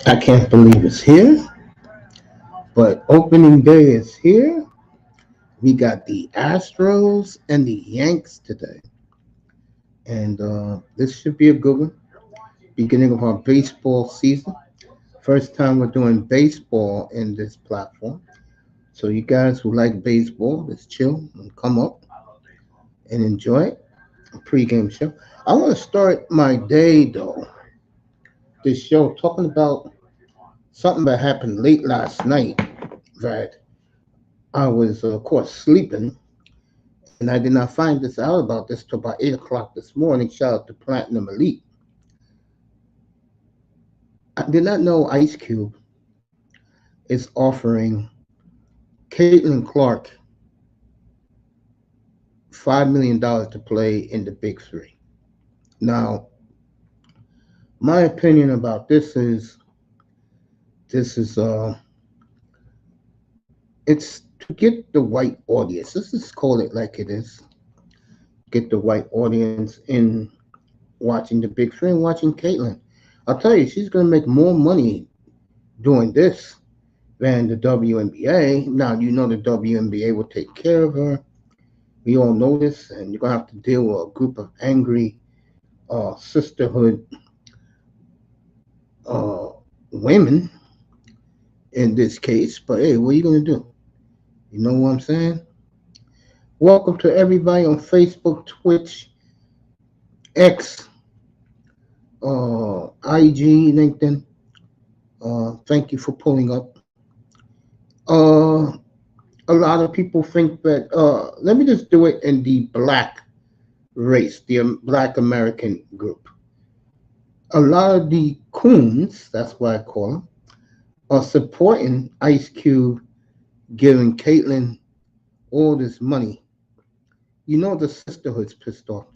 I can't believe it's here, but opening day is here. We got the Astros and the Yanks today, and this should be a good one. Beginning of our baseball season. First time we're doing baseball in this platform. So you guys who like baseball, just chill and come up and enjoy a pregame show. I want to start my day though, this show talking about something that happened late last night that I was, of course, sleeping, and I did not find this out about this till about 8 o'clock this morning. Shout out to Platinum Elite. I did not know Ice Cube is offering Caitlin Clark $5 million to play in the Big Three. Now, my opinion about this is it's to get the white audience. Let's just call it like it is. Get the white audience in watching the Big Three and watching Caitlin. I'll tell you, she's gonna make more money doing this than the WNBA. Now you know the WNBA will take care of her. We all know this, and you're gonna have to deal with a group of angry sisterhood uh, women in this case. But hey, what are you gonna do? You know what I'm saying? Welcome to everybody on Facebook, Twitch, X, IG, LinkedIn. Thank you for pulling up. Uh, a lot of people think that. Let me just do it in the black race, the Black American group. A lot of the coons, that's what I call them, are supporting Ice Cube giving Caitlyn all this money. You know the sisterhood's pissed off.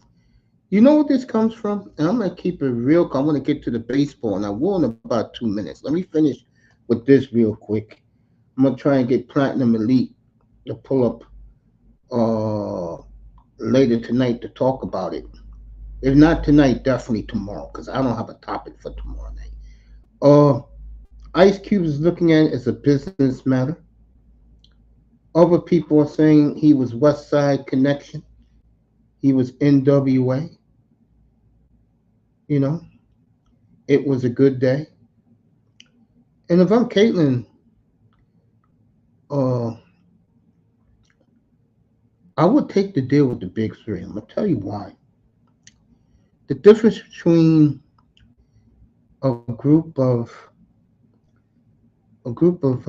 You know what this comes from? And I'm gonna keep it real. I'm gonna get to the baseball, and I will in about 2 minutes. Let me finish with this real quick. I'm gonna try and get Platinum Elite to pull up later tonight to talk about it. If not tonight, definitely tomorrow, because I don't have a topic for tomorrow night. Uh, Ice Cube is looking at it as a business matter. Other people are saying he was West Side Connection. He was NWA. You know, it was a good day. And if I'm Caitlyn, uh, I would take the deal with the Big Three. I'm gonna tell you why. The difference between a group of a group of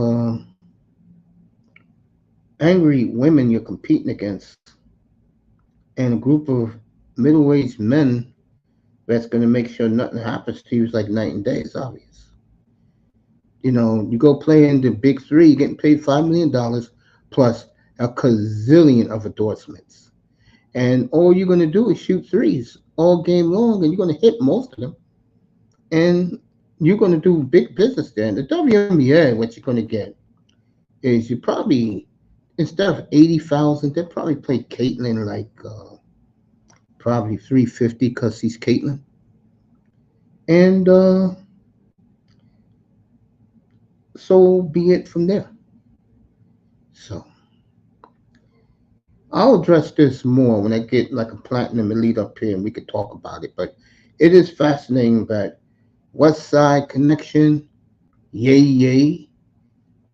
angry women you're competing against, and a group of middle-aged men that's going to make sure nothing happens to you is like night and day. It's obvious. You know, you go play in the Big Three, you're getting paid $5 million plus a gazillion of endorsements, and all you're going to do is shoot threes all game long, and you're going to hit most of them, and you're going to do big business there. In the WNBA, what you're going to get is you probably, instead of 80,000, they'll probably play Caitlyn like probably 350 because he's Caitlyn. And so be it from there. So I'll address this more when I get like a Platinum Elite up here and we could talk about it. But it is fascinating that West Side Connection, yay, yay,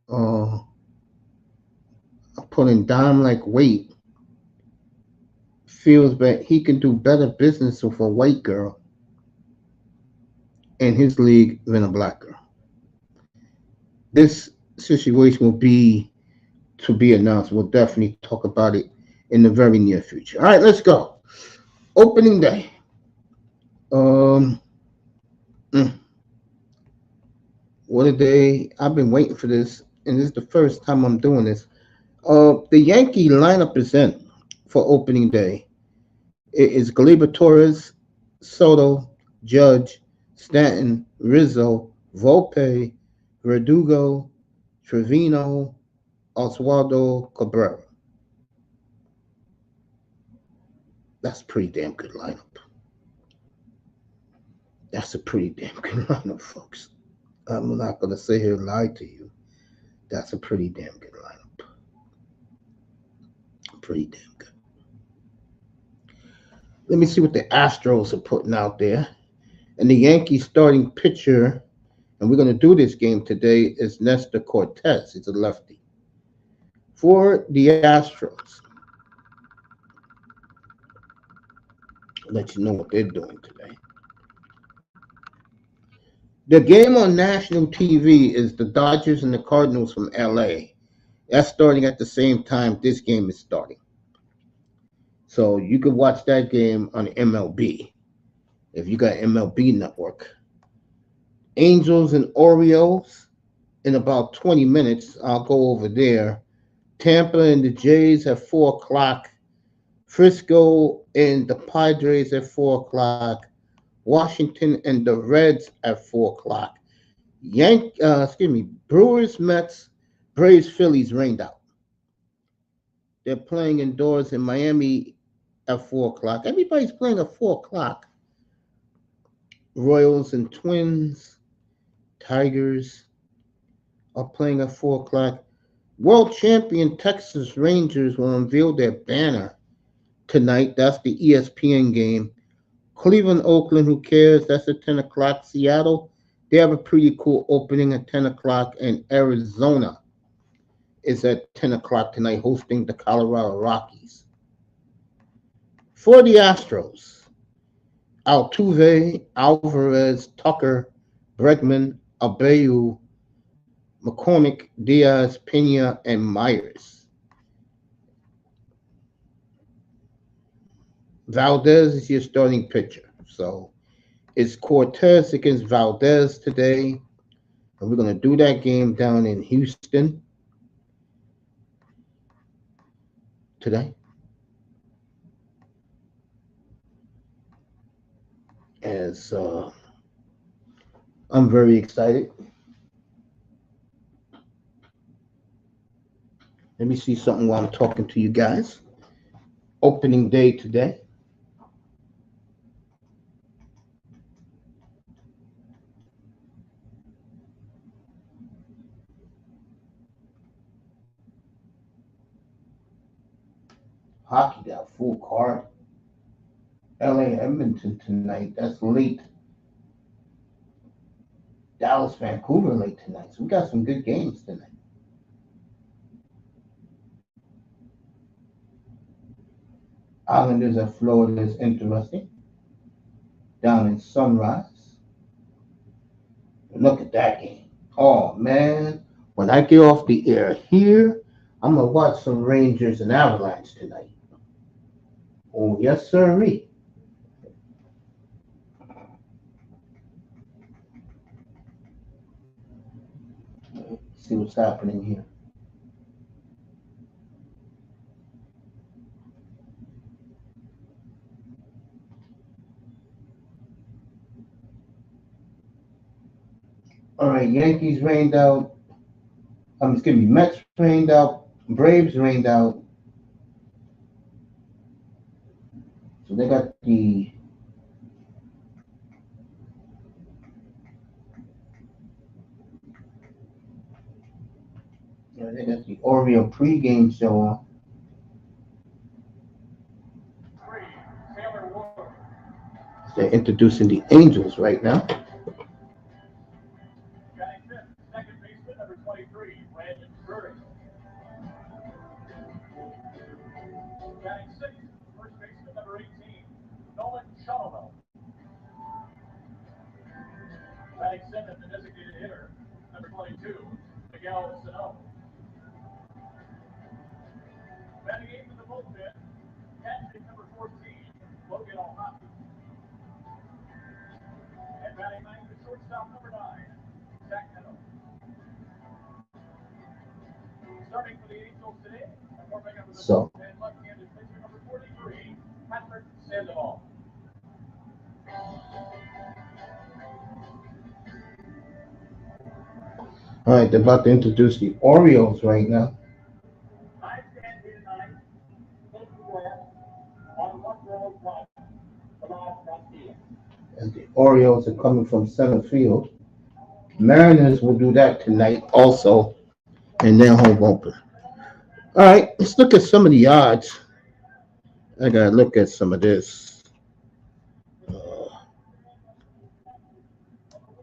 uh, pulling dime like weight, feels that he can do better business with a white girl in his league than a black girl. This situation will be to be announced. We'll definitely talk about it in the very near future. All right, let's go. Opening day. Um, mm, what a day. I've been waiting for this, and this is the first time I'm doing this. The Yankee lineup is in for opening day. It is Gleyber Torres, Soto, Judge, Stanton, Rizzo, Volpe, Verdugo, Trevino, Oswaldo Cabrera. That's a pretty damn good lineup. That's a pretty damn good lineup, folks. I'm not going to sit here and lie to you. That's a pretty damn good lineup. Pretty damn good. Let me see what the Astros are putting out there. And the Yankees starting pitcher, and we're going to do this game today, is Nestor Cortez. He's a lefty. For the Astros, I'll let you know what they're doing today. The game on national TV is the Dodgers and the Cardinals from LA. That's starting at the same time this game is starting. So you could watch that game on M.L.B. if you got M.L.B. network. Angels and Orioles in about 20 minutes. I'll go over there. Tampa and the Jays at 4 o'clock. Frisco and the Padres at 4 o'clock. Washington and the Reds at 4 o'clock. Brewers, Mets, Braves, Phillies rained out. They're playing indoors in Miami at 4 o'clock. Everybody's playing at 4 o'clock. Royals and Twins, Tigers are playing at 4 o'clock. World champion Texas Rangers will unveil their banner tonight. That's the ESPN game. Cleveland, Oakland, who cares? That's at 10 o'clock. Seattle, they have a pretty cool opening at 10 o'clock. And Arizona is at 10 o'clock tonight hosting the Colorado Rockies. For the Astros, Altuve, Alvarez, Tucker, Bregman, Abreu, McCormick, Diaz, Pena, and Myers. Valdez is your starting pitcher. So it's Cortez against Valdez today. And we're going to do that game down in Houston today. As I'm very excited. Let me see something while I'm talking to you guys. Opening day today. Hockey got full card. LA Edmonton tonight. That's late. Dallas Vancouver late tonight. So we got some good games tonight. Islanders at Florida is interesting. Down in Sunrise. Look at that game. Oh man. When I get off the air here, I'm gonna watch some Rangers and Avalanche tonight. Oh yes, sirree. See what's happening here. All right, Yankees rained out. Mets rained out. Braves rained out. So they got the Oriole pregame show on. They're introducing the Angels right now. So all right, they're about to introduce the Orioles right now. And the Orioles are coming from center field. Mariners will do that tonight also, and their home opener. All right, let's look at some of the odds. I gotta look at some of this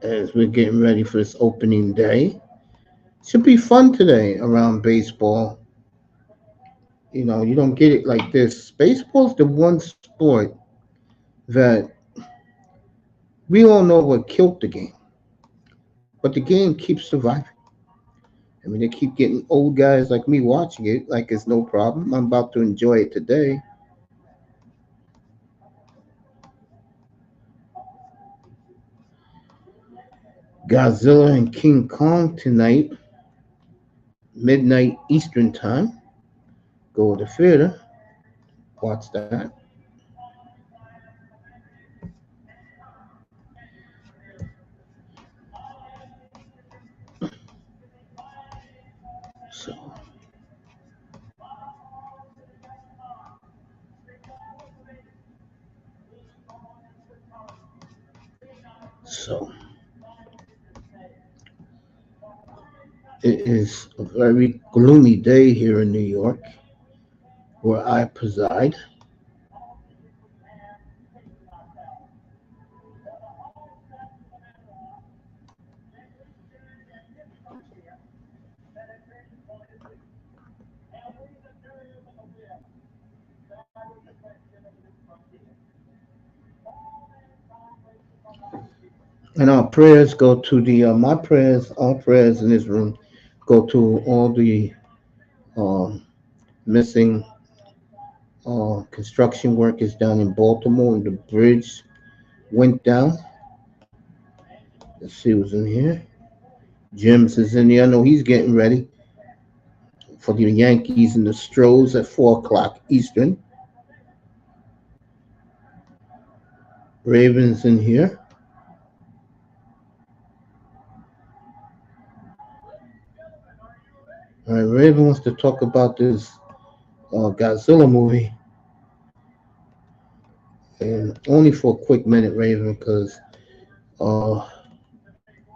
as we're getting ready for this opening day. Should be fun today around baseball. You know, you don't get it like this. Baseball's the one sport that we all know what killed the game, but the game keeps surviving. I mean, they keep getting old guys like me watching it like it's no problem. I'm about to enjoy it today. Godzilla and King Kong tonight, midnight Eastern time. Go to the theater, watch that. So, so it is a very gloomy day here in New York, where I preside. And our prayers go to the my prayers, our prayers in this room go to all the um, missing construction workers down in Baltimore. And the bridge went down. Let's see what's in here. Jim's is in here. I know he's getting ready for the Yankees and the Stros at 4 o'clock Eastern. Ravens in here. All right, Raven wants to talk about this Godzilla movie, and only for a quick minute, Raven, because uh,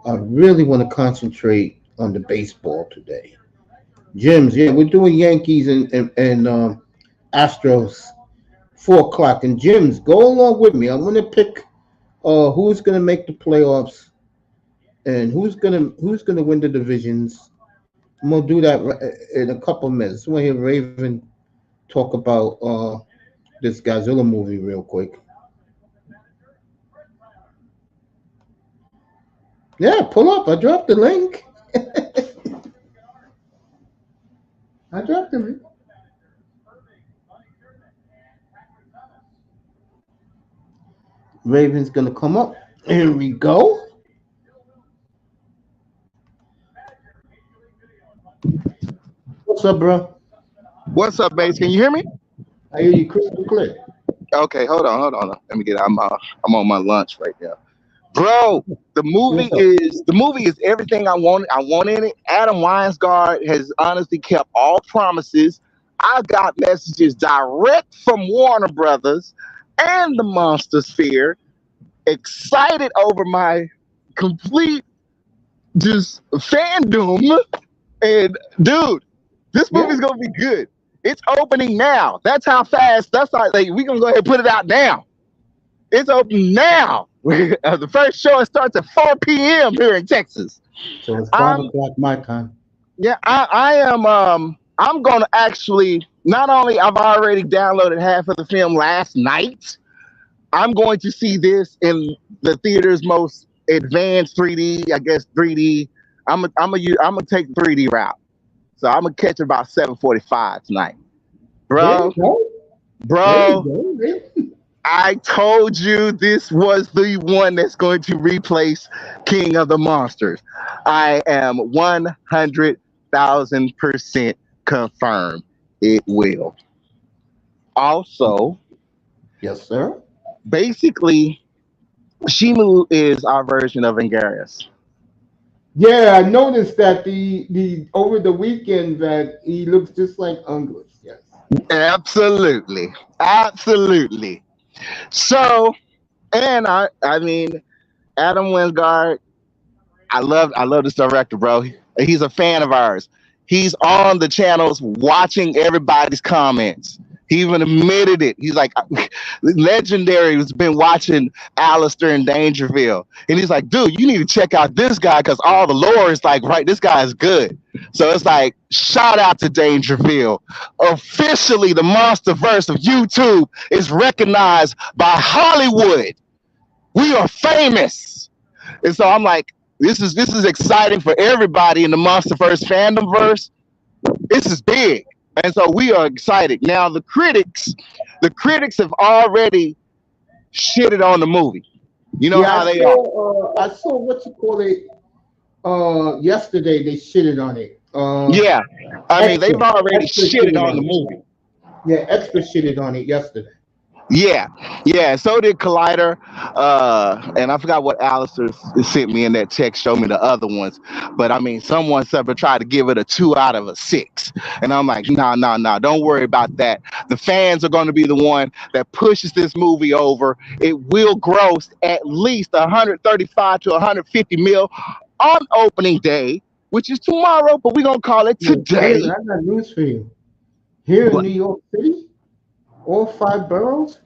I really want to concentrate on the baseball today. Jim's, yeah, we're doing Yankees and Astros 4 o'clock. And Jim's, go along with me. I'm gonna pick who's gonna make the playoffs and who's gonna win the divisions. I'm gonna do that in a couple minutes. I want to hear Raven talk about this Godzilla movie real quick. Yeah, pull up. I dropped the link. I dropped the link. Raven's gonna come up. Here we go. What's up, bro? What's up, Bass? Can you hear me? I hear you crystal clear. Okay, hold on. Let me get. I'm on my lunch right now, bro. What's up? The movie is everything I want. I want in it. Adam Weingart has honestly kept all promises. I got messages direct from Warner Brothers and the Monster Sphere. Excited over my complete just fandom. And dude, this Yeah. movie's gonna be good. It's opening now. That's how fast. That's like we're gonna go ahead and put it out now. It's opening now. The first show starts at 4 p.m. here in Texas. So it's five I'm o'clock my time. yeah, I am I'm gonna actually not only I've already downloaded half of the film last night, I'm going to see this in the theater's most advanced 3D, I guess 3D. I'm gonna take the 3D route. So I'm gonna catch it about 7:45 tonight. There you Bro, go. There you bro, go. Really? I told you this was the one that's going to replace King of the Monsters. I am 100,000% confirmed it will. Also, Yes, sir. basically, Shimu is our version of Angarius. Yeah, I noticed that the over the weekend that he looks just like Ungless. Yes. Absolutely. Absolutely. So, and I mean, Adam Wingard, I love this director, bro. He's a fan of ours. He's on the channels watching everybody's comments. He even admitted it. He's like, legendary has been watching Alistair in Dangerville. And he's like, dude, you need to check out this guy because all the lore is like, right, this guy is good. So it's like, shout out to Dangerville. Officially, the monster verse of YouTube is recognized by Hollywood. We are famous. And so I'm like, this is exciting for everybody in the MonsterVerse fandom verse. This is big, and so we are excited. Now the critics have already shitted on the movie. You know Yeah, how they are. I saw what you call it. Yesterday they shitted on it. Yeah, I mean they've Extra, already extra shitted shitted on the on it. movie. Yeah, extra shitted on it yesterday. Yeah, yeah. So did Collider, and I forgot what Alistair sent me in that text. Showed me the other ones, but I mean, someone said tried to give it a 2 out of 6, and I'm like, no, no, no. Don't worry about that. The fans are going to be the one that pushes this movie over. It will gross at least 135 to 150 mil on opening day, which is tomorrow, but we're gonna call it Yeah, David, today. I got news for you. Here in New York City, all 5 boroughs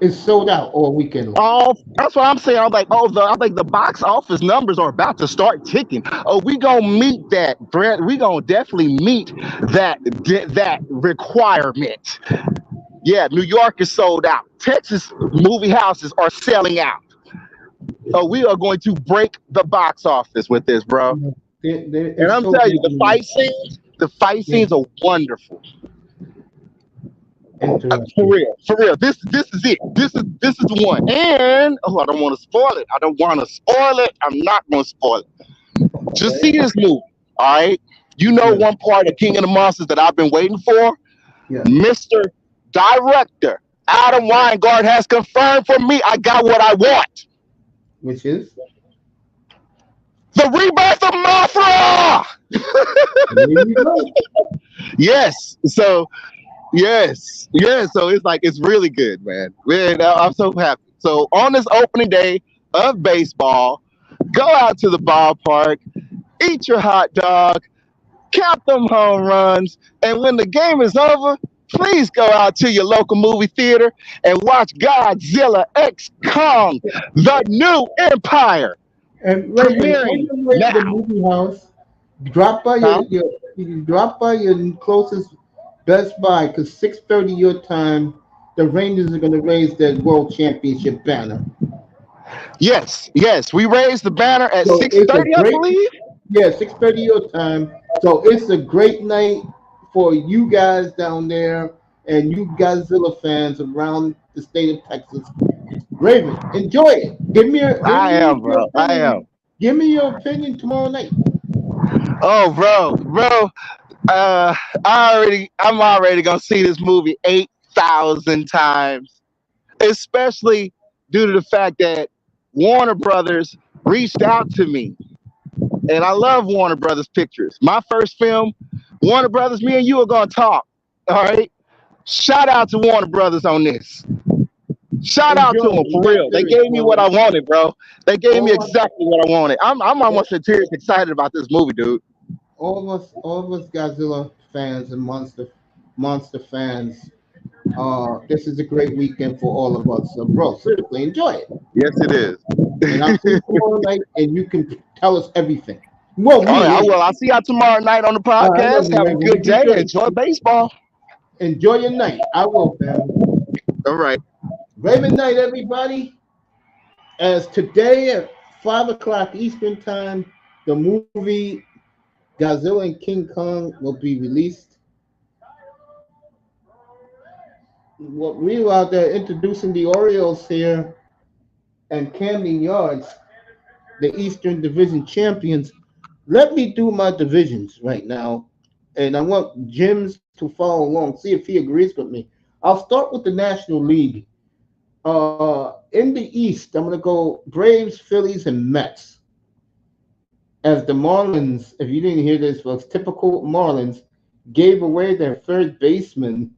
is sold out all weekend long. Oh, that's what I'm saying. I'm like, oh, I think the box office numbers are about to start ticking. Oh, we gonna meet that, Brent. We gonna definitely meet that requirement. Yeah, New York is sold out. Texas movie houses are selling out. So we are going to break the box office with this, bro. And It's I'm so telling you, busy. the fight Yeah, scenes are wonderful. For interesting. real, for real. This is it. This is the one. And oh, I don't want to spoil it. I don't want to spoil it. I'm not going to spoil it. Just see Okay. this movie. All right. You know Yeah, one part of King of the Monsters that I've been waiting for, yeah. Mister Director Adam Weingart has confirmed for me. I got what I want. Which is The rebirth of Mothra. there you go. Yes. So yes, yes. So it's like it's really good, man. Man, I'm so happy. So on this opening day of baseball, go out to the ballpark, eat your hot dog, count them home runs, and when the game is over, please go out to your local movie theater and watch Godzilla X Kong: The New Empire And Raven, on premiering your way to the now. movie house, drop by Huh? you drop by your closest Best Buy because 6:30 your time, the Rangers are gonna raise their World Championship banner. Yes, yes. We raised the banner at So it's a 6:30, I great believe. Yeah, 6:30 your time. So it's a great night for you guys down there and you Godzilla fans around the state of Texas. Raven, enjoy it. Give I me am, your bro. I am. opinion. Give me your opinion tomorrow night. Oh, bro. Uh, I'm already gonna see this movie 8,000 times, especially due to the fact that Warner Brothers reached out to me, and I love Warner Brothers Pictures. My first film, Warner Brothers, me and you are gonna talk. All right. Shout out to Warner Brothers on this. Shout out to Enjoy them it. for Like real. They lyrics, gave me what I bro. wanted, bro. They gave me All of exactly what I wanted. I'm us, almost in tears excited about this movie, dude. all of us Godzilla fans and monster fans. This is a great weekend for all of us. So, bro, seriously, enjoy it. Yes, it is. And I'll see you tomorrow night, and you can tell us everything. Well, All right, me I will. anyway. I'll see y'all tomorrow night on the I love podcast. you, Have a Raven. You good be day. good. Enjoy baseball. Enjoy your night. I will, family. All right. Raven night, everybody. As today at 5 o'clock Eastern time, the movie Godzilla and King Kong will be released. What we were out there introducing the Orioles here and Camden Yards, the Eastern Division champions. Let me do my divisions right now, and I want Jim's to follow along, see if he agrees with me. I'll start with the National League. In the East, I'm going to go Braves, Phillies, and Mets. As the Marlins, if you didn't hear this, was typical Marlins, gave away their third baseman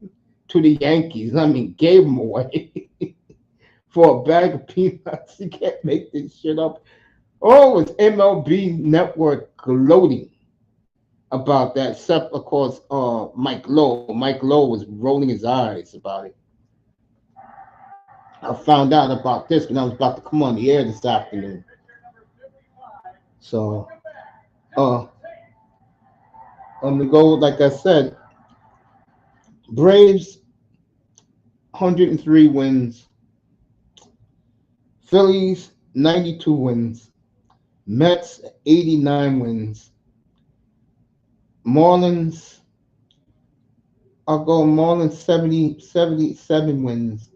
to the Yankees. I mean, gave them away for a bag of peanuts. You can't make this shit up. Oh, it was MLB Network gloating about that, except of course Mike Lowe. Mike Lowe was rolling his eyes about it. I found out about this when I was about to come on the air this afternoon. So uh I'm gonna go like I said, Braves 103 wins, Phillies 92 wins, Mets 89 wins, Marlins, I'll go Marlins 77 wins,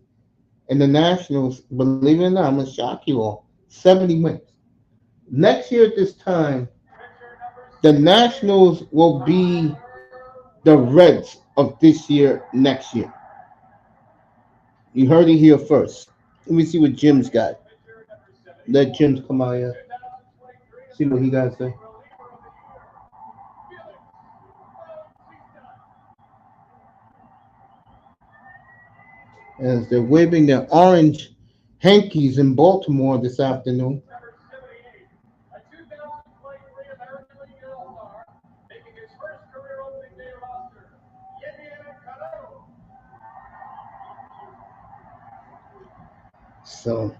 and the Nationals, believe it or not, I'm gonna shock you all, 70 wins. Next year at this time, the Nationals will be the Reds of this year next year. You heard it here first. Let me see what Jim's got. Let Jim's come out here. See what he got to say. As they're waving their orange hankies in Baltimore this afternoon. So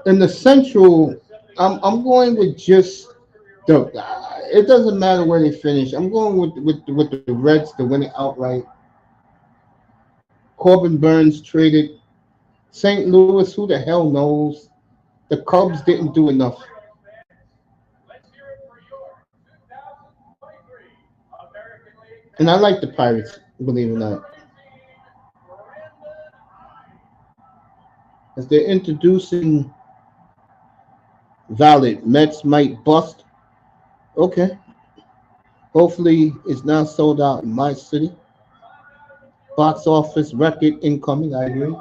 in the Central, I'm going with just the. It doesn't matter where they finish. I'm going with the Reds to win it outright. Corbin Burns traded St. Louis. Who the hell knows? The Cubs didn't do enough. And I like the Pirates, believe it or not. As they're introducing Valid, Mets might bust. Okay. Hopefully it's not sold out in my city. Box office record incoming, I agree.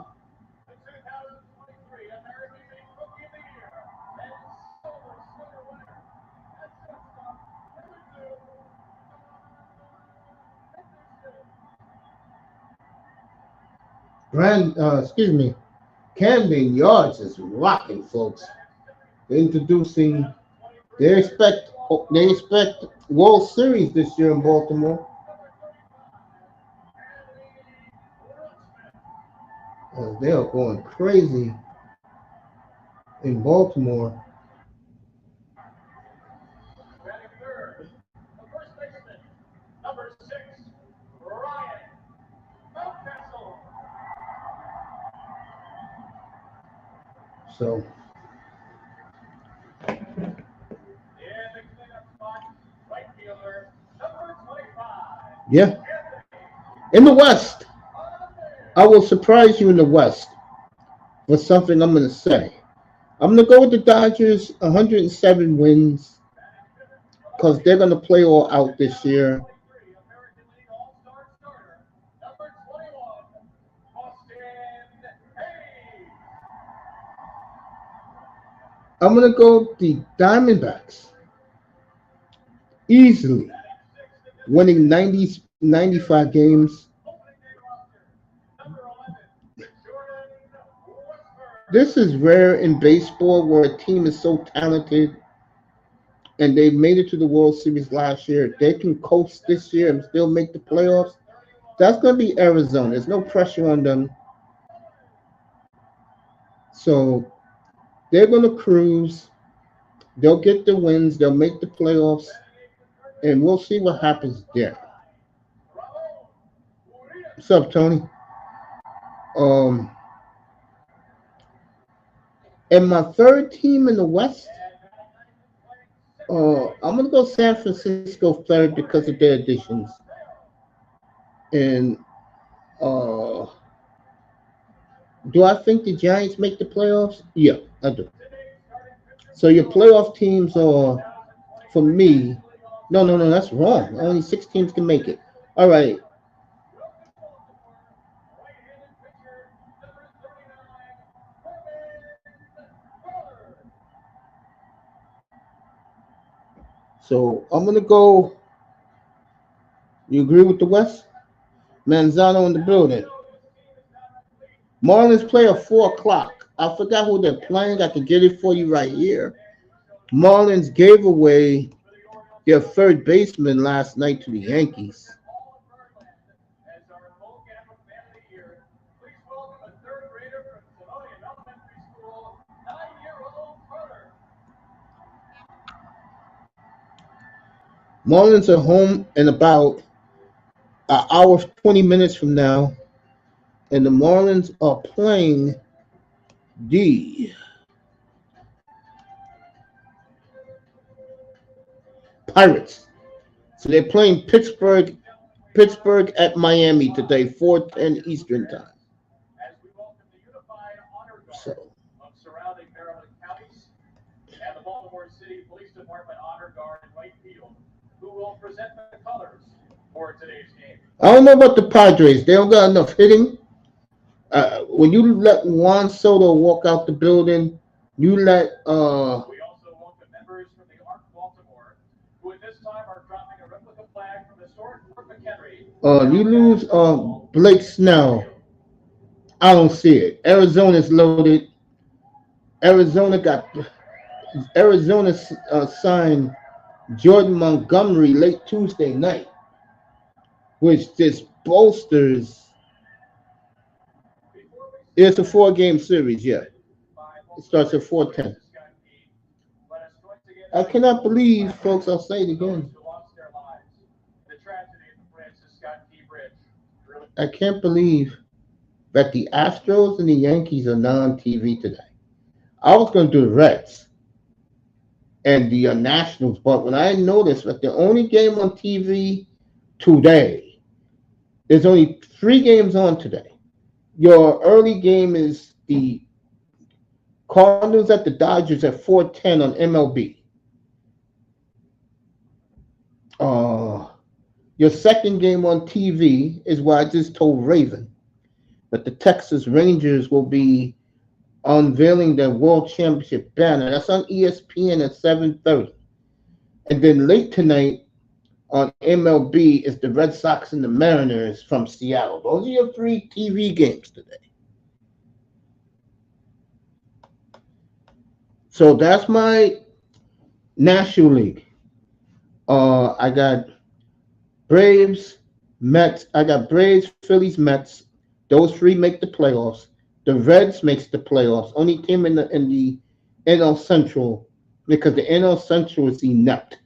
Excuse me, Camden Yards is rocking, folks. They're introducing. They expect. They expect World Series this year in Baltimore. They are going crazy in Baltimore. So yeah, in the West, I will surprise you in the West with something I'm going to say. I'm going to go with the Dodgers, 107 wins, because they're going to play all out this year. I'm going to go with the Diamondbacks, easily winning 95 games. This is rare in baseball where a team is so talented and they made it to the World Series last year. They can coast this year and still make the playoffs. That's going to be Arizona. There's no pressure on them. So they're going to cruise. They'll get the wins. They'll make the playoffs. And we'll see what happens there. What's up, Tony? Um, and my third team in the West, I'm going to go San Francisco third because of their additions. And do I think the Giants make the playoffs? Yeah, I do. So your playoff teams are, for me, no, that's wrong. Only 6 teams can make it. All right. So I'm going to go. You agree with the West? Manzano in the building. Marlins play at 4 o'clock. I forgot who they're playing. I can get it for you right here. Marlins gave away their third baseman last night to the Yankees. Marlins are home in about an hour 20 minutes from now, and the Marlins are playing the Pirates. So they're playing Pittsburgh at Miami today, 4:10 Eastern time. So I don't know about the Padres. They don't got enough hitting. When you let Juan Soto walk out the building, you let you lose Blake Snell. I don't see it. Arizona's loaded. Arizona got Arizona signed Jordan Montgomery late Tuesday night, which just bolsters. It's a 4-game series, yeah. It starts at 4:10. I cannot believe, folks. I'll say it again. I can't believe that the Astros and the Yankees are not on TV today. I was going to do the Reds and the Nationals, but when I noticed that the only game on TV today, there's only 3 games on today. Your early game is the Cardinals at the Dodgers at 4:10 on MLB. Your second game on TV is what I just told Raven, that the Texas Rangers will be unveiling their World Championship banner. That's on ESPN at 7:30. And then late tonight on MLB is the Red Sox and the Mariners from Seattle. Those are your 3 TV games today. So that's my National League. I got Braves, Mets. I got Braves, Phillies, Mets. Those 3 make the playoffs. The Reds makes the playoffs. Only team in the NL Central, because the NL Central is inept.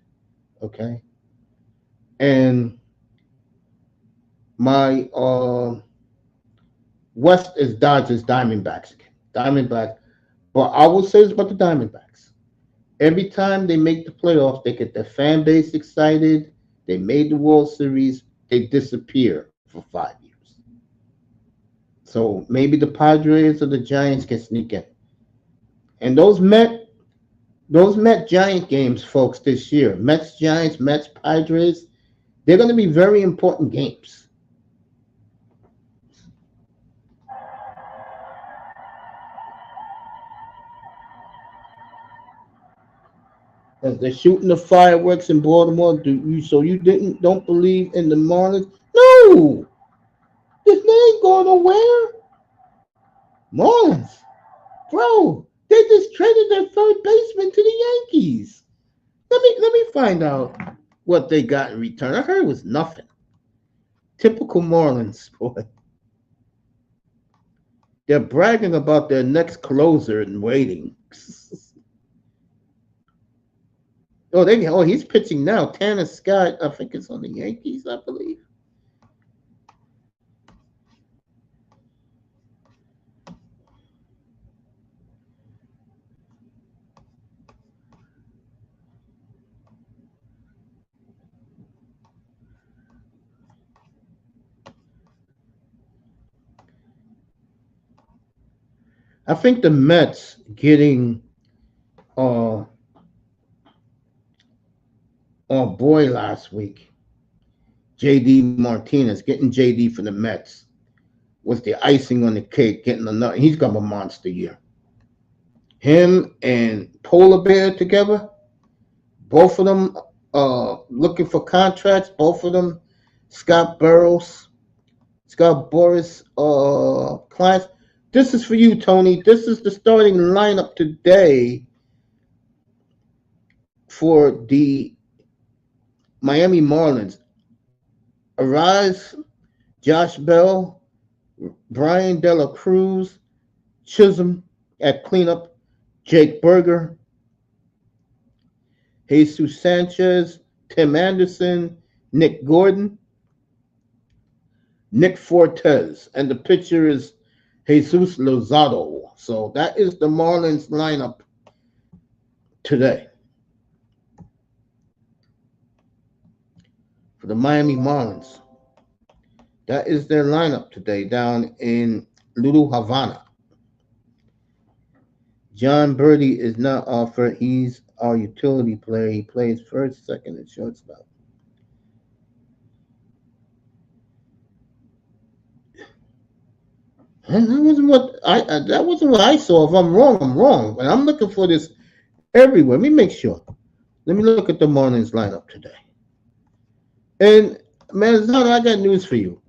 Okay. And my West is Dodgers, Diamondbacks again. Diamondbacks. But I will say this about the Diamondbacks. Every time they make the playoffs, they get their fan base excited. They made the World Series. They disappear for 5 years. So maybe the Padres or the Giants can sneak in. And those Met Giant games, folks, this year, Mets Giants, Mets Padres, they're going to be very important games. As they're shooting the fireworks in Baltimore, don't believe in the Marlins? No, this ain't going nowhere. Marlins, bro, they just traded their third baseman to the Yankees. Let me find out what they got in return. I heard it was nothing. Typical Marlins, boy. They're bragging about their next closer and waiting. He's pitching now. Tanner Scott, I think it's on the Yankees, I believe. I think the Mets getting on boy last week, JD Martinez, getting JD for the Mets was the icing on the cake. He's got a monster year. Him and Polar Bear together, both of them looking for contracts. Both of them, Scott Burrows. It's got Boris Klein. This is for you, Tony. This is the starting lineup today for the Miami Marlins. Arise, Josh Bell, Brian De La Cruz, Chisholm at cleanup, Jake Berger, Jesus Sanchez, Tim Anderson, Nick Gordon, Nick Fortes, and the pitcher is Jesus Lozado. So that is the Marlins lineup today for the Miami Marlins. That is their lineup today down in Little Havana. John Birdie is not offered. He's our utility player. He plays first, second, and shortstop. And that wasn't what I saw. If I'm wrong, I'm wrong. But I'm looking for this everywhere. Let me make sure. Let me look at the Marlins lineup today. And Manzano, I got news for you.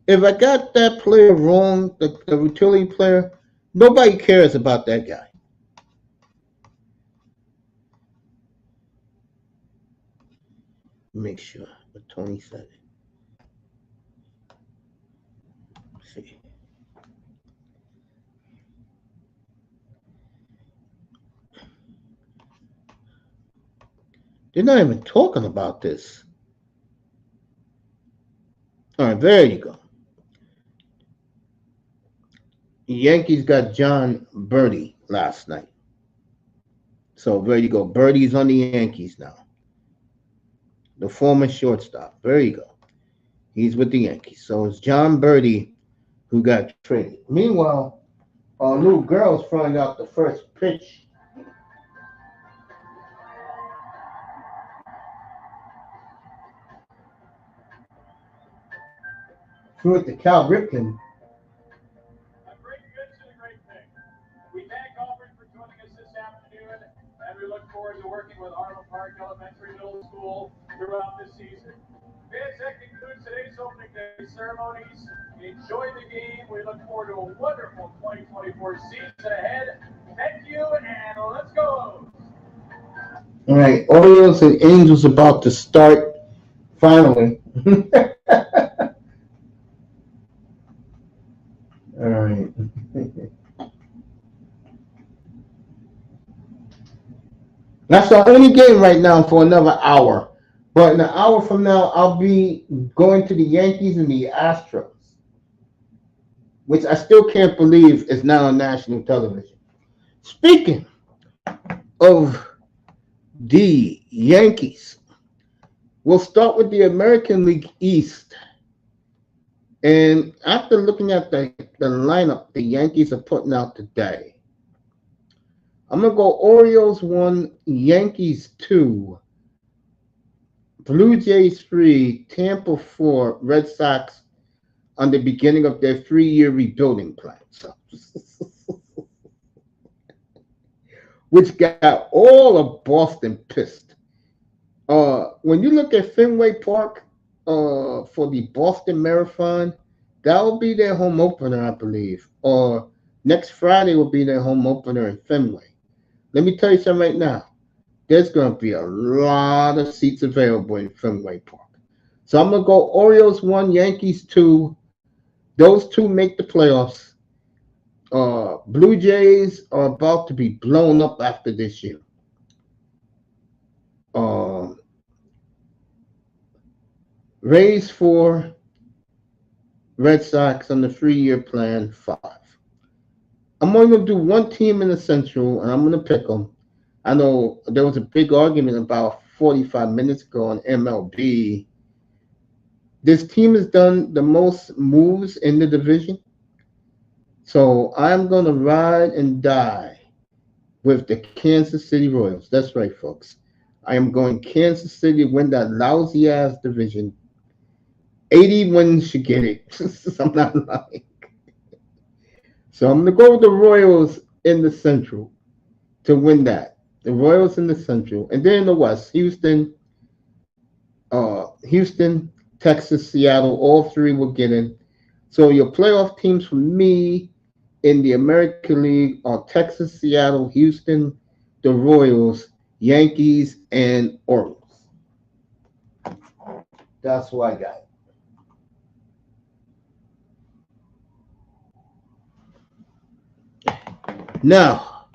If I got that player wrong, the utility player, nobody cares about that guy. Make sure what Tony said. Let's see. They're not even talking about this. All right, there you go. The Yankees got John Birdie last night. So there you go. Birdie's on the Yankees now. The former shortstop. There you go. He's with the Yankees. So it's John Birdie who got traded. Meanwhile, our little girl's throwing out the first pitch. Threw it to Cal Ripken. A great pitch and a great pick. We thank Auburn for joining us this afternoon, and we look forward to working with Harlem Park Elementary Middle School throughout this season. Fans, that concludes today's opening day ceremonies. Enjoy the game. We look forward to a wonderful 2024 season ahead. Thank you, and let's go. All right, Orioles and Angels about to start finally. All right. That's the only game right now for another hour. But in an hour from now, I'll be going to the Yankees and the Astros, which I still can't believe is now on national television. Speaking of the Yankees, we'll start with the American League East. And after looking at the lineup the Yankees are putting out today, I'm going to go Orioles 1, Yankees 2, Blue Jays 3, Tampa 4, Red Sox on the beginning of their 3-year rebuilding plan. So, which got all of Boston pissed. When you look at Fenway Park for the Boston Marathon, that will be their home opener, I believe. Or next Friday will be their home opener in Fenway. Let me tell you something right now. There's going to be a lot of seats available in Fenway Park. So I'm going to go Orioles 1, Yankees 2. Those two make the playoffs. Blue Jays are about to be blown up after this year. Rays 4, Red Sox on the 3-year plan 5. I'm only going to do one team in the Central, and I'm going to pick them. I know there was a big argument about 45 minutes ago on M.L.B. This team has done the most moves in the division. So I'm going to ride and die with the Kansas City Royals. That's right, folks. I am going Kansas City to win that lousy-ass division. 80 wins should get it. I'm not lying. So I'm going to go with the Royals in the Central to win that. The Royals in the Central. And then in the West, Houston, Texas, Seattle, all three will get in. So your playoff teams for me in the American League are Texas, Seattle, Houston, the Royals, Yankees, and Orioles. That's what I got. Now,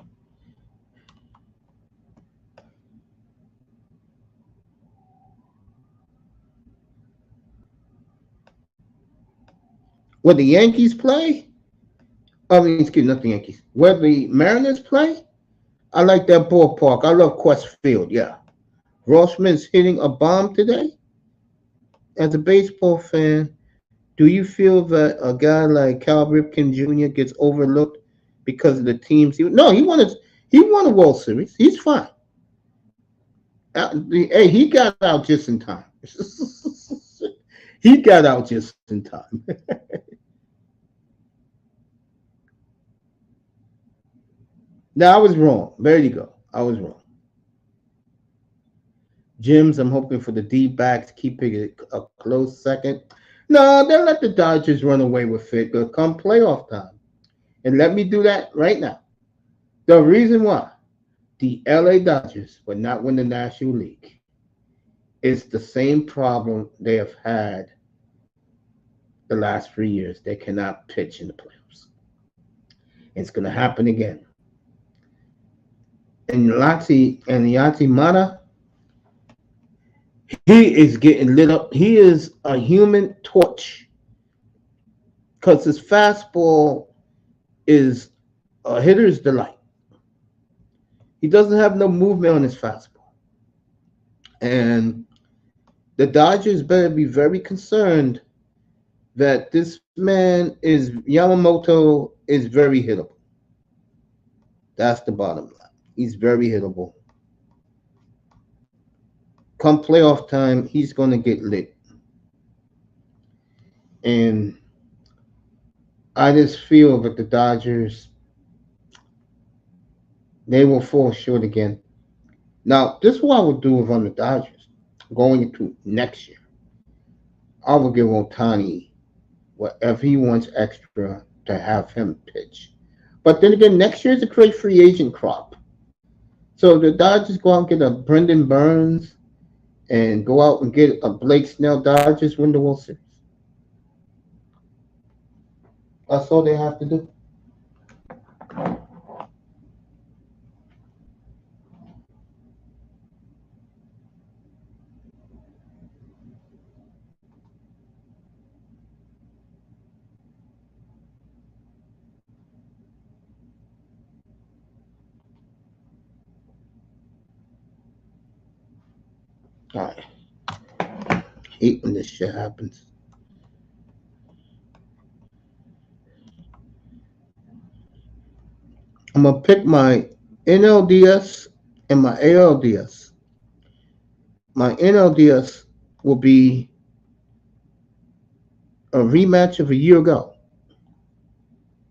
when the Yankees play, I mean, excuse me, not the Yankees. Where the Mariners play, I like that ballpark. I love Quest Field. Yeah, Rossman's hitting a bomb today. As a baseball fan, do you feel that a guy like Cal Ripken Jr. gets overlooked because of the teams? No, he won a World Series. He's fine. Hey, he got out just in time. He got out just in time. Now I was wrong. There you go. I was wrong. Jims, I'm hoping for the D backs keeping it a close second. No, they'll let the Dodgers run away with it. They'll come playoff time. And let me do that right now. The reason why the LA Dodgers will not win the National League is the same problem they have had the last 3 years. They cannot pitch in the playoffs. It's going to happen again. And Yati Mata, he is getting lit up. He is a human torch because his fastball is a hitter's delight. He doesn't have no movement on his fastball. And the Dodgers better be very concerned that this man is Yamamoto is very hittable. That's the bottom line. He's very hittable. Come playoff time, he's going to get lit. And I just feel that the Dodgers, they will fall short again. Now, this is what I would do if I'm the Dodgers going into next year. I would give Otani whatever he wants extra to have him pitch. But then again, next year is a great free agent crop. So the Dodgers go out and get a Brendan Burns and go out and get a Blake Snell. Dodgers win the World Series. That's all they have to do. All right. Hate when this shit happens. I'm gonna pick my NLDS and my ALDS. My NLDS will be a rematch of a year ago,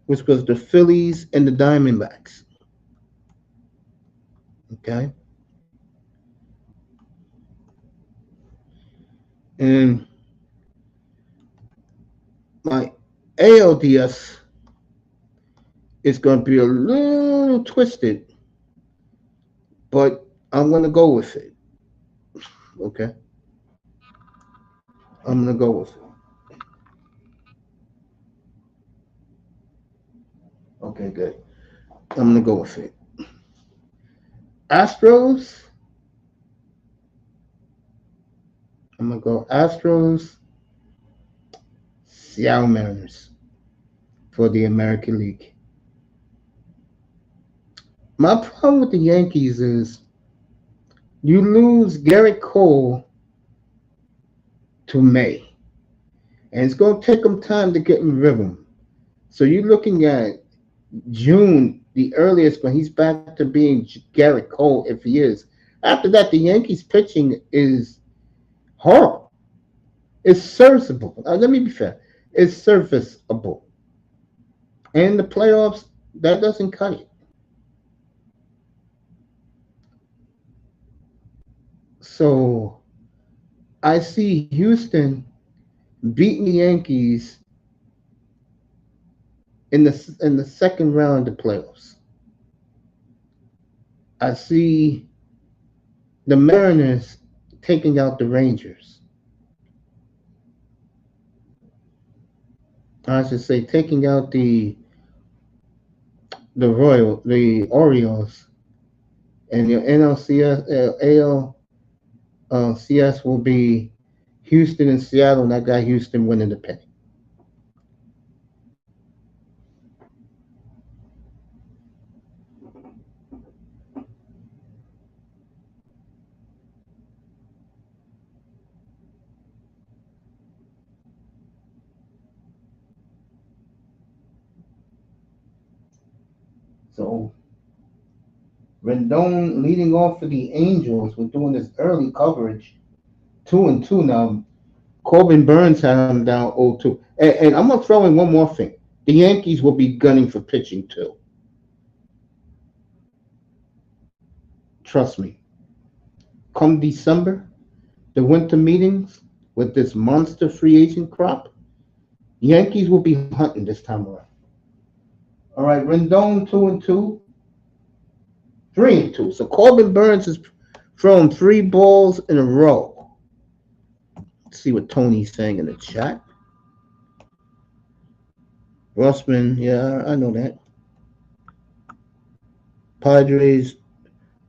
which was the Phillies and the Diamondbacks. Okay? And my ALDS is going to be a little twisted, but I'm going to go with it. Okay? I'm going to go with it. Okay, good. I'm going to go with it. Astros. I'm going to go Astros, Seattle Mariners for the American League. My problem with the Yankees is you lose Garrett Cole to May. And it's going to take them time to get in rhythm. So you're looking at June, the earliest, when he's back to being Garrett Cole, if he is. After that, the Yankees pitching is horrible. It's serviceable. Let me be fair. It's serviceable. And the playoffs, that doesn't cut it. So I see Houston beating the Yankees in the second round of the playoffs. I see the Mariners taking out the Rangers. I should say taking out the Orioles, and your NLCS CS will be Houston and Seattle, and I got Houston winning the pennant. So Rendon leading off for the Angels. We're doing this early coverage. 2-2 now. Corbin Burns had him down 0-2. And I'm gonna throw in one more thing. The Yankees will be gunning for pitching too. Trust me. Come December, the winter meetings with this monster free agent crop, Yankees will be hunting this time around. All right, Rendon 2-2, 3-2. So Corbin Burns is throwing 3 balls in a row. Let's see what Tony's saying in the chat. Russman, yeah, I know that. Padres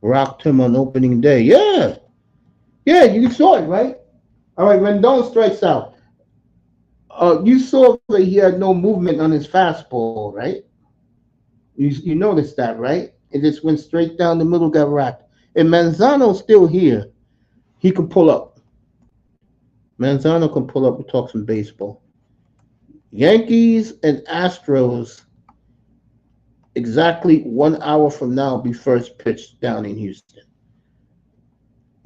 rocked him on opening day. Yeah, you saw it, right? All right, Rendon strikes out. You saw that he had no movement on his fastball, right? You noticed that, right? It just went straight down the middle, got rocked. And Manzano's still here. He can pull up. Manzano can pull up and talk some baseball. Yankees and Astros, exactly 1 hour from now, will be first pitched down in Houston.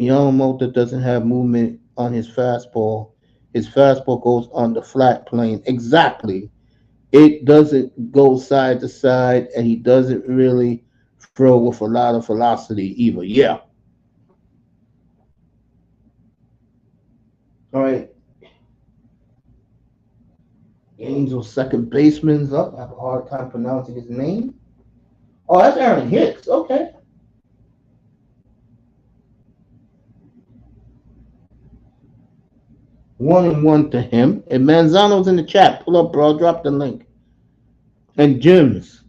Yamamoto doesn't have movement on his fastball. His fastball goes on the flat plane. Exactly. It doesn't go side to side, and he doesn't really throw with a lot of velocity either. Yeah. All right. Angels second baseman's up. I have a hard time pronouncing his name. Oh, that's Aaron Hicks. Okay. 1-1 to him. And Manzano's in the chat. Pull up, bro. Drop the link. And Jims,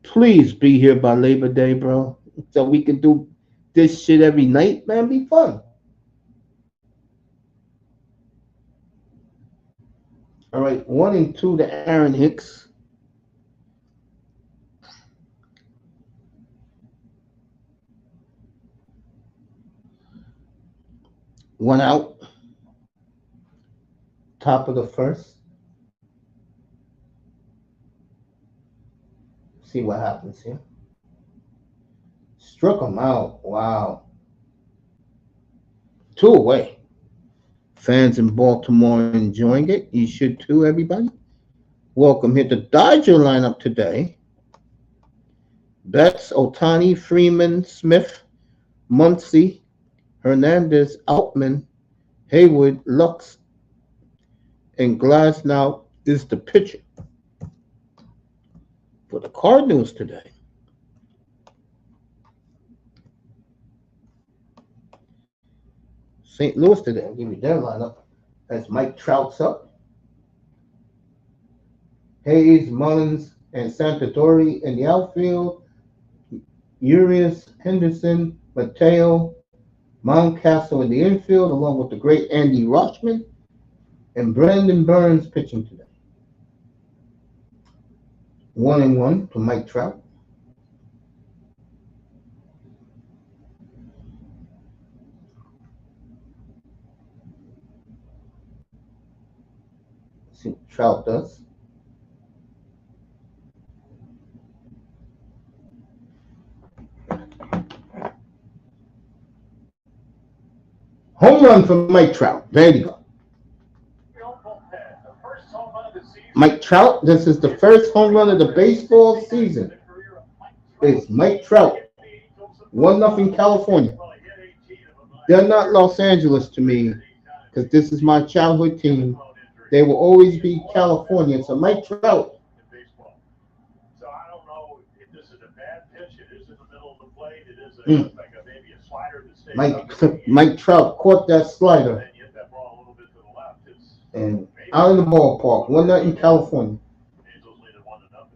please be here by Labor Day, bro. So we can do this shit every night, man. Be fun. All right, 1-2 to Aaron Hicks. One out. Top of the first. See what happens here. Struck him out. Wow. 2 away. Fans in Baltimore enjoying it. You should too, everybody. Welcome here to Dodger lineup today. Betts, Otani, Freeman, Smith, Muncy, Hernandez, Outman, Haywood, Lux, and Glasnow is the pitcher for the Cardinals today. St. Louis today, I'll give you their lineup. That's Mike Trout's up. Hayes, Mullins, and Santatori in the outfield. Urias, Henderson, Mateo, Mountcastle in the infield, along with the great Andy Rochman, and Brandon Burns pitching today. 1-1 to Mike Trout. See what Trout does. Home run from Mike Trout. There you go. Mike Trout, this is the first home run of the baseball season. It's Mike Trout. 1-0 California. They're not Los Angeles to me because this is my childhood team. They will always be California. So Mike Trout So I don't know if this is a bad pitch. It is in the middle of the plate. It is like maybe a slider that stays Mike Trout caught that slider. and you hit that ball a little bit to the left. And out in the ballpark, 1-0 California. Angels lead it 1-0.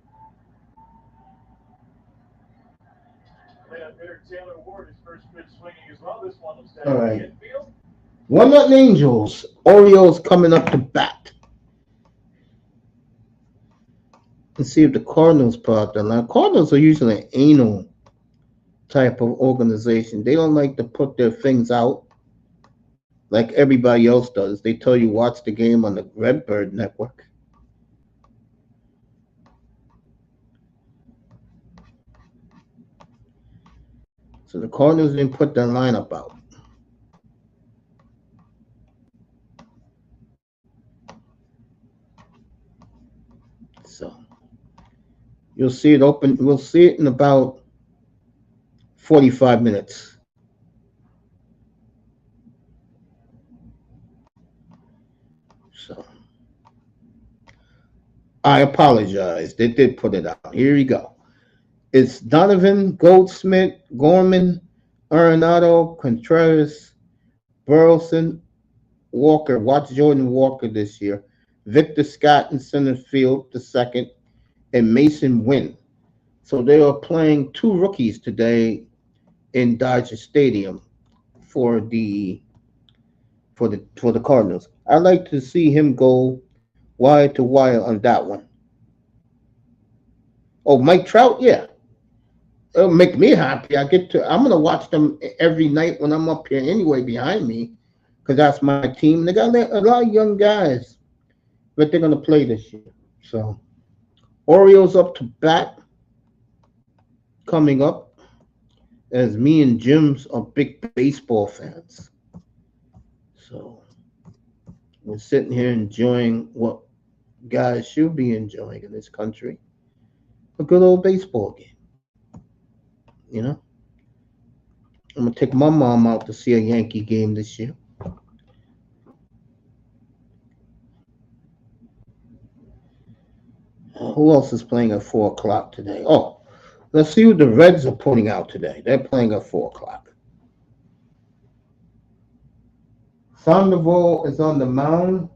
Leadoff hitter Taylor Ward, his first pitch swinging as well. This one will stay in the infield. 1-0 Angels. Orioles coming up to bat. Let's see if the Cardinals put out the line. Cardinals are usually an anal type of organization. They don't like to put their things out like everybody else does. They tell you watch the game on the Redbird Network. So the Cardinals didn't put their lineup out. So you'll see it open. We'll see it in about 45 minutes. So I apologize. They did put it out. Here you go. It's Donovan, Goldsmith, Gorman, Arenado, Contreras, Burleson, Walker. Watch Jordan Walker this year. Victor Scott in center field, the second, and Mason Wynn. So they are playing two rookies today in Dodger Stadium for the Cardinals. I'd like to see him go wire to wire on that one. Oh, Mike Trout, yeah. It'll make me happy. I'm gonna watch them every night when I'm up here anyway behind me, because that's my team. They got a lot of young guys, but they're gonna play this year. So Orioles up to bat coming up, as me and Jim's are big baseball fans. So we're sitting here enjoying what guys should be enjoying in this country. A good old baseball game. You know? I'm going to take my mom out to see a Yankee game this year. Who else is playing at 4 o'clock today? Oh, let's see who the Reds are putting out today. They're playing at 4 o'clock. Sandoval is on the mound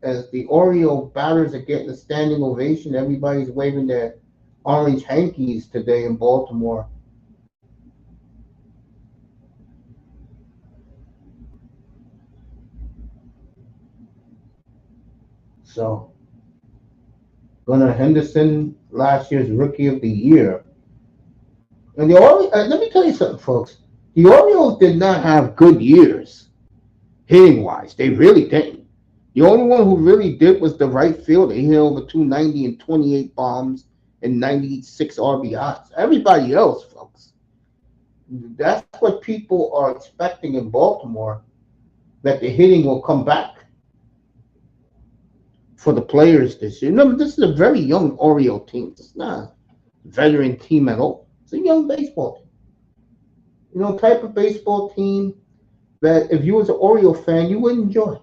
as the Oriole batters are getting a standing ovation. Everybody's waving their orange hankies today in Baltimore. So, Gunnar Henderson, last year's Rookie of the Year. And the Orioles, let me tell you something, folks. The Orioles did not have good years, hitting-wise. They really didn't. The only one who really did was the right fielder. He hit over 290 and 28 bombs and 96 RBIs. Everybody else, folks, that's what people are expecting in Baltimore, that the hitting will come back for the players this year. Remember, this is a very young Oriole team. It's not a veteran team at all. It's a young baseball team. You know, type of baseball team that if you was an Oriole fan, you would enjoy.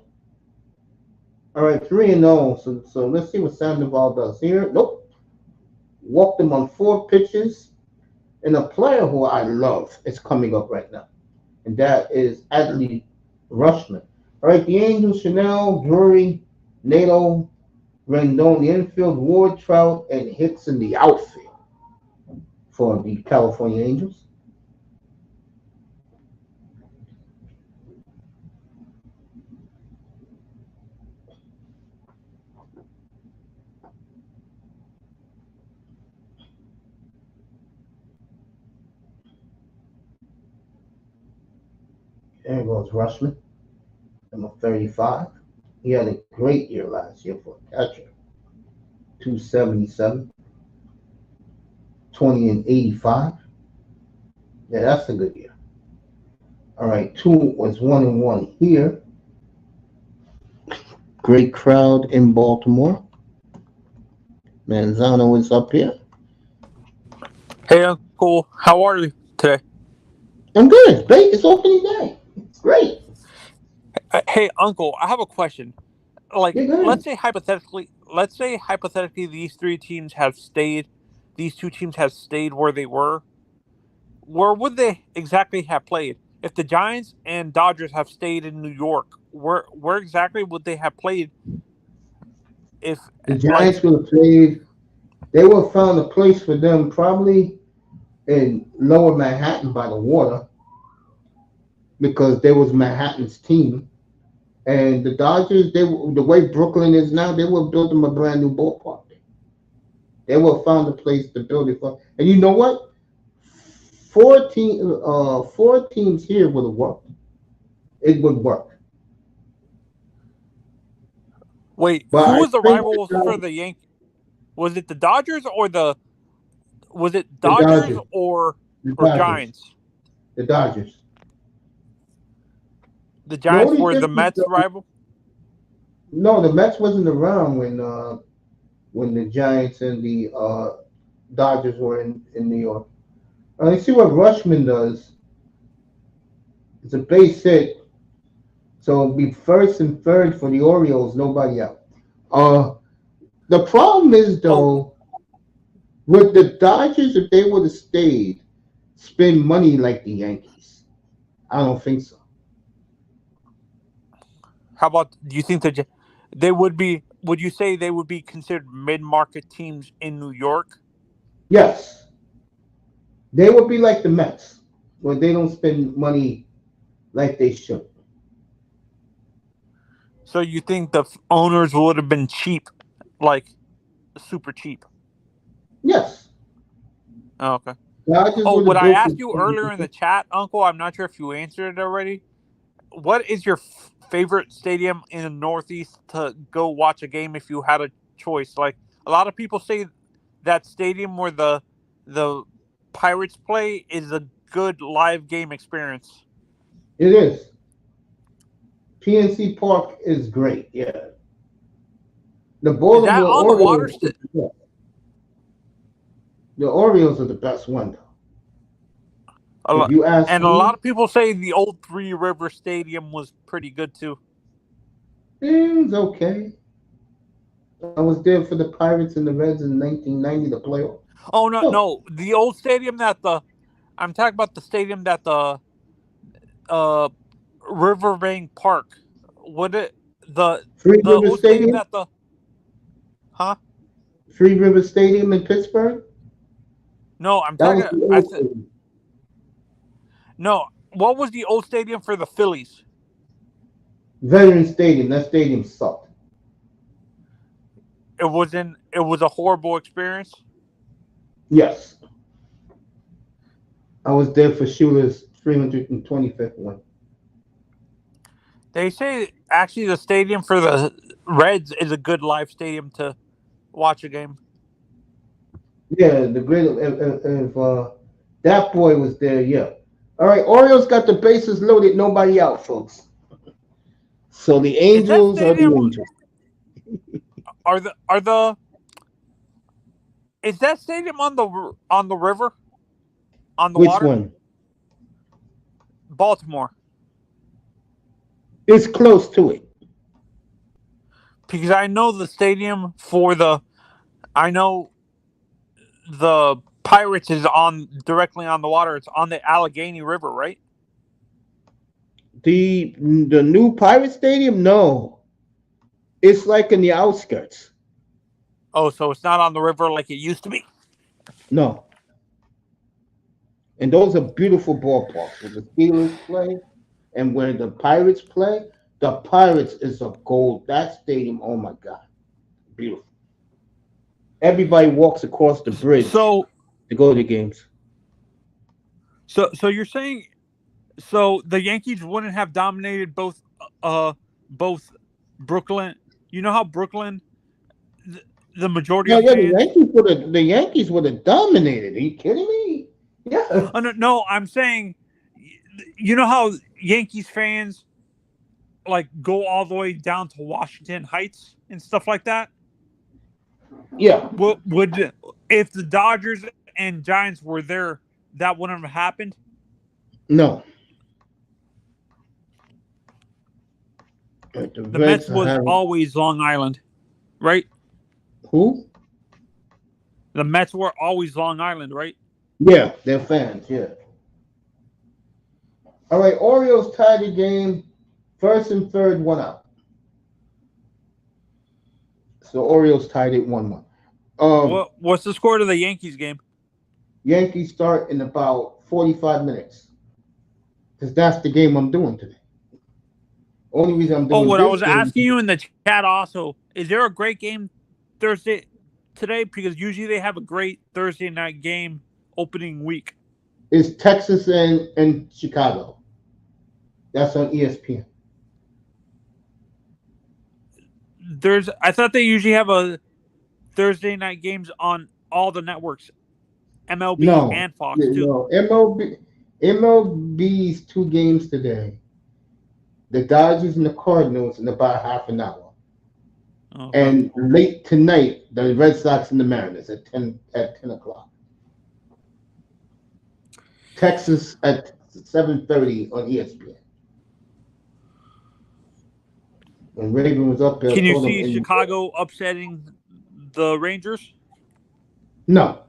All right, 3-0. So let's see what Sandoval does here. Nope. Walked him on 4 pitches. And a player who I love is coming up right now. And that is Adley Rushman. All right, the Angels, Chanel, Drury, Nato, Rendon, the infield, Ward, Trout, and Hicks in the outfield for the California Angels. There goes Rushman, number 35. He had a great year last year for a catcher. 277, 20 and 85. Yeah, that's a good year. All right, 2 was 1-1 here. Great crowd in Baltimore. Manzano is up here. Hey, Uncle, how are you today? I'm good. It's opening day. It's great. Hey, Uncle, I have a question. Like, Yeah, go ahead. let's say hypothetically, these 3 teams have stayed these two teams had stayed where they were, where would they exactly have played? If the Giants and Dodgers have stayed in New York, where exactly would they have played? If The like Giants would have played. They would have found a place for them probably in Lower Manhattan by the water because there was Manhattan's team. And the Dodgers, the way Brooklyn is now, they will build them a brand new ballpark. They will have found a place to build it for. And you know what? Four teams here would have worked. It would work. wait, But who I was the think rivals for the Yankees? Was it the Dodgers or was it the Dodgers Dodgers, the or Dodgers, Giants? the Dodgers. The The Giants only were the difference, Mets rival. no, the Mets wasn't around when the Giants and the Dodgers were in New York. You see what Rushman does. It's a base hit, so it'll be first and third for the Orioles, nobody out. Uh, the problem is Oh, though, with the Dodgers, if they would have stayed, spend money like the Yankees. I don't think so. how about? Do you think that they would be? Would you say they would be considered mid-market teams in New York? Yes, they would be like the Mets, where they don't spend money like they should. So you think the owners would have been cheap, like super cheap? Yes, Oh, okay. Dodgers Oh, would what have I built asked you earlier in it. the chat, Uncle, I'm not sure if you answered it already. What is your favorite stadium in the Northeast to go watch a game if you had a choice? Like a lot of people say that stadium where the Pirates play is a good live game experience. It is. PNC Park is great. Yeah, the Is that Baltimore on the water? Orioles. The Orioles are the best one though. If you ask And a lot me, of people say the old Three River Stadium was pretty good too. it's okay. I was there for the Pirates and the Reds in 1990, the playoff. Oh no, So no, the old stadium that the I'm talking about the stadium that the uh Riverbank Park. Would it Free the River old stadium Stadium, that the huh? Free River Stadium in Pittsburgh. No, I'm That was talking. the old stadium. No. What was the old stadium for the Phillies? Veteran Stadium. That stadium sucked. It was in. It was a horrible experience. Yes, I was there for Shula's 325th one. They say actually the stadium for the Reds is a good live stadium to watch a game. Yeah, the great if that boy was there. Yeah. All right, Orioles got the bases loaded, nobody out, folks. So the Is that Angels are the stadium? Angels. Are the is that stadium on the river on the Which water? one? Baltimore. It's close to it. Because I know the stadium for the I know the Pirates is on directly on the water. It's on the Allegheny River, right? The new Pirate Stadium? No, it's like in the outskirts. Oh, so it's not on the river like it used to be. No, and those are beautiful ballparks where the Steelers play and where the Pirates play. The Pirates is a gold. That stadium, oh my God, beautiful. Everybody walks across the bridge So to go to the games. so you're saying so the Yankees wouldn't have dominated both Brooklyn. You know how Brooklyn the, the majority Yeah, of yeah, fans. The Yankees would have dominated. Are you kidding me? Yeah. Oh no, no, I'm saying you know how Yankees fans like go all the way down to Washington Heights and stuff like that. Yeah. Would if the Dodgers and Giants were there, that wouldn't have happened? No. The The Reds Mets are was having always Long Island, right? who? The Mets were always Long Island, right? Yeah, they're fans. Yeah. All right, Orioles tied the game. First and third, one out. So Orioles tied it 1-1. What's the score to the Yankees game? Yankees start in about 45 minutes. Because that's the game I'm doing today. Only reason I'm doing What I this was game. asking you in the chat also, is there a great game Thursday today? Because usually they have a great Thursday night game opening week. Is Texas and Chicago. That's on ESPN. I thought they usually have a Thursday night games on all the networks, MLB and Fox too. No, MLB's 2 games today. The Dodgers and the Cardinals in about half an hour. Okay. And late tonight, the Red Sox and the Mariners at 10 o'clock. Texas at 7:30 on ESPN. When Raven was up there, Can you told him see Chicago upsetting the Rangers? No.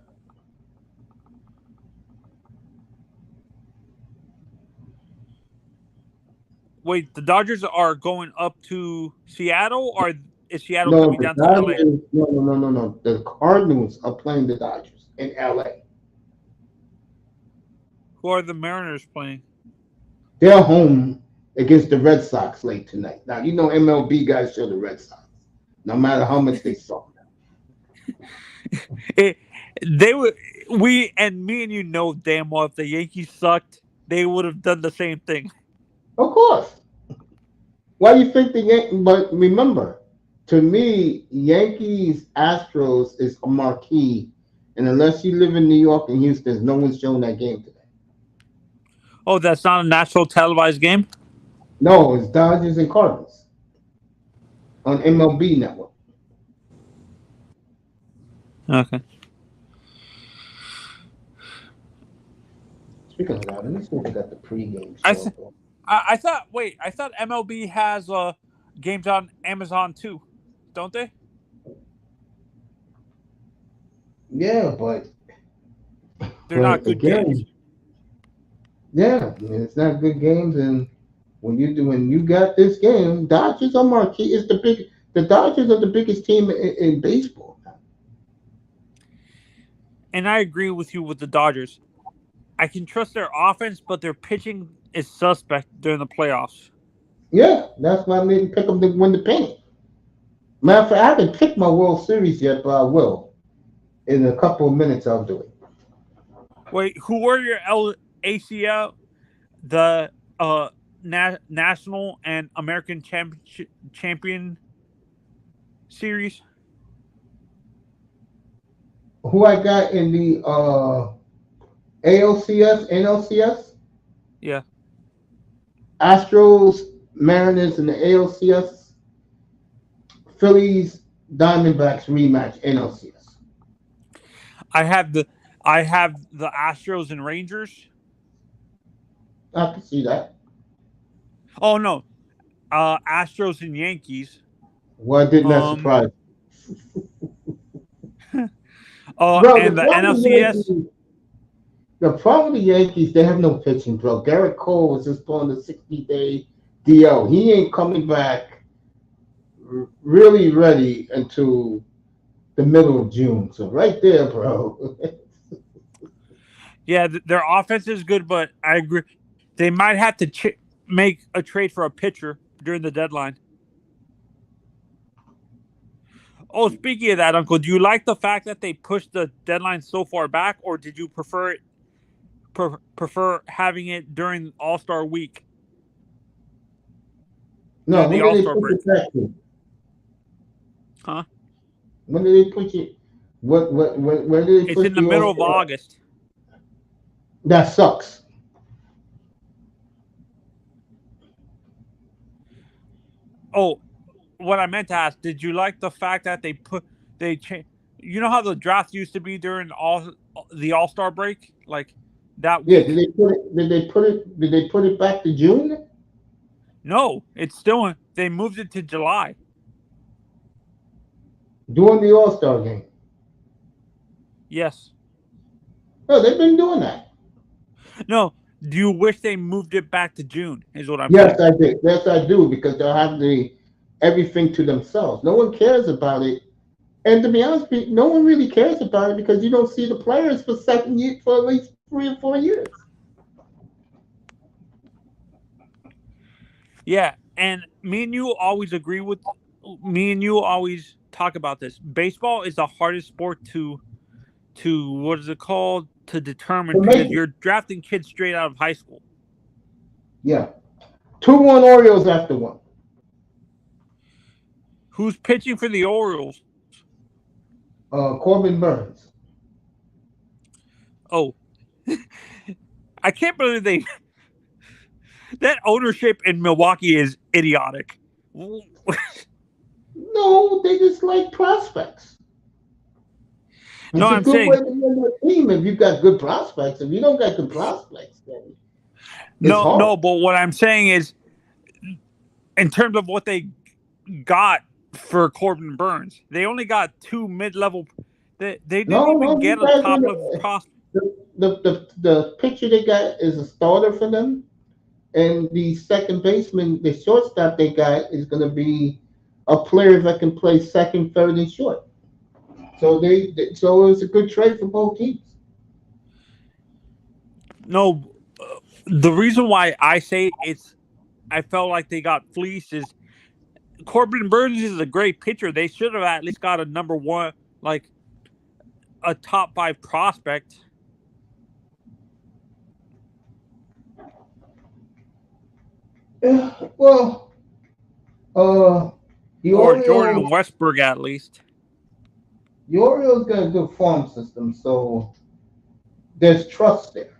Wait, the Dodgers are going up to Seattle, or is Seattle No, coming the down to LA? Dodgers, no. The Cardinals are playing the Dodgers in LA. Who are the Mariners playing? They're home against the Red Sox late tonight. Now, you know MLB guys show the Red Sox, no matter how much they suck. Me and you know damn well if the Yankees sucked, they would have done the same thing. Of course. Why do you think the Yankees? But remember, to me, Yankees Astros is a marquee, and unless you live in New York and Houston, no one's showing that game today. Oh, that's not a national televised game? No, it's Dodgers and Cardinals on MLB Network. Okay. Speaking of that, let me see if we got the pregame I show. I thought MLB has games on Amazon too, don't they? Yeah, but they're not good games. Yeah, it's not good games, and when you got this game, Dodgers are marquee. The Dodgers are the biggest team in baseball. And I agree with you with the Dodgers. I can trust their offense, but their pitching is suspect during the playoffs. Yeah, that's why I didn't pick them to win the pennant. Matter of fact, I haven't picked my World Series yet, but I will. In a couple of minutes, I'll do it. Wait, who were your ACL, the National and American Champion Series? Who I got in the ALCS, NLCS? Yeah. Astros, Mariners in the ALCS. Phillies, Diamondbacks rematch, NLCS. I have the Astros and Rangers. I can see that. Oh no, Astros and Yankees. Why didn't that surprise? And the NLCS. The problem with the Yankees, they have no pitching, bro. Garrett Cole was just on the 60-day DL. He ain't coming back really ready until the middle of June. So right there, bro. Yeah, their offense is good, but I agree. They might have to make a trade for a pitcher during the deadline. Oh, speaking of that, Uncle, do you like the fact that they pushed the deadline so far back, or did you prefer having it during All-Star Week? No, when did they push it back to? Huh? When did they push it? When did they It's push in the middle of August. That sucks. Oh, what I meant to ask, did you like the fact that you know how the draft used to be during the All-Star break? Like that week? Yeah, did they put it back to June? No, it's still they moved it to July. During the All-Star game. Yes. No, they've been doing that. No. Do you wish they moved it back to June? Is what I'm Yes, saying. I did. Yes, I do, because they'll have everything to themselves. No one cares about it. And to be honest with you, no one really cares about it because you don't see the players for for at least 3 or 4 years. Yeah, and me and you always agree with. Me and you always talk about this. Baseball is the hardest sport to what is it called, to determine, To make because it. you're drafting kids straight out of high school. Yeah. 2-1 Orioles after one. Who's pitching for the Orioles? Corbin Burns. Oh, I can't believe that ownership in Milwaukee is idiotic. No, they just like prospects. No, It's a I'm good way saying to win a team if you've got good prospects. If you don't got good prospects, then it's no. hard. But what I'm saying is, in terms of what they got for Corbin Burns, they only got two mid-level. They didn't No, even no, get these a guys top-level prospect. the pitcher they got is a starter for them, and the second baseman, the shortstop they got is going to be a player that can play second, third, and short. So it's a good trade for both teams. No, the reason why I say I felt like they got fleeced is Corbin Burns is a great pitcher. They should have at least got a number one, like a top five prospect, Yeah, well, uh, the or Orioles, Jordan Westbrook at least. the Orioles got a good farm system, so there's trust there.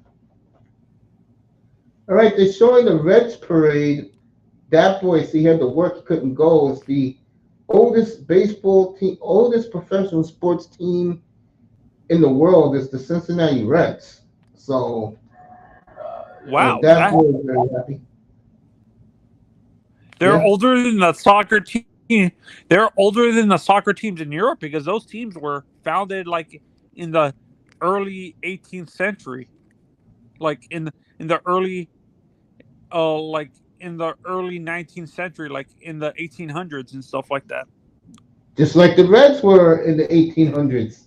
All right, they're showing the Reds parade. That boy, see, he had to work, he couldn't go. It's the oldest baseball team, oldest professional sports team in the world is the Cincinnati Reds. So Wow, that boy is very happy. they're Yeah. older than the soccer team. They're older than the soccer teams in Europe because those teams were founded like in the early 18th century, like in the early like in the early 19th century, like in the 1800s and stuff like that. Just like the Reds were in the 1800s.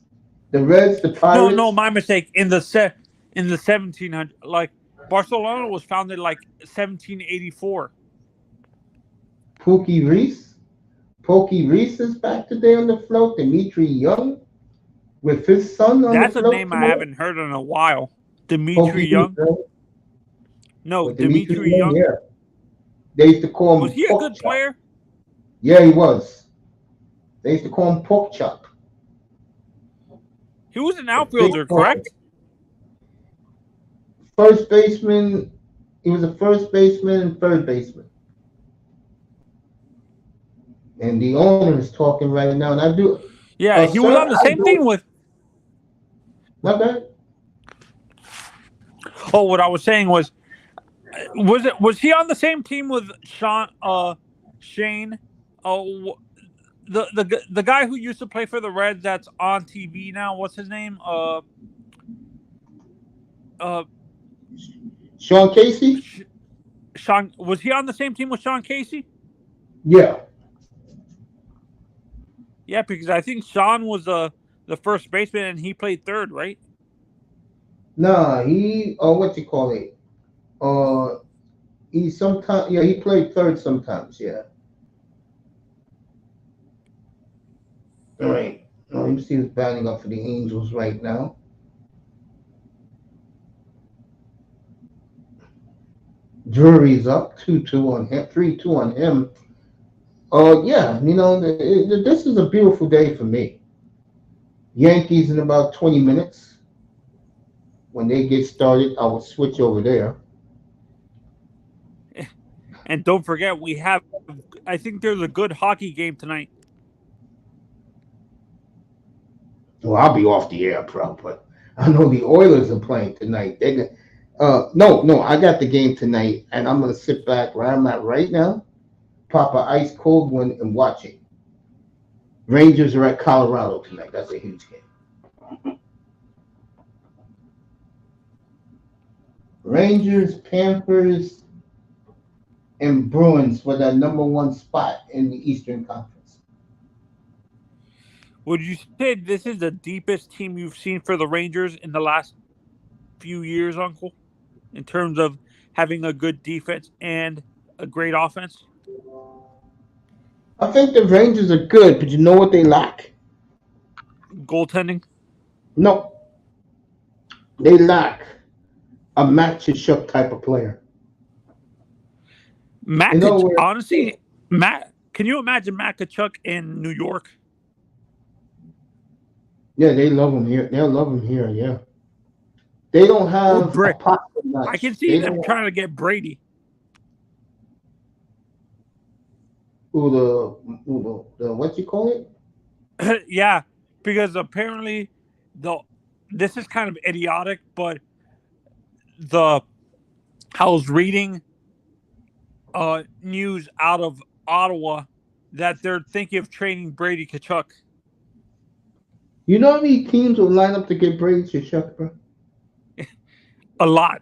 The Reds, the No, Pirates, my mistake. In the 1700s, like Barcelona was founded like 1784. Pookie Reese. Pokey Reese is back today on the float. Dimitri Young with his son on the That's a float name I today. haven't heard in a while. Dimitri Pokey Reese, Young? right? No, With Dimitri Dimitri Young, Young. yeah. They used to call Was him he a Pork good Chop. player? Yeah, he was. They used to call him Pork Chop. He was an The big outfielder, pork. correct? First baseman. He was a first baseman and third baseman. And the owner is talking right now. And I do, Yeah, he was sir, on the I same do. team with. My bad. Oh, what I was saying was he on the same team with Shane? Oh, the guy who used to play for the Reds that's on TV now. What's his name? Uh, Sean Casey? Sean, was he on the same team with Sean Casey? Yeah. Yeah, because I think Sean was the first baseman and he played third, right? Nah, what you call it? Uh, he sometimes, yeah, he played third sometimes, yeah. All right. Let me see who's batting up for the Angels right now. Drury's up 2-2 on him, 3-2 on him. Yeah, this is a beautiful day for me. Yankees in about 20 minutes. When they get started, I will switch over there. And don't forget, I think there's a good hockey game tonight. Well, I'll be off the air, bro, but I know the Oilers are playing tonight. No, I got the game tonight, and I'm gonna sit back where I'm at right now, pop an ice cold one, and watch it. Rangers are at Colorado tonight. That's a huge game. Rangers, Panthers, and Bruins for that number one spot in the Eastern Conference. Would you say this is the deepest team you've seen for the Rangers in the last few years, Uncle? In terms of having a good defense and a great offense? I think the Rangers are good, but you know what they lack? Goaltending? No, they lack a Matt Tkachuk type of player. Matt In other Kach- words, honestly, Matt, can you imagine Matt Kachuk in New York? yeah, they love him here. They'll love him here. Yeah, they don't Or have a Bra- pocket I can match. see They them don't. trying to get Brady. Who the what you call it? Yeah, because apparently the this is kind of idiotic, but the I was reading news out of Ottawa that they're thinking of trading Brady Kachuk. You know how many teams will line up to get Brady Tkachuk, bro? A lot.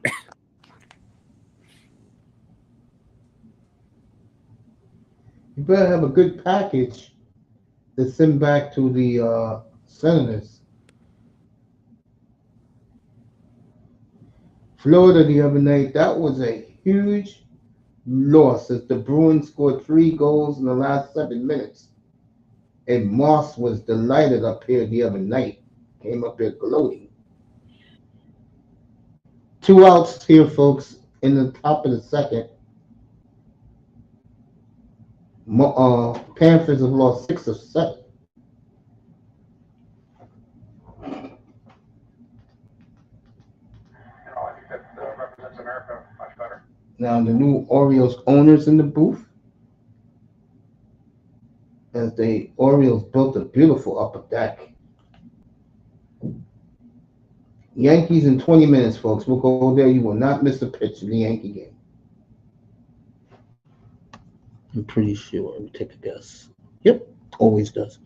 You better have a good package to send back to the Senators. Florida the other night, that was a huge loss as the Bruins scored 3 goals in the last 7 minutes. And Moss was delighted up here the other night. Came up here gloating. 2 outs here, folks, in the top of the second. Panthers have lost 6 of 7. I think that represents America much better. Now the new Orioles owners in the booth, as the Orioles built a beautiful upper deck. Yankees in 20 minutes, folks. We'll go there. You will not miss a pitch in the Yankee game. I'm pretty sure. Let me take a guess. Yep, always does.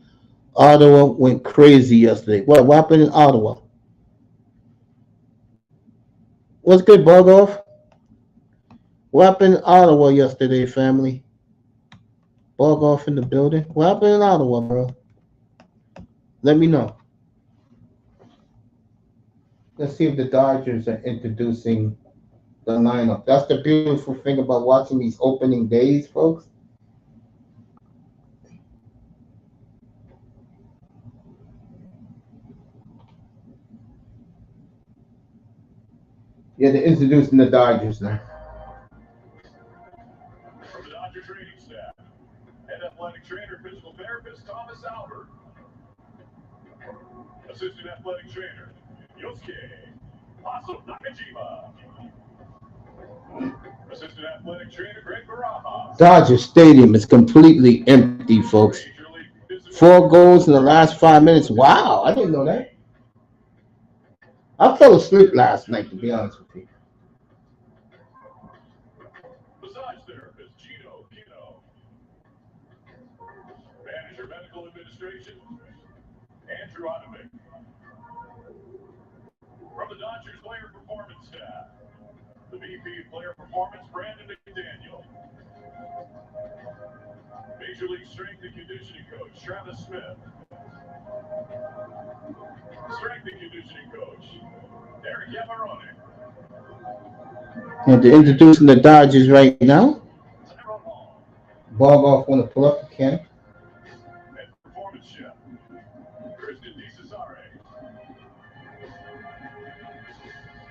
Ottawa went crazy yesterday. What happened in Ottawa? What's good, Bogoff? What happened in Ottawa yesterday, family? Bogoff in the building. What happened in Ottawa, bro? Let me know. Let's see if the Dodgers are introducing the lineup. That's the beautiful thing about watching these opening days, folks. Yeah, they're introducing the Dodgers now. From the Dodger training staff, head athletic trainer, physical therapist Thomas Albert, assistant athletic trainer Yosuke Paso Nakajima, assistant athletic trainer Greg Barajas. Dodger Stadium is completely empty, folks. 4 goals in the last 5 minutes. Wow, I didn't know that. I fell asleep last night, to be honest with you. Massage therapist Gino Kino, manager medical administration Andrew Otovic. From the Dodgers player performance staff, the VP of player performance Brandon McDaniel, Major League strength and conditioning coach Travis Smith, strength and conditioning coach Eric Yamarone. And they're introducing the Dodgers right now. Tyrone Hall, Bogoff want to pull up the camp. and performance chef Kristen DeCesare.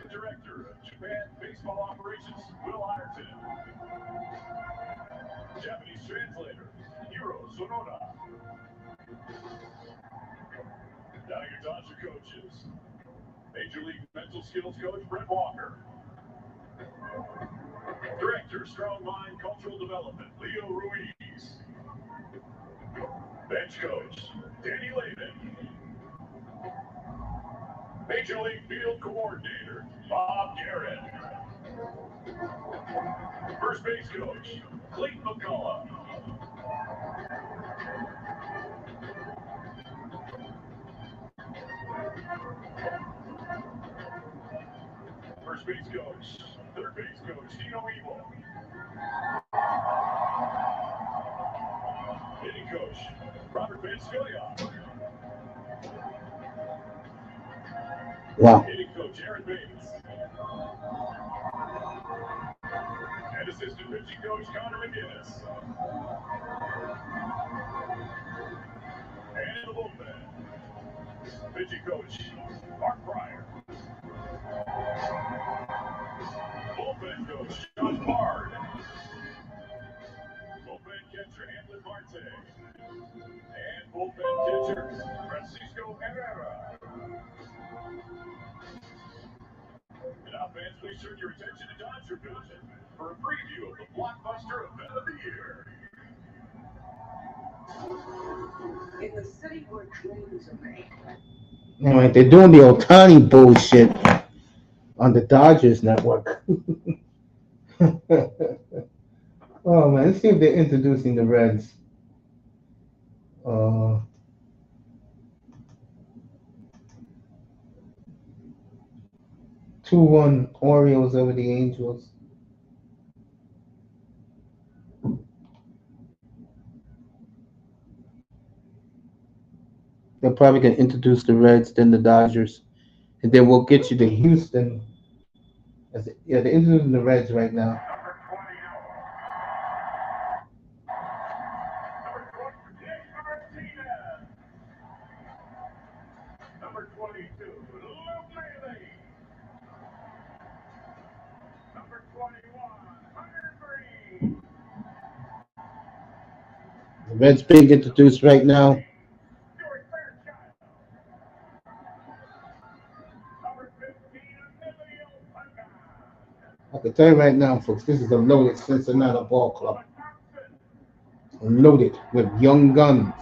The director of Japan Baseball Operations Will Ireton. Japanese translator Hiro Sonoda. Now your Dodger coaches. Major League mental skills coach Brett Walker. Director Strong Mind Cultural Development Leo Ruiz. Bench coach Danny Lehman. Major League Field Coordinator Bob Garrett. First base coach Clayton McCullough. First base coach Third base coach, Dino Evil. Hitting coach, Robert Vanscoya. Wow. Hitting coach, Aaron Bates. And assistant pitching coach, Connor McGinnis. And in the bullpen, pitching coach, Mark Pryor. Bullpen coach, John Bard. Bullpen catcher, Hamlet Marte. And bullpen catcher, Francisco Herrera. And now, fans, please turn your attention to Dodgerville for a preview of the blockbuster event of the year. In the city where dreams are made. All right, they're doing the Otani bullshit on the Dodgers network. Oh man, let's see if they're introducing the Reds. 2-1 Orioles over the Angels. They're probably gonna introduce the Reds, then the Dodgers, and then we'll get you to Houston. Yeah, they're introducing the Reds right now. Number 22, Luke Bailey. Number 21, Hunter Green. The Reds being introduced right now. Stuart Fairchild. Number 15, Emilio Pagan. I can tell you right now, folks, this is a loaded Cincinnati ball club. Loaded with young guns.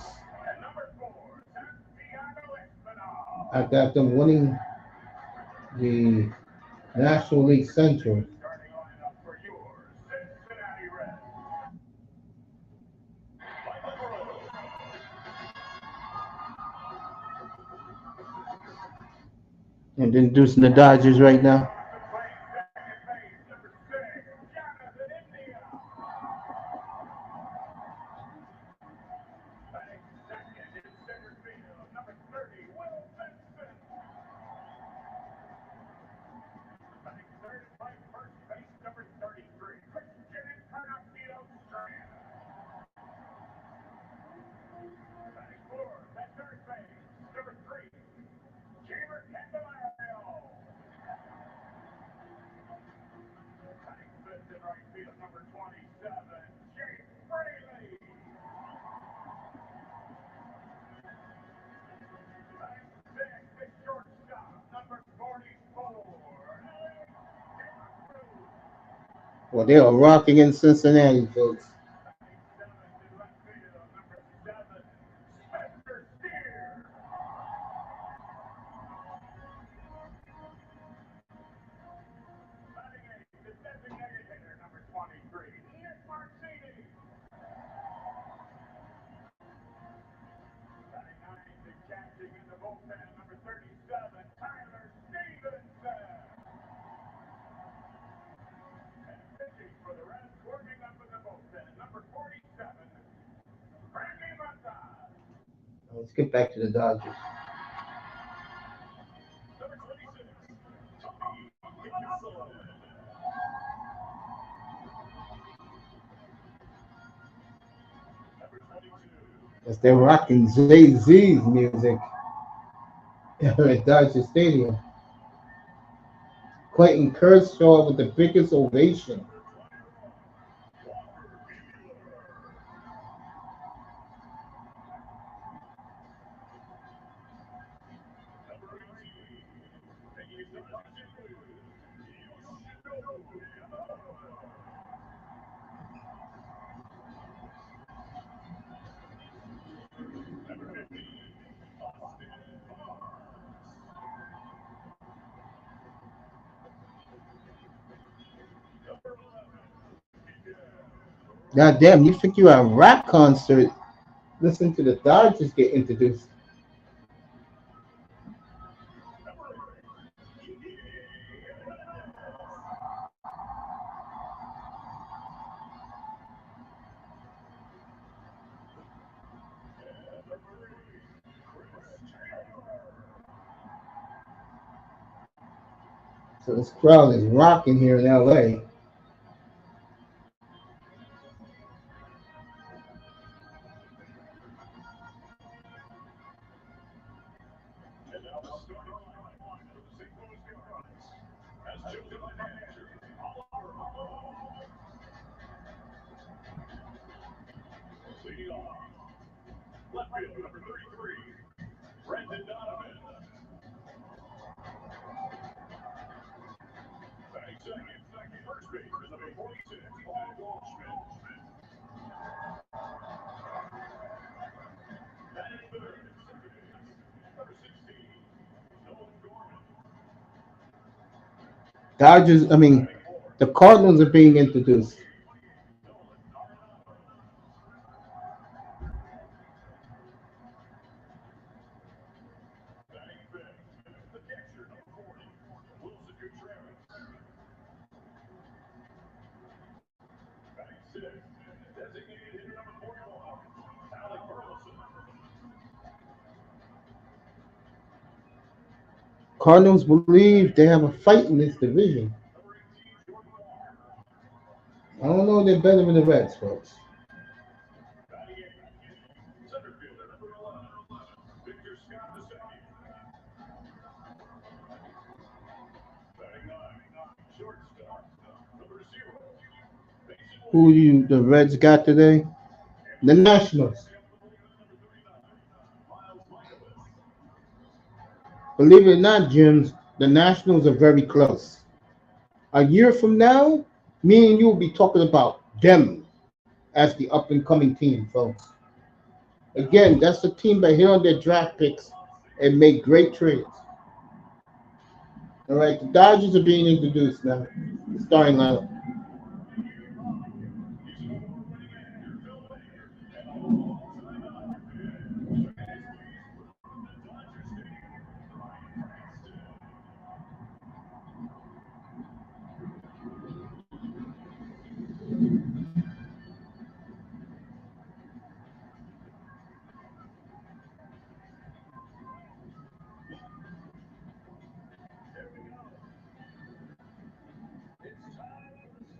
And number 4, Santiago Espinal. I got them winning the National League Central. Starting lineup for your Cincinnati Reds. Michael Burrow. And introducing the Dodgers right now. Playing second base, number 6, Jonathan India. Batting second in center field, number 30, Will Benson. Batting third and right first base, number 33, Christian Encarnacion Strand. Batting fourth at third base, number 3, Jamer Candelario. Batting fifth in right field, number 27, Jake Fraley. Batting sixth at shortstop, number 44, Alex Cruz. Well, they are rocking in Cincinnati, folks. Batting seventh in left field, number 7, Spencer Steer. Batting eighth, the designated hitter, number 23, Ian Marcini. Batting ninth and catching in the bullpen, number 37, Tyler Stevenson. And pitching for the Reds, warming up in the bullpen, number 47, Randy Mata. Let's get back to the Dodgers. Number 26, Tony Gonsolin. Number 22, As they're rocking Jay-Z's music at Dodger Stadium. Clayton Kershaw with the biggest ovation. number 18, taking his Dodgers blue, Yoshinobu Yamamoto. Number 15, Austin Barnes. Number 11, Miguel. God damn, you think you're at a rap concert? Listen to the Dodgers get introduced. Number 8, Iggy Jimenez. So this crowd is rocking here in LA. And now the starting lineup for the St. Louis Cardinals, as chosen by manager Oliver. Leading off, left field number 33, Brendan Donovan. Batting second, first baseman number 46, Paul Walshman. Batting third, second base, number 16, Nolan Gorman. The Cardinals are being introduced. Batting fifth, the catcher, number 40, Wilson Contreras. Batting sixth, designated hitter number 41, Alec Burleson. Cardinals believe they have a fight in this division. Number 18, Jordan Walker. I don't know if they're better than the Reds, folks. Batting eighth, center fielder number 11, Victor Scott II. Batting nine, shortstop, number 0, Who the Reds got today? The Nationals. number 39, Miles Michaelis. Believe it or not, Jim, the Nationals are very close. A year from now, me and you will be talking about them as the up and coming team, folks. Again, that's the team that hit on their draft picks and made great trades. All right, the Dodgers are being introduced now. The starting lineup. He's an award-winning actor, filmmaker, and all-time Dodger fan. Say this please from the Dodger Stadium, Bryan Cranston. Here we go. It's time for the starting lineups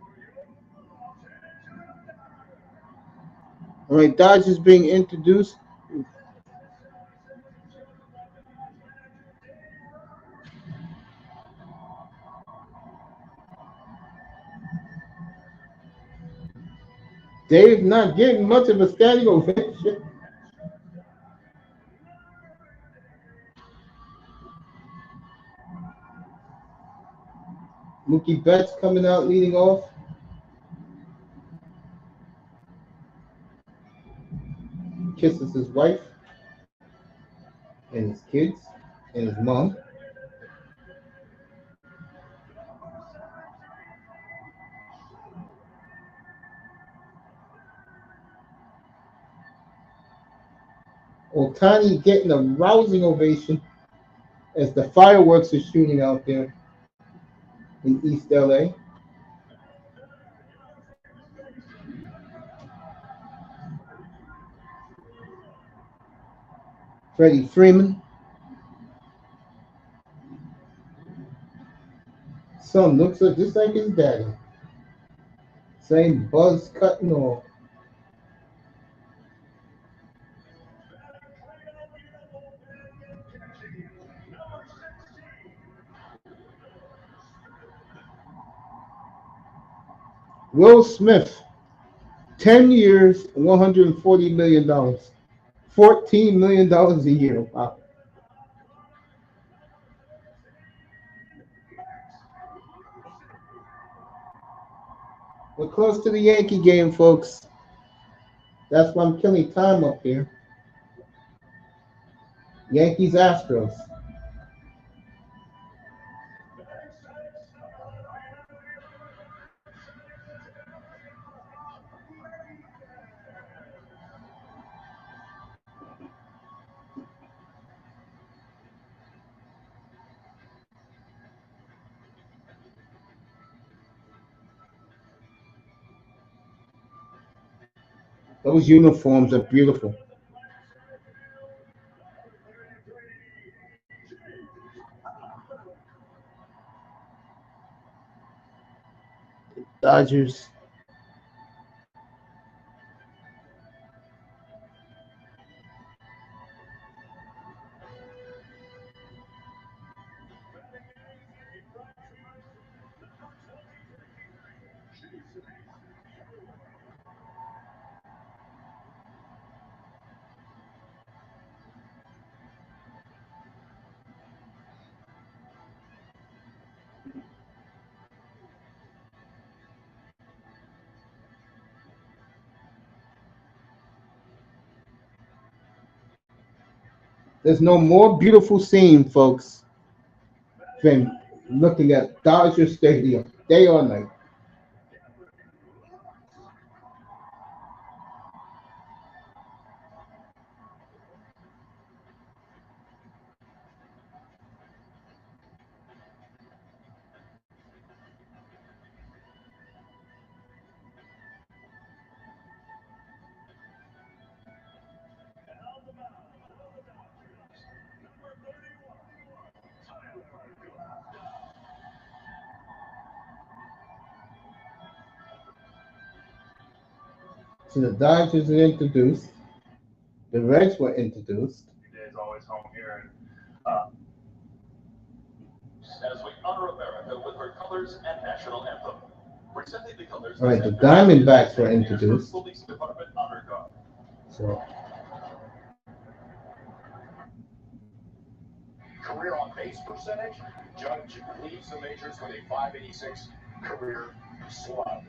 for your Los Angeles Dodgers. All right, Dodgers being introduced. Dave's not getting much of a standing ovation. Mookie Betts coming out leading off. Kisses his wife and his kids and his mom. Otani getting a rousing ovation as the fireworks are shooting out there in East LA. Freddie Freeman. Son looks just like his daddy. Same buzz cut and all. Will Smith, 10 years, $140 million. $14 million a year. Wow. We're close to the Yankee game, folks. That's why I'm killing time up here. Yankees Astros. Those uniforms are beautiful. Dodgers. There's no more beautiful scene, folks, than looking at Dodger Stadium day or night. So the Dodgers are introduced. The Reds were introduced. Is always home here. As we honor America with her colors and national anthem. Presenting the colors. All right, the Diamondbacks were introduced. Police Department Honor Guard. So Career on base percentage, Judge leads the majors with a 586 career slug.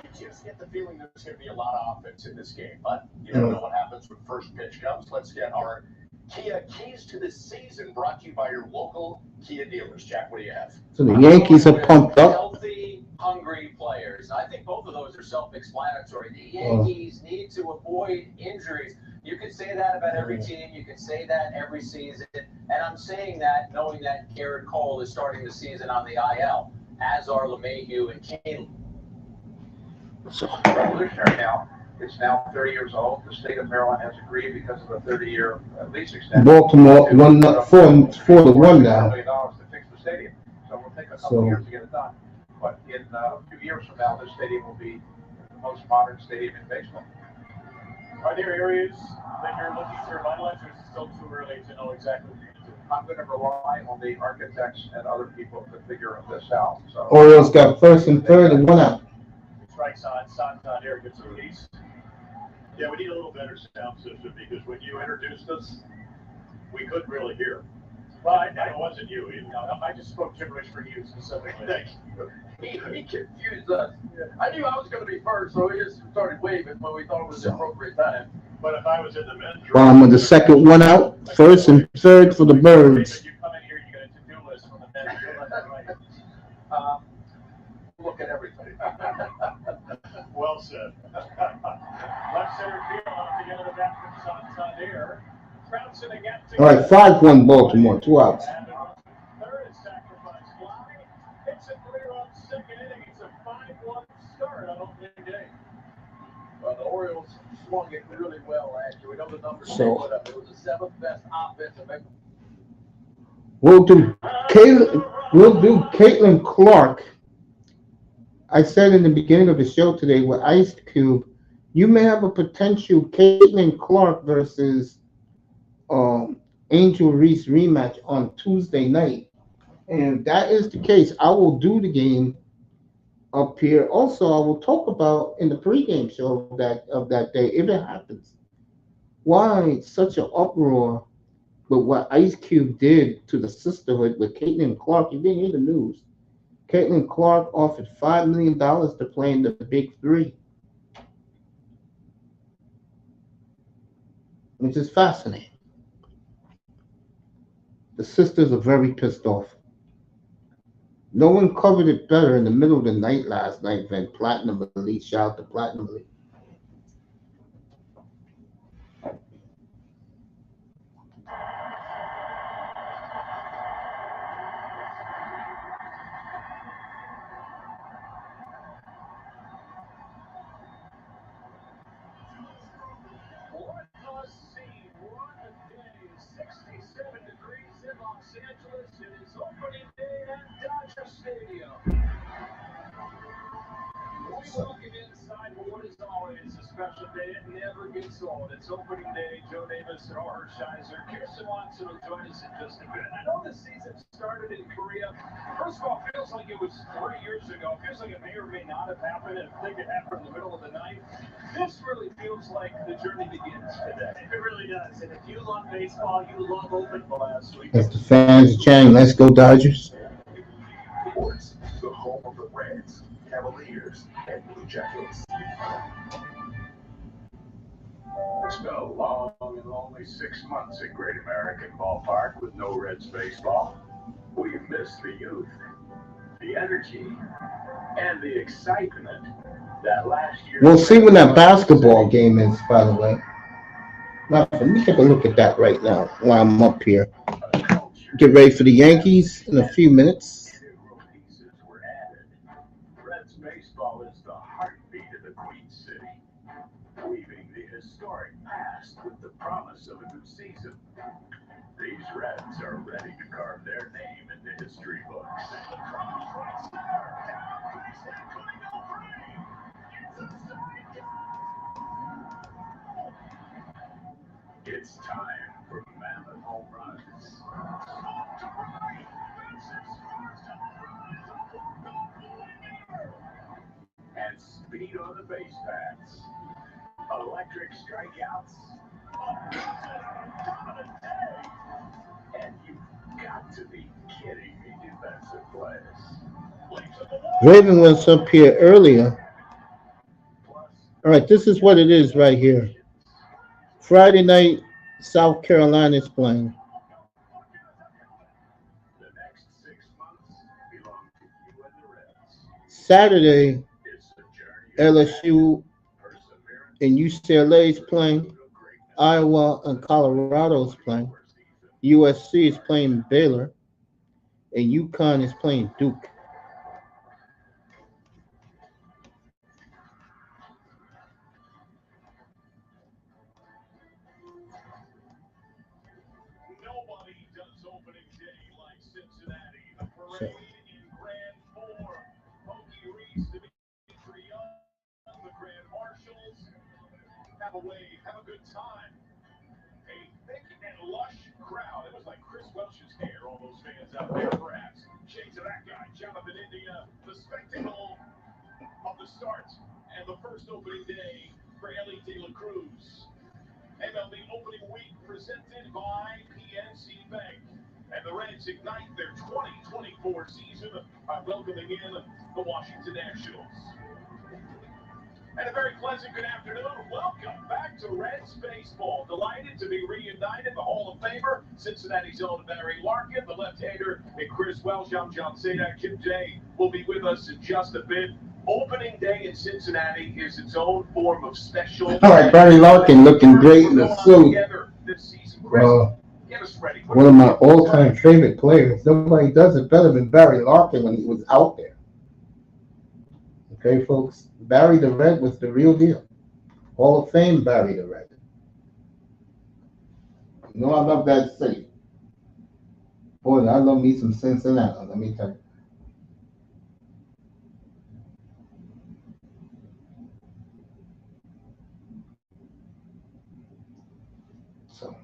You just get the feeling there's going to be a lot of offense in this game, but you never know what happens when first pitch comes. Let's get our Kia Keys to the Season brought to you by your local Kia dealers. Jack, what do you have? So the Yankees are pumped up. Healthy, hungry players. I think both of those are self-explanatory. The Yankees need to avoid injuries. You can say that about every team. You can say that every season. And I'm saying that knowing that Garrett Cole is starting the season on the IL, as are LeMahieu and Kane. So Revolutionary now. It's now 30 years old. The state of Maryland has agreed because of a 30-year lease extension. Baltimore 4-1 now. $1 million to fix the stadium. So we'll take a couple of years to get it done. But in a few years from now, this stadium will be the most modern stadium in baseball. Are there areas that you're looking to revitalize, or is it still too early to know exactly what you're going to do? I'm going to rely on the architects and other people to figure this out. So Orioles got first and third and one out. Strikes on Santander gets a release. Yeah, we need a little better sound system because when you introduced us, we couldn't really hear. Well, it wasn't you. I just spoke gibberish for you specifically. Thanks. He confused us. I knew I was going to be first, so we just started waving when we thought it was the appropriate time. But if I was in the men's room, Bottom of the second one out. First and third for the Birds. You come in here, you get a to-do list from the men's room. Look at everything. Well said. Left center field on together the bat from Santander. Trouncing again. All right, 5-1 Baltimore, 2 outs. Third is sacrifice fly. Hits it clear on second inning. It's a 5-1 start on opening day. Well, the Orioles swung it really well last year. We know the numbers So- they put up. It was the 7th best offensive. We'll do Caitlin Clark. I said in the beginning of the show today with Ice Cube, you may have a potential Caitlin Clark versus Angel Reese rematch on Tuesday night. And if that is the case, I will do the game up here. Also, I will talk about in the pregame show of that day, if it happens, why such an uproar with what Ice Cube did to the sisterhood with Caitlin Clark. You didn't hear the news. Caitlin Clark offered $5 million to play in the Big Three, which is fascinating. The sisters are very pissed off. No one covered it better in the middle of the night last night than Platinum Elite. Shout out to Platinum Elite. What a scene, what a day. 67 degrees in Los Angeles. It is opening day at Dodger Stadium. Welcome inside for what is always a special day. It never gets old. It's opening day. Joe Davis and R. Shizer. Kirsten Watson will join us in just a bit. I know the season started in Korea. First of all, feels like it was 3 years ago. Feels like it may or may not have happened. And I think it happened in the middle of the night. This really feels like the journey begins today. It really does. And if you love baseball, you love open last week. As the fans are chanting, let's go Dodgers. Sports, the home of the Reds, Cavaliers, and Blue Jackets. It's been a long and lonely 6 months at Great American Ballpark with no Reds baseball. We miss the youth, the energy, and the excitement that last year. We'll see when that basketball game is, by the way. Now, let me take a look at that right now while I'm up here. Get ready for the Yankees in a few minutes. Pieces were added. Reds baseball is the heartbeat of the Queen City, weaving the historic past with the promise of a new season. These Reds are ready to carve their name in the history books. It's time for mammoth home runs. And speed on the base paths. Electric strikeouts. And you've got to be kidding me, defensive plays. Raven was up here earlier. All right, this is what it is right here. Friday night, South Carolina's playing. The next 6 months belong to you and the Reds. Saturday, It's a journey of LSU perseverance and UCLA's playing. to greatness. Iowa and Colorado's playing. USC is playing Baylor. And UConn is playing Duke. Nobody does opening day like Cincinnati. The parade in grand form. Pokey Reese, Dimitri Young, the Grand Marshals. Have a good time. A thick and lush crowd. It was like Chris Welch's hair, all those fans out there, perhaps. Shades of that guy, Jonathan India. The spectacle of the start and the first opening day for Ellie De La Cruz. M.L.B opening week presented by PNC Bank. And the Reds ignite their 2024 season by welcoming in the Washington Nationals. And a very pleasant good afternoon. Welcome back to Reds Baseball. Delighted to be reunited. The Hall of Famer, Cincinnati's own Barry Larkin, the left-hander, and Chris Welsh. I'm John Sadak. Jim Day will be with us in just a bit. Opening day in Cincinnati is its own form of special. All right, Barry Larkin looking great in the suit. This season, Chris, get us ready. One of my all-time favorite players. Nobody does it better than Barry Larkin when he was out there. Okay, folks? Barry the Red was the real deal. Hall of Fame Barry the Red. You know I love that city. Boy, I love me some Cincinnati, let me tell you. So.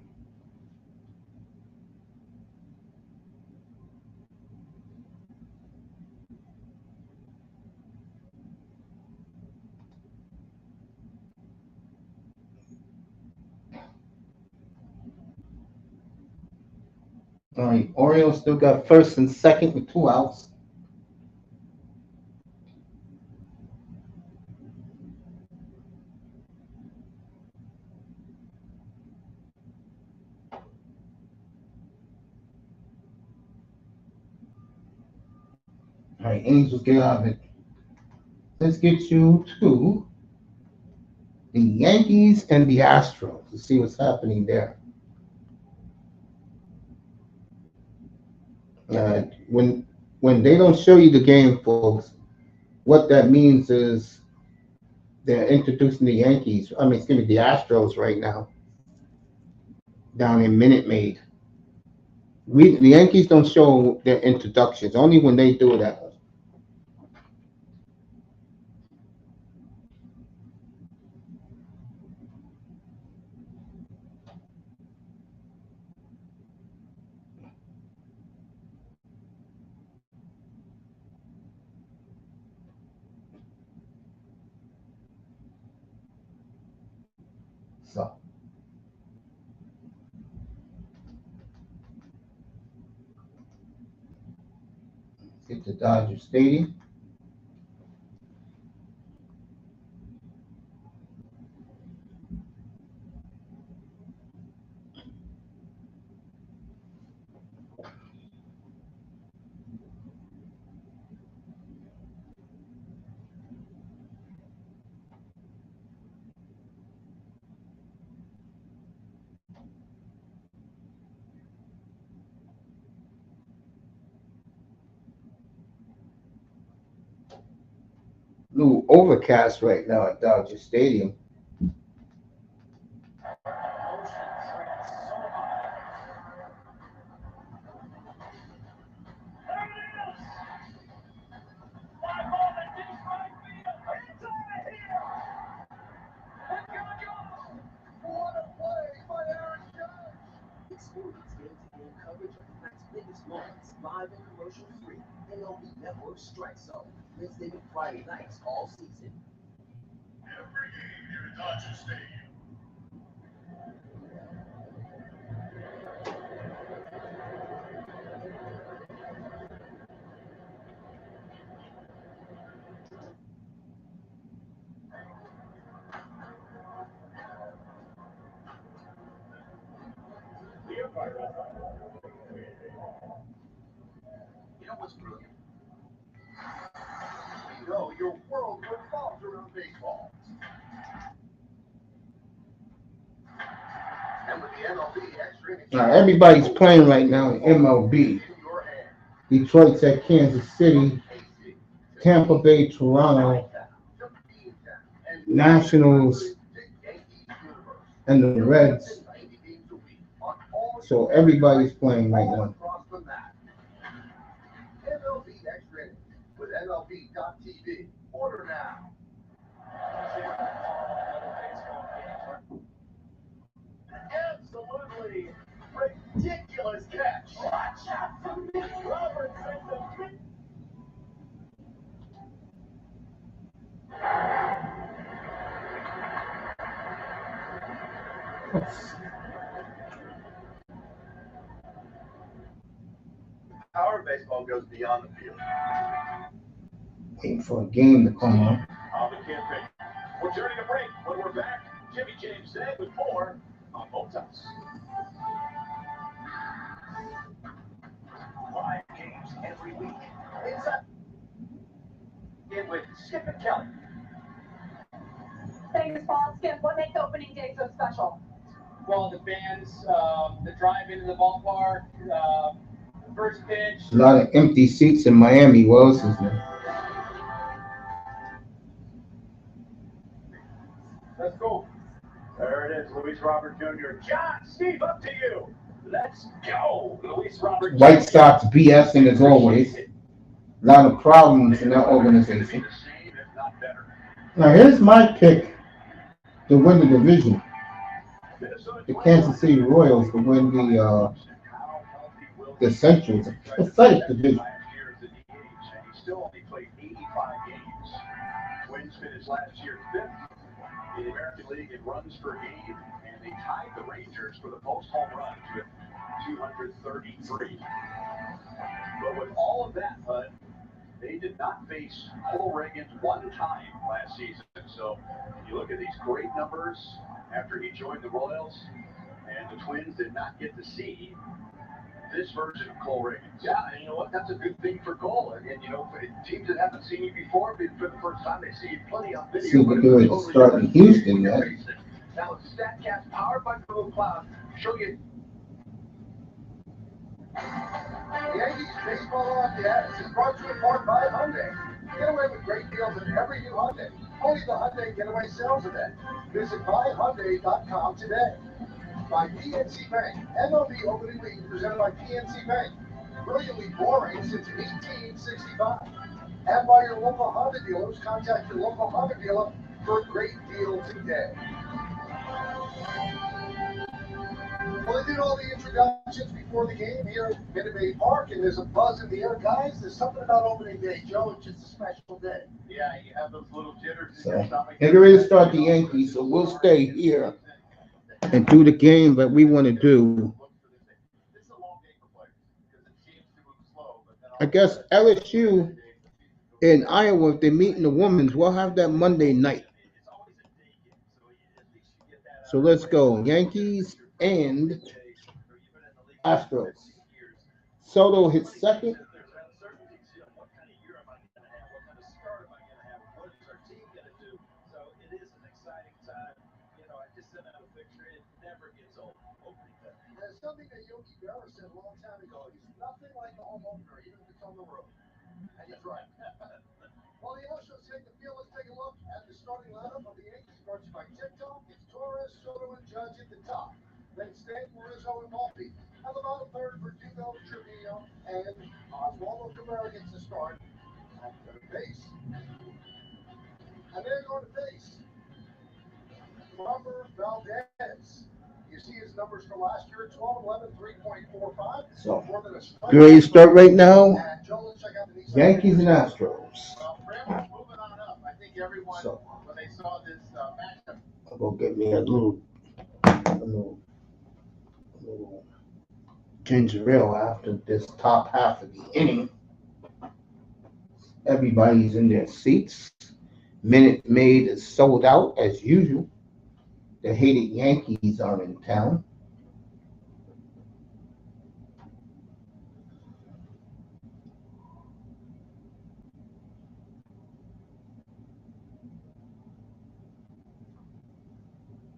All right, Orioles still got first and second with 2 outs. All right, Angels get out of it. Let's get you to the Yankees and the Astros to see what's happening there. When they don't show you the game, folks, what that means is they're introducing the Yankees. I mean, it's going to be the Astros right now down in Minute Maid. The Yankees don't show their introductions only when they do that. It's the Dodger Stadium. Little overcast right now at Dodger Stadium. Experience game-to-game coverage of tonight's biggest moments, live and commercial-free. M.L.B Network Strike Zone, Wednesday to Friday nights all season. Every game here at Dodger Stadium. You know what's brilliant? You know your world revolves around baseball. And with the MLB extra innings, Now everybody's playing right now in MLB. in your hand, Detroit's at Kansas City, Tampa Bay, Toronto, and Nationals, the Yankees universe. and the Reds. 90 games a week on all So everybody's playing right now. across the map. MLB extra innings with MLB.tv. Order now. Absolutely ridiculous catch. Watch out for me. Roberts sends a big. Power of baseball goes beyond the field. Waiting for a game to come on. On the campaign. We're turning a break. When we're back, Jimmy James today with more on Motos. Live games every week. Inside. In with Skip and Kelly. Thanks, Paul. Skip, what makes opening day so special? Well, the fans, the drive into the ballpark, first pitch. A lot of empty seats in Miami. What else is there? Let's go. There it is, Luis Robert Jr. John, Steve, up to you. Let's go, Luis Robert Jr. White Sox BSing as always. A lot of problems in that organization. The same, if not better. Now here's my pick to win the division. Minnesota The Kansas City Royals to win the Central. It's a pathetic division. Last year as the DH, and he still only played 85 games. Twins finished last year fifth in the American League in runs per game, and they tied the Rangers for the most home runs with 233. But with all of that, Bud, they did not face Cole Reagans one time last season. So you look at these great numbers after he joined the Royals, and the Twins did not get to see this version of Cole Reagans. Yeah, and you know what? That's a good thing for Cole. And you know, for teams that haven't seen you before, for the first time, they see you plenty on video. See what we do is start in Houston, Now, man. StatCast powered by Google Cloud show you. Yankees Baseball on Gas is brought to you in part by Hyundai. Get away with great deals in every new Hyundai. Only the Hyundai Getaway Sales Event. Visit buyhyundai.com today. By PNC Bank. MLB Opening Week presented by PNC Bank. Brilliantly boring since 1865. And by your local Honda dealers. Contact your local Honda dealer for a great deal today. Well, they did all the introductions before the game here at Minute Maid Park, and there's a buzz in the air. Guys, there's something about opening day, Joe. It's just a special day. Yeah, you have those little jitters in your stomach. Get ready to start the Yankees, so we'll stay here and do the game that we want to do. This is a long game for players because it seems to move slow, but then I guess LSU in Iowa, if they meet in the women's, we'll have that Monday night. So let's go. Yankees and Astros. Soto hits second. There's something that Yogi Berra said a long time ago. It's nothing like a home opener, even if it's on the road. And he's right. While the Astros take the field, let's take a look at the starting lineup of the Yankees. Brought to you by TikTok. It's Torres, Soto, and Judge at the top. Then Stanton, Rizzo, and M.L.B. At the bottom third, Verdugo, Trevino, and Oswaldo Cabrera gets the start at third base. And they're going to face Robert Valdez. You see his numbers for last year, 12, 11, 3.45. So, great start right now. Yankees and Astros. So, I'll go get me a little ginger ale after this top half of the inning. Everybody's in their seats. Minute Maid is sold out as usual. The hated Yankees are in town.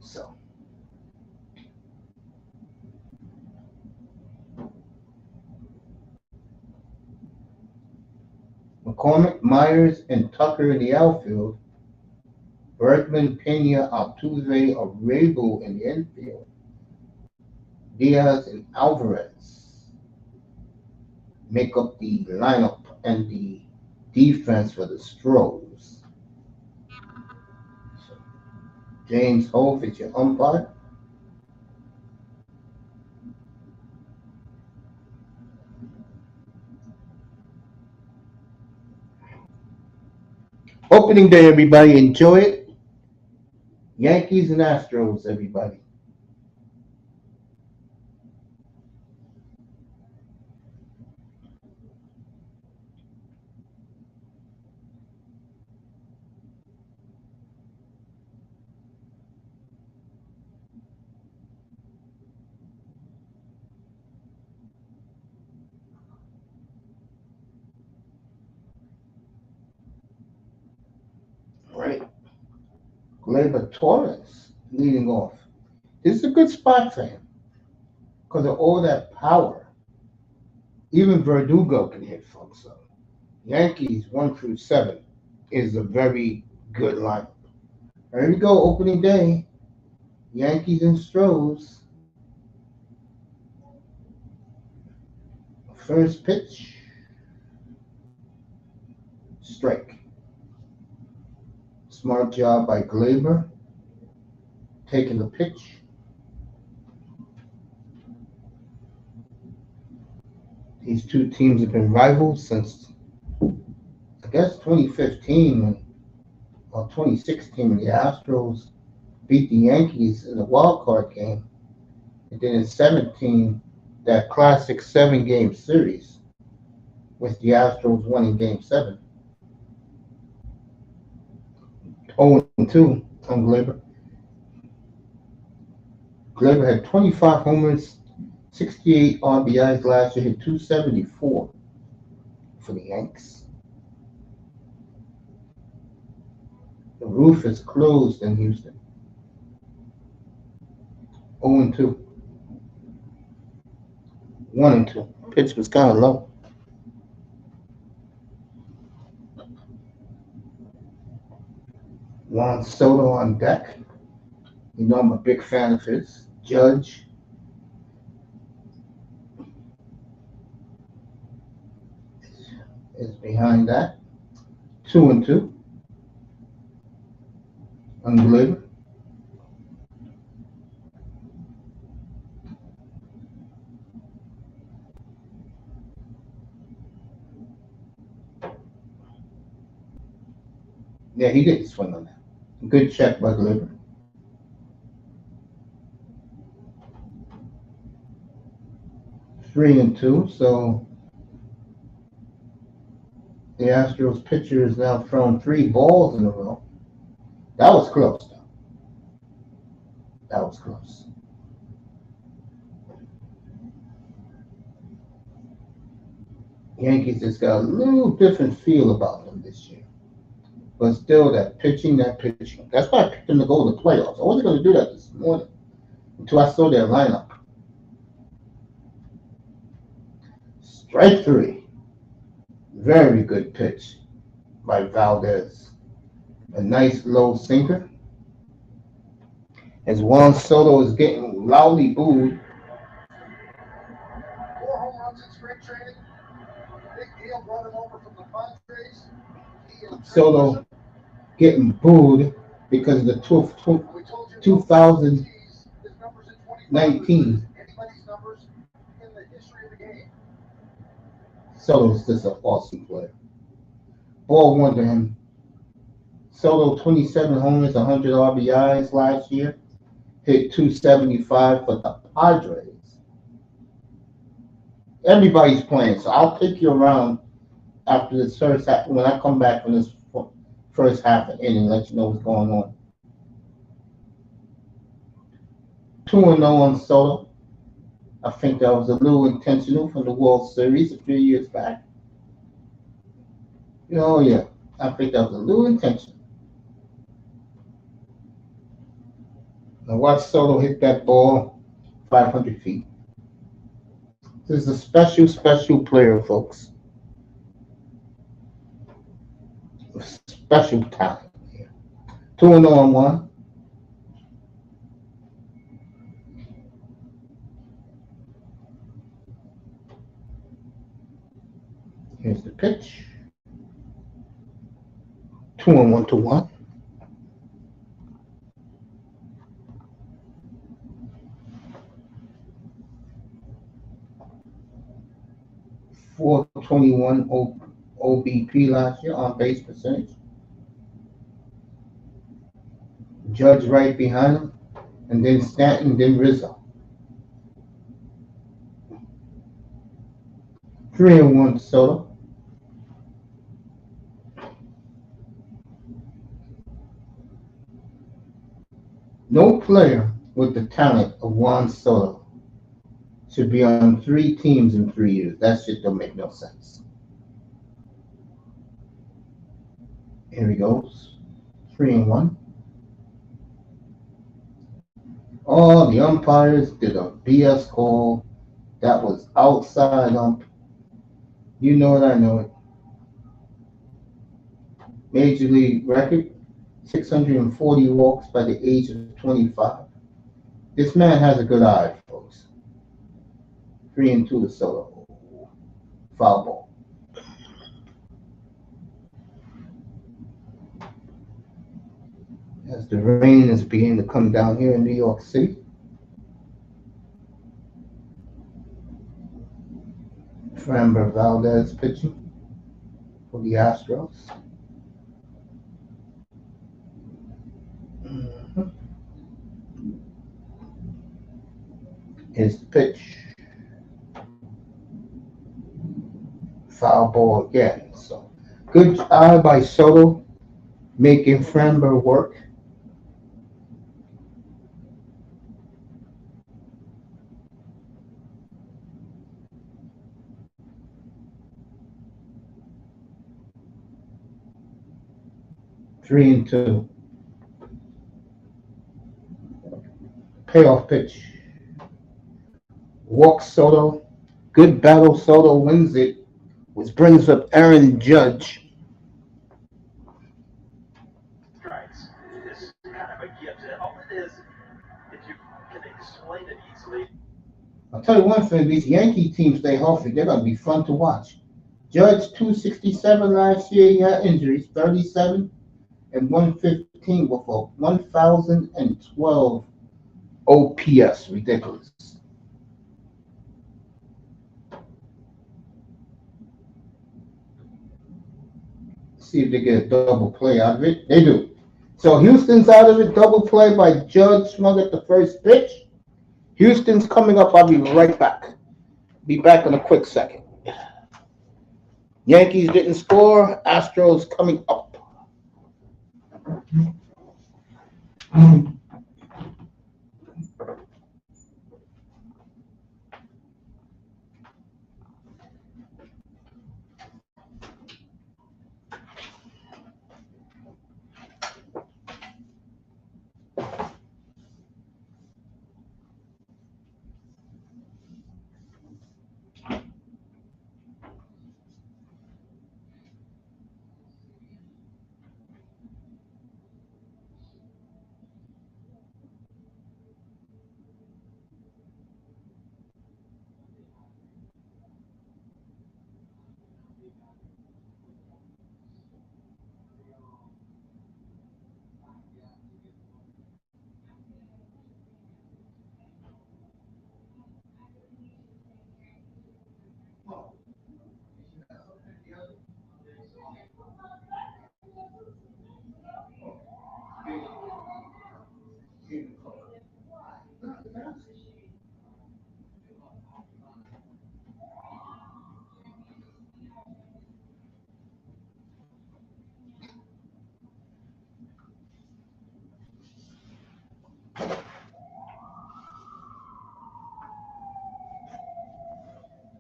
So, McCormick, Myers, and Tucker in the outfield. Bergman, Pena, Altuve, Arable in the infield. Diaz and Alvarez make up the lineup and the defense for the Stros. So, James Hope is your umpire. Opening day, everybody. Enjoy it. Yankees and Astros, everybody. All right. Gleyber Torres leading off. This is a good spot for him because of all that power. Even Verdugo can hit, folks. So Yankees 1 through 7 is a very good lineup. Here we go, opening day. Yankees and Stros. First pitch. Strike. Smart job by Gleyber. Taking the pitch. These two teams have been rivals since, I guess, 2015 or 2016 when the Astros beat the Yankees in the wild card game. And then in 17, that classic 7-game series with the Astros winning game 7. 0-2 on Gleyber. Gleyber had 25 homers, 68 RBIs last year, hit 274 for the Yanks. The roof is closed in Houston. 0-2. 1-2. Pitch was kind of low. Juan Soto on deck. You know I'm a big fan of his. Judge. Is behind that. 2-2. On Gleyber. Yeah, he didn't swing on that. Good check by Gleyber. Three and two, so The Astros pitcher has now thrown 3 balls in a row. That was close, though. That was close. Yankees just got a little different feel about them this year. But still, that pitching. That's why I picked them to go to the playoffs. I wasn't going to do that this morning until I saw their lineup. Strike 3. Very good pitch by Valdez. A nice low sinker. As Juan Soto is getting loudly booed. 4 home runs in spring training. Big deal, brought him over from the Padres. Soto getting booed because of the 2019. Soto's just an awesome player. Ball 1 to him. Soto 27 homers, 100 RBIs last year. Hit 275 for the Padres. Everybody's playing, so I'll take you around after this first half. When I come back from this first half of inning, let you know what's going on. 2-0 on Soto. I think that was a little intentional from the World Series a few years back. Oh, yeah. I think that was a little intentional. Now watch Soto hit that ball 500 feet. This is a special, special player, folks. A special talent here. 2-0 on 1. Here's the pitch. 2-1 to 1. .421 OBP last year, on base percentage. Judge right behind him, and then Stanton, then Rizzo. 3-1 Soto. No player with the talent of Juan Soto should be on 3 teams in 3 years. That shit don't make no sense. Here he goes. 3-1. Oh, the umpires did a BS call. That was outside ump. You know it, I know it. Major League record, 640 walks by the age of 25. This man has a good eye, folks. 3-2 to Soto. Foul ball. As the rain is beginning to come down here in New York City. Framber Valdez pitching for the Astros. Here's the pitch. Foul ball again. So good eye by Soto, making Framber work. Three and two. Payoff pitch. Walks Soto. Good battle. Soto wins it, which brings up Aaron Judge. Strikes. This is kind of a gift. All it is, if you can explain it easily. I'll tell you one thing, these Yankee teams stay healthy. They're going to be fun to watch. Judge 267 last year. He had injuries, 37 and 115 with a 1,012 OPS. Ridiculous. See if they get a double play out of it. They do. So Houston's out of it. Double play by Judge Smug at the first pitch. Houston's coming up. I'll be right back. Be back in a quick second. Yankees didn't score. Astros coming up.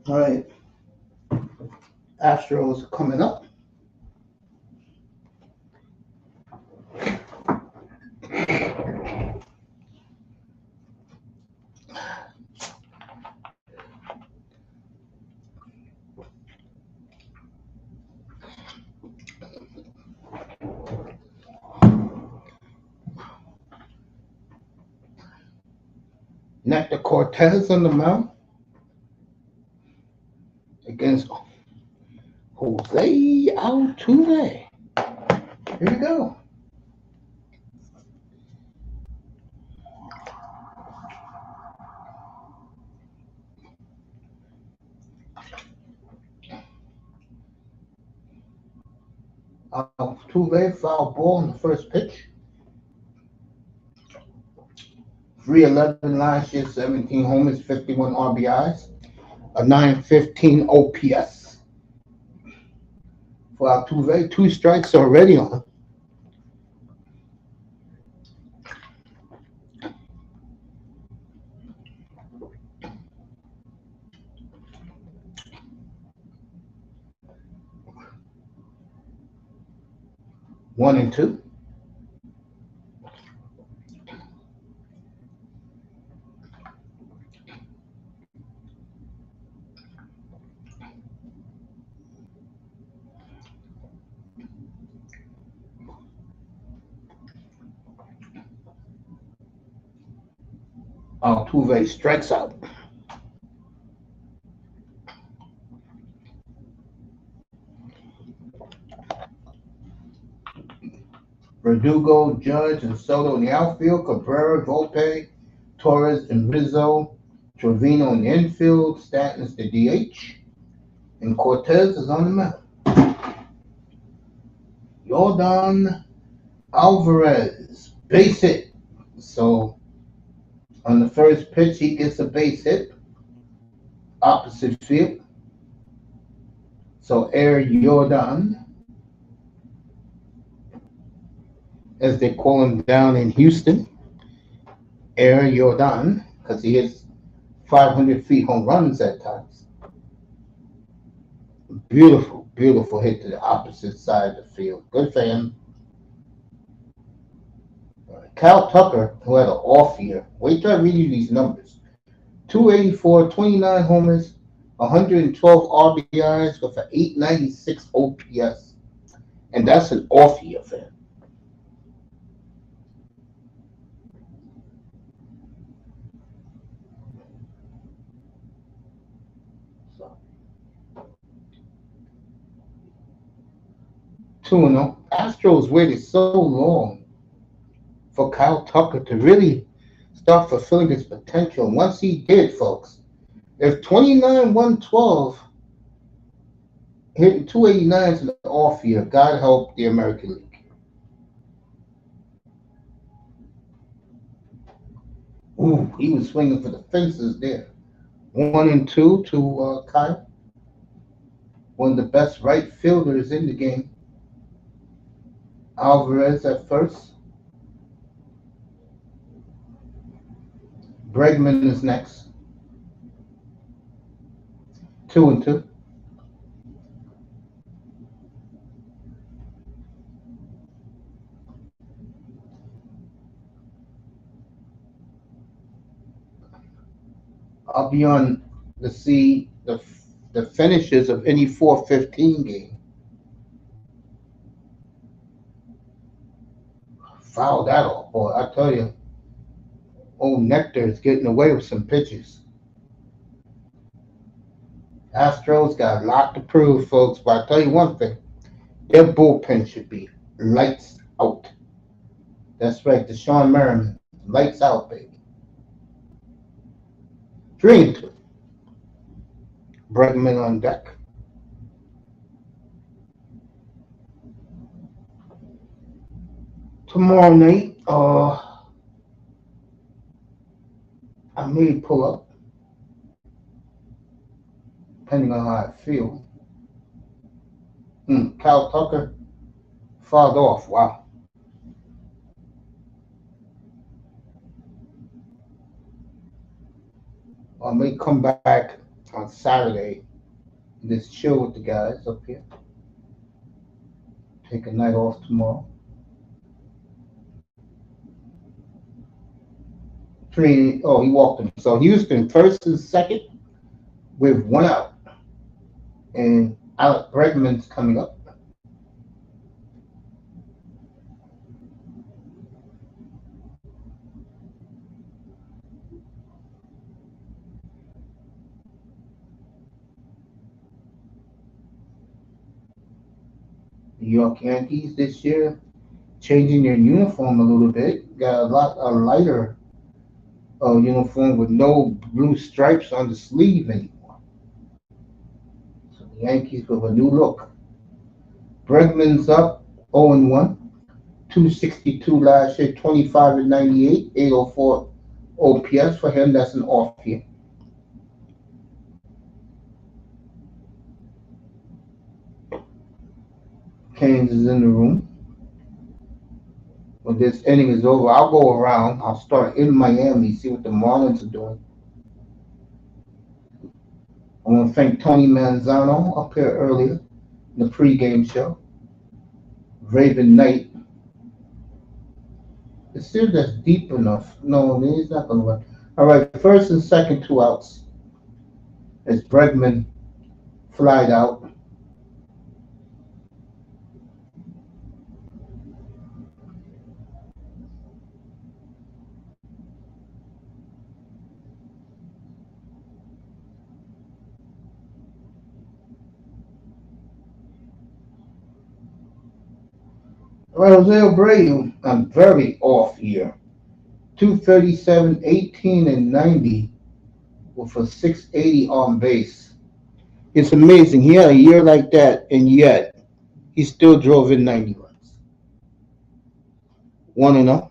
All right. Astros coming up. Nectar Cortez on the mound against Jose Altuve. Here we go. Altuve foul ball in the first pitch. 311 last year, 17 homers, 51 RBIs, a 915 OPS. For Altuve, 2 strikes already on him. One and two. Altuve strikes out. Verdugo, Judge, and Soto in the outfield. Cabrera, Volpe, Torres, and Rizzo. Trevino in the infield. Stanton's the DH. And Cortez is on the mound. Yordan Alvarez, base hit. So on the first pitch, he gets a base hit. Opposite field. So Air Yordan, as they call him down in Houston, Air Yordan, because he hits 500 feet home runs at times. Beautiful, beautiful hit to the opposite side of the field. Good for him. Cal Tucker, who had an off year. Wait till I read you these numbers. 284, 29 homers, 112 RBIs with an 896 OPS. And that's an off year for him. So, 2-0. Astros waited so long for Kyle Tucker to really start fulfilling his potential. And once he did, folks, if 29-112 hitting 289 to the off year, God help the American League. Ooh, he was swinging for the fences there. 1-2 to Kyle. one of the best right fielders in the game. Alvarez at first. Bregman is next. 2-2. I'll be on to see the finishes of any 4:15 game. Foul that off, boy. I tell you, old Nectar is getting away with some pitches. Astros got a lot to prove, folks, but I tell you one thing. Their bullpen should be lights out. That's right, Deshaun Merriman. Lights out, baby. 3-2. Bregman on deck. Tomorrow night, I may pull up, depending on how I feel. Cal Tucker fouled off. Wow. I may come back on Saturday and just chill with the guys up here. Take a night off tomorrow. 3. Oh, he walked him. So Houston first and second with 1 out, and Alec Bregman's coming up. New York Yankees this year changing their uniform a little bit. Got a lighter uniform with no blue stripes on the sleeve anymore. So the Yankees with a new look. Bregman's up 0-1, 262 last year, 25 and 98, 804 OPS for him. That's an off year. Canes is in the room. When this inning is over, I'll go around. I'll start in Miami, see what the Marlins are doing. I want to thank Tony Manzano up here earlier in the pregame show. Raven Knight. It's still just deep enough. No, he's not going to run. All right, first and second, 2 outs. As Bregman flied out. Jose Abreu, I'm very off here. 237, 18, and 90 with a 680 on base. It's amazing. He had a year like that, and yet he still drove in 90 runs. 1-0.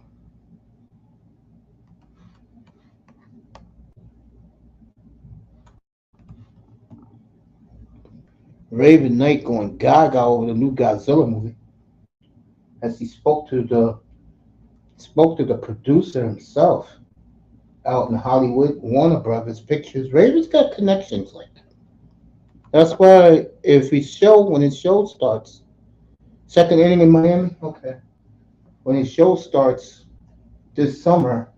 Raven Knight going gaga over the new Godzilla movie, as he spoke to the producer himself out in Hollywood, Warner Brothers Pictures. Raven's got connections like that. That's why when his show starts, second inning in Miami, okay. When his show starts this summer,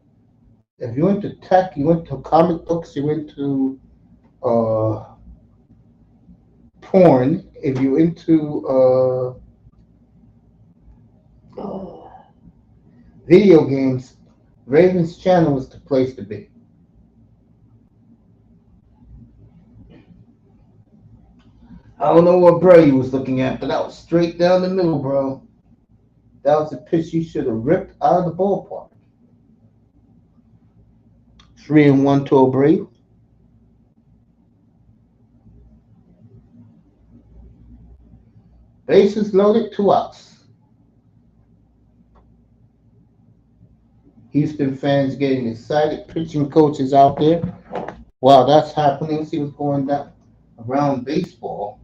if you're into tech, you into comic books, you're into porn, if you're into video games, Raven's channel is the place to be. I don't know what Brady was looking at, but that was straight down the middle, bro. That was a pitch you should have ripped out of the ballpark. 3-1 to Abreu. Bases loaded, 2 outs. Houston fans getting excited. Pitching coaches out there. Wow, that's happening. See what's going down around baseball.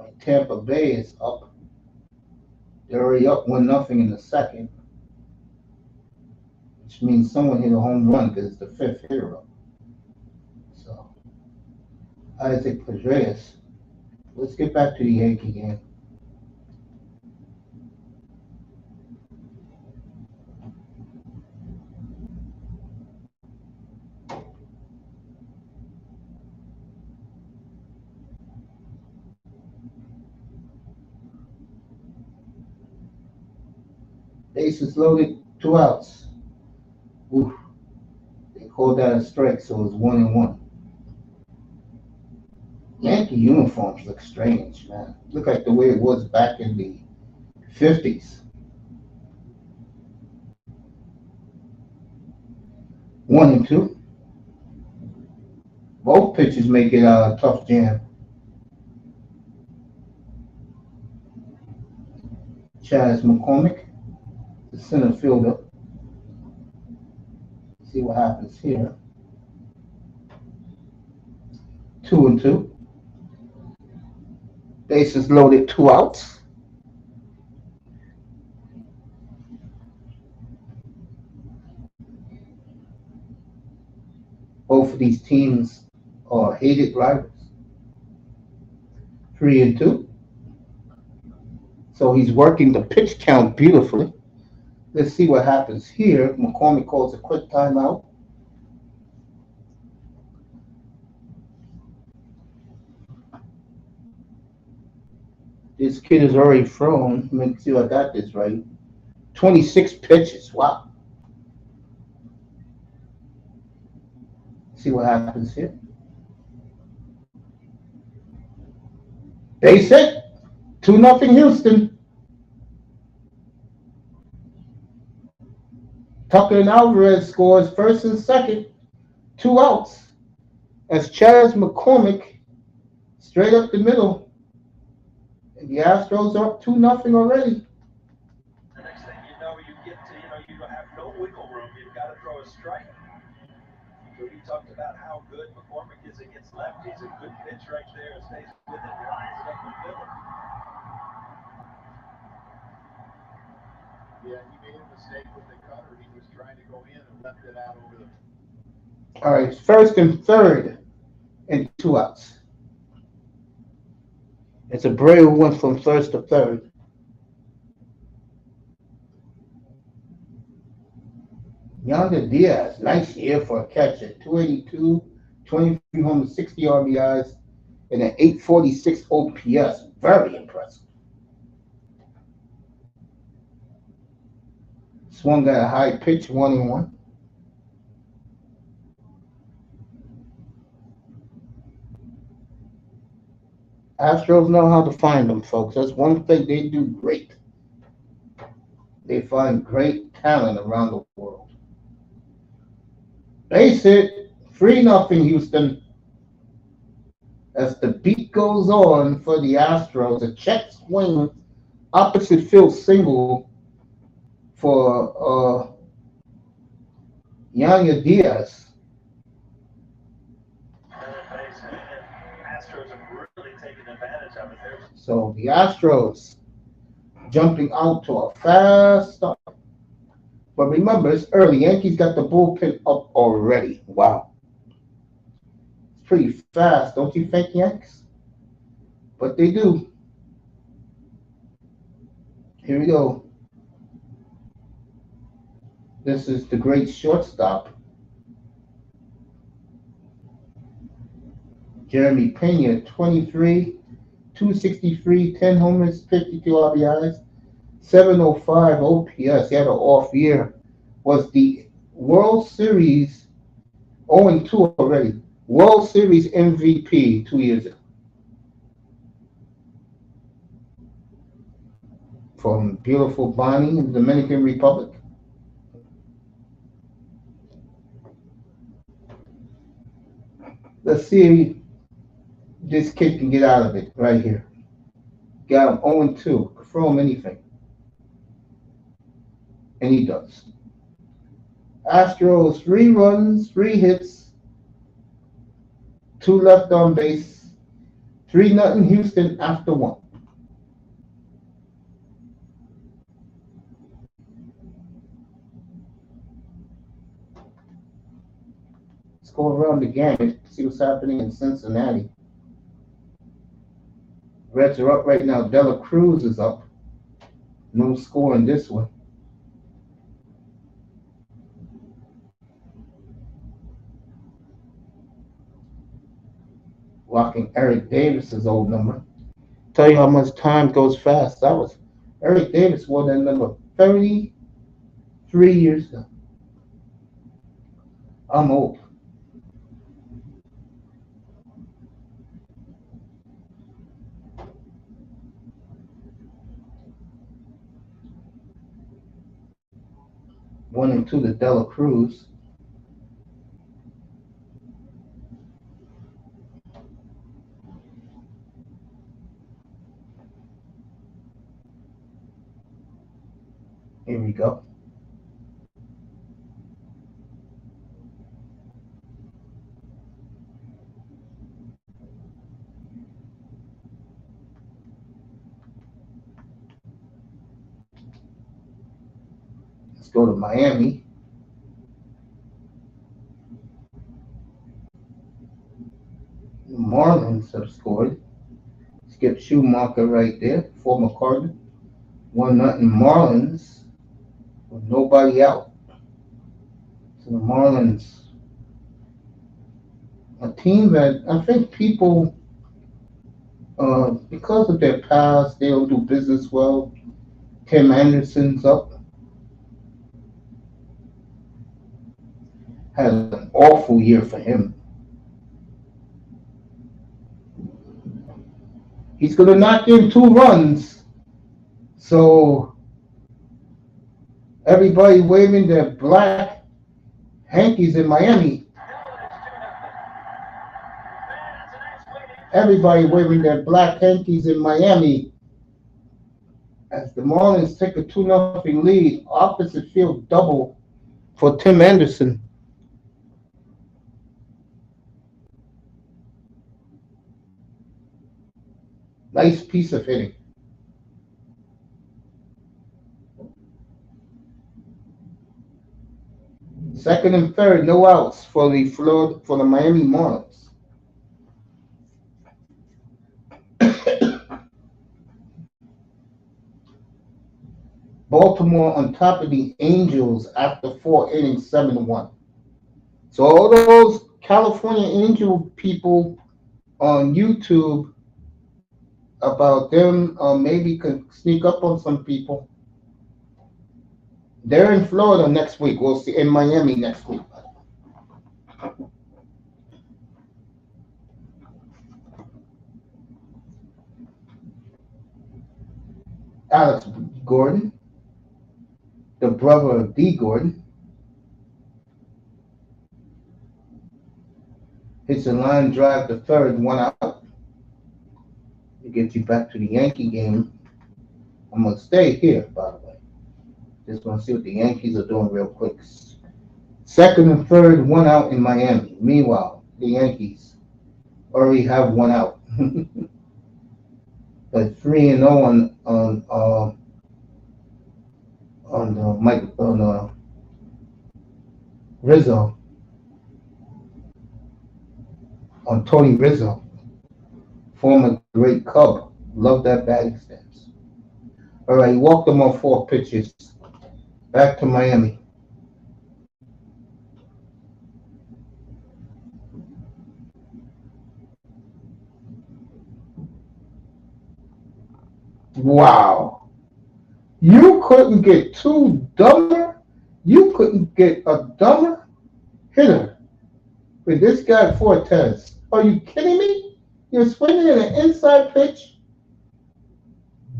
Right, Tampa Bay is up. They're already up 1-0 in the second, which means someone hit a home run because it's the fifth hitter up. So, Isaac Pedreas. Let's get back to the Yankee game. Bases loaded, 2 outs. Oof. They called that a strike, so it's 1-1. Yankee uniforms look strange, man. Look like the way it was back in the 50s. 1-2. Both pitchers may get a tough jam. Chaz McCormick, the center fielder. See what happens here. 2-2. Bases loaded, 2 outs. Both of these teams are hated rivals. 3-2. So he's working the pitch count beautifully. Let's see what happens here. McCormick calls a quick timeout. This kid is already thrown. Let me see if I got this right. 26 pitches. Wow. See what happens here. Base hit. 2-0 Houston. Tucker and Alvarez scores first and second. 2 outs. As Chaz McCormick straight up the middle. And the Astros are up 2-0 already. The next thing you know, you get to, you have no wiggle room. You've got to throw a strike. So we talked about how good McCormick is against lefties. A good pitch right there. Stays with it, lines it up the middle. Yeah, he made a mistake with the cutter. He was trying to go in and left it out over the. All right, first and third, and 2 outs. It's Abreu went from first to third. Yonder Diaz, nice year for a catcher. 282, 23 homers, 60 RBIs, and an 846 OPS. Very impressive. Swung at a high pitch, 1-1. Astros know how to find them, folks. That's one thing they do great. They find great talent around the world. Base hit, 3-0 Houston. As the beat goes on for the Astros, a check swing, opposite field single for Yanya Diaz. So the Astros jumping out to a fast start. But remember, it's early. Yankees got the bullpen up already. Wow. It's pretty fast, don't you think, Yanks? But they do. Here we go. This is the great shortstop. Jeremy Pena, 23, 263, 10 homers, 52 RBIs, 705 OPS. He had an off year. Was the World Series 0-2 already. World Series MVP 2 years ago. From beautiful Bonnie in the Dominican Republic. Let's see if this kid can get out of it right here. Got him 0-2. Could throw him anything. And he does. Astros, 3 runs, 3 hits, 2 left on base, 3-0 Houston after 1. Let's go around the gamut, see what's happening in Cincinnati. Reds are up right now. Dela Cruz is up. No score in this one. Rocking Eric Davis's old number. Tell you how much time goes fast. That was Eric Davis wore that number 33 years ago. I'm old. One and two to Dela Cruz. Here we go. Let's go to Miami. The Marlins have scored. Skip Schumacher right there, former Cardinal. 1-0 Marlins with nobody out. So the Marlins, a team that I think people, because of their past, they don't do business well. Tim Anderson's up. Had an awful year for him. He's going to knock in 2 runs. So everybody waving their black hankies in Miami. Everybody waving their black hankies in Miami. As the Marlins take a 2-0 lead, opposite field double for Tim Anderson. Nice piece of hitting. Second and third, no outs for the Miami Marlins. Baltimore on top of the Angels after 4 innings, 7-1. So all those California Angel people on YouTube about them maybe could sneak up on some people. They're in Florida next week. We'll see in Miami next week. Alex Gordon, the brother of D. Gordon, hits a line drive to third, 1 out. To get you back to the Yankee game. I'm going to stay here, by the way. Just want to see what the Yankees are doing real quick. Second and third, 1 out in Miami. Meanwhile, the Yankees already have 1 out. But 3-0 on Rizzo, on Tony Rizzo, former great Cub. Love that batting stance. All right, he walked them on 4 pitches. Back to Miami. Wow. You couldn't get 2 dumber? You couldn't get a dumber hitter with this guy Fortes. Are you kidding me? You're swinging in an inside pitch?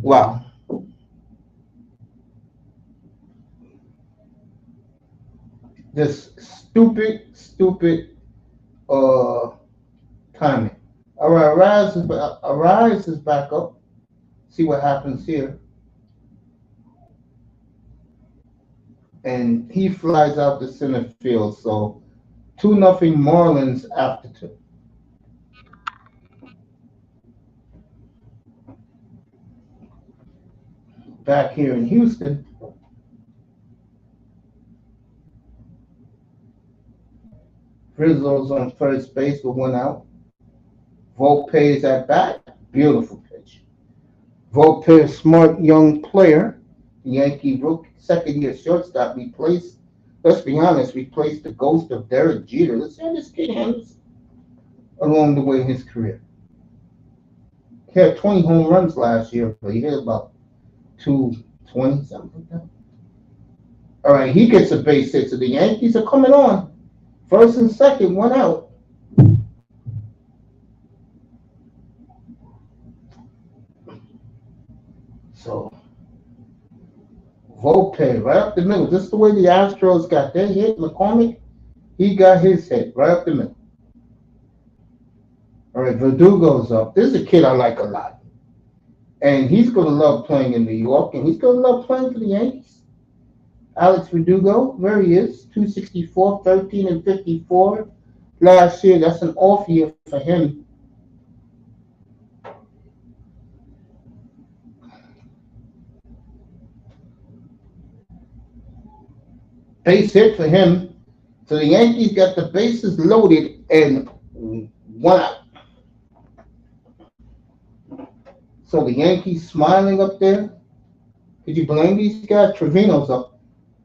Wow. Just stupid timing. All right, Arise is back up. See what happens here. And he flies out to center field. So 2-0 Marlins after 2. back here in Houston. Rizzo's on first base with one out. Volpe is at bat. Beautiful pitch. Volpe, a smart young player. Yankee rookie, second-year shortstop, replaced. Let's be honest, replaced the ghost of Derek Jeter. Let's see how this kid handles along the way in his career. He had 20 home runs last year, but he hit about 220, something like that. All right, he gets a base hit, so the Yankees are coming on. First and second, one out. So, Volpe, right up the middle. Just the way the Astros got their hit, McCormick, he got his hit right up the middle. All right, Verdugo's up. This is a kid I like a lot. And he's going to love playing in New York, and he's going to love playing for the Yankees. Alex Verdugo, there he is, 264, 13 and 54 last year. That's an off year for him. Base hit for him. So the Yankees got the bases loaded and one out. So the Yankees smiling up there. Could you blame these guys? Trevino's up.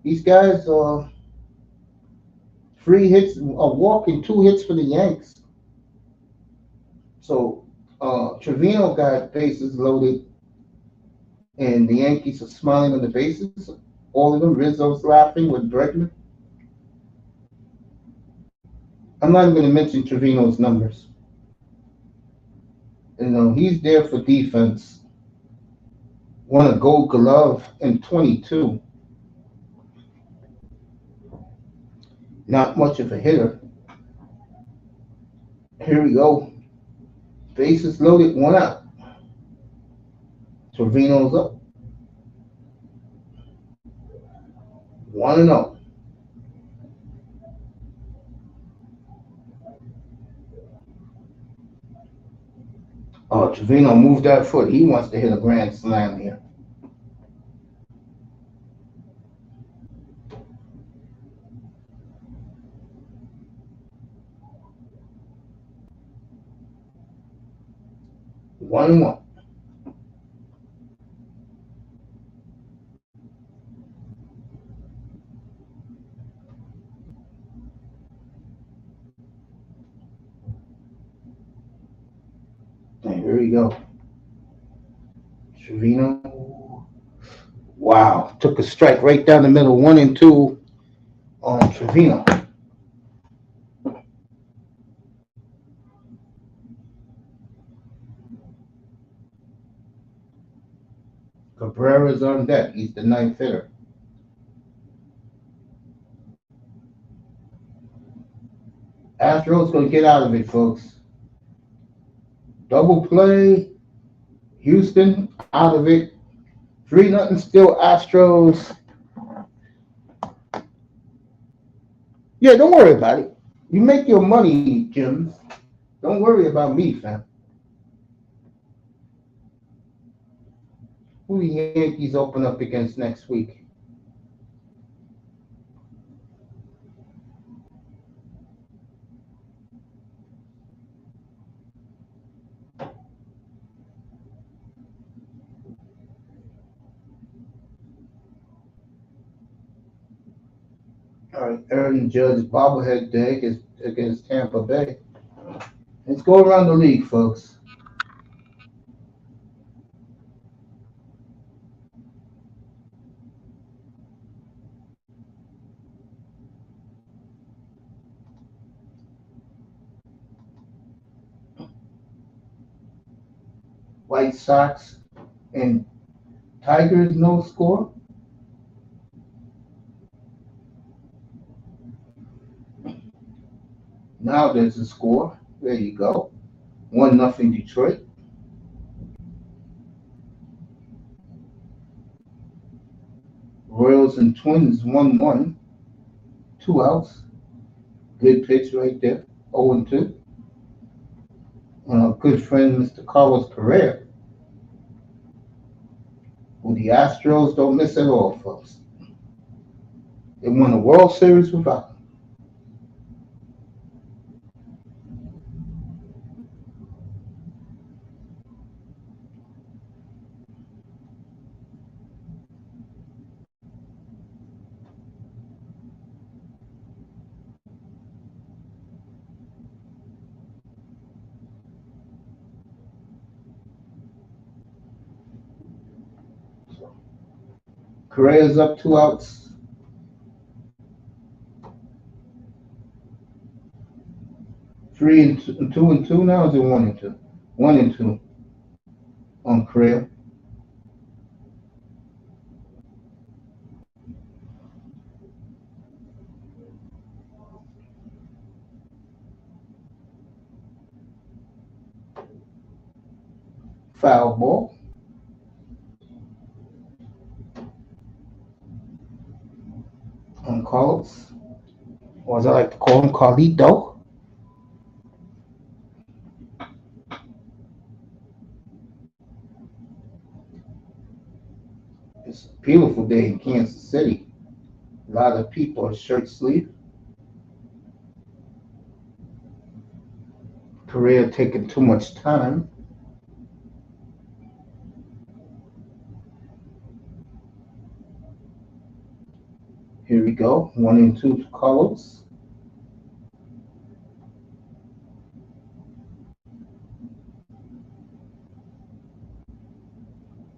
These guys are 3 hits, a walk and 2 hits for the Yanks. So Trevino got bases loaded, and the Yankees are smiling on the bases. All of them. Rizzo's laughing with Bregman. I'm not even going to mention Trevino's numbers. You know, he's there for defense. Won a Gold Glove in 22. Not much of a hitter. Here we go. Bases loaded, one out. Trevino's up. 1-0. Oh, Trevino moved that foot. He wants to hit a grand slam here. One. And here we go. Trevino. Wow. Took a strike right down the middle. 1 and 2 on Trevino. Cabrera's on deck. He's the ninth hitter. Astros going to get out of it, folks. Double play. Houston out of it. 3-0 still Astros. Yeah, don't worry about it. You make your money, Jim. Don't worry about me, fam. Who the Yankees open up against next week? All right, Aaron Judge bobblehead day against Tampa Bay. Let's go around the league, folks. White Sox and Tigers no score. Now there's a score. There you go. 1-0 Detroit. Royals and Twins 1-1. 2 outs. Good pitch right there. 0-2. Good friend Mr. Carlos Correa Who the Astros don't miss at all, folks. They won a World Series without him. Correa's up 2 outs. 3 and 2 now. Is it 1 and 2? 1 and 2 on Correa. Foul ball on Carlos, or as I like to call him, Carlito. It's a beautiful day in Kansas City. A lot of people are shirt sleeve. Correa taking too much time. Here we go. 1 and 2 to Carlos.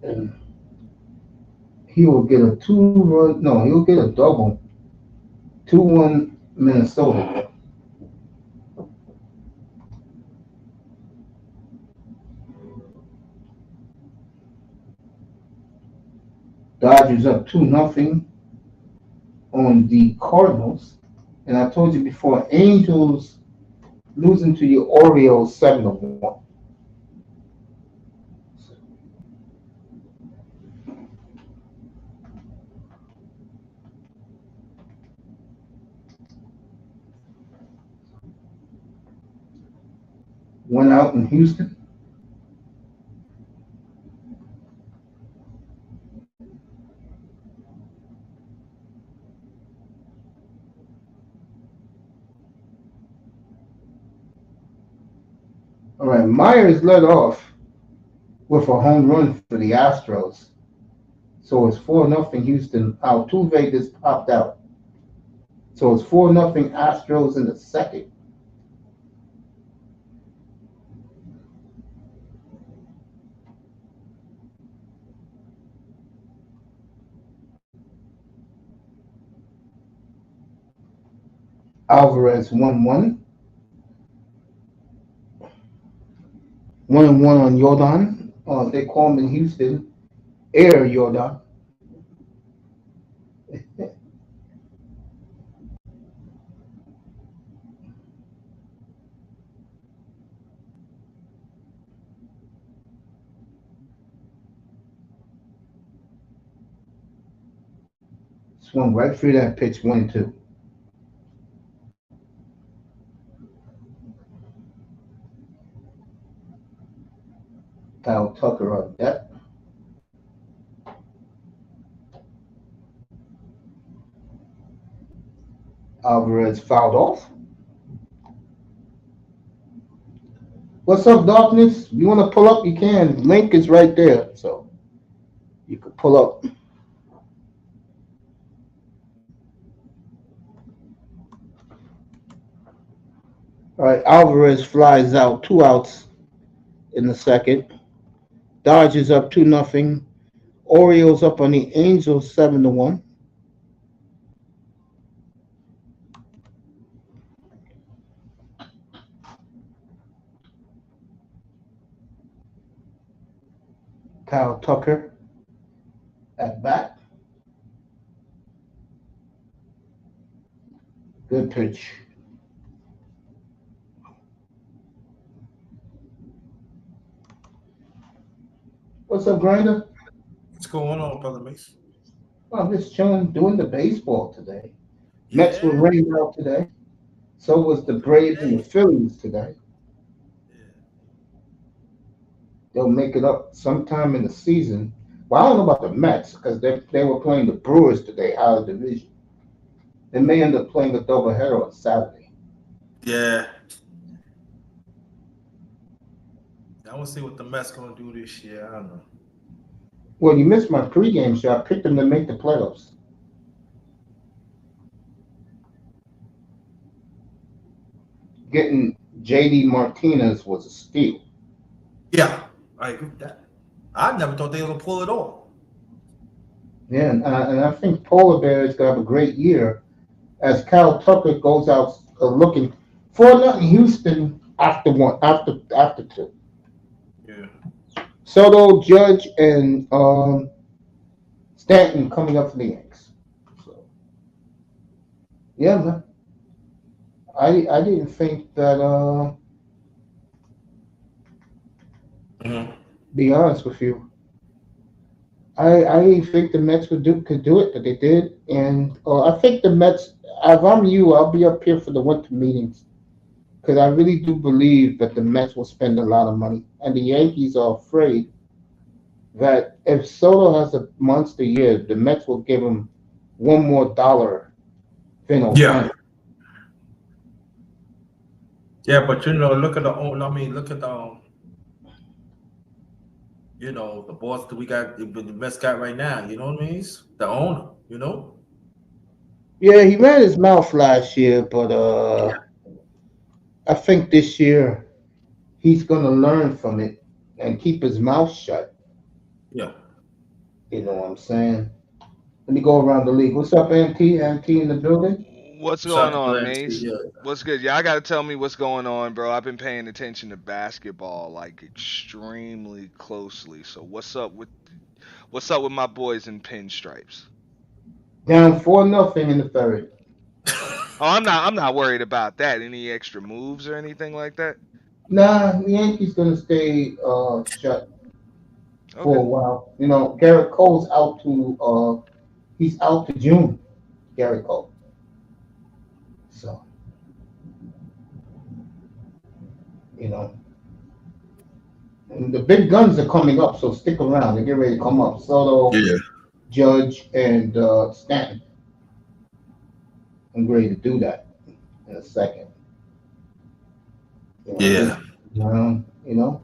And he will get a 2-run. No, he'll get a double. 2-1 Minnesota. Dodgers up 2-0 on the Cardinals. And I told you before, Angels losing to the Orioles 7-1. One out in Houston. All right, Myers led off with a home run for the Astros. So it's 4-0 Houston. Altuve just popped out. So it's 4-0 Astros in the second. Alvarez 1-1. 1-1 on Jordan. They call him in Houston Air Jordan. Swung right through that pitch, 1-2. Kyle Tucker on deck. Alvarez fouled off. What's up, Darkness? You want to pull up? You can. Link is right there, so you can pull up. All right, Alvarez flies out, 2 outs in the second. Dodgers up 2-0. Orioles up on the Angels 7-1. Kyle Tucker at bat. Good pitch. What's up, Grinder? What's going on, Brother Mason? I'm just chilling, doing the baseball today. Mets were rained out today. So was the Braves and the Phillies today. Yeah. They'll make it up sometime in the season. Well, I don't know about the Mets because they were playing the Brewers today out of division. They may end up playing a doubleheader on Saturday. Yeah. I want to see what the Mets gonna do this year. I don't know. Well, you missed my pregame show. I picked them to make the playoffs. Getting JD Martinez was a steal. Yeah, I agree with that. I never thought they were gonna pull it off. Yeah, and I think Polar Bear is going to have a great year as Cal Tucker goes out looking for nothing. Houston after two. Yeah. Soto, Judge, and Stanton coming up for the Yanks. So, yeah, man. I didn't think that. Mm-hmm. Be honest with you, I didn't think the Mets could do it, but they did, and I think the Mets. If I'm you, I'll be up here for the winter meetings because I really do believe that the Mets will spend a lot of money, and the Yankees are afraid that if Soto has a monster year, the Mets will give him one more dollar than Yeah. O'Connor. Yeah, but look at the own. I mean, look at the the boss that we got, the Mets got right now. You know what I mean? The owner. Yeah, he ran his mouth last year, but Yeah. I think this year he's going to learn from it and keep his mouth shut. Yeah. You know what I'm saying? Let me go around the league. What's up, NT? NT in the building? What's What's up, going on, Glenn? Mace? Yeah. What's good? Y'all gotta tell me what's going on, bro. I've been paying attention to basketball like extremely closely. So what's up with my boys in pinstripes? Down 4-0 in the third. Oh, I'm not worried about that. Any extra moves or anything like that? Nah, the Yankees gonna stay shut for a Okay. while. You know, Garrett Cole's out to he's out to June. Garrett Cole. So you know, and the big guns are coming up. So stick around. They get ready to come up. Soto, Yeah. Judge, and Stanton. I'm ready to do that in a second. You know, Yeah. you know.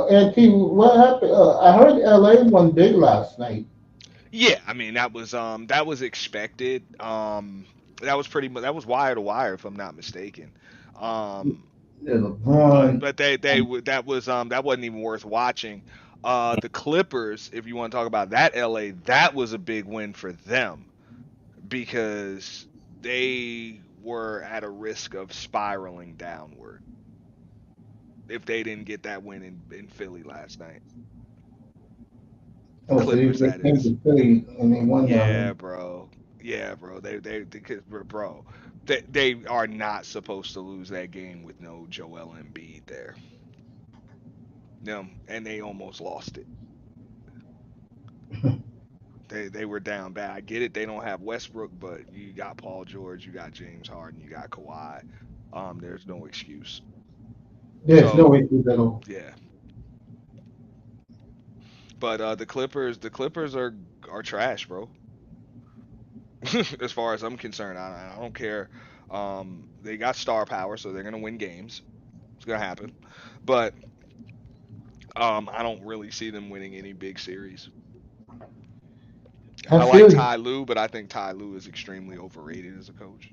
NT, what happened? I heard LA won big last night. Yeah, I mean that was expected. That was wire to wire if I'm not mistaken. Um, but LeBron. but that wasn't even worth watching. The Clippers, if you want to talk about that LA, that was a big win for them because they were at a risk of spiraling downward if they didn't get that win in Philly last night. The Oh, so Clippers, they that came is. to Philly and they won down there. Yeah, bro. Yeah, bro. Bro, they are not supposed to lose that game with no Joel Embiid there. And they almost lost it. They were down bad. I get it. They don't have Westbrook, but you got Paul George, you got James Harden, you got Kawhi. There's no excuse. There's no So issues at all. yeah, but the Clippers are trash, bro. As far as I'm concerned, I don't care. They got star power, so they're gonna win games. It's gonna happen, but I don't really see them winning any big series. I I like feel you. Ty Lue, but I think Ty Lue is extremely overrated as a coach.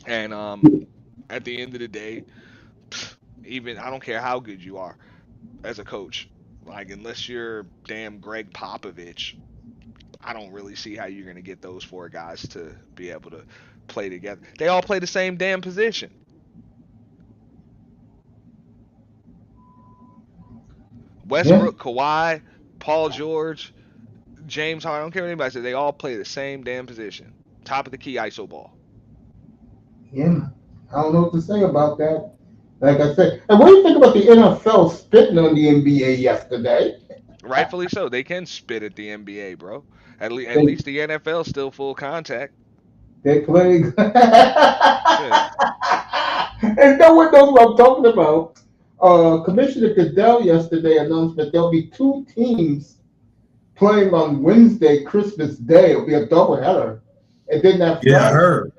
And at the end of the day, even I don't care how good you are as a coach, like unless you're damn Greg Popovich, I don't really see how you're gonna get those four guys to be able to play together. They all play the same damn position. Yeah, Westbrook, Kawhi, Paul George, James Harden. I don't care what anybody says. They all play the same damn position. Top of the key ISO ball. yeah. I don't know what to say about that. Like I said, and what do you think about the NFL spitting on the NBA yesterday? Rightfully so. They can spit at the NBA, bro. At They least the NFL still full contact. they playing, Shit. and no one knows what I'm talking about. Commissioner Goodell yesterday announced that there'll be two teams playing on Wednesday, Christmas Day. It'll be a doubleheader, and then that Yeah, I Friday. heard.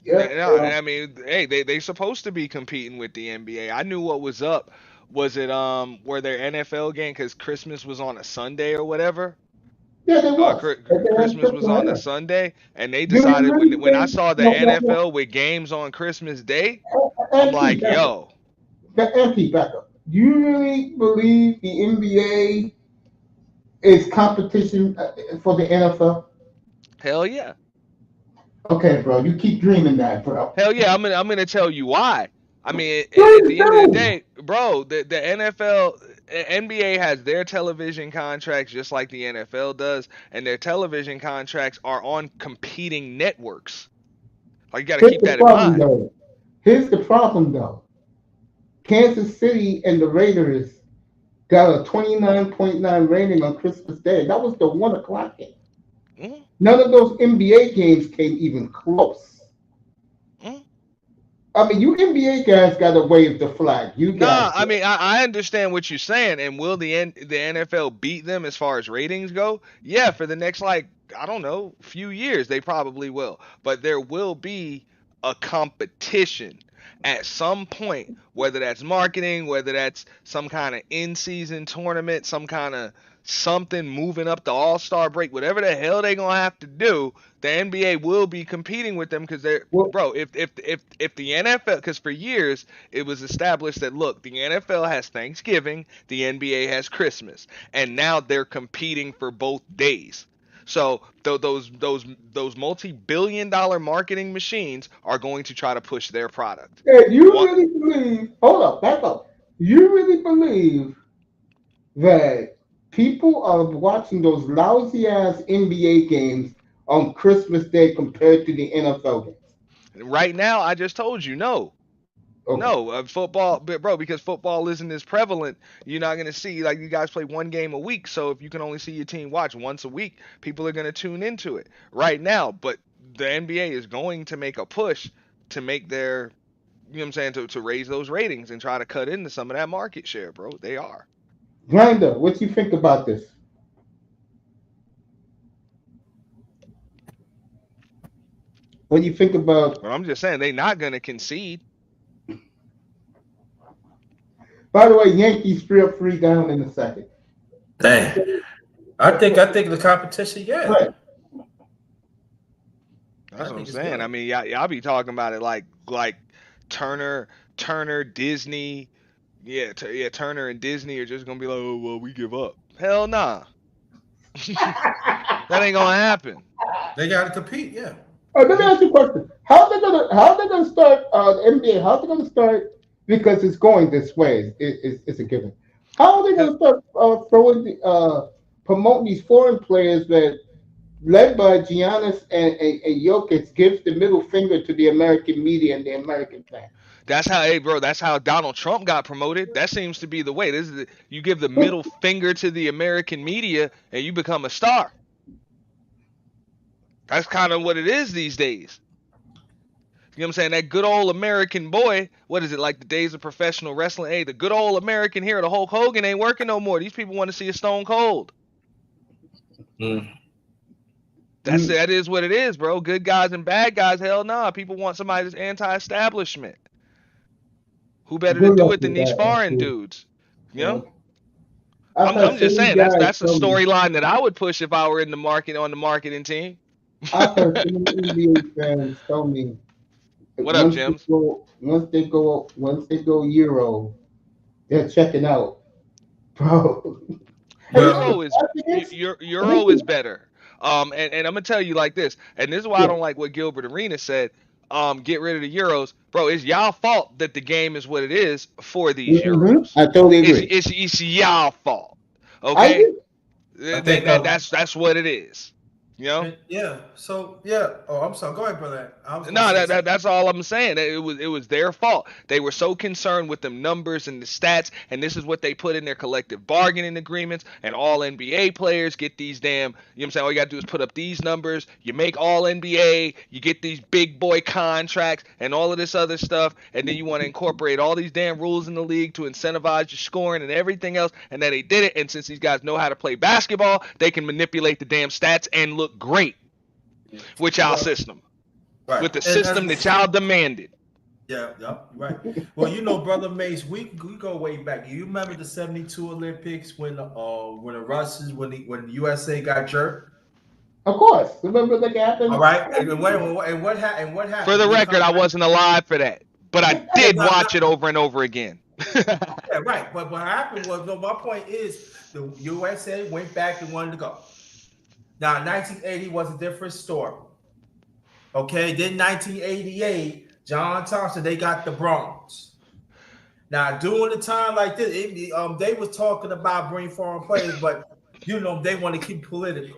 Yeah, No, I mean, hey, they supposed to be competing with the NBA. I knew what was up. Was it were their NFL game because Christmas was on a Sunday or whatever? yeah, they was. They had Christmas was on a triple Sunday, and they Do you decided really when I think? saw the No, no, no. NFL with games on Christmas Day, I'm Auntie, like, back up. yo, Auntie, back up. Do you really believe the NBA is competition for the NFL? hell yeah, Okay, bro, you keep dreaming that, bro. hell yeah. I'm gonna tell you why. I mean, at Please the end of the do. day, bro, the NFL, NBA has their television contracts just like the NFL does, and their television contracts are on competing networks. Like you got to Here's keep the that in problem, mind. though. Here's the problem, though. Kansas City and the Raiders got a 29.9 rating on Christmas Day. That was the 1 o'clock game. Mhm, None of those NBA games came even close. mhm. I mean, you NBA guys got to wave the flag. You Nah, guys. I mean, I understand what you're saying, and will the NFL beat them as far as ratings go? Yeah, for the next like I don't know few years they probably will, but there will be a competition at some point, whether that's marketing, whether that's some kind of in-season tournament, some kind of something moving up the All-Star break, whatever the hell they gonna have to do, the NBA will be competing with them because they're Well, bro. If the NFL, because for years it was established that look, the NFL has Thanksgiving, the NBA has Christmas, and now they're competing for both days. So those multi-billion-dollar marketing machines are going to try to push their product. hey, you One, really believe? Hold up, back up. You really believe that people are watching those lousy ass NBA games on Christmas Day compared to the NFL games? right now, I just told you no. Okay. No, football, bro, because football isn't as prevalent. You're not gonna see like you guys play one game a week. So if you can only see your team watch once a week, people are gonna tune into it right now. But the NBA is going to make a push to make their, you know what I'm saying, to raise those ratings and try to cut into some of that market share, bro. They are. Grinder, what do you think about this? What do you think about? But I'm just saying they not gonna concede. By the way, Yankees 3 up 3 down in the second. Dang. I think the competition, yeah. Right. That's I what I'm think it's saying. I good. mean, y'all be talking about it like Turner, Disney. Yeah, yeah, Turner and Disney are just gonna be like, oh well, we give up. Hell nah, that ain't gonna happen. They got to compete, yeah. Let me ask you a question. How they gonna start the NBA? How they gonna start? Because it's going this way. It's a given. How are they Cause gonna start promoting these foreign players that led by Giannis and Jokic gives the middle finger to the American media and the American fans? that's how, hey bro, that's how Donald Trump got promoted. That seems to be the way. You give the middle finger to the American media and you become a star. That's kind of what it is these days. You know what I'm saying? That good old American boy, what is it, like the days of professional wrestling? Hey, the good old American hero, the Hulk Hogan ain't working no more. These people want to see a Stone Cold. Mm. Mm, That is what it is, bro. Good guys and bad guys, hell nah. People want somebody that's anti-establishment. Who better to Good do luck it than with these that, foreign Anthony. dudes? You know? Yeah. I've had I'm so just many saying guys that's a tell me. storyline that I would push if I were in the market on the marketing team. I've had so many NBA fans tell me that What up, Gems? once they go Euro, they're checking out, bro. And you know Well, what Euro the is sad thing is? Euro is better. And I'm gonna tell you like this, and this is why I Yeah. don't like what Gilbert Arenas said. Get rid of the Euros, bro. It's y'all fault that the game is what it is for these Euros. I totally agree. It's y'all fault. I Okay, agree. I think that's what it is. You know? Yeah. So yeah. Oh, I'm sorry. Go ahead, brother. I was gonna No, say something. that's all I'm saying. It was their fault. They were so concerned with them numbers and the stats, and this is what they put in their collective bargaining agreements. And all NBA players get these damn. You know what I'm saying? All you gotta do is put up these numbers. You make all NBA. You get these big boy contracts and all of this other stuff. And then you want to incorporate all these damn rules in the league to incentivize your scoring and everything else. And then they did it. And since these guys know how to play basketball, they can manipulate the damn stats and look great with y'all system. Right. With the system that y'all demanded. Yeah, right. Well, you know, brother Mace, we go way back. You remember the '72 Olympics when the Russians when the USA got jerked? Of course. Remember the happened? All right. And what happened? For the record, I wasn't alive for that, but I did watch it over and over again. Yeah, right. But what happened was, no, my point is, the USA went back and wanted to go. Now, 1980 was a different story. Okay, then 1988, John Thompson, they got the bronze. Now, during the time like this, they was talking about bringing foreign players, but you know they want to keep political,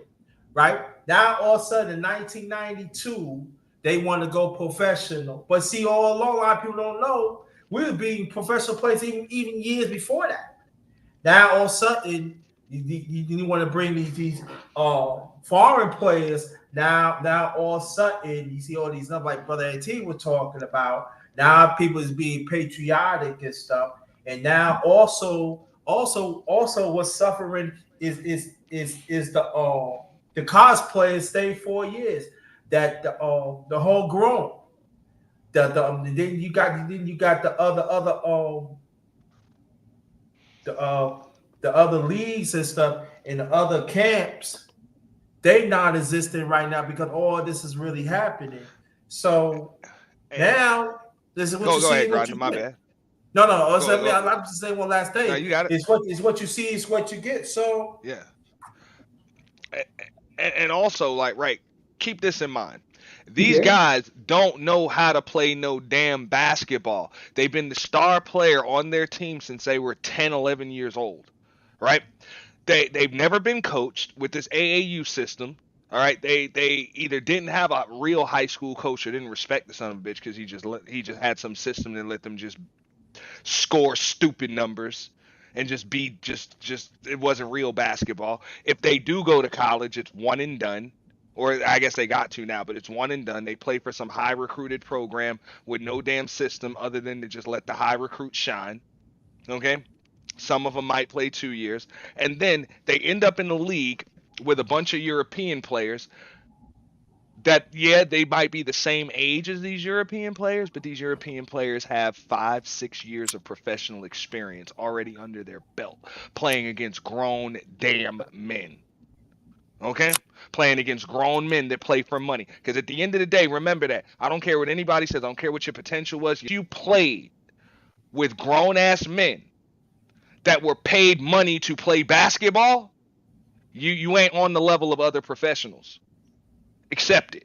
right? Now, all of a sudden, in 1992, they want to go professional. But see, all along, a lot of people don't know, we were being professional players even years before that. Now, all of a sudden, you want to bring these foreign players. Now, all of a sudden, you see all these numbers like Brother AT was talking about. Now, people is being patriotic and stuff, and now also what's suffering is the cosplayers stay 4 years. That the whole grown. Then you got the other leagues and stuff in the other camps. They non-existent right now because all this is really happening. So now this is what you see. Go ahead, Roger. My bad. No. I'm just saying one last thing. No, you got it. It's what you see is what you get. So yeah. And also, like, right, keep this in mind. These guys don't know how to play no damn basketball. They've been the star player on their team since they were 10, 11 years old, right? They've never been coached with this AAU system, all right? They either didn't have a real high school coach or didn't respect the son of a bitch because he just had some system that let them just score stupid numbers and just it wasn't real basketball. If they do go to college, it's one and done. Or I guess they got to now, but it's one and done. They play for some high recruited program with no damn system other than to just let the high recruit shine. Okay? Some of them might play 2 years. And then they end up in the league with a bunch of European players that, yeah, they might be the same age as these European players, but these European players have 5-6 years of professional experience already under their belt playing against grown damn men. Okay? Playing against grown men that play for money. Because at the end of the day, remember that. I don't care what anybody says. I don't care what your potential was. If you played with grown-ass men that were paid money to play basketball, you ain't on the level of other professionals. Accept it.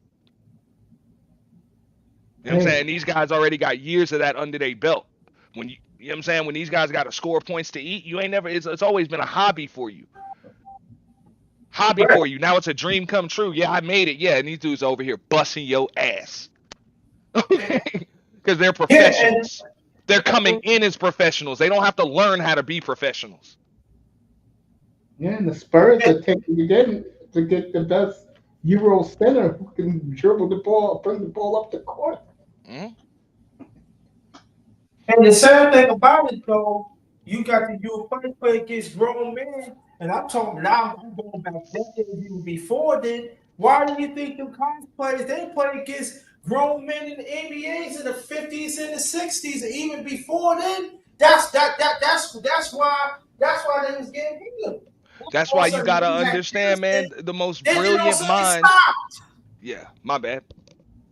You know what I'm saying? These guys already got years of that under their belt. When you know what I'm saying? When these guys got to score points to eat, you ain't never. It's always been a hobby for you. For you. Now it's a dream come true. Yeah, I made it. Yeah, and these dudes over here busting your ass. Because they're professionals. They're coming in as professionals. They don't have to learn how to be professionals. Yeah, and the Spurs are taking it in to get the best Euro center who can dribble the ball, bring the ball up the court. Mm-hmm. And the sad thing about it, though, you got the European play against grown men. And I'm talking now, I'm going back decades even before then. Why do you think them college players, they play against grown men in the NBAs in the 50s and the 60s, and even before then? That's why they was getting hit. That's why you gotta understand, man, the most brilliant minds. Yeah, my bad.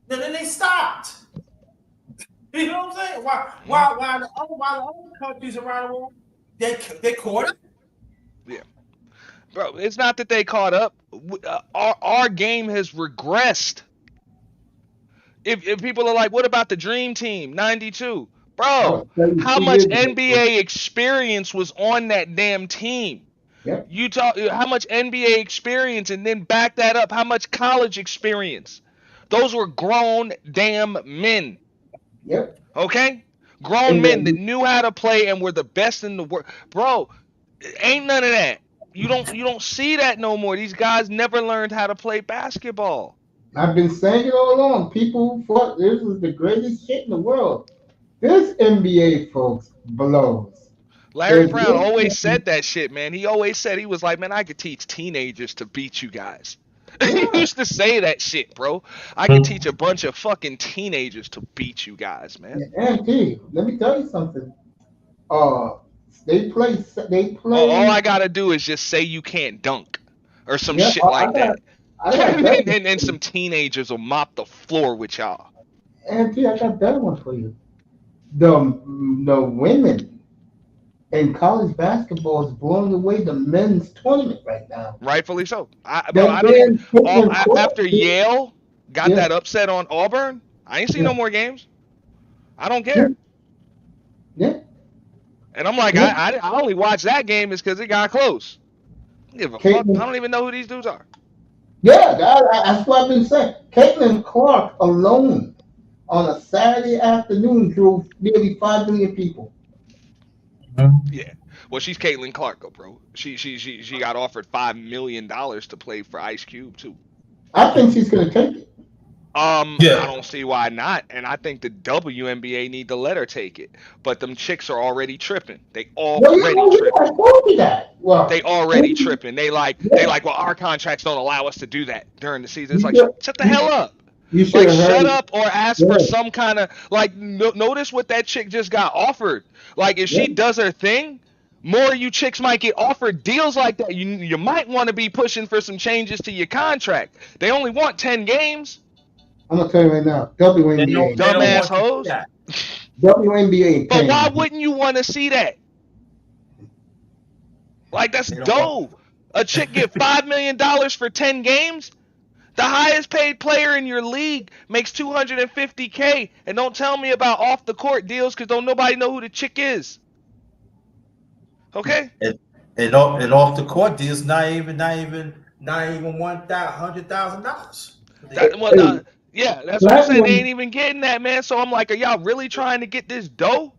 Then they stopped. You know what I'm saying? Why the other countries around the world, they caught up? Yeah. Bro, it's not that they caught up. Our game has regressed. If people are like, what about the Dream Team, 92? Bro, how much NBA experience was on that damn team? Yep. You talk how much NBA experience, and then back that up. How much college experience? Those were grown damn men. Yep. Okay, grown And men that then, knew how to play and were the best in the world, bro. Ain't none of that. You don't see that no more. These guys never learned how to play basketball. I've been saying it all along. People thought this was the greatest shit in the world. This NBA, folks, blows. Larry There's Brown always literally, said that shit, man. He always said he was like, man, I could teach teenagers to beat you guys. He yeah. used to say that shit, bro. I could teach a bunch of fucking teenagers to beat you guys, man. And T, let me tell you something. Uh, they play. They All play. I gotta do is just say you can't dunk or some Yeah, shit like that. I got better. And some teenagers will mop the floor with y'all. And T, I got better one for you. The women in college basketball is blowing away the men's tournament right now. Rightfully so. Bro, That I don't even. man Caitlin Clark, After Yale got yeah, that upset on Auburn, I ain't seen yeah, no more games. I don't yeah, care. yeah, And I'm like, yeah. I only watch that game is because it got close. I don't give a fuck. I Caitlin, don't even know who these dudes are. yeah, that's what I've been saying. Caitlin Clark alone on a Saturday afternoon drew nearly 5 million people. Yeah. Well, she's Caitlin Clark, bro. She got offered $5 million to play for Ice Cube too. I think she's gonna take it. I don't see why not, and I think the WNBA need to let her take it. But them chicks are already tripping. They Well, yeah, already well, yeah, I tripping. told you that. They Well, already tripping. They yeah, like, well, our contracts don't allow us to do that during the season. It's you like, should, shut the you, hell up. you should Like, have shut heard. up or ask for Yeah, some kind of like. Notice what that chick just got offered. Like, if yeah. she does her thing, more of you chicks might get offered deals like that. You might want to be pushing for some changes to your contract. They only want 10 games. I'm gonna tell you right now. You WNBA ain't They don't paying. dumbass want to do hoes. that. WNBA ain't But why paying. wouldn't you want to see that? Like, that's They don't want. dope. A chick get $5 million for 10 games. The highest paid player in your league makes 250K, and don't tell me about off the court deals because don't nobody know who the chick is. Okay? And off the court deals, not even $100,000. That well, Hey, yeah, that's what I'm saying. They ain't platinum even getting that, man. So I'm like, are y'all really trying to get this dough?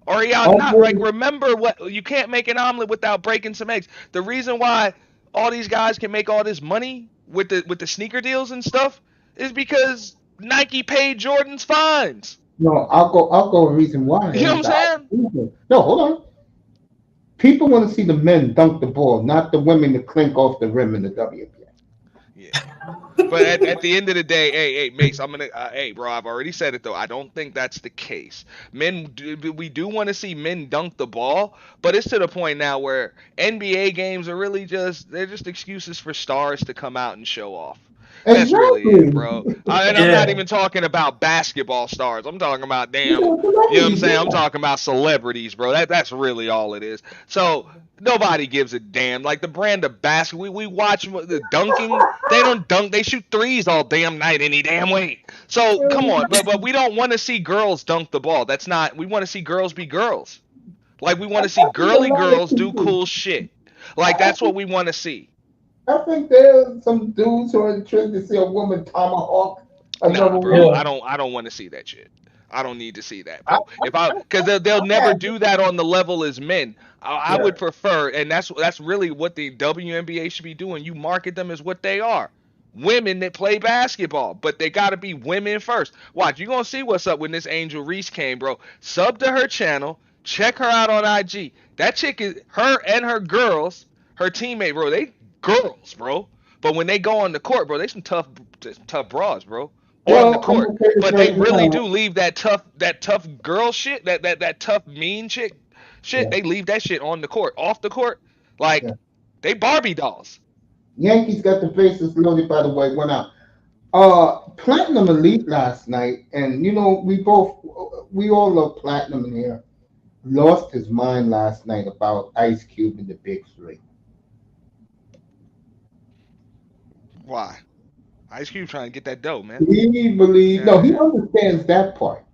Or are y'all not? Like, already. remember what you can't make an omelet without breaking some eggs. The reason why all these guys can make all this money with the sneaker deals and stuff is because Nike paid Jordan's fines. No, I'll go. A reason why You know what is I'm that. saying? No, hold on. People want to see the men dunk the ball, not the women to clink off the rim in the WNBA. Yeah. But at the end of the day, hey, Mace, I'm gonna, hey, bro, I've already said it though. I don't think that's the case. We do want to see men dunk the ball, but it's to the point now where NBA games are really they're just excuses for stars to come out and show off. That's really it, Exactly. bro. And I'm not Yeah. even talking about basketball stars. I'm talking about You damn, know, you know what I'm celebrities, saying? I'm yeah. talking about celebrities, bro. That's really all it is. So nobody gives a damn. Like the brand of basketball, we watch the dunking. They don't dunk. They shoot threes all damn night any damn way. So come on, but we don't want to see girls dunk the ball. That's not. We want to see girls be girls. Like we want I to see think a girly lot of girls do people. cool shit. Like I that's what think we want to see. I think there's some dudes who are intrigued to see a woman tomahawk Nah, another bro. woman. Yeah. I don't want to see that shit. I don't need to see that, I, bro. If I, because they'll I never have do that on the level as men. I yeah. would prefer, and that's really what the WNBA should be doing. You market them as what they are, women that play basketball, but they got to be women first. Watch, you gonna see what's up when this Angel Reese came, bro. Sub to her channel, check her out on IG. That chick is her and her girls, her teammate, bro. They girls, bro. But when they go on the court, bro, they some tough bras, bro, on the Well, I'm court. gonna say this But they right really now. do leave that tough girl shit, that tough mean chick shit. Yeah, They leave that shit on the court. Off the court, yeah. like they Barbie dolls. Yankees got the bases loaded. By the way, went out. Platinum Elite last night, and we all love Platinum in here. Lost his mind last night about Ice Cube and the Big Three. Why? Ice Cube trying to get that dough, man. He believed, no, he Yeah. understands that part,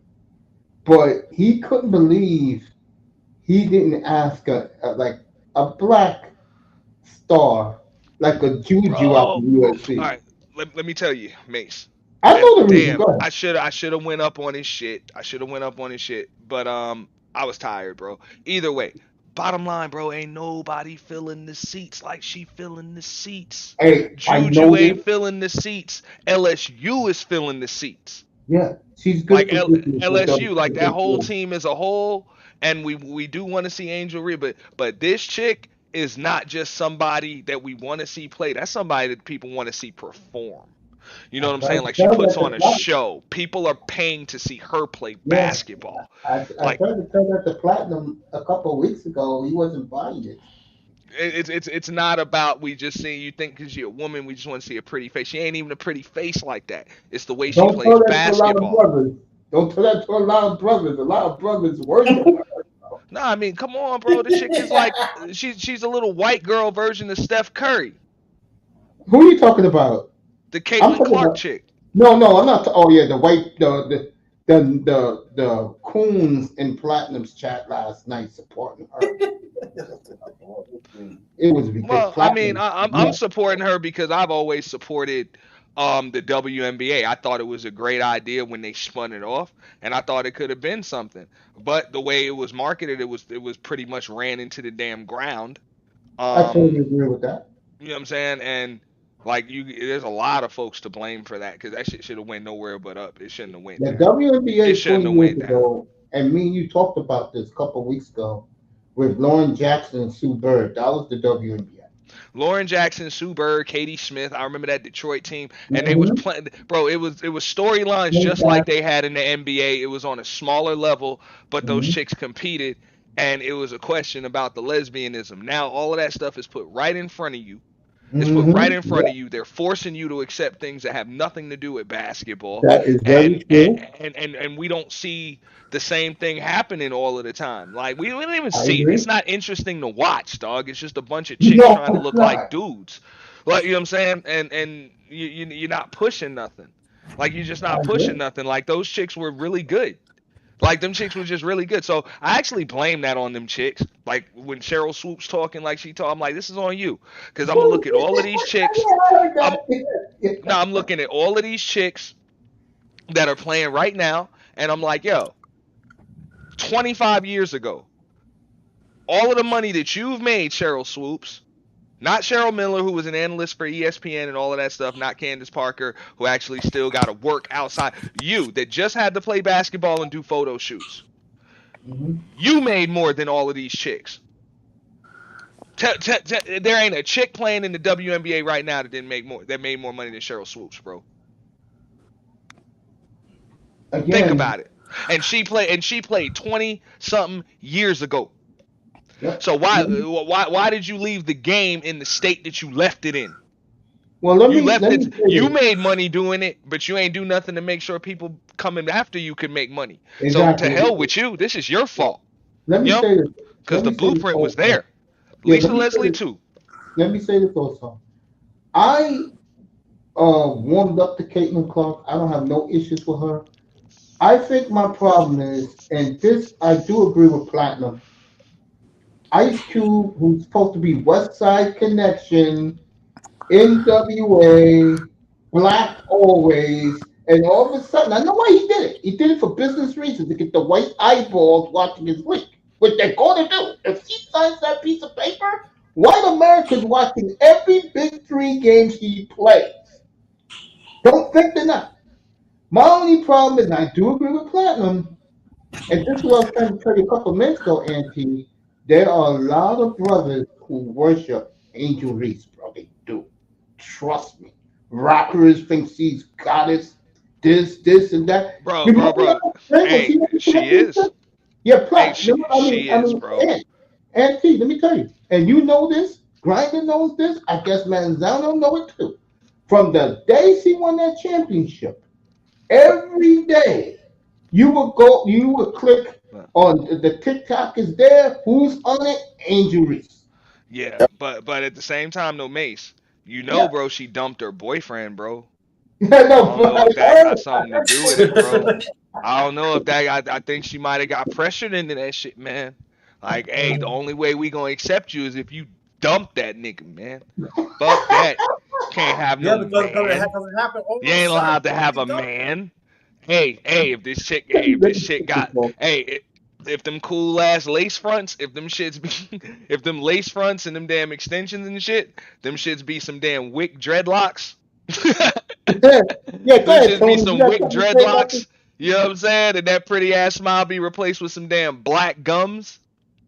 but he couldn't believe he didn't ask a black star, like a juju out Bro. the All UFC. right, let me tell you, Mace. I And know the reason. damn, Go ahead. I should have went up on his shit. I should have went up on his shit, but I was tired, bro. Either way, bottom line, bro, ain't nobody filling the seats like she filling the seats. Hey, I Juju know this. ain't filling the seats. LSU is filling the seats. Yeah, she's good Like for business with LSU, like that whole them. team as a whole, and we do want to see Angel Reed, but this chick is not just somebody that we want to see play. That's somebody that people want to see perform. You know I what I'm tried saying? to Like she tell puts that on to a Platinum. show. People are paying to see her play Yeah, basketball. I Like tried to tell that to Platinum a couple of weeks ago. He wasn't buying it. it's not about we just see you think because you're a woman we just want to see a pretty face. She ain't even a pretty face like that. It's the way she Don't tell plays that to a lot of basketball. brothers. Don't tell that to a lot of brothers. A lot of brothers worship her. Nah, I mean, come on, bro. The chick is like she's a little white girl version of Steph Curry, Who are you talking about? the I'm Caitlin talking Clark about. chick. No, I'm not. Oh yeah, the white, the coons in Platinum's chat last night supporting her. It was because Well, I mean, Platinum. I'm Yeah, supporting her because I've always supported the WNBA. I thought it was a great idea when they spun it off, and I thought it could have been something. But the way it was marketed, it was pretty much ran into the damn ground. I totally Um, agree with that. you know what I'm saying? And like there's a lot of folks to blame for that because that shit should have went nowhere but up. It shouldn't have went The down. It WNBA shouldn't 20 have years went down. ago, and me and you talked about this a couple of weeks ago with Lauren Jackson and Sue Bird. That was the WNBA. Lauren Jackson, Sue Bird, Katie Smith. I remember that Detroit team, and they was Mm-hmm. playing. Bro, it was storylines just like they had in the NBA. It was on a smaller level, but those Mm-hmm. chicks competed, and it was a question about the lesbianism. Now all of that stuff is put right in front of you. It's put right Mm-hmm. in front of you. They're forcing you to accept things that have nothing to do with basketball, That is very and true. and we don't see the same thing happening all of the time. Like we don't even I see it. It's agree. not interesting to watch, dog. It's just a bunch of chicks No, trying to it's look like not. dudes. Like you know what I'm saying? And you're not pushing nothing. Like you're just I not pushing agree. nothing. Like those chicks were really good. Like them chicks was just really good. So I actually blame that on them chicks. Like when Cheryl Swoops talking like she talk, I'm like, this is on you. Cause I'm gonna look at all of these chicks. Yeah, I heard I'm that. now I'm looking at all of these chicks that are playing right now, and I'm like, yo, 25 years ago, all of the money that you've made, Cheryl Swoops, not Cheryl Miller, who was an analyst for ESPN and all of that stuff, not Candace Parker, who actually still got to work outside. You that just had to play basketball and do photo shoots. Mhm. You made more than all of these chicks. There ain't a chick playing in the WNBA right now that didn't make more that made more money than Cheryl Swoops, bro. Think Again, about it. And she played 20 something years ago. yep. So why did you leave the game in the state that you left it in? Well, You left let me it. say You this. made money doing it, but you ain't do nothing to make sure people coming after you can make money. So to Exactly. hell with you. This is your fault. Let me You know, say this. because Let the me say this blueprint was also. there. Yeah, Lisa Leslie too. let me say this also. I warmed up to Caitlin Clark. I don't have no issues with her. I think my problem is, and this I do agree with Platinum. Ice Cube, who's supposed to be West Side Connection, NWA, Black Always, and all of a sudden, I know why he did it. He did it for business reasons to get the white eyeballs watching his link, which they're going to do. If he signs that piece of paper, white America's watching every Big Three game he plays. Don't think they're not. My only problem is, I do agree with Platinum, and this is what I was trying to tell you a couple of minutes ago, Auntie. There are a lot of brothers who worship Angel Reese, bro. They do. Trust me. Rappers think she's goddess, this, and that. Remember Bro. that was Hey, he never she connected is. with? Yeah, Hey, Plat. she she is, bro. Auntie, let me tell you. And you know this. Grinder knows this. I guess Manzano know it too. From the day she won that championship, every day you would click on the TikTok is there. Who's on it? Angel Reese. Yeah, but at the same time, though, Mace, Yeah. bro, she dumped her boyfriend, bro. I I know, don't but know I if that got heard. something to do with it, bro. I don't know if that. I think she might have got pressured into that shit, man. Like, hey, the only way we gonna accept you is if you dump that nigga, man. Fuck that. Can't have no Yeah, because it man. happened all You ain't of a allowed to sudden. have a man. Hey, if this shit got, if them cool ass lace fronts, if them shits be, if them lace fronts and them damn extensions and shit, them shits be some damn wick dreadlocks. Yeah, go Them ahead, shits Tony. be You some got wick something to say about this? dreadlocks. You know what I'm saying? And that pretty ass smile be replaced with some damn black gums.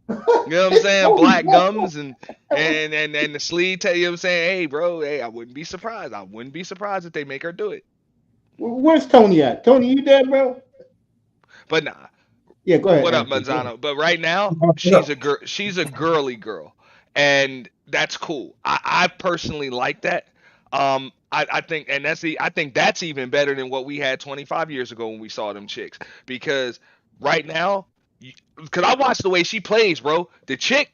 You know what I'm saying? Oh, Black yeah. gums and the sleeve tell you what I'm saying, hey bro, hey, I wouldn't be surprised. I wouldn't be surprised if they make her do it. Where's Tony at? Tony, you there, bro? But nah. Yeah, go ahead, What up, Anthony. Go ahead. Manzano? But right now, she's a girl. She's a girly girl, and that's cool. I personally like that. I think, and I think that's even better than what we had 25 years ago when we saw them chicks. Because right now, because I watch the way she plays, bro. The chick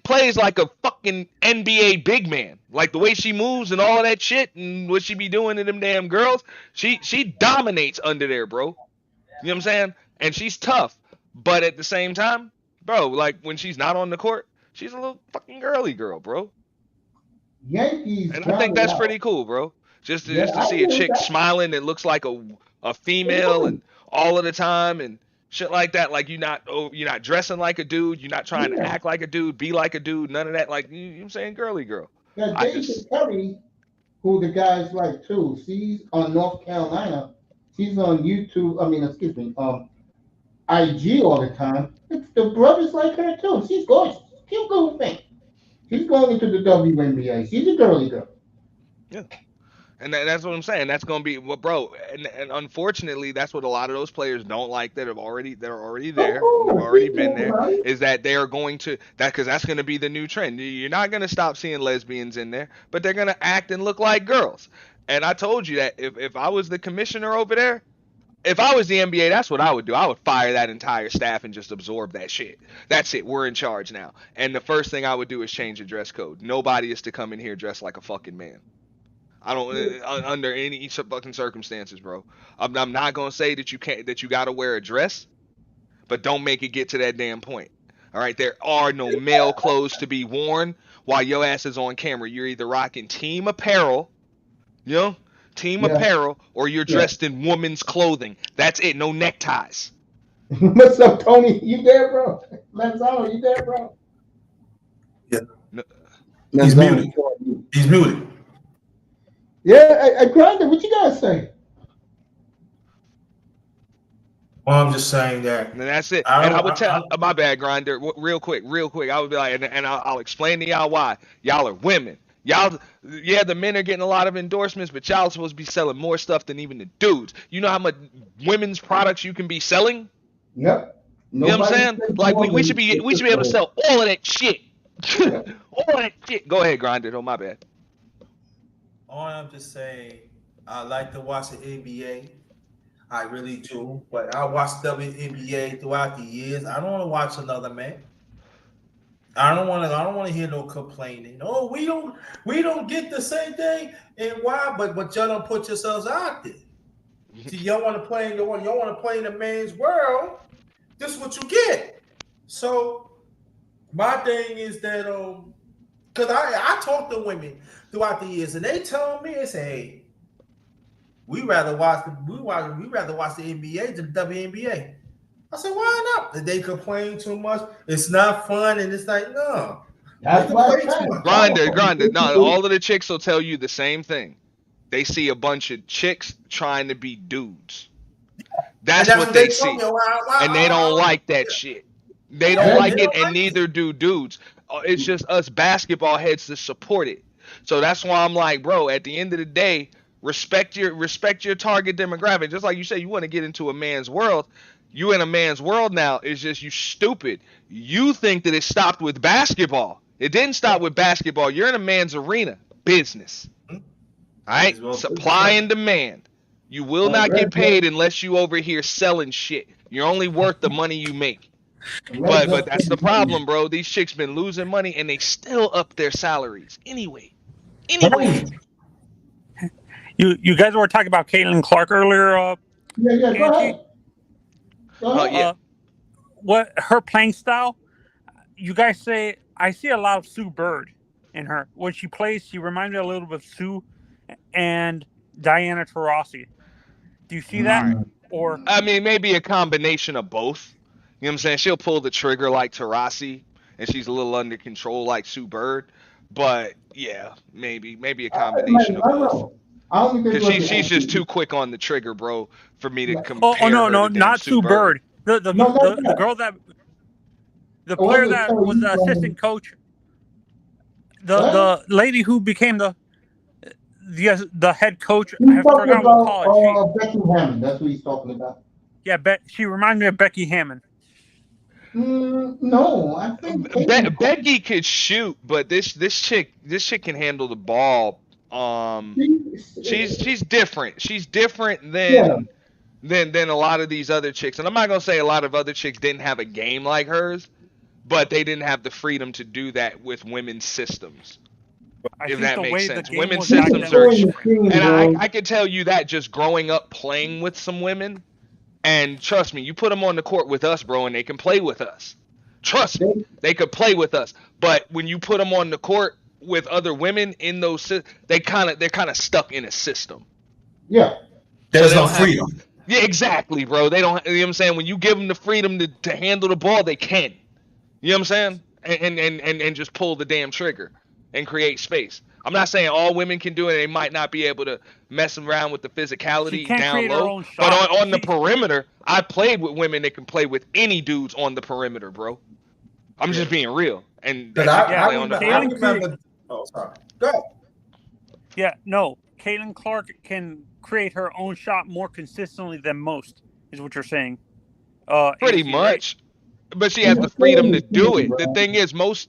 plays like a fucking NBA big man. Like the way she moves and all of that shit and what she be doing to them damn girls. She dominates under there, bro. You know what I'm saying? And she's tough. But at the same time, bro, like when she's not on the court, she's a little fucking girly girl, bro. Yankees. And I think that's pretty cool, bro. Just to see a chick smiling that looks like a female and all of the time and shit like that. Like you're not dressing like a dude. You're not trying to act like a dude, be like a dude. None of that. Like you know what I'm saying, girly girl. Now, David Curry, who the guys like too. She's on North Carolina. She's on YouTube. I mean, excuse me, IG all the time. The brothers like her too. She's gorgeous. Cute little thing. She's going into the WNBA. She's a girly girl. Yeah. And that's what I'm saying. That's gonna be what, bro. And unfortunately, that's what a lot of those players don't like that are already there, who've already been there. Is that they are going to because that's gonna be the new trend. You're not gonna stop seeing lesbians in there, but they're gonna act and look like girls. And I told you that if I was the commissioner over there, if I was the NBA, that's what I would do. I would fire that entire staff and just absorb that shit. That's it. We're in charge now. And the first thing I would do is change the dress code. Nobody is to come in here dressed like a fucking man. I don't under any fucking circumstances, bro. I'm not gonna say that you gotta wear a dress, but don't make it get to that damn point. All right, there are no male clothes to be worn while your ass is on camera. You're either rocking team apparel, apparel, or you're dressed in woman's clothing. That's it. No neckties. What's up, Tony? You there, bro? Manzano, you there, bro? Yeah. No. He's muted. He's muted. Yeah, I Grinder, what you guys say? Well, I'm just saying that. And that's it. I would tell my bad, Grinder, real quick. I would be like, and I'll explain to y'all why. Y'all are women. Y'all, the men are getting a lot of endorsements, but y'all are supposed to be selling more stuff than even the dudes. You know how much women's products you can be selling? Yep. You know what I'm saying? Like we should be able to sell all of that shit. All of that shit. Go ahead, Grinder. Oh, my bad. All I'm just saying, I like to watch the NBA. I really do, but I watch WNBA throughout the years. I don't want to watch another man. I don't want to hear no complaining. Oh, we don't get the same thing, and why? But y'all don't put yourselves out there. See, y'all want to play in the man's world. This is what you get. So my thing is that because I talk to women throughout the years, and they tell me, they say, hey, we rather watch the NBA than the WNBA. I said, why not? They complain too much. It's not fun, and it's like, no. That's why Grinder. No, all of the chicks will tell you the same thing. They see a bunch of chicks trying to be dudes. That's what they see. And they don't like that shit. They don't like it, and neither do dudes. It's just us basketball heads to support it. So that's why I'm like, bro, at the end of the day, respect your target demographic. Just like you said, you want to get into a man's world. You in a man's world now. It's just you stupid. You think that it stopped with basketball. It didn't stop with basketball. You're in a man's arena. Business. All right? Supply and demand. You will not get paid unless you over here selling shit. You're only worth the money you make. But that's the problem, bro. These chicks been losing money and they still up their salaries. Anyway. You guys were talking about Caitlin Clark earlier. Go ahead. What her playing style? You guys say I see a lot of Sue Bird in her. When she plays, she reminds me a little bit of Sue and Diana Taurasi. Do you see that? Alright. Or I mean, maybe a combination of both. You know what I'm saying? She'll pull the trigger like Tarasi, and she's a little under control like Sue Bird. But yeah, maybe a combination of both. I don't think Because there's she's just too quick on the trigger, bro, for me to Right. compare no, her no, to damn not Sue Bird. The No, not that. girl that the I wanted player to that tell was you the from- assistant coach, What? the lady who became the head coach. He's I talking forgot what call it. about Becky Hammond. That's what he's talking about. Yeah, she reminds me of Becky Hammond. No, I think Becky could shoot, but this chick can handle the ball. She's different. She's different than a lot of these other chicks. And I'm not gonna say a lot of other chicks didn't have a game like hers, but they didn't have the freedom to do that with women's systems. If that makes sense. Women's systems are, and I can tell you that just growing up playing with some women, and trust me, you put them on the court with us, bro, and they can play with us. Trust me, they could play with us. But when you put them on the court with other women in those, they're kind of stuck in a system. Yeah, there's no freedom. Yeah, exactly, bro. They don't. You know what I'm saying? When you give them the freedom to handle the ball, they can. You know what I'm saying? And just pull the damn trigger and create space. I'm not saying all women can do it. They might not be able to mess around with the physicality down low. But on the perimeter, I played with women that can play with any dudes on the perimeter, bro. I'm just being real. And I remember. Oh, sorry. Go ahead. Yeah, no. Caitlin Clark can create her own shot more consistently than most, is what you're saying. Pretty much. Right? But she has the freedom to do it. The thing is, most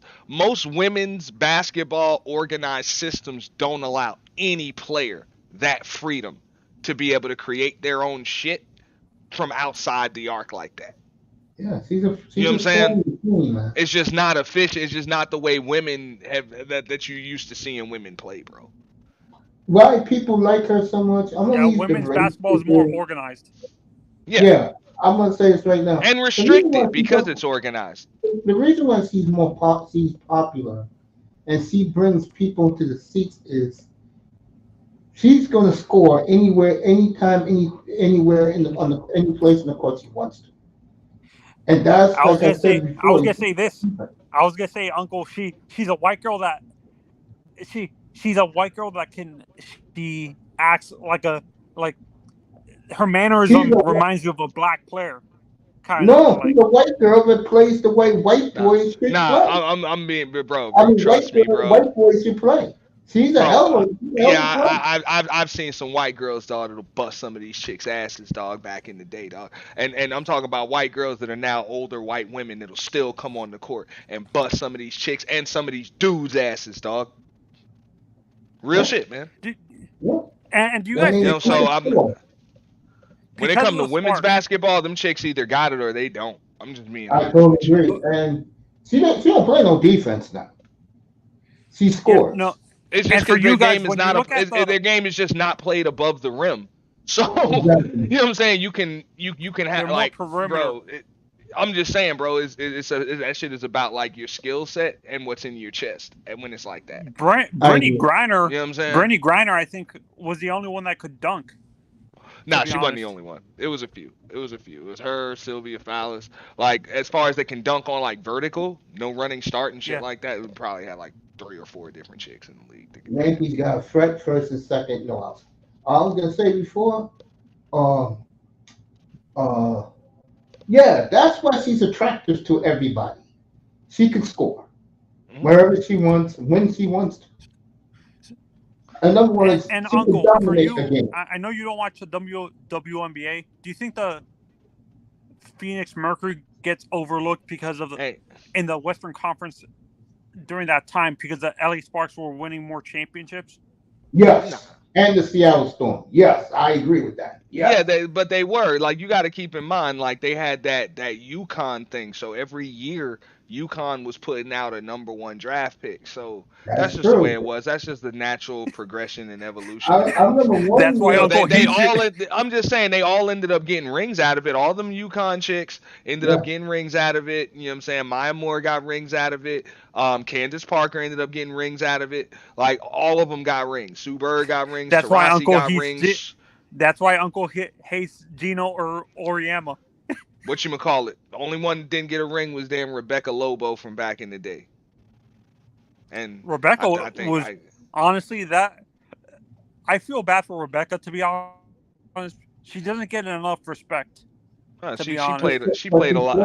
women's basketball organized systems don't allow any player that freedom to be able to create their own shit from outside the arc like that. Yeah, you know what I'm saying? It's just not efficient. It's just not the way women have that you're used to seeing women play, bro. Why people like her so much? Women's basketball is more organized. Yeah. I'm gonna say this right now. And restricted because it's organized. The reason why she's popular and she brings people to the seats is she's gonna score anywhere, anytime, anywhere any place in the court she wants to. And that's I was gonna say this. I was gonna say, Uncle, she's a white girl that she's a white girl that she acts like her mannerism reminds you of a black player. She's a white girl that plays the way white boys should play. I'm being, bro. Trust me, bro. White boys should play. She's a hell of a Yeah, I've seen some white girls, dog, that'll bust some of these chicks' asses, dog, back in the day, dog. And I'm talking about white girls that are now older white women that'll still come on the court and bust some of these chicks and some of these dudes' asses, dog. Real shit, man. And do you guys? When it comes to women's basketball, them chicks either got it or they don't. I'm just being. I totally agree. And she don't play no defense now. She scores. Yeah, no, it's just because their game is not. Their game is just not played above the rim. So exactly. You know what I'm saying? You can have like, bro. I'm just saying, bro. That shit is about like your skill set and what's in your chest, and when it's like that. Brittany Griner. You know what I'm saying? Brittany Griner, I think, was the only one that could dunk. No, she wasn't the only one. It was a few. It was her, Sylvia Fowles. Like, as far as they can dunk on, like, vertical, no running start and shit like that, we probably had, like, 3 or 4 different chicks in the league. Yankees got Fred first and second. No, I was going to say before, yeah, that's why she's attractive to everybody. She can score wherever she wants, when she wants to. Another one is and Uncle, for you, I know you don't watch the WNBA. Do you think the Phoenix Mercury gets overlooked because of in the Western Conference during that time because the LA Sparks were winning more championships? Yes, and the Seattle Storm. Yes, I agree with that. Yeah, but they were like you got to keep in mind like they had that UConn thing. So every year UConn was putting out a #1 draft pick. So that's That's just the way it true. was. That's just the natural progression and evolution of I things. remember That's one why You know, year. Uncle they Heath. all. I'm just saying they all ended up getting rings out of it. All them UConn chicks ended Yeah, up getting rings out of it. You know what I'm saying? Maya Moore got rings out of it. Candace Parker ended up getting rings out of it. Like all of them got rings. Sue Bird got rings. That's why Tarasi Uncle got Heath did. rings. That's why Uncle hates Gino or Oriama. Whatchamacallit. The only one that didn't get a ring was damn Rebecca Lobo from back in the day. And Rebecca I think was honestly that. I feel bad for Rebecca, to be honest. She doesn't get enough respect. To be she honest, played but a she lot. played the A lot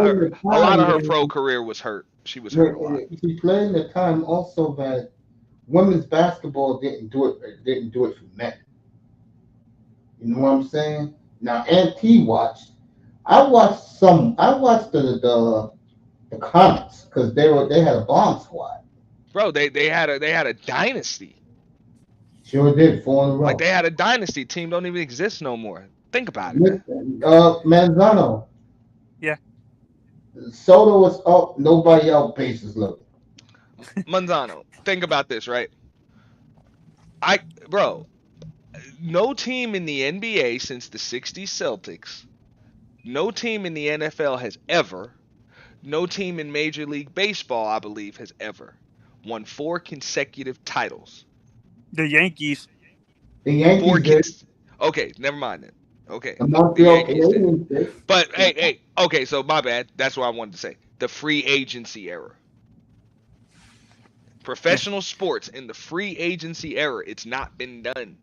of time. her pro career was hurt. She was hurt a lot. She played in the time also that women's basketball didn't do it for men. You know what I'm saying? Now, Auntie watched. I watched the Comets because they had a bomb squad. Bro, they had a dynasty. Sure did 4 in a Like row. they had a dynasty. Team don't even exist no more. Think about it, man. Manzano, yeah. Soto was up. Nobody out. Bases loaded. Manzano, think about this, right? I bro, no team in the NBA since the '60s Celtics, no team in the NFL has ever, no team in Major League Baseball, I believe, has ever won 4 consecutive titles. The Yankees. The Four Yankees did. cons. Okay, never mind then. Okay, The the Montreal Yankees did. Canadiens did. But hey, okay, so my bad. That's what I wanted to say. The free agency era. Professional sports in the free agency era, it's not been done.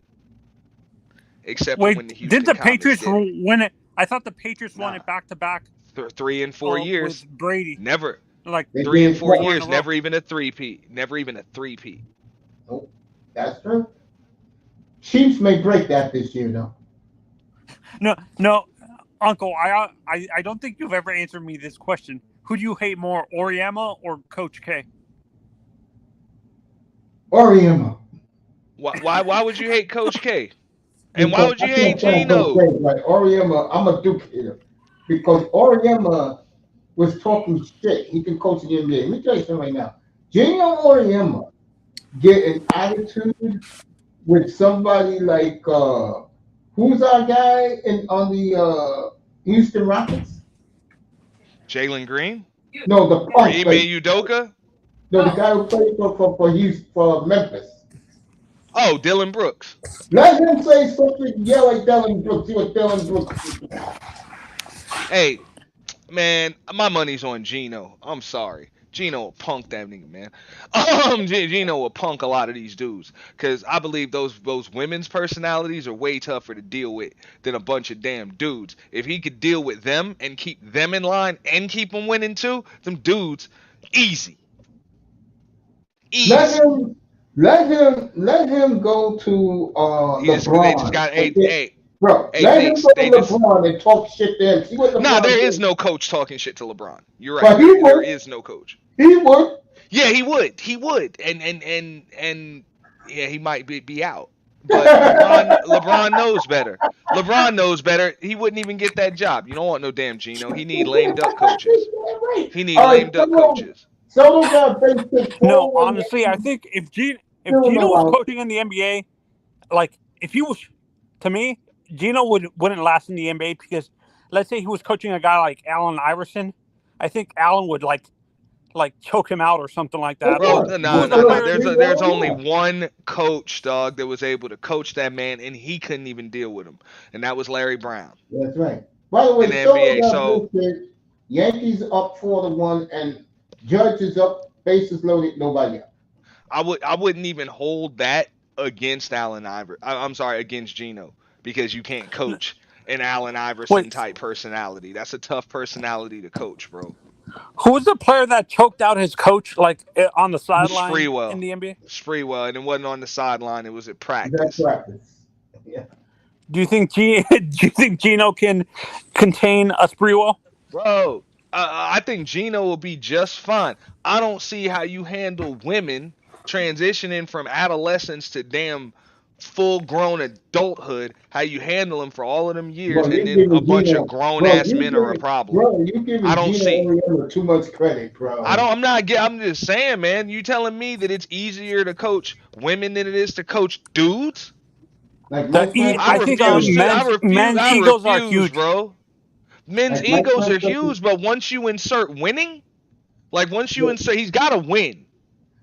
Except for when the Wait, did Houston the Comets Patriots did it. win it? I thought the Patriots won Nah. it back to back. 3 and 4 years. With Brady. Never. Like They 3 and did 4 twice. years. Never even a three-peat. Never even a three-peat. Nope. That's true. Chiefs may break that this year, though. No, Uncle. I don't think you've ever answered me this question. Who do you hate more, Oriama or Coach K? Oriama. Why would you hate Coach K? And why Because would I you hate can't stand Coach Gino? K. Like Oriama, I'm a Duke hater. Because Oriama was talking shit. He can coach the NBA. Let me tell you something right now. Gino Oriama get an attitude with somebody like who's our guy on the Houston Rockets? Jalen Green? No, the Or punk. Ime Udoka? No, the guy who played for Houston, for Memphis. Oh, Dylan Brooks. Let him say something. Yell like Dylan Brooks. See what Dylan Brooks. Hey, man, my money's on Gino. I'm sorry. Gino will punk that nigga, man. Gino will punk a lot of these dudes because I believe those women's personalities are way tougher to deal with than a bunch of damn dudes. If he could deal with them and keep them in line and keep them winning too, them dudes, easy. Let him go to They just LeBron. got Bro, hey let him Mace. go to LeBron and talk shit to him. See what Nah, LeBron there is does. no coach talking shit to LeBron. You're right. But he There would. is no coach. He would. Yeah, he would. He would. And yeah, he might be out. But LeBron knows better. LeBron knows better. He wouldn't even get that job. You don't want no damn Gino. He need lame duck coaches. He need All right, lame duck coaches. Soto got basic. No, honestly, I think if Gino was coaching in the NBA, like if he was, to me, Gino wouldn't last in the NBA because, let's say he was coaching a guy like Allen Iverson, I think Allen would like choke him out or something like that. Bro, Or no. the player- There's only one coach, dog, that was able to coach that man, and he couldn't even deal with him, and that was Larry Brown. That's right. By the way, In the Soto NBA, got so basic. Yankees up 4-1, and Judge is up. Bases loaded. Nobody out. I wouldn't even hold that against I'm sorry, against Gino because you can't coach an Allen Iverson type personality. That's a tough personality to coach, bro. Who was the player that choked out his coach like on the sideline Sprewell. in the NBA? Sprewell, and it wasn't on the sideline; it was at practice. That's practice. Yeah. Do you think Gino can contain a Sprewell? Bro, I think Gino will be just fine. I don't see how you handle women transitioning from adolescence to damn full-grown adulthood, how you handle him for all of them years, Bro, and you then a giving bunch Gino, of grown-ass men are a problem. you I giving don't Gino see. Auriemma too much credit, bro. I'm just saying, man. You telling me that it's easier to coach women than it is to coach dudes? Like Mike I think men's I egos are refuse, huge. bro. Men's Like Mike egos are Francesa. huge, but once you insert winning, like once you insert, he's got to win.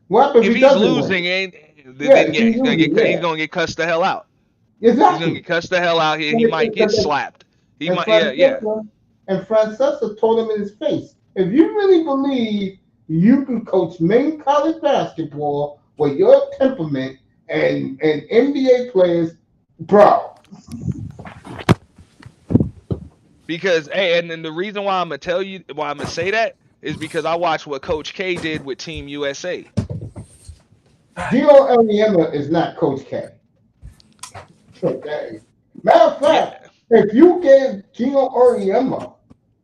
What happens If if he he's doesn't losing, win? then If he's losing, he's gonna get cussed the hell out. He's gonna Exactly. get cussed the hell out here. He might get slapped. He And might, yeah. Francesa told him in his face, if you really believe you can coach men college basketball with your temperament and NBA players, bro. Because and then the reason why I'm gonna say that is because I watched what Coach K did with Team USA. Gino Auriemma is not Coach K. Okay. Matter of fact, if you gave Gino Auriemma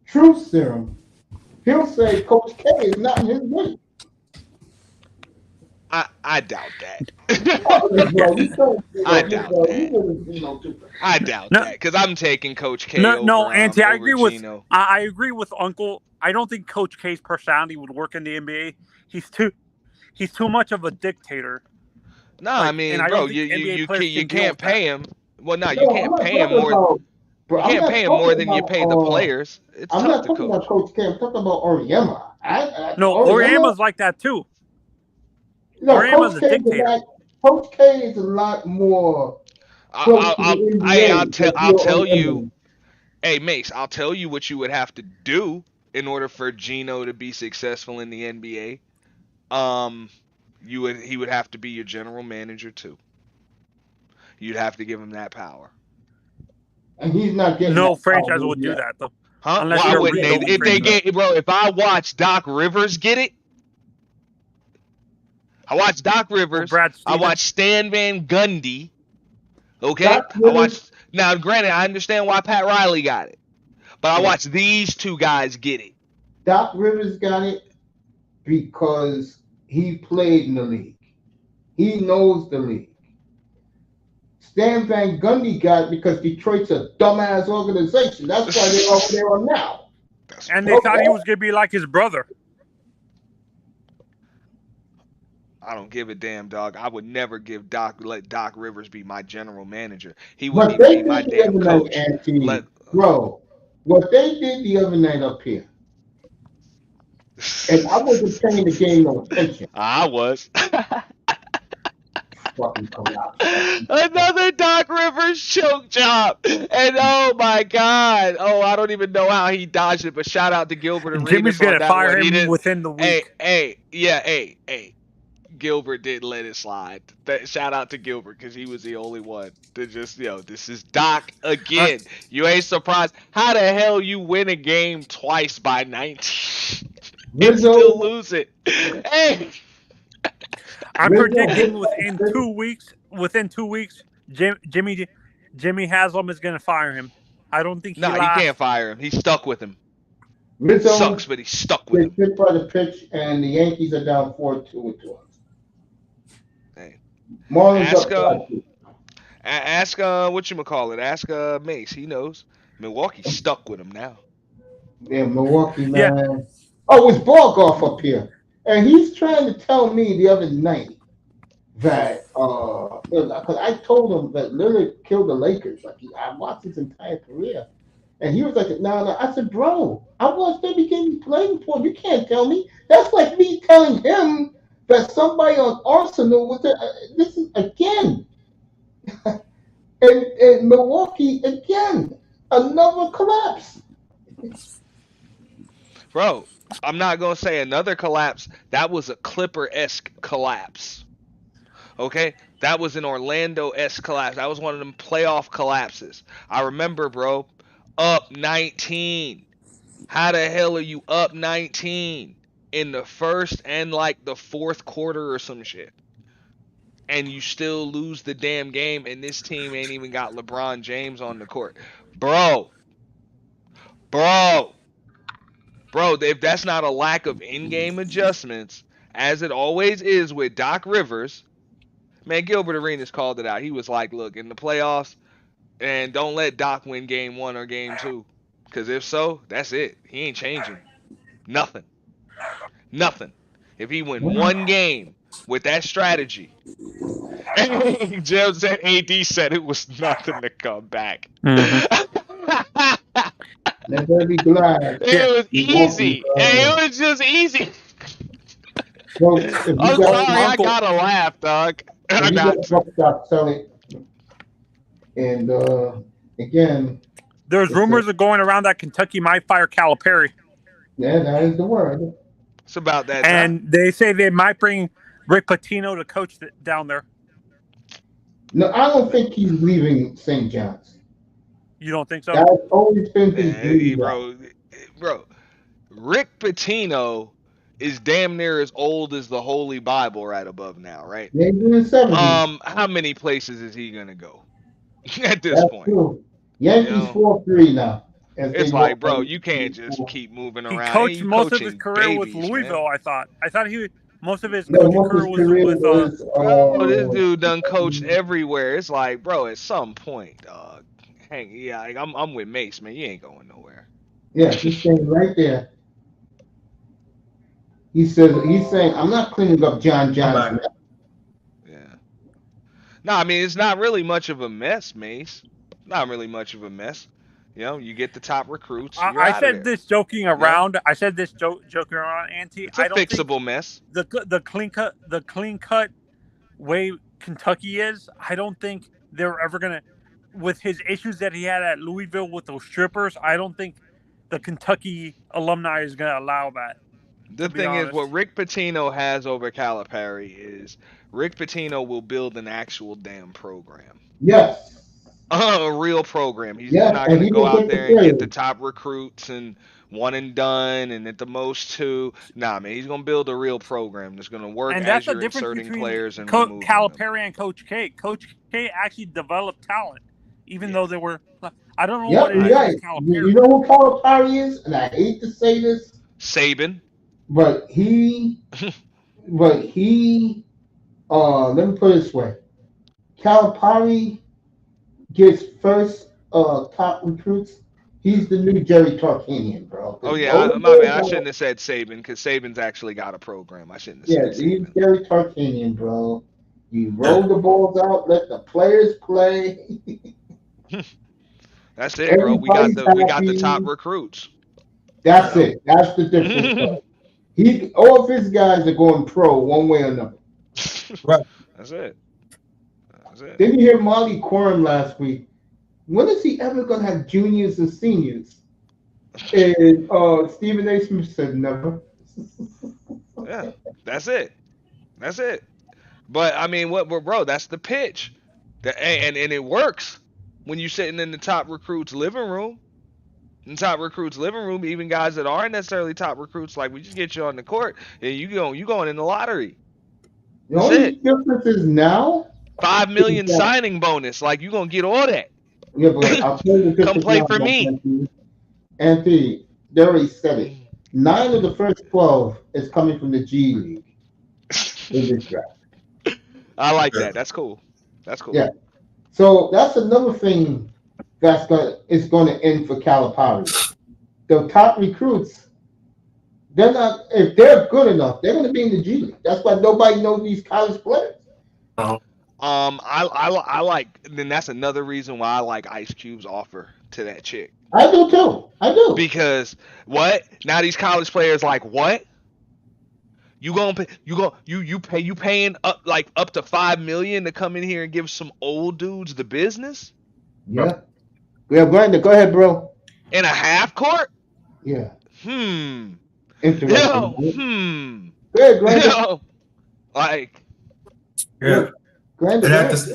truth serum, he'll say Coach K is not in his weight. I doubt that. I doubt that because I'm taking Coach K over Auntie, I agree with Gino. I agree with Uncle. I don't think Coach K's personality would work in the NBA. He's too much of a dictator. No, I mean, bro, you can't pay him. Well, no, you can't pay him more. You can't pay him more than you pay the players. It's I'm tough not to talking coach. about Coach K. I'm talking about Auriemma. Auriemma's like that too. No, Auriemma's a dictator. Coach K is a lot more. I'll tell you. Hey, Mace, I'll tell you what you would have to do in order for Gino to be successful in the NBA. He would have to be your general manager too. You'd have to give him that power. And he's not getting. No franchise would do that though. Huh? Why wouldn't they? If they get, bro, if I watch Doc Rivers get it, I watch Doc Rivers. I watch Stan Van Gundy. Okay, now. Granted, I understand why Pat Riley got it, but I watch these two guys get it. Doc Rivers got it because he played in the league. He knows the league. Stan Van Gundy got it because Detroit's a dumbass organization. That's why they're over there on now. And they thought he was gonna be like his brother. I don't give a damn, dog. I would never let Doc Rivers be my general manager. He wouldn't even be my damn coach. Bro, what they did the other night up here, and I wasn't paying the game no attention. I was. Fucking collapse. Another Doc Rivers choke job. And oh my God. Oh, I don't even know how he dodged it, but shout out to Gilbert and Jimmy's gonna fire him within the week. Hey. Gilbert didn't let it slide. Shout out to Gilbert because he was the only one to just, this is Doc again. You ain't surprised. How the hell you win a game twice by 19 and still lose it? Hey. I'm predicting within 2 weeks, Jimmy Haslam is going to fire him. I don't think he can't fire him. He's stuck with him. Rizzo sucks, but he's stuck with him. Hit by the pitch, and the Yankees are down 4-2 with 2 outs. Hey. Marlins ask whatchamacallit. Ask Mace. He knows. Milwaukee's stuck with him now. Yeah, Milwaukee, man. Yeah. Oh, it's Borgoff up here. And he's trying to tell me the other night that because I told him that Lillard killed the Lakers. Like I watched his entire career, and he was like, "No." I said, "Bro, I watched them begin playing for him. You can't tell me. That's like me telling him that somebody on Arsenal was there. This is again, and Milwaukee again, another collapse." Bro, I'm not going to say another collapse. That was a Clipper-esque collapse. Okay? That was an Orlando-esque collapse. That was one of them playoff collapses. I remember, bro, up 19. How the hell are you up 19 in the first and like the fourth quarter or some shit? And you still lose the damn game, and this team ain't even got LeBron James on the court. Bro, if that's not a lack of in-game adjustments, as it always is with Doc Rivers, Man, Gilbert Arenas called it out. He was like, look, in the playoffs, and don't let Doc win game 1 or game 2. Because if so, that's it. He ain't changing. Nothing. Nothing. If he win one game with that strategy, Jim said AD said it was nothing to come back. Let her be glad. It was You won't be, easy. It was just easy. So if you I'm got, sorry, I gotta laugh, dog. if you got buck stop, sell it. And again, There's rumors of going around that Kentucky might fire Calipari. Yeah, that is the word. It's about that And time. they say they might bring Rick Pitino to coach down there. No, I don't think he's leaving St. John's. You don't think so? That's always been his dream. Bro, Rick Pitino is damn near as old as the Holy Bible right above now, right? Yeah, he's in the 70s. How many places is he gonna go at this point? True. Yankees 4-3 now. It's like, bro, you can't just keep moving around. He coached most of his career with Louisville, man. I thought most of his coaching career was with this dude done coached everywhere. It's like, bro, at some point, dog. I'm with Mace, man. You ain't going nowhere. Yeah, he's saying right there. He's saying, I'm not cleaning up John Johnson. Yeah. No, I mean, it's not really much of a mess, Mace. Not really much of a mess. You know, you get the top recruits. I said this joking around. Yeah. I said this joking around, Auntie. It's a fixable mess. The clean cut way Kentucky is. I don't think they're ever gonna, with his issues that he had at Louisville with those strippers. I don't think the Kentucky alumni is gonna allow that. The thing is, what Rick Pitino has over Calipari is Rick Pitino will build an actual damn program. Yes. A real program. He's not going to go out there and get the top recruits and one and done and at the most 2. Nah, man, he's going to build a real program that's going to work and as that's you're inserting players and Calipari and Coach K. Coach K actually developed talent, even though they were. I don't know what it is. Right. You know who Calipari is, and I hate to say this. Saban. But he. Let me put it this way. Calipari gets first top recruits. He's the new Jerry Tarkanian, bro. Oh yeah, my bad. I shouldn't have said Saban because Saban's actually got a program. I shouldn't have said Saban. He's Jerry Tarkanian, bro. You roll the balls out, let the players play. That's it, bro. We got the top recruits. That's it. That's the difference. All of his guys are going pro one way or another. Right. That's it. Didn't you hear Molly Quorum last week? When is he ever going to have juniors and seniors? And Stephen A. Smith said never. Yeah, that's it. But I mean, bro? That's the pitch. And it works when you're sitting in the top recruits' living room. In top recruits' living room, even guys that aren't necessarily top recruits, like we just get you on the court and you going in the lottery. The only difference is now. $5 million signing bonus, like you gonna get all that. Yeah, but I'll tell you the come play for me. Anthony, they already said it. 9 of the first 12 is coming from the G League in this draft. I like that. That's cool. Yeah. So that's another thing is going to end for Calipari. The top recruits, they're not. If they're good enough, they're going to be in the G League. That's why nobody knows these college players. I like. Then that's another reason why I like Ice Cube's offer to that chick. I do too. Because what? Now these college players like what? You paying up to $5 million to come in here and give some old dudes the business? Yeah. Yeah, Brandon, go ahead, bro. In a half court? Yeah. Interesting. Go ahead, Brandon.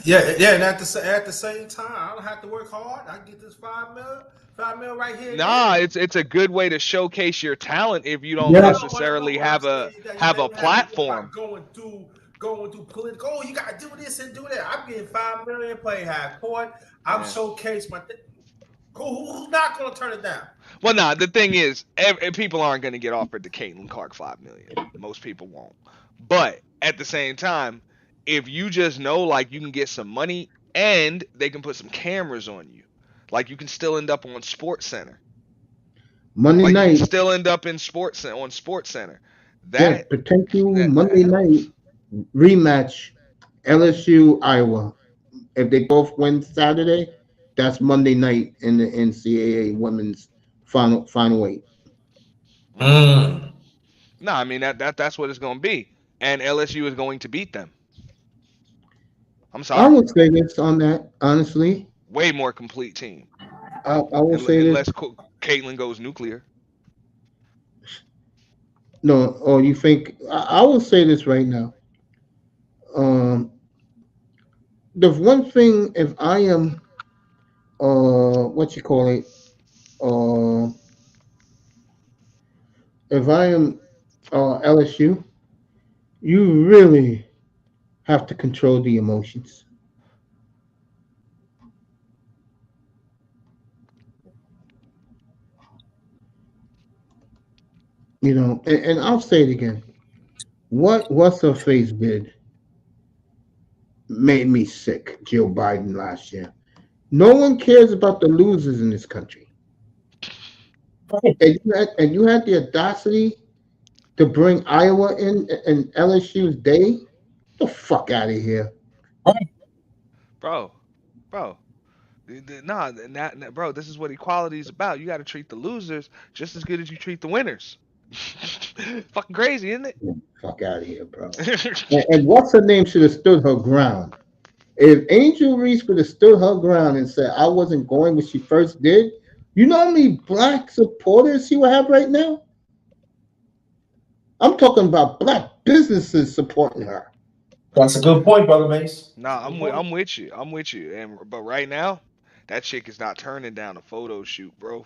Yeah. And at the same time, I don't have to work hard. I get this $5 million right here. Nah, it's a good way to showcase your talent if you don't necessarily have a platform. Going through political. Oh, you gotta do this and do that. I'm getting $5 million playing half court. I'm showcasing my thing. Who's not gonna turn it down? Well, nah. The thing is, people aren't gonna get offered the Caitlin Clark $5 million. Most people won't. But at the same time, if you just know like you can get some money and they can put some cameras on you, like you can still end up on Sports Center. Monday Like you can night, still end up in Sports Center. yeah, That potential that Monday night helps. rematch, LSU Iowa. If they both win Saturday, that's Monday night in the NCAA women's final eight. Mm. No, I mean that's what it's going to be, and LSU is going to beat them. I'm I sorry, would say this on that honestly. way more complete team, I will say this. unless Caitlin goes nuclear. No, or you think I will say this right now. Um, the one thing if I am what you call it uh if I am LSU, you really have to control the emotions. And I'll say it again. What's her face did made me sick. Joe Biden last year. No one cares about the losers in this country. And you had the audacity to bring Iowa in LSU's day. The fuck out of here. Bro, bro. Nah, bro, this is what equality is about. You got to treat the losers just as good as you treat the winners. Fucking crazy, isn't Fuck out of here, bro. And, it? and what's her name should have stood her ground. If Angel Reese would have stood her ground and said I wasn't going when she first did, you know how many black supporters she would have right now? I'm talking about black businesses supporting her. That's a good point, brother Mace. That's a Nah, good point. I'm with you. I'm with you. And but right now, that chick is not turning down a photo shoot, bro.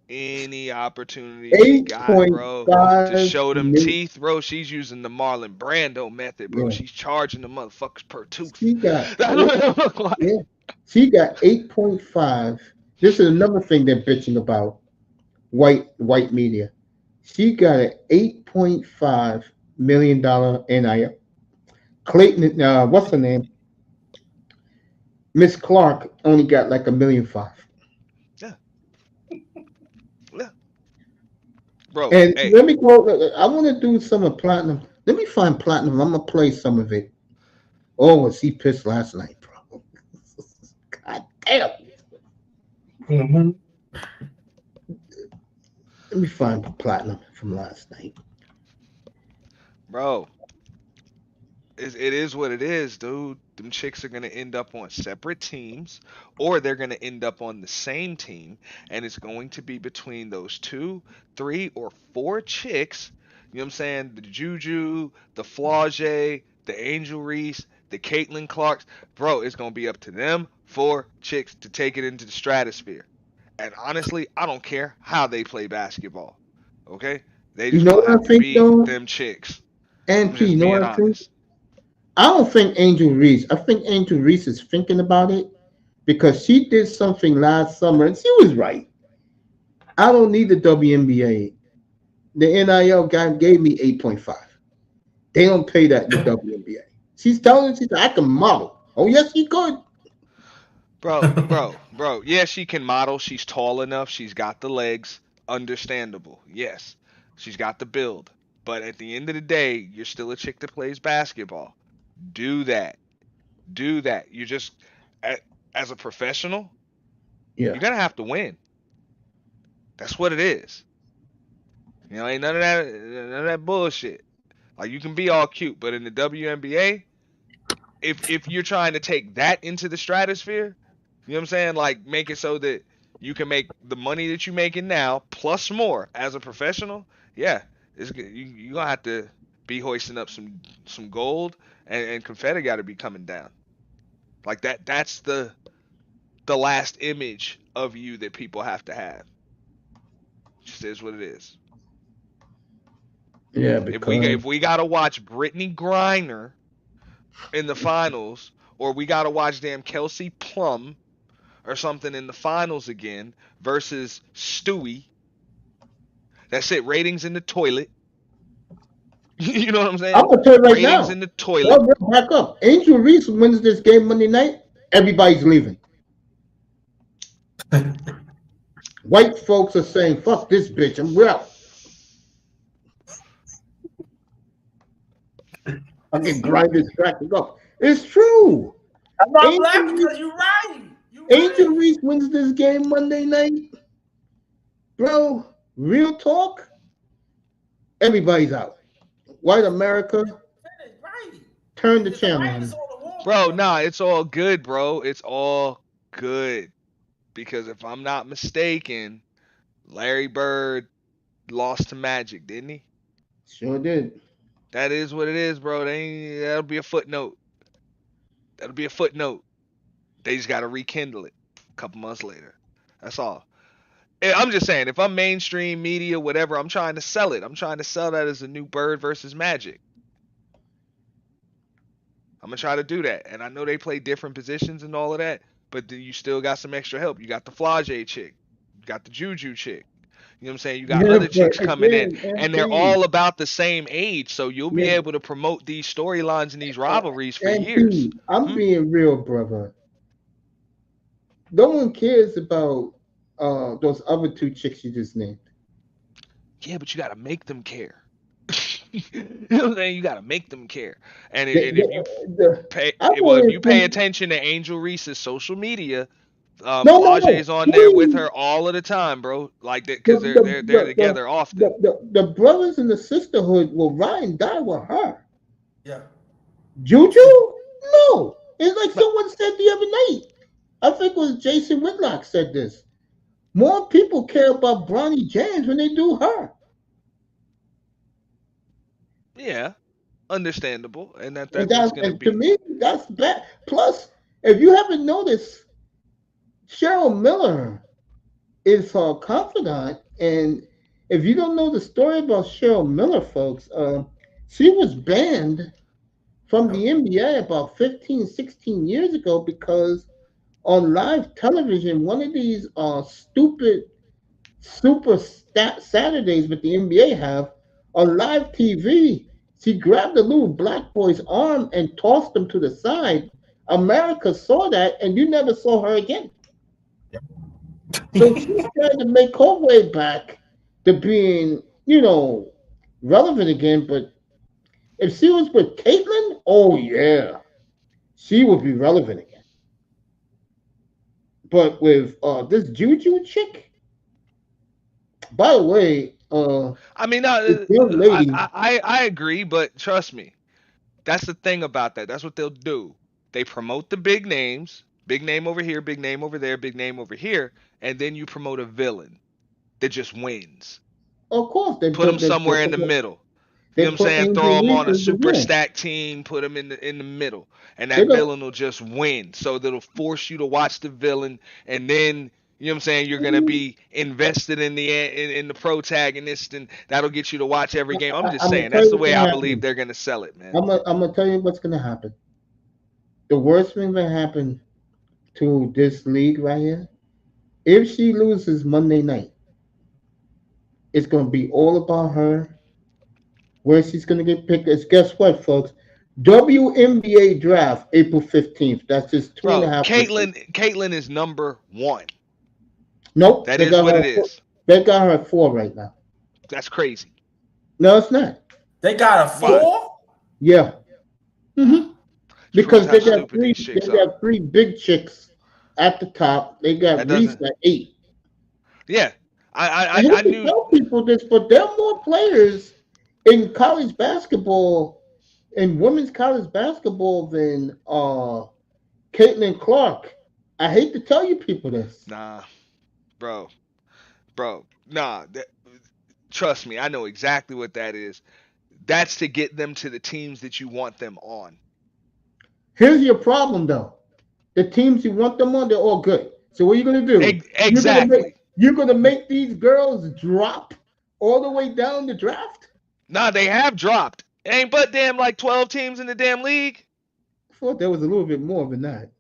Any opportunity she got, bro, to 8.5 show them million. teeth, bro, she's using the Marlon Brando method, bro. Yeah. She's charging the motherfuckers per tooth. She got That's eight, what it look like. yeah. She got 8.5. This is another thing they're bitching about. White media. She got an $8.5 million NIL. Clayton, what's her name? Miss Clark only got like 1.5 million. Yeah, yeah, bro. And Hey, let me go. I want to do some of Platinum. Let me find Platinum. I'm gonna play some of it. Oh, was he pissed last night, bro? God damn. Mm-hmm. Let me find Platinum from last night. bro. It is what it is, dude. Them chicks are gonna end up on separate teams, or they're gonna end up on the same team, and it's going to be between those two, three, or four chicks. You know what I'm saying? The Juju, the Flauge, the Angel Reese, the Caitlin Clarks. Bro, it's gonna be up to them four chicks to take it into the stratosphere. And honestly, I don't care how they play basketball. Okay? They You just know gonna what have I to think beat though, them chicks. I'm Auntie? just You know being what I think? honest. I don't think Angel Reese. I think Angel Reese is thinking about it because she did something last summer and she was right. I don't need the WNBA. The NIL guy gave me 8.5. They don't pay that in the WNBA. She's telling us I can model. Oh yes, she could. Bro. Yeah, she can model. She's tall enough. She's got the legs. Understandable. Yes. She's got the build. But at the end of the day, you're still a chick that plays basketball. Do that. Do that. You just, a- as a professional, Yeah. you're going to have to win. That's what it is. Ain't none of that bullshit. Like, you can be all cute, but in the WNBA, if you're trying to take that into the stratosphere, you know what I'm saying? Like make it so that you can make the money that you're making now plus more as a professional. Yeah, you're gonna have to be hoisting up some gold and confetti got to be coming down. Like that. That's the last image of you that people have to have. Just is what it is. Yeah, If we because if we gotta watch Brittany Griner in the finals, or we gotta watch damn Kelsey Plum or something in the finals again versus Stewie. That's it. Ratings in the toilet. You know what I'm I'm saying? gonna tell you right Ratings now. in the Well, toilet. back up. Angel Reese wins this game Monday night. Everybody's leaving. White folks are saying, "Fuck this bitch. We're out." I can grind this cracking up. It's true. I'm not Angel laughing Reese, because you're right. You're Angel right. Reese wins this game Monday night, bro. Real talk. Everybody's out. White America, Right. turn the The channel writing is on. on the wall, Bro, brother. nah, it's all good, bro. It's all good. Because if I'm not mistaken, Larry Bird lost to Magic, didn't he? Sure did. That is what it is, bro. That'll be a footnote. That'll be a footnote. They just got to rekindle it a couple months later. That's all. I'm just saying, if I'm mainstream media, whatever, I'm trying to sell it. I'm trying to sell that as a new Bird versus Magic. I'm gonna try to do that. And I know they play different positions and all of that, but you still got some extra help. You got the Flage chick, you got the Juju chick. You know what I'm saying? You got Yeah, other but chicks coming in, again, and they're MP, all about the same age, so you'll be yeah, able to promote these storylines and these uh, rivalries for years. MP, I'm Hmm? being real, brother. No one cares about those other two chicks you just named. Yeah, but you got to make them care. You know what I'm saying? You got to make them care. And, The, and if you the, pay, I've well, if always you pay been attention to Angel Reese's social media, no, no, no. Flage's on there with Please, her all of the time, bro. Like that, the because they're the they're they're the the, together often. the brothers in the sisterhood will ride and die with her. Yeah. Juju? No. It's like No, someone said the other night. I think it was Jason Whitlock said this. More people care about Bronny James when they do her. yeah, understandable, and And that's gonna and to be. me, that's bad. Plus, if you haven't noticed, Cheryl Miller is her confidant. And if you don't know the story about Cheryl Miller, folks, she was banned from the NBA about 15, 16 years ago because on live television, one of these stupid Saturdays that the NBA have on live TV, she grabbed a little black boy's arm and tossed him to the side. America saw that, and you never saw her again. So she's trying to make her way back to being, relevant again. But if she was with Caitlyn, oh yeah, she would be relevant again. But with this Juju chick, by the way, I mean, this young lady, I agree, but trust me, that's the thing about that. That's what they'll do. They promote the big names, big name over here, big name over there, big name over here, and then you promote a villain that just wins. of course, they Put them put somewhere in the middle. You know they what I'm put saying? Throw Angel them Reese on a as the super villain. stack team, put them in the middle, and They that don't. villain will just win. So that'll force you to watch the villain, and then you know what I'm saying. You're gonna be invested in the protagonist, and that'll get you to watch every game. I'm just I'm gonna saying tell that's you the what's way gonna I believe happen. they're gonna sell it, man. I'm gonna tell you what's gonna happen. The worst thing that happened to this league right here, if she loses Monday night, it's gonna be all about her. Where she's gonna get picked is guess what, folks? WNBA draft April 15th. That's just two and a Bro, half weeks. Caitlyn is number one. Nope, That is what it is. They got her at 4 right now. That's crazy. No, it's not. They got a Why? 4? Yeah. hmm This proves Because how stupid these they chicks are. got three big chicks at the top. They got That Reese doesn't. at 8. Yeah, I I hate to knew. tell people this, but there are more players in college basketball, in women's college basketball, than Caitlin Clark. I hate to tell you people this. Nah, bro, nah. Trust me, I know exactly what that is. That's to get them to the teams that you want them on. Here's your problem, though. The teams you want them on, they're all good. So what are you gonna do? Exactly. You're gonna make these girls drop all the way down the draft? Nah, they have dropped. Ain't but damn like 12 teams in the damn league. I thought there was a little bit more than that.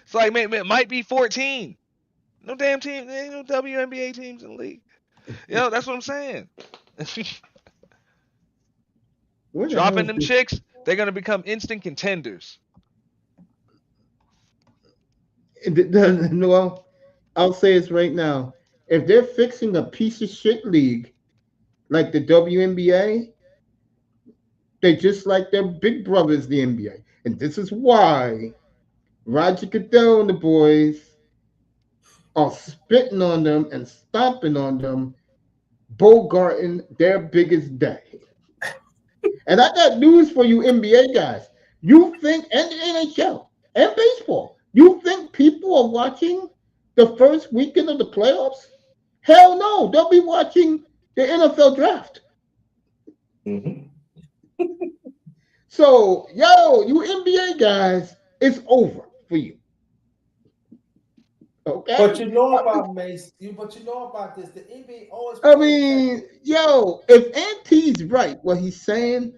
It's like it might be 14. No damn team, ain't no WNBA teams in the league. You know, that's what I'm saying. Where the hell Dropping is them this? chicks, they're gonna become instant contenders. Well, I'll say this right now. If they're fixing a piece of shit league like the WNBA, they just like their big brothers, the NBA. And this is why Roger Goodell and the boys are spitting on them and stomping on them, bogarting their biggest day. And I got news for you, NBA guys. You think, and the NHL, and baseball, you think people are watching the first weekend of the playoffs? Hell no. They'll be watching the NFL draft. Mm-hmm. So, yo, you NBA guys, it's over for you. Okay? But you know about Mace. But you know about this. The NBA always. I mean, yo, if Auntie's right, what he's saying,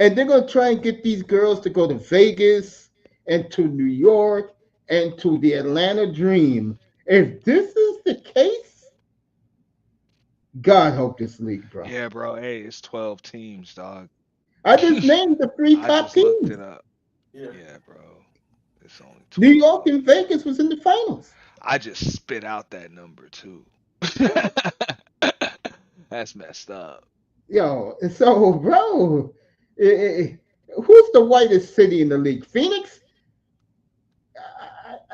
and they're gonna try and get these girls to go to Vegas and to New York and to the Atlanta Dream. If this is the case, God help this league, bro. Yeah, bro. Hey, it's 12 teams, dog. I just named the three I top just looked teams. it up. Yeah. Yeah, bro. It's only 12. New York and Vegas was in the finals. I just spit out that number too. That's messed up. Yo, and so, bro, who's the whitest city in the league? Phoenix?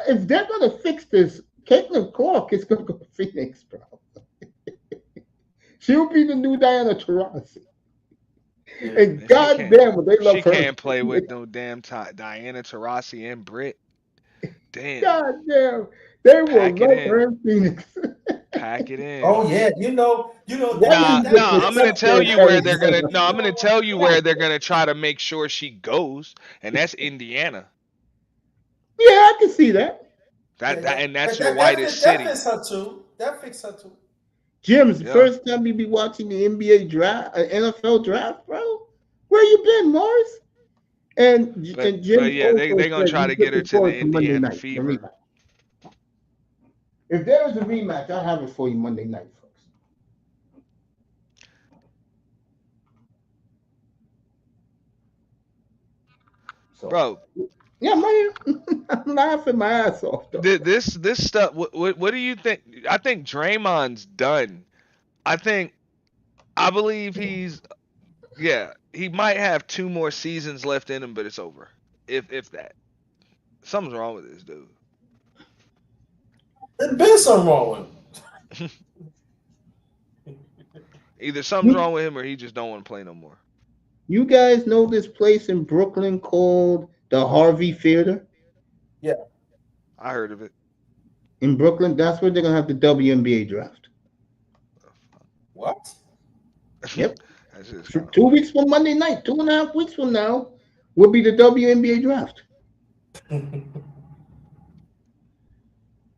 If they're gonna fix this, Caitlin Clark is gonna go to Phoenix, bro. She'll be the new Diana Taurasi. And And she goddamn, would they love she her. can't play with no damn Diana Taurasi and Britt. Damn. Goddamn, they will Pack it love in. her in Phoenix. Pack it in. Oh yeah, you know Why that, is Nah, it I'm gonna the tell you where they're gonna. Arizona? No, I'm gonna tell you where they're gonna try to make sure she goes, and that's Indiana. Yeah, I can see that. And that's but your whitest that city. fits her too. That fits her too. Jim's the Yeah. first time you be watching the NBA draft, NFL draft, bro. Where you been, Morris? And Jim But yeah, also they gonna said try he's to get her looking to forward the to Monday Indiana night. The Fever. rematch. If there was a rematch, I'll have it for you Monday night, folks. So, Bro, yeah, man, I'm laughing my ass off though. this stuff. What do you think? I think Draymond's done. I believe he's. Yeah, he might have 2 more seasons left in him, but it's over. If that. Something's wrong with this dude. There's been something wrong with him. Either something's wrong with him or he just don't want to play no more. You guys know this place in Brooklyn called the Harvey Theater? Yeah. I heard of it. In Brooklyn, that's where they're gonna have the WNBA draft. What? Yep. That's just For kinda 2 funny. weeks from Monday night, 2.5 weeks from now, will be the WNBA draft.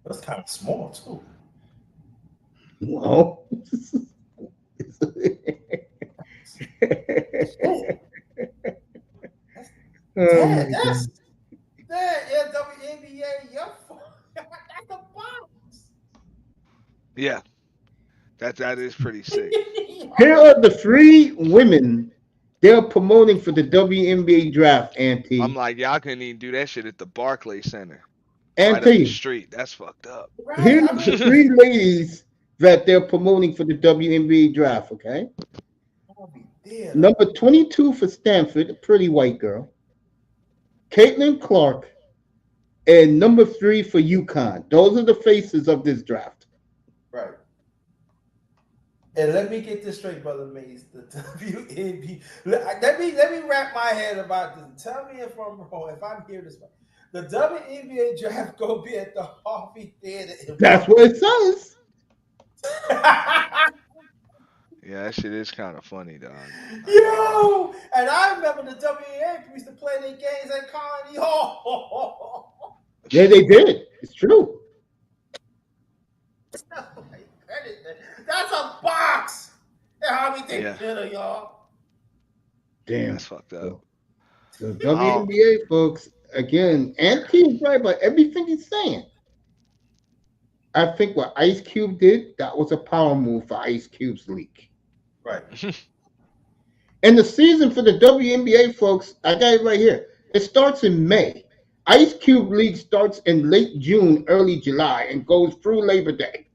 That's kind of small too. Well, Yeah, that's yeah, WNBA. That's a box. Yeah. That is pretty sick. Here are the 3 women they're promoting for the WNBA draft, Auntie. I'm like, y'all couldn't even do that shit at the Barclays Center. Right up the Auntie, street. That's fucked up. Right, here's I the mean, 3 ladies that they're promoting for the WNBA draft, okay? yeah. Number 22 for Stanford, a pretty white girl. Caitlin Clark. And number 3 for UConn. Those are the faces of this draft. Right. And let me get this straight, Brother Mays. The WNBA. Let me wrap my head about this. Tell me if I'm wrong, if I'm hearing this right. The WNBA draft gonna be at the Harvey Theater. That's what it says. Yeah, that shit is kind of funny, dog. Yo! And I remember the WNBA used to play their games at Carnegie Hall. Yeah, they did. It's true. That's a box. Harvey Theater, y'all. Damn. That's fucked up. The WNBA, folks, again, Auntie is right about everything he's saying. I think what Ice Cube did, that was a power move for Ice Cube's league. Right. And the season for the WNBA, folks, I got it right here. It starts in May. Ice Cube League starts in late June, early July, and goes through Labor Day.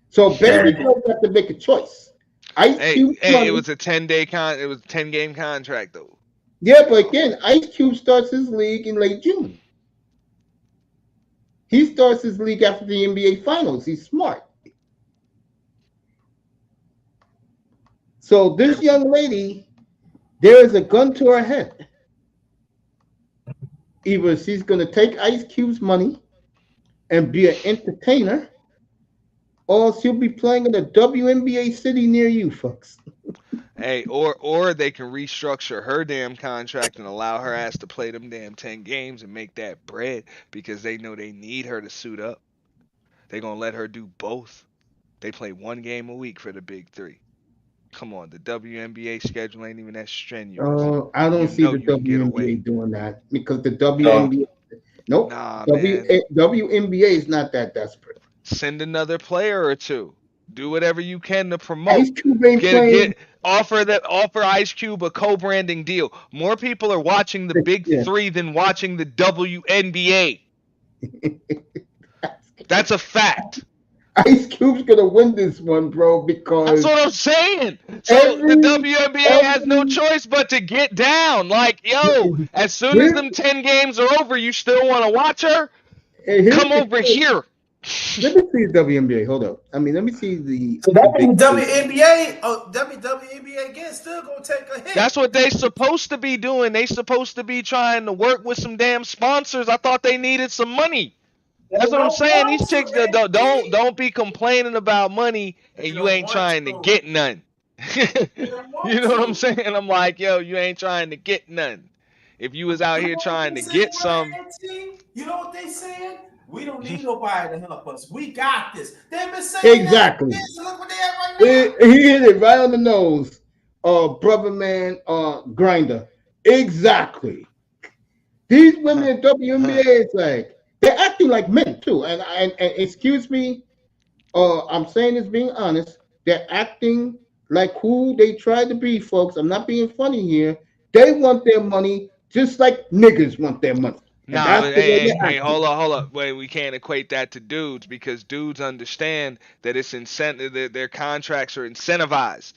So baby girls have to make a choice. Ice Cube Hey, it money. was a 10 game contract though. Yeah, but again, Ice Cube starts his league in late June. He starts his league after the NBA Finals. He's smart. So this young lady, there is a gun to her head. Either she's going to take Ice Cube's money and be an entertainer, or she'll be playing in a WNBA city near you, folks. Hey, or they can restructure her damn contract and allow her ass to play them damn 10 games and make that bread because they know they need her to suit up. They gonna let her do both. They play 1 game a week for the big three. Come on, the WNBA schedule ain't even that strenuous. I don't You see know the you can get WNBA away. doing that because the No. WNBA, nope, Nah, man. WNBA is not that desperate. Send another player or two. Do whatever you can to Ice promote. Cube ain't playing. Offer Ice Cube a co-branding deal. More people are watching the big Yeah. three than watching the WNBA. That's a fact. Ice Cube's gonna win this one, bro, That's because what I'm saying. So the WNBA has no every choice but to get down. Like, yo, as soon as here, them 10 games are over, you still want to watch her? here's Come the over thing. here. Let me see the WNBA. Hold up. I mean, let me see the So other that big means three. WNBA again still gonna take a hit. That's what they supposed to be doing. They supposed to be trying to work with some damn sponsors. I thought they needed some money. That's They what I'm don't saying. These want chicks to, don't be complaining about money and They you don't ain't want trying to to. get none. They don't You want know what I'm to. saying? I'm like, yo, you ain't trying to get none. If you was out You here know what trying they to saying get on some, the team? You know what they saying? We don't need nobody to help us. We got this. They've been saying that for Exactly. years. Look what they at right now. He hit it right on the nose. Brother man, grinder. Exactly. These women in WNBA is like they're acting like men too. And excuse me, I'm saying this being honest. They're acting like who they try to be, folks. I'm not being funny here. They want their money just like niggas want their money, and nah, that's but the way hey, they're acting. hold up. Wait, we can't equate that to dudes because dudes understand that it's incentive. That their contracts are incentivized.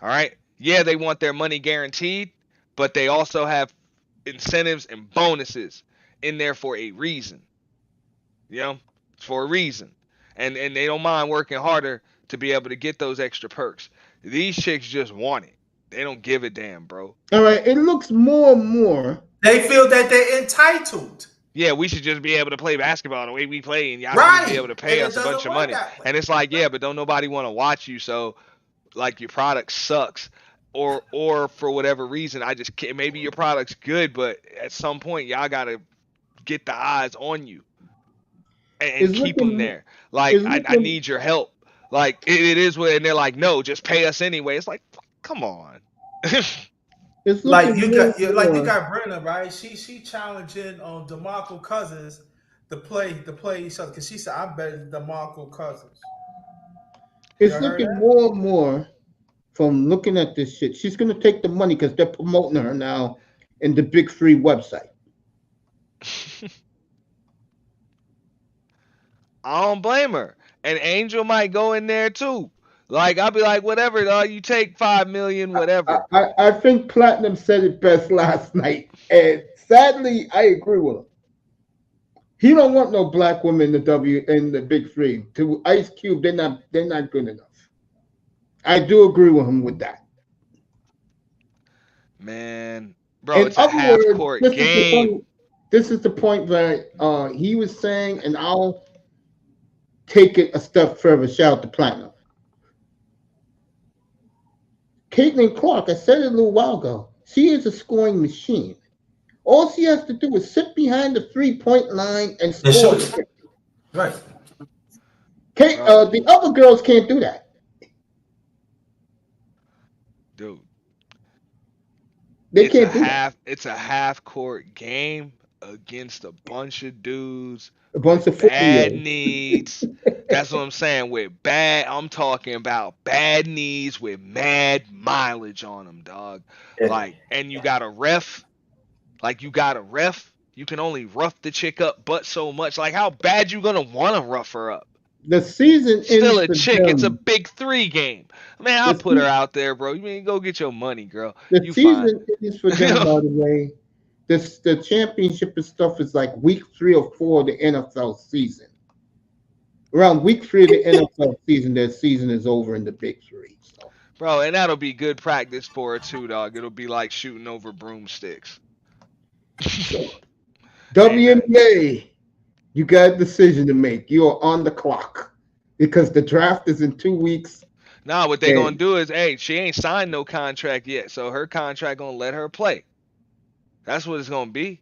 All right. Yeah, they want their money guaranteed, but they also have incentives and bonuses in there for a reason. You know, for a reason. And they don't mind working harder to be able to get those extra perks. These chicks just want it. They don't give a damn, bro. All right, it looks more and more. They feel that they're entitled. Yeah, we should just be able to play basketball the way we play, and y'all should just be able Right. to And pay it us a bunch doesn't of work money. that way. And it's like, yeah, but don't nobody want to watch you, so like your product sucks, or for whatever reason, I just can't. Maybe your product's good, but at some point, y'all gotta get the eyes on you and It's keep them looking. there. Like It's I looking. need your help. Like it is what, and they're like, no, just pay us anyway. It's like, come on. It's Like looking you more got and like you more. got Brenna, right? She challenging on DeMarco Cousins to play each other because she said I'm better than DeMarco Cousins. You It's heard looking that? more and more from looking at this shit. She's gonna take the money because they're promoting her now in the Big Three website. I don't blame her. And Angel might go in there too. Like I'll be like, whatever, dog. You take 5 million, whatever. I think Platinum said it best last night, and sadly, I agree with him. He don't want no black women in the Big Three. To Ice Cube, they're not good enough. I do agree with him with that. Man, bro, In it's a other half words, court this is the game. point. This is the point that he was saying, and I'll take it a step further. Shout out to Platinum. Caitlin Clark, I said it a little while ago, she is a scoring machine. All she has to do is sit behind the 3-point line and And score. shoot. Right. The other girls can't do that. Dude, They can't do that. it's a half court game against a bunch of dudes A bunch with of bad 40-year-olds. needs That's what I'm saying. I'm talking about bad knees with mad mileage on them, dog. Like, and you got a ref. You can only rough the chick up but so much. Like, how bad you gonna wanna rough her up? The season Still ends a for chick. It's a them. big 3 game. Man, I'll put her out there, bro. You mean go get your money, girl. The You fine. season ends for them, by the way. The championship and stuff is like week 3 or 4 of the NFL season. Around week 3 of the NFL season, their season is over in the big 3. So. Bro, and that'll be good practice for her too, dog. It'll be like shooting over broomsticks. WNBA, you got a decision to make. You are on the clock because the draft is in 2 weeks. Nah, what they gonna do is, hey, she ain't signed no contract yet, so her contract gonna let her play. That's what it's gonna be.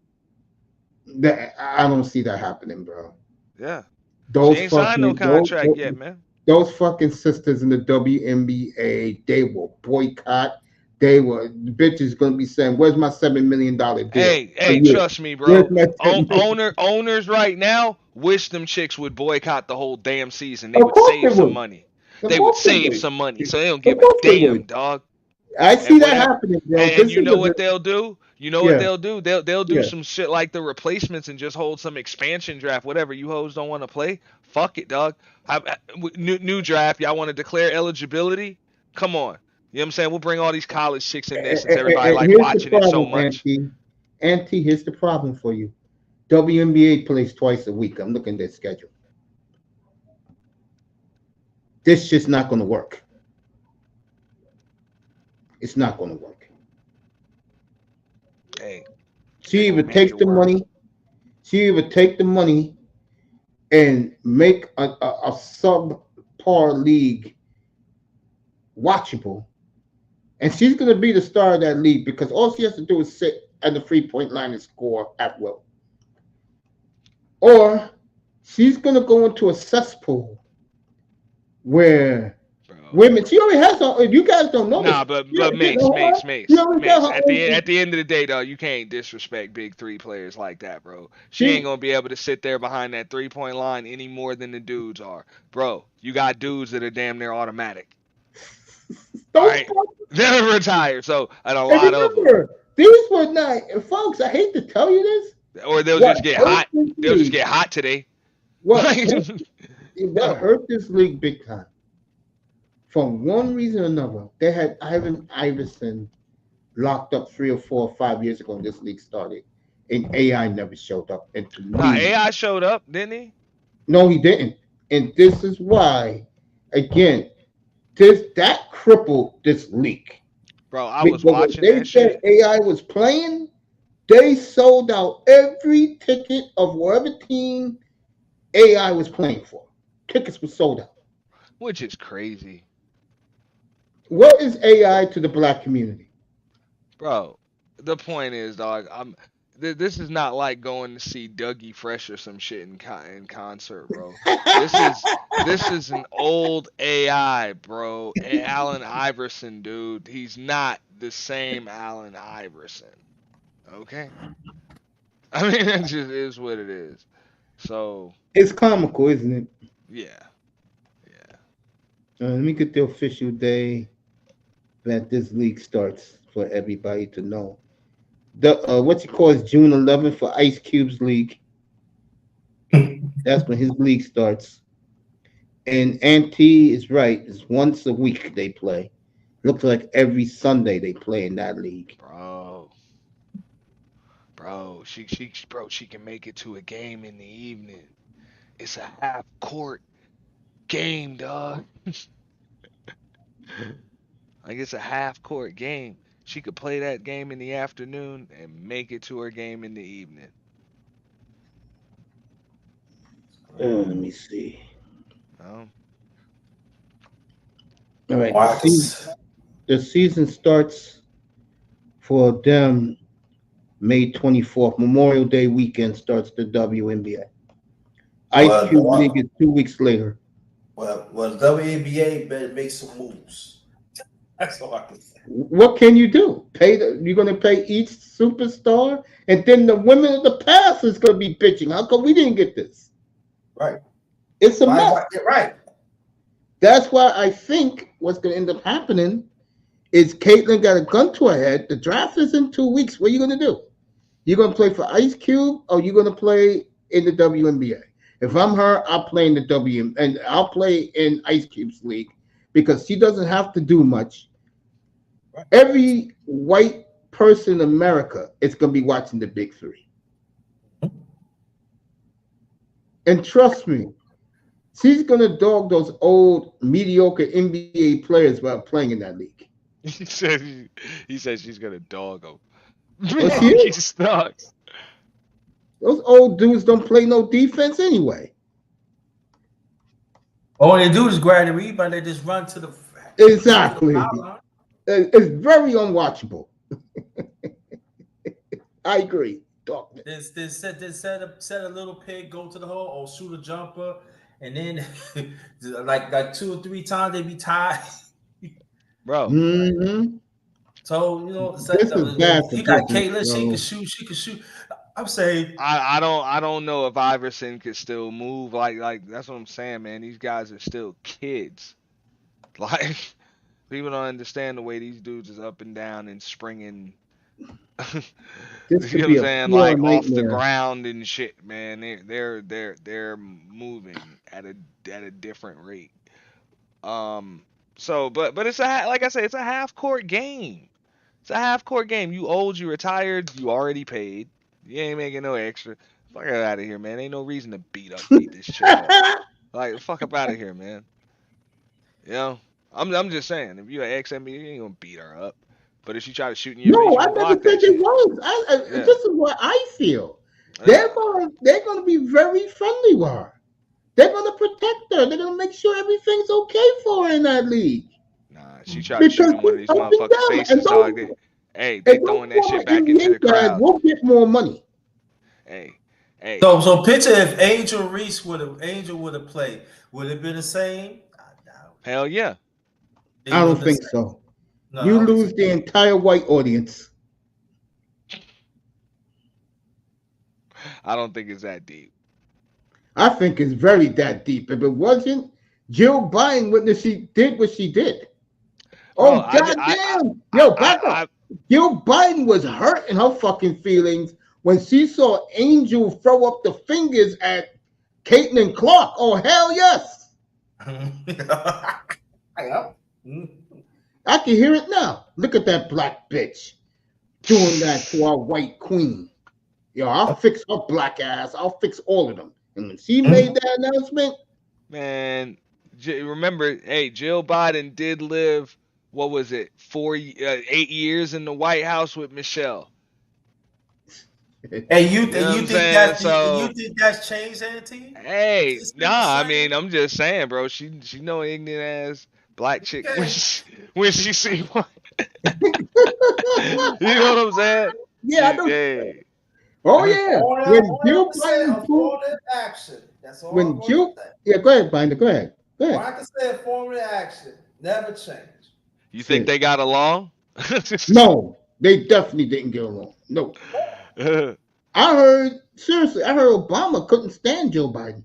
I don't see that happening, bro. Yeah. Those she ain't signed no contract yet, man. Those fucking sisters in the WNBA, they will boycott. The bitch is gonna be saying, "Where's my $7 million deal?" Hey, trust me, bro. Owners right now wish them chicks would boycott the whole damn season. They would save some money. They would save some money, so they don't give a damn, dog. I see that happening, bro. And you know what they'll do? What they'll do? They'll do some shit like the replacements and just hold some expansion draft, whatever. You hoes don't want to play? Fuck it, dog. New draft. Y'all want to declare eligibility? Come on. You know what I'm saying? We'll bring all these college chicks in there since everybody like watching it so much. Auntie, here's the problem for you. WNBA plays twice a week. I'm looking at their schedule. This just not going to work. It's not going to work. Hey, she either takes the money and make a subpar league watchable, and she's going to be the star of that league because all she has to do is sit at the 3-point line and score at will. Or she's going to go into a cesspool where women, she already has some. You guys don't know. Nah, but Mace. At the end of the day, though, you can't disrespect big 3 players like that, bro. She ain't gonna be able to sit there behind that 3-point line any more than the dudes are, bro. You got dudes that are damn near automatic. All right, they're retired, so and a lot of them. These were not, folks. I hate to tell you this, or they'll just get hot. They'll just get hot today. What hurt this league big time? For one reason or another, they had Ivan Iverson locked up 3 or 4 or 5 years ago when this league started, and AI never showed up. And to me, AI showed up, didn't he? No, he didn't. And this is why, again, that crippled this league. Bro, I was watching that shit. AI was playing. They sold out every ticket of whatever team AI was playing for. Tickets were sold out. Which is crazy. What is AI to the black community? Bro, the point is, dog, this is not like going to see Dougie Fresh or some shit in concert, bro. This is an old AI, bro. Allen Iverson, dude. He's not the same Allen Iverson. Okay? I mean, that just is what it is. So it's comical, isn't it? Yeah. Let me get the official day that this league starts for everybody to know. The what you call is June 11th for Ice Cube's league. That's when his league starts. And Auntie is right. It's once a week they play. Looks like every Sunday they play in that league. Bro, she can make it to a game in the evening. It's a half court game, dog. Like it's a half court game. She could play that game in the afternoon and make it to her game in the evening. Let me see. Oh. All right. The season starts for them May 24th. Memorial Day weekend starts the WNBA. Ice Cube League is 2 weeks later. Well, WNBA better make some moves. That's all I can say. What can you do? You're going to pay each superstar, and then the women of the past is going to be bitching. How come we didn't get this? Right. It's a mess. Right. That's why I think what's going to end up happening is Caitlyn got a gun to her head. The draft is in 2 weeks. What are you going to do? You going to play for Ice Cube, or you going to play in the WNBA? If I'm her, I'll play in the and I'll play in Ice Cube's league because she doesn't have to do much. Every white person in America is going to be watching the Big Three. And trust me, she's going to dog those old mediocre NBA players by playing in that league. He said she's going to dog them. He's stuck. Those old dudes don't play no defense anyway. All they do is grab the rebound. They just run to the exactly. It's very unwatchable. I agree. They set a little pig, go to the hole, or shoot a jumper, and then like 2 or 3 times they be tied. Bro. Mm-hmm. So you know, you got Caitlyn. She can shoot. I'm saying I don't know if Iverson could still move like that's what I'm saying, man. These guys are still kids. Like people don't understand the way these dudes is up and down and springing. You know what I'm saying? Like off the ground and shit, man. They're moving at a different rate. So but it's like I said, it's a half court game. It's a half court game. You old, you retired, you already paid. You ain't making no extra. Fuck out of here, man. Ain't no reason to beat this chick up. Like, fuck up out of here, man. You know? I'm just saying, if you're an ex-NBA, you ain't gonna beat her up. But if she try to shoot in your face, I never said it was. This is what I feel. They're gonna be very friendly with her. They're gonna protect her. They're gonna make sure everything's okay for her in that league. Nah, she tried to shoot in one of these motherfuckers' faces, dog. They throwing that shit back into the crowd. We'll get more money. Hey. So picture if Angel Reese would have played, would it been the same? Hell yeah. I don't think so. No, you lose the entire white audience. I don't think it's that deep. I think it's very that deep. If it wasn't, Jill Biden did what she did. Oh, goddamn. Yo, back up. Jill Biden was hurt in her fucking feelings when she saw Angel throw up the fingers at Caitlin Clark. Oh, hell yes. I can hear it now. Look at that black bitch doing that to our white queen. Yo, I'll fix her black ass. I'll fix all of them. And when she made that announcement, man, remember, hey, Jill Biden did live, what was it, 8 years in the White House with Michelle. Hey, you think that's changed anything? Hey, I mean, I'm just saying, bro. She know ignorant ass black chick when she see one. You know what I'm saying? Yeah, I know. Hey. Oh yeah. When Jill Biden pulled action. That's all. When Jill, yeah, go ahead, Binder. Go ahead. Well, I can say affirmative action never changed. You think they got along? No, they definitely didn't get along. No. I heard Obama couldn't stand Joe Biden.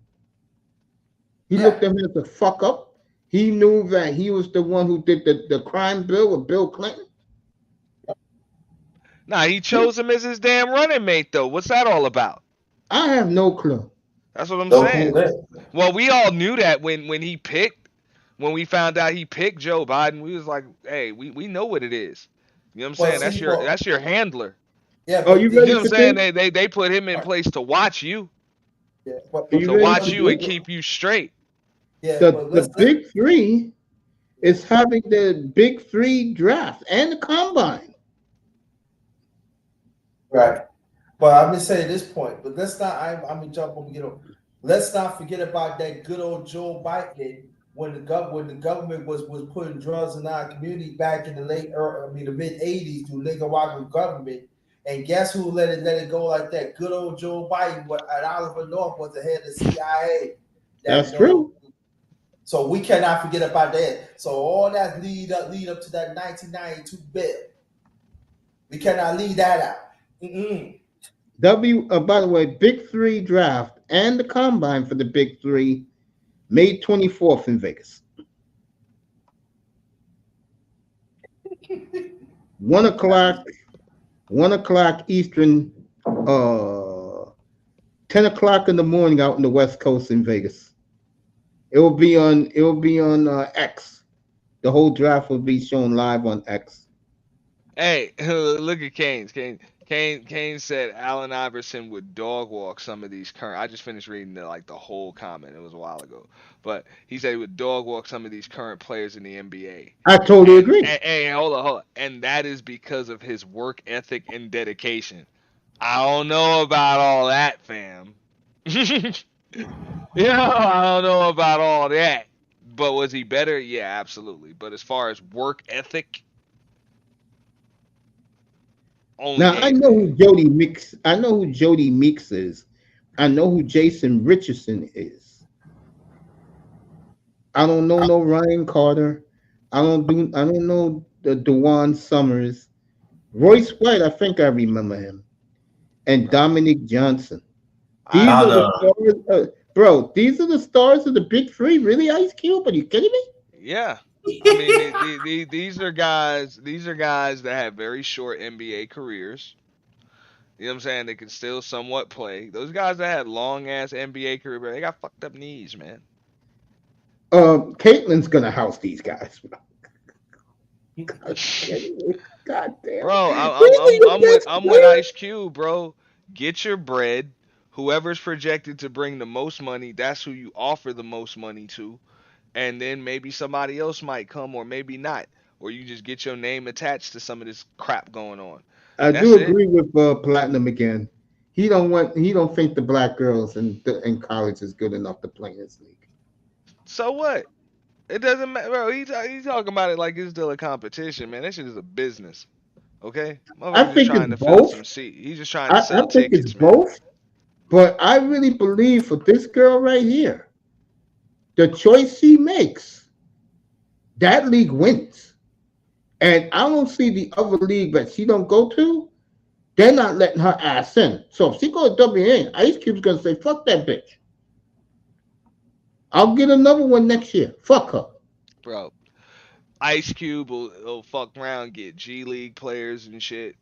He looked at him as a fuck up. He knew that he was the one who did the crime bill with Bill Clinton. Nah, he chose him as his damn running mate, though. What's that all about? I have no clue. That's what I'm saying. Well, we all knew that when we found out he picked Joe Biden, we was like, hey, we know what it is. You know what I'm saying? That's your handler. Yeah. You know what I'm saying? They put him in place to watch you. Yeah. To watch you and keep you straight. Yeah. The Big Three is having the Big Three draft and the combine. Right. But I'm just saying this point. But let's not. I'm gonna jump over. Let's not forget about that good old Joe Biden when the government was putting drugs in our community back in the mid '80s through Nicaraguan government. And guess who let it go like that? Good old Joe Biden at Oliver North was the head of the CIA. That's true. So we cannot forget about that. So all that lead up to that 1992 bill. We cannot leave that out. By the way, Big Three draft and the combine for the Big Three May 24th in Vegas. 1 o'clock, 1 o'clock Eastern, 10 o'clock in the morning out in the West Coast in Vegas. It will be on X. The whole draft will be shown live on X. Hey, look at Kane said Allen Iverson would dog walk some of these current. I just finished reading the whole comment. It was a while ago, but he said he would dog walk some of these current players in the NBA. I totally agree. And hold on, and that is because of his work ethic and dedication. I don't know about all that, fam. I don't know about all that. But was he better? Yeah, absolutely. But as far as work ethic, only Now I know caveman. who Jody Mix. I know who Jody Meeks is. I know who Jason Richardson is. I don't know no Ryan Carter. I don't know the Dewan Summers. Royce White, I think I remember him. And Right. Dominic Johnson. I These I are agree. the know. stars, bro. These are the stars of the big three. Really, Ice Cube? Are you kidding me? Yeah. I mean, these are guys. These are guys that have very short NBA careers. You know what I'm saying? They can still somewhat play. Those guys that had long ass NBA career, but they got fucked up knees, man. Caitlin's gonna house these guys. Are you kidding me? God damn it. Bro, These are your best I'm with players. Ice Cube, bro. Get your bread. Whoever's projected to bring the most money, that's who you offer the most money to. And then maybe somebody else might come, or maybe not. Or you just get your name attached to some of this crap going on. I That's do it. agree with Platinum again. He don't think the black girls in college is good enough to play in this league. So what? It doesn't matter, bro. He's talking about it like it's still a competition, man. That shit is a business. Okay, I motherfucker just think it's trying to fill both. some seat. He's just trying to I sell think it's tickets, man. both. But I really believe for this girl right here, the choice she makes, that league wins. And I don't see the other league that she don't go to. They're not letting her ass in. So if she go to WN, Ice Cube's gonna say, "Fuck that bitch. I'll get another one next year. Fuck her." Bro, Ice Cube will fuck around, get G League players and shit.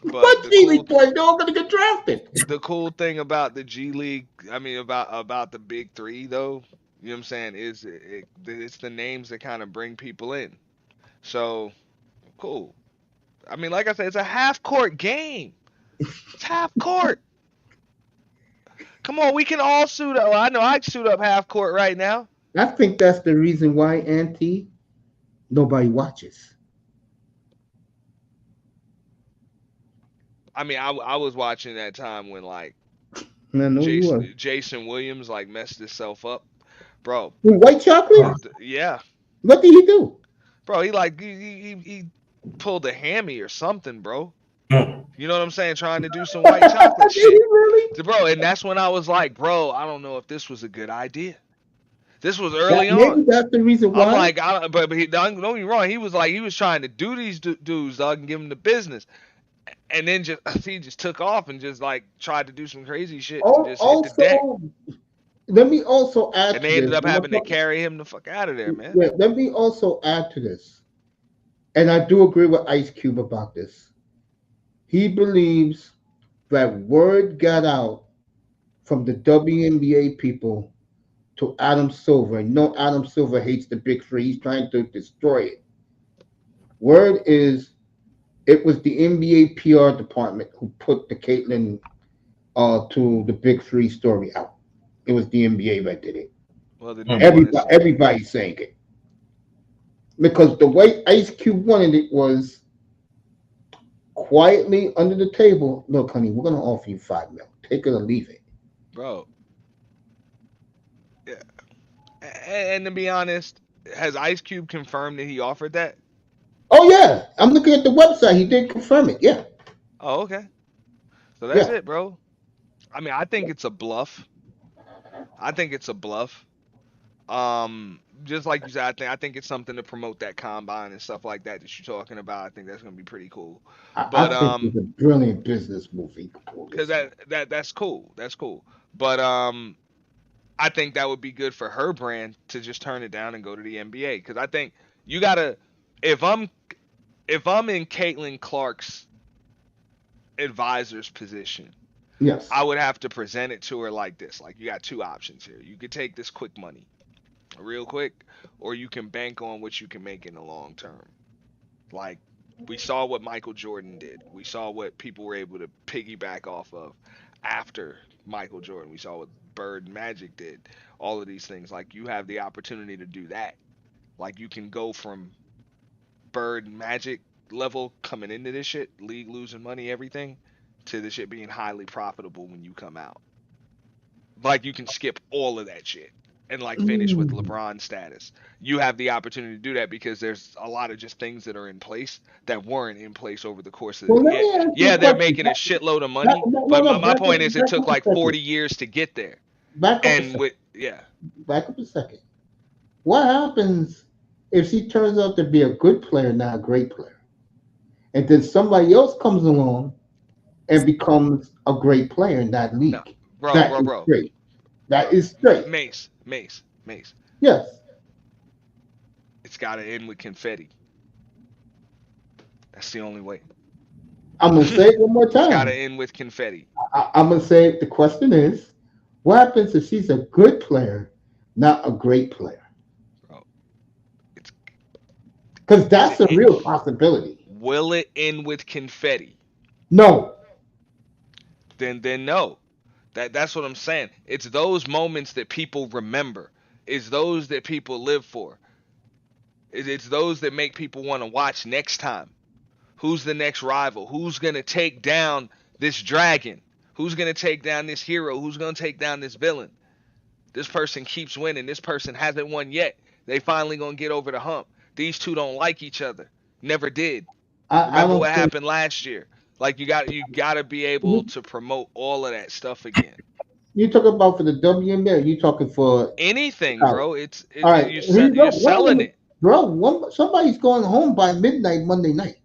But What G League boy? They're all gonna get drafted. the cool thing about the G League, I mean about the big three though, you know what I'm saying, is it's the names that kind of bring people in. So cool. I mean, like I said, it's a half court game. It's half court. Come on, we can all suit up. Well, I know I can suit up half court right now. I think that's the reason why Auntie nobody watches. I mean, I was watching that time when like And I know you are. Jason Williams like messed himself up, bro. White chocolate? Yeah, What did he do? bro. He like he pulled a hammy or something, bro. You know what I'm saying? Trying to do some white chocolate Did he shit, really? bro. And that's when I was like, bro, I don't know if this was a good idea. This was That early maybe on. that's the reason I'm why. like, but don't get me wrong. He was like, he was trying to do these dudes, dog, and give them the business. And then just he just took off and just like tried to do some crazy shit and just hit the deck. Also, let me also add And to they ended this. up having to carry him the fuck out of there, man. Yeah, let me also add to this. And I do agree with Ice Cube about this. He believes that word got out from the WNBA people to Adam Silver. And no, Adam Silver hates the big three. He's trying to destroy it. Word is it was the NBA PR department who put the Caitlyn to the big three story out. It was the NBA that did it. Well, the new one is Everybody's saying it. Because the way Ice Cube wanted it was quietly under the table. Look, honey, we're gonna offer you $5 million. Take it or leave it. bro. Yeah. And to be honest, has Ice Cube confirmed that he offered that? Oh yeah, I'm looking at the website. He did confirm it. Yeah, Oh, okay. So that's yeah. it, bro. I mean, I think it's a bluff. I think it's a bluff. Just like you said, I think it's something to promote that combine and stuff like that that you're talking about. I think that's gonna be pretty cool. I But think it's a brilliant business move. He could pull because this. that's cool. That's cool. But I think that would be good for her brand to just turn it down and go to the NBA. Because I think you gotta, if I'm if I'm in Caitlin Clark's advisor's position, Yes. I would have to present it to her like this. Like, you got two options here. You could take this quick money, real quick, or you can bank on what you can make in the long term. Like, we saw what Michael Jordan did. We saw what people were able to piggyback off of after Michael Jordan. We saw what Bird and Magic did. All of these things. Like, you have the opportunity to do that. Like, you can go from Bird and Magic level coming into this shit, league losing money, everything, to this shit being highly profitable when you come out. Like, you can skip all of that shit and like finish with Mm. LeBron status. You have the opportunity to do that because there's a lot of just things that are in place that weren't in place over the course of Well, the let year. me ask you Yeah, a they're question. making a shitload of Back, money, no, but no, my back point up, is it back took up a like second. 40 years to get there. Back up a And second. with yeah, Back up a second. What happens if she turns out to be a good player, not a great player, and then somebody else comes along and becomes a great player in that no, league? bro, That bro, is bro, straight. That bro, is straight. Mace. Yes. It's got to end with confetti. That's the only way. I'm gonna say it one more It's got to time. end with confetti, I'm gonna say it. The question is, what happens if she's a good player, not a great player? bro. It's Because that's a it, real possibility. will it end with confetti? No. Then no. That's what I'm saying. It's those moments that people remember. It's those that people live for. It's those that make people want to watch next time. Who's the next rival? Who's gonna take down this dragon? Who's gonna take down this hero? Who's gonna take down this villain? This person keeps winning. This person hasn't won yet. They finally gonna get over the hump. These two don't like each other. Never did. I Remember don't what think happened last year? Like, you gotta be able you, to promote all of that stuff again. you talking about for the WNBA. You talking for Anything, college? bro. All right. Here you You're go. Wait a selling minute, it. bro. Somebody's going home by midnight Monday night.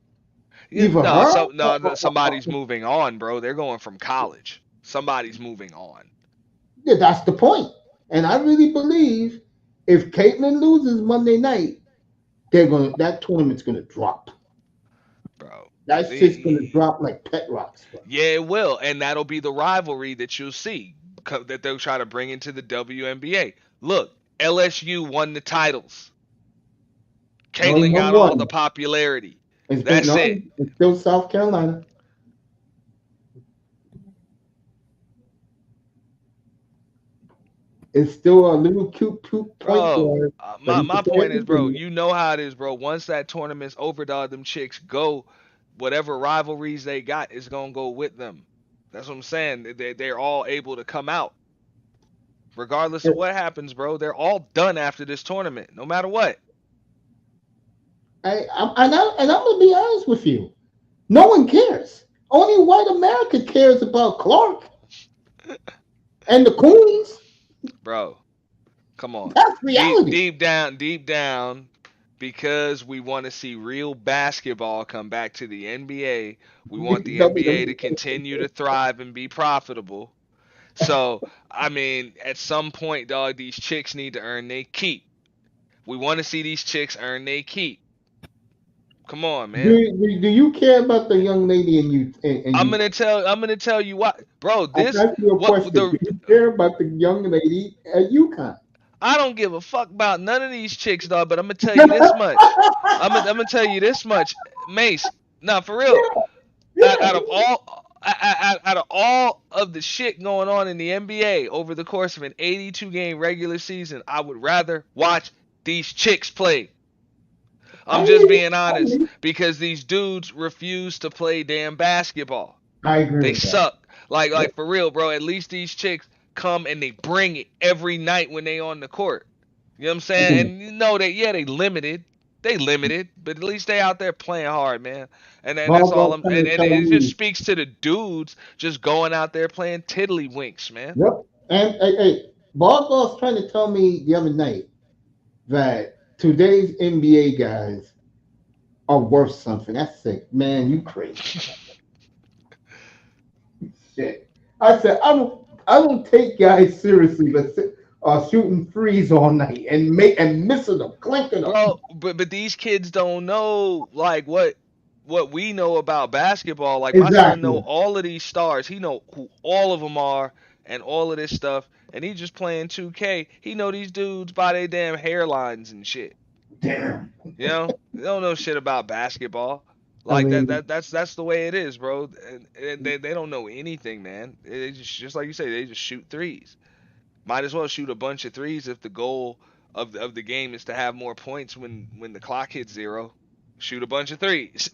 Either No, her somebody's moving on, bro. They're going from college. Somebody's moving on, yeah, that's the point. And I really believe if Caitlyn loses Monday night, that tournament's gonna drop. bro. That shit's gonna drop like pet rocks, bro. Yeah, it will, and that'll be the rivalry that you'll see that they'll try to bring into the WNBA. Look, LSU won the titles. No, he Caitlyn won got all one. the popularity. It's still That's no, it. it's still South Carolina. It's still a little cute point Bro, guard that my he my prepared point to is, bro, do. you know how it is, bro. Once that tournament's over, dog, them chicks go, whatever rivalries they got is gonna go with them. That's what I'm saying. They're all able to come out, regardless of what happens, bro. They're all done after this tournament, no matter what. And I'm gonna be honest with you. No one cares. Only white America cares about Clark and the Queens. Bro, come on. That's Deep, reality. deep down, because we want to see real basketball come back to the NBA. We want the NBA to continue to thrive and be profitable. So, I mean, at some point, dog, these chicks need to earn their keep. We want to see these chicks earn their keep. Come on, man. Do you care about the young lady in you? In I'm you? gonna tell you what, bro. I'm This asking you a what question. the Do you care about the young lady at UConn? I don't give a fuck about none of these chicks, dog. But I'm gonna tell you this much. I'm gonna tell you this much, Mace. Nah, for real. Yeah. Out of all of the shit going on in the NBA over the course of an 82 game regular season, I would rather watch these chicks play. I'm just being honest because these dudes refuse to play damn basketball. I agree They with that. suck. Like for real, bro. At least these chicks come and they bring it every night when they on the court. You know what I'm saying? Mhm. And you know that they limited. They limited, but at least they out there playing hard, man. And then that's all Volleyball I'm trying to and tell it just me. speaks to the dudes just going out there playing tiddlywinks, man. Yep. And hey, Volleyball's trying to tell me the other night that today's NBA guys are worth something. I said, man, you crazy. Shit. I said, I don't take guys seriously, but shooting threes all night and missing them, clinking them. bro. But these kids don't know like what we know about basketball. Like my son know Exactly. all of these stars. He know who all of them are and all of this stuff. And he just playing 2K. He know these dudes by their damn hairlines and shit. Damn. You know, they don't know shit about basketball. I Like mean, that's the way it is, bro. And they don't know anything, man. They just like you say, they just shoot threes. Might as well shoot a bunch of threes if the goal of the game is to have more points when the clock hits zero. Shoot a bunch of threes.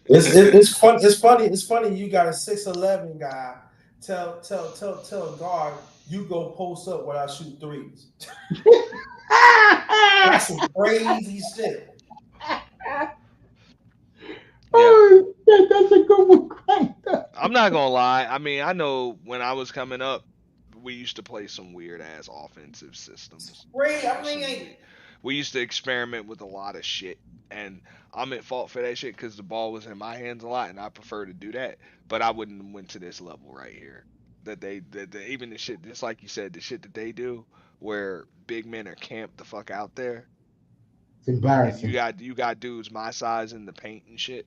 It's fun. It's funny. It's funny. You got a 6'11" guy. Tell a guard you go post up while I shoot threes. That's some crazy shit. oh, that's a good one. I'm not gonna lie. I mean, I know when I was coming up, we used to play some weird ass offensive systems. Great. I mean, We used to experiment with a lot of shit, and I'm at fault for that shit because the ball was in my hands a lot, and I prefer to do that. But I wouldn't have went to this level right here. That even the shit, just like you said, the shit that they do, where big men are camped the fuck out there, It's and embarrassing. you got dudes my size in the paint and shit.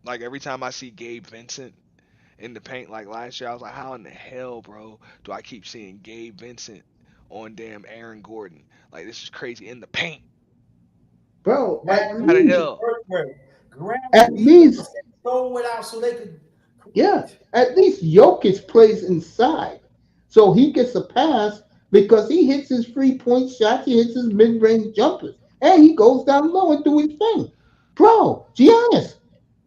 Like every time I see Gabe Vincent in the paint, like last year, I was like, how in the hell, bro, do I keep seeing Gabe Vincent on damn Aaron Gordon? Like this is crazy in the paint. Bro, Mike How the Reeves, hell? Graham at Reeves least, throw it out so they could. yeah, at least Jokic plays inside. So he gets a pass because he hits his 3-point shots, he hits his mid range jumpers, and he goes down low and do his thing. Bro, Giannis,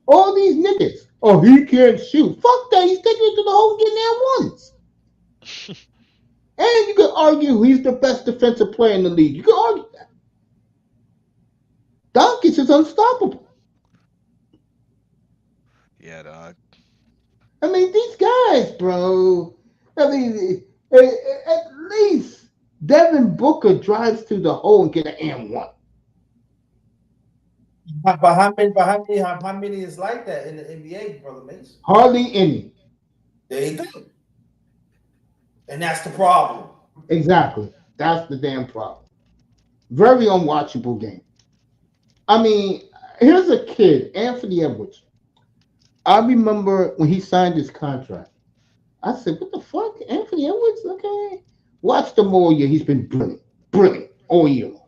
all these niggas, oh, he can't shoot. Fuck that, he's taking it to the hole and getting there once. And you can argue he's the best defensive player in the league. You can argue that. Doncic is unstoppable. Yeah, dog. I mean, these guys, bro. I mean, at least Devin Booker drives to the hole and get an M1. But how many is like that in the NBA, brother Mason? Hardly any. There you go. And that's the problem. Exactly. That's the damn problem. Very unwatchable game. I mean, here's a kid, Anthony Edwards. I remember when he signed his contract. I said, what the fuck? Anthony Edwards? Okay. Watch him all year. He's been brilliant. Brilliant all year long.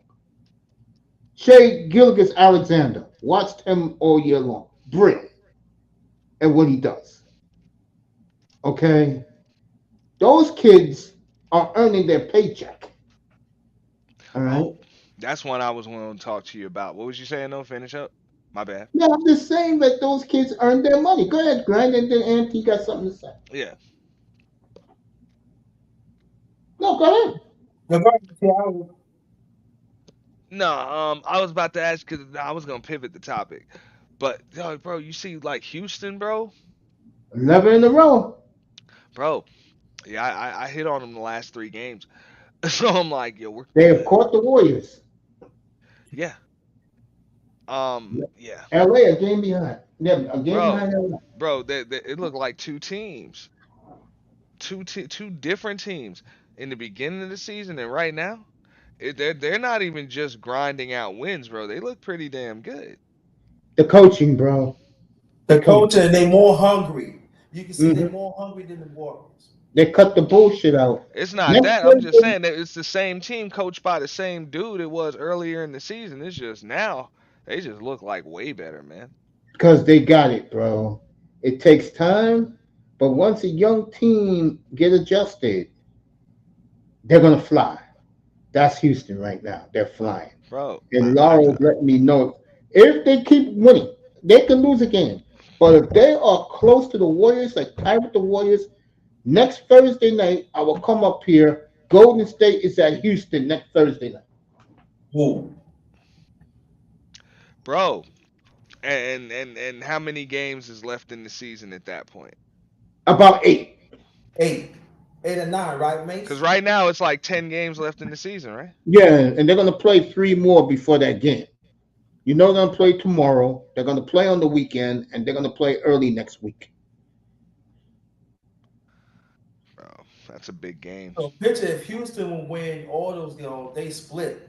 Shea Gilgis Alexander. Watched him all year long. Brilliant at what he does. Okay? Those kids are earning their paycheck. All right? Oh, that's one I was going to talk to you about. What was you saying though? Finish up. My bad. Yeah, I'm just saying that those kids earn their money. Go ahead, Grant, and then Auntie got something to say. Yeah. No, go ahead. No, I was about to ask because I was gonna pivot the topic, but yo, bro, you see like Houston, bro, 11 in a row. bro. Yeah, I hit on them the last 3 games, so I'm like, yo, we're They have good. caught the Warriors. Yeah. Yeah, LA a game behind. Yeah, a game bro, behind LA. bro. It looked like two teams, two different teams in the beginning of the season, and right now, they're not even just grinding out wins, bro. They look pretty damn good. The coaching, bro. The Coach. coach and they more hungry. You can see hmm they're more hungry than the Warriors. They cut the bullshit out. It's not Next that. I'm just Thursday, saying that it's the same team coached by the same dude it was earlier in the season. It's just now they just look like way better, man. because they got it, bro. It takes time, but once a young team get adjusted, they're gonna fly. That's Houston right now. They're flying. Bro, And Laurel let me know if they keep winning, they can lose a game. But if they are close to the Warriors, like tied with the Warriors, next Thursday night, I will come up here. Golden State is at Houston next Thursday night. Who? bro, and how many games is left in the season at that point? About 8. 8 or 9, right, Because mates? right now it's like 10 games left in the season, right? Yeah, and they're gonna play 3 more before that game. You know they're gonna play tomorrow. They're gonna play on the weekend, and they're gonna play early next week. That's a big game. So picture if Houston will win all those, they split.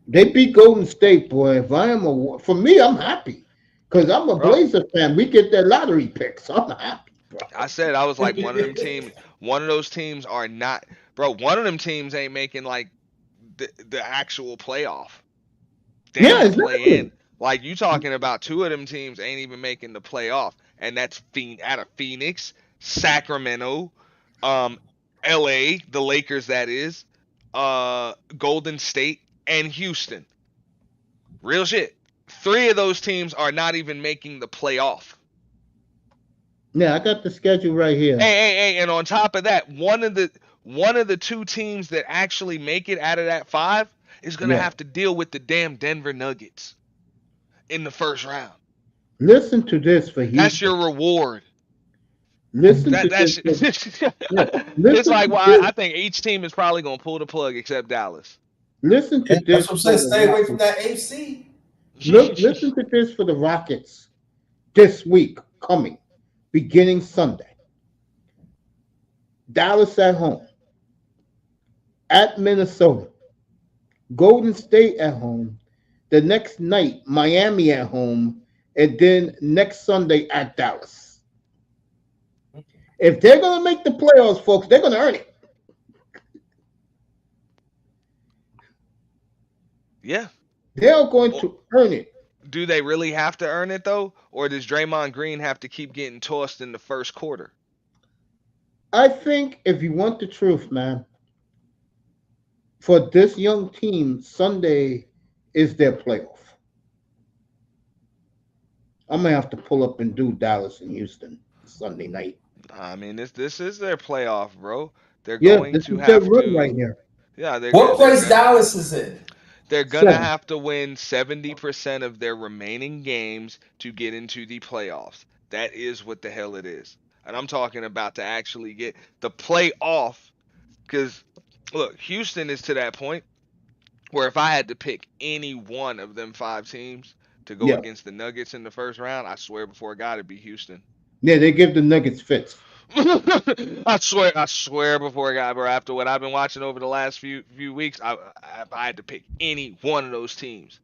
They beat Golden State, boy. If I am for me, I'm happy because I'm a Bro, Blazer fan. We get that lottery pick, so I'm happy, bro. I said I was like one of them teams. One of those teams are not, bro. One of them teams ain't making like the actual playoff. They Yeah, don't play in. exactly. Like you talking about two of them teams ain't even making the playoff, and that's out of Phoenix, Sacramento, um, L.A., the Lakers, that is, Golden State, and Houston. Real shit. Three of those teams are not even making the playoff. Yeah, I got the schedule right here. Hey, and on top of that, one of the two teams that actually make it out of that five is gonna Yeah. have to deal with the damn Denver Nuggets in the first round. Listen to this for That's Houston. your reward. Listen to That's this. Yeah. it's Listen like, to well, this. I think each team is probably gonna pull the plug except Dallas. Listen to Yeah, this that's what I'm for saying. the Stay away from Rockets. that AC. Listen to this for the Rockets this week coming, beginning Sunday. Dallas at home, at Minnesota, Golden State at home, the next night, Miami at home, and then next Sunday at Dallas. If they're going to make the playoffs, folks, they're going to earn it. Yeah. They're going Well, to earn it. do they really have to earn it though, or does Draymond Green have to keep getting tossed in the first quarter? I think if you want the truth, man, for this young team, Sunday is their playoff. I'm going to have to pull up and do Dallas and Houston Sunday night. I mean, this is their playoff, bro. They're Yeah, going this to is their have run to, right here. yeah, What place Dallas is in? they're gonna Seven. have to win 70% of their remaining games to get into the playoffs. That is what the hell it is. And I'm talking about to actually get the playoff. Because look, Houston is to that point where if I had to pick any one of them five teams to go Yeah. against the Nuggets in the first round, I swear before God it'd be Houston. Yeah, they give the Nuggets fits. I swear before God, bro. After what I've been watching over the last few weeks, if I had to pick any one of those teams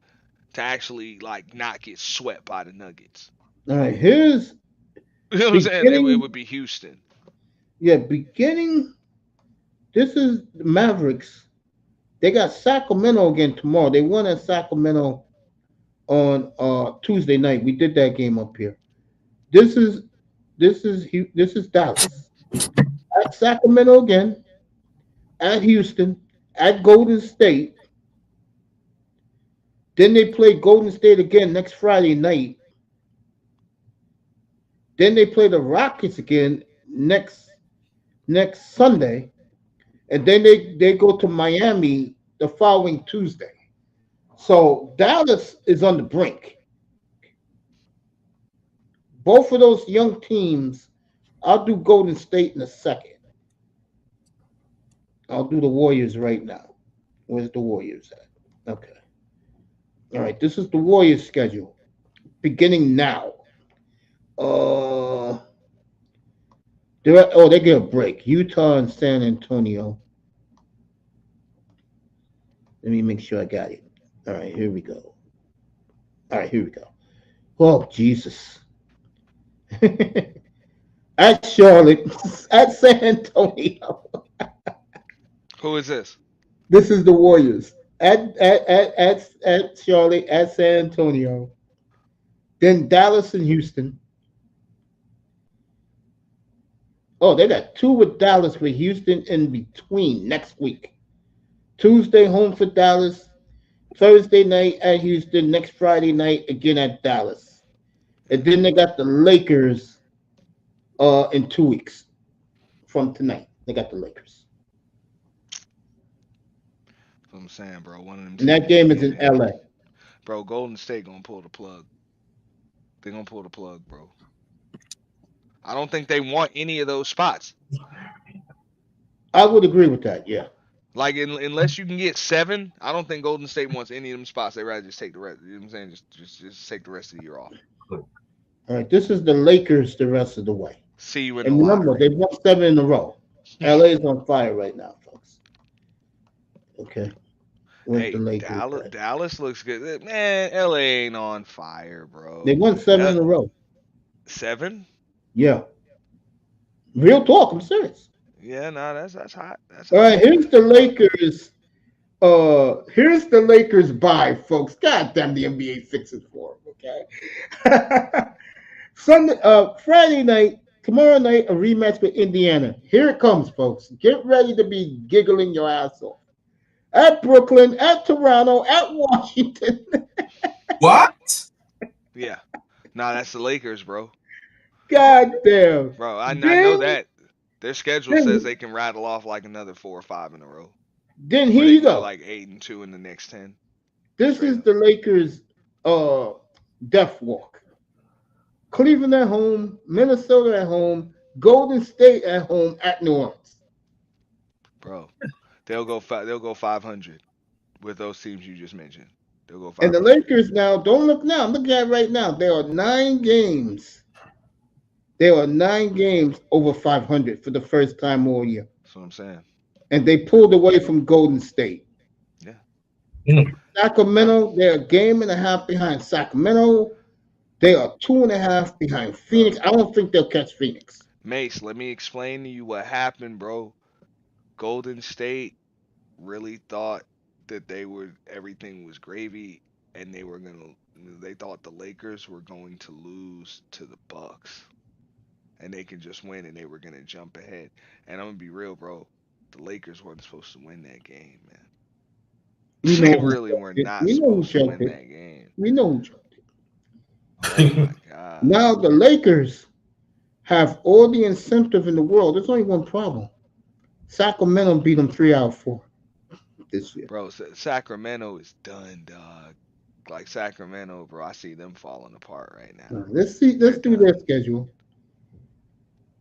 to actually like not get swept by the Nuggets. All right, here's You know what I'm saying? It beginning. would be Houston. Yeah, beginning. This is the Mavericks. They got Sacramento again tomorrow. They won at Sacramento on Tuesday night. We did that game up here. This is Dallas at Sacramento again, at Houston, at Golden State. Then they play Golden State again next Friday night. Then they play the Rockets again next Sunday, and then they go to Miami the following Tuesday. So Dallas is on the brink. Both of those young teams, I'll do Golden State in a second. I'll do the Warriors right now. Where's the Warriors at? Okay. All right, this is the Warriors schedule beginning now. They get a break. Utah and San Antonio. Let me make sure I got it. All right, here we go. All right, here we go. Oh, Jesus. At Charlotte, at San Antonio. Who is this? This is the Warriors. At Charlotte, at San Antonio. Then Dallas and Houston. Oh, they got two with Dallas with Houston in between next week. Tuesday home for Dallas. Thursday night at Houston. Next Friday night again at Dallas. And then they got the Lakers in 2 weeks from tonight. They got the Lakers. That's what I'm saying, bro. One of them. And that game is in LA. Bro, Golden State gonna pull the plug. They're gonna pull the plug, bro. I don't think they want any of those spots. I would agree with that, yeah. Like unless you can get 7, I don't think Golden State wants any of them spots. They rather just take the rest. You know what I'm saying? Just take the rest of the year off. All right, this is the Lakers the rest of the way. See you in the And remember, lottery. they won 7 in a row. LA is on fire right now, folks. Okay. Where's the Hey, Lakers Dallas, at? Dallas looks good. Man, LA ain't on fire, They bro. won 7 Uh, in a row. 7? Yeah. Real talk, I'm serious. Yeah, no, that's hot. That's All hot. right, here's the Lakers. Here's the Lakers bye, folks. God damn the NBA 6-4. Okay. Friday night, tomorrow night, a rematch with Indiana. Here it comes, folks. Get ready to be giggling your ass off. At Brooklyn, at Toronto, at Washington. What? Yeah. Nah, that's the Lakers, bro. God damn. Bro, I know Then, that. Their schedule says then, they can rattle off like another 4 or 5 in a row. then Or here they you can go go. like 8-2 in the next 10. This Straight is up. the Lakers' death walk. Cleveland at home, Minnesota at home, Golden State at home, at New Orleans. Bro, they'll go 500 with those teams you just mentioned. They'll go And the 500. Lakers now, don't look now. I'm looking at it right now. There are 9 games. There are 9 games over 500 for the first time all year. That's what I'm saying. And they pulled away from Golden State. Yeah. I'm, Sacramento, they're a game and a half behind Sacramento. They are 2.5 behind Phoenix. bro, I don't think they'll catch Phoenix. Mace, let me explain to you what happened, bro. Golden State really thought that everything was gravy and they thought the Lakers were going to lose to the Bucks and they could just win and they were gonna jump ahead. And I'm gonna be real, bro. The Lakers weren't supposed to win that game, man. We They know who really were choked it. not We know who supposed to choked win it. that game. We know who choked it. Oh my god. Now the Lakers have all the incentive in the world. There's only one problem. Sacramento beat them 3 out of 4 this year. Bro, Sacramento is done, dog. Like Sacramento, bro, I see them falling apart right now. Let's see. Let's They're do done. their schedule.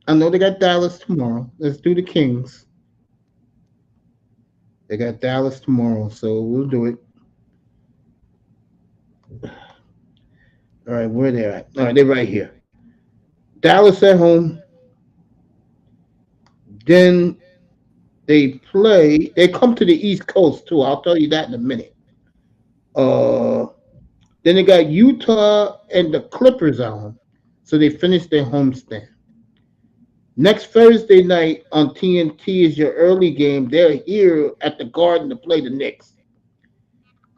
I know they got Dallas tomorrow. Let's do the Kings. They got Dallas tomorrow, so we'll do it. All right, where they at? All right, they're right here. Dallas at home. Then they play. They come to the East Coast too. I'll tell you that in a minute. Uh, then they got Utah and the Clippers at home, so they finished their homestand. Next Thursday night on TNT is your early game. They're here at the Garden to play the Knicks.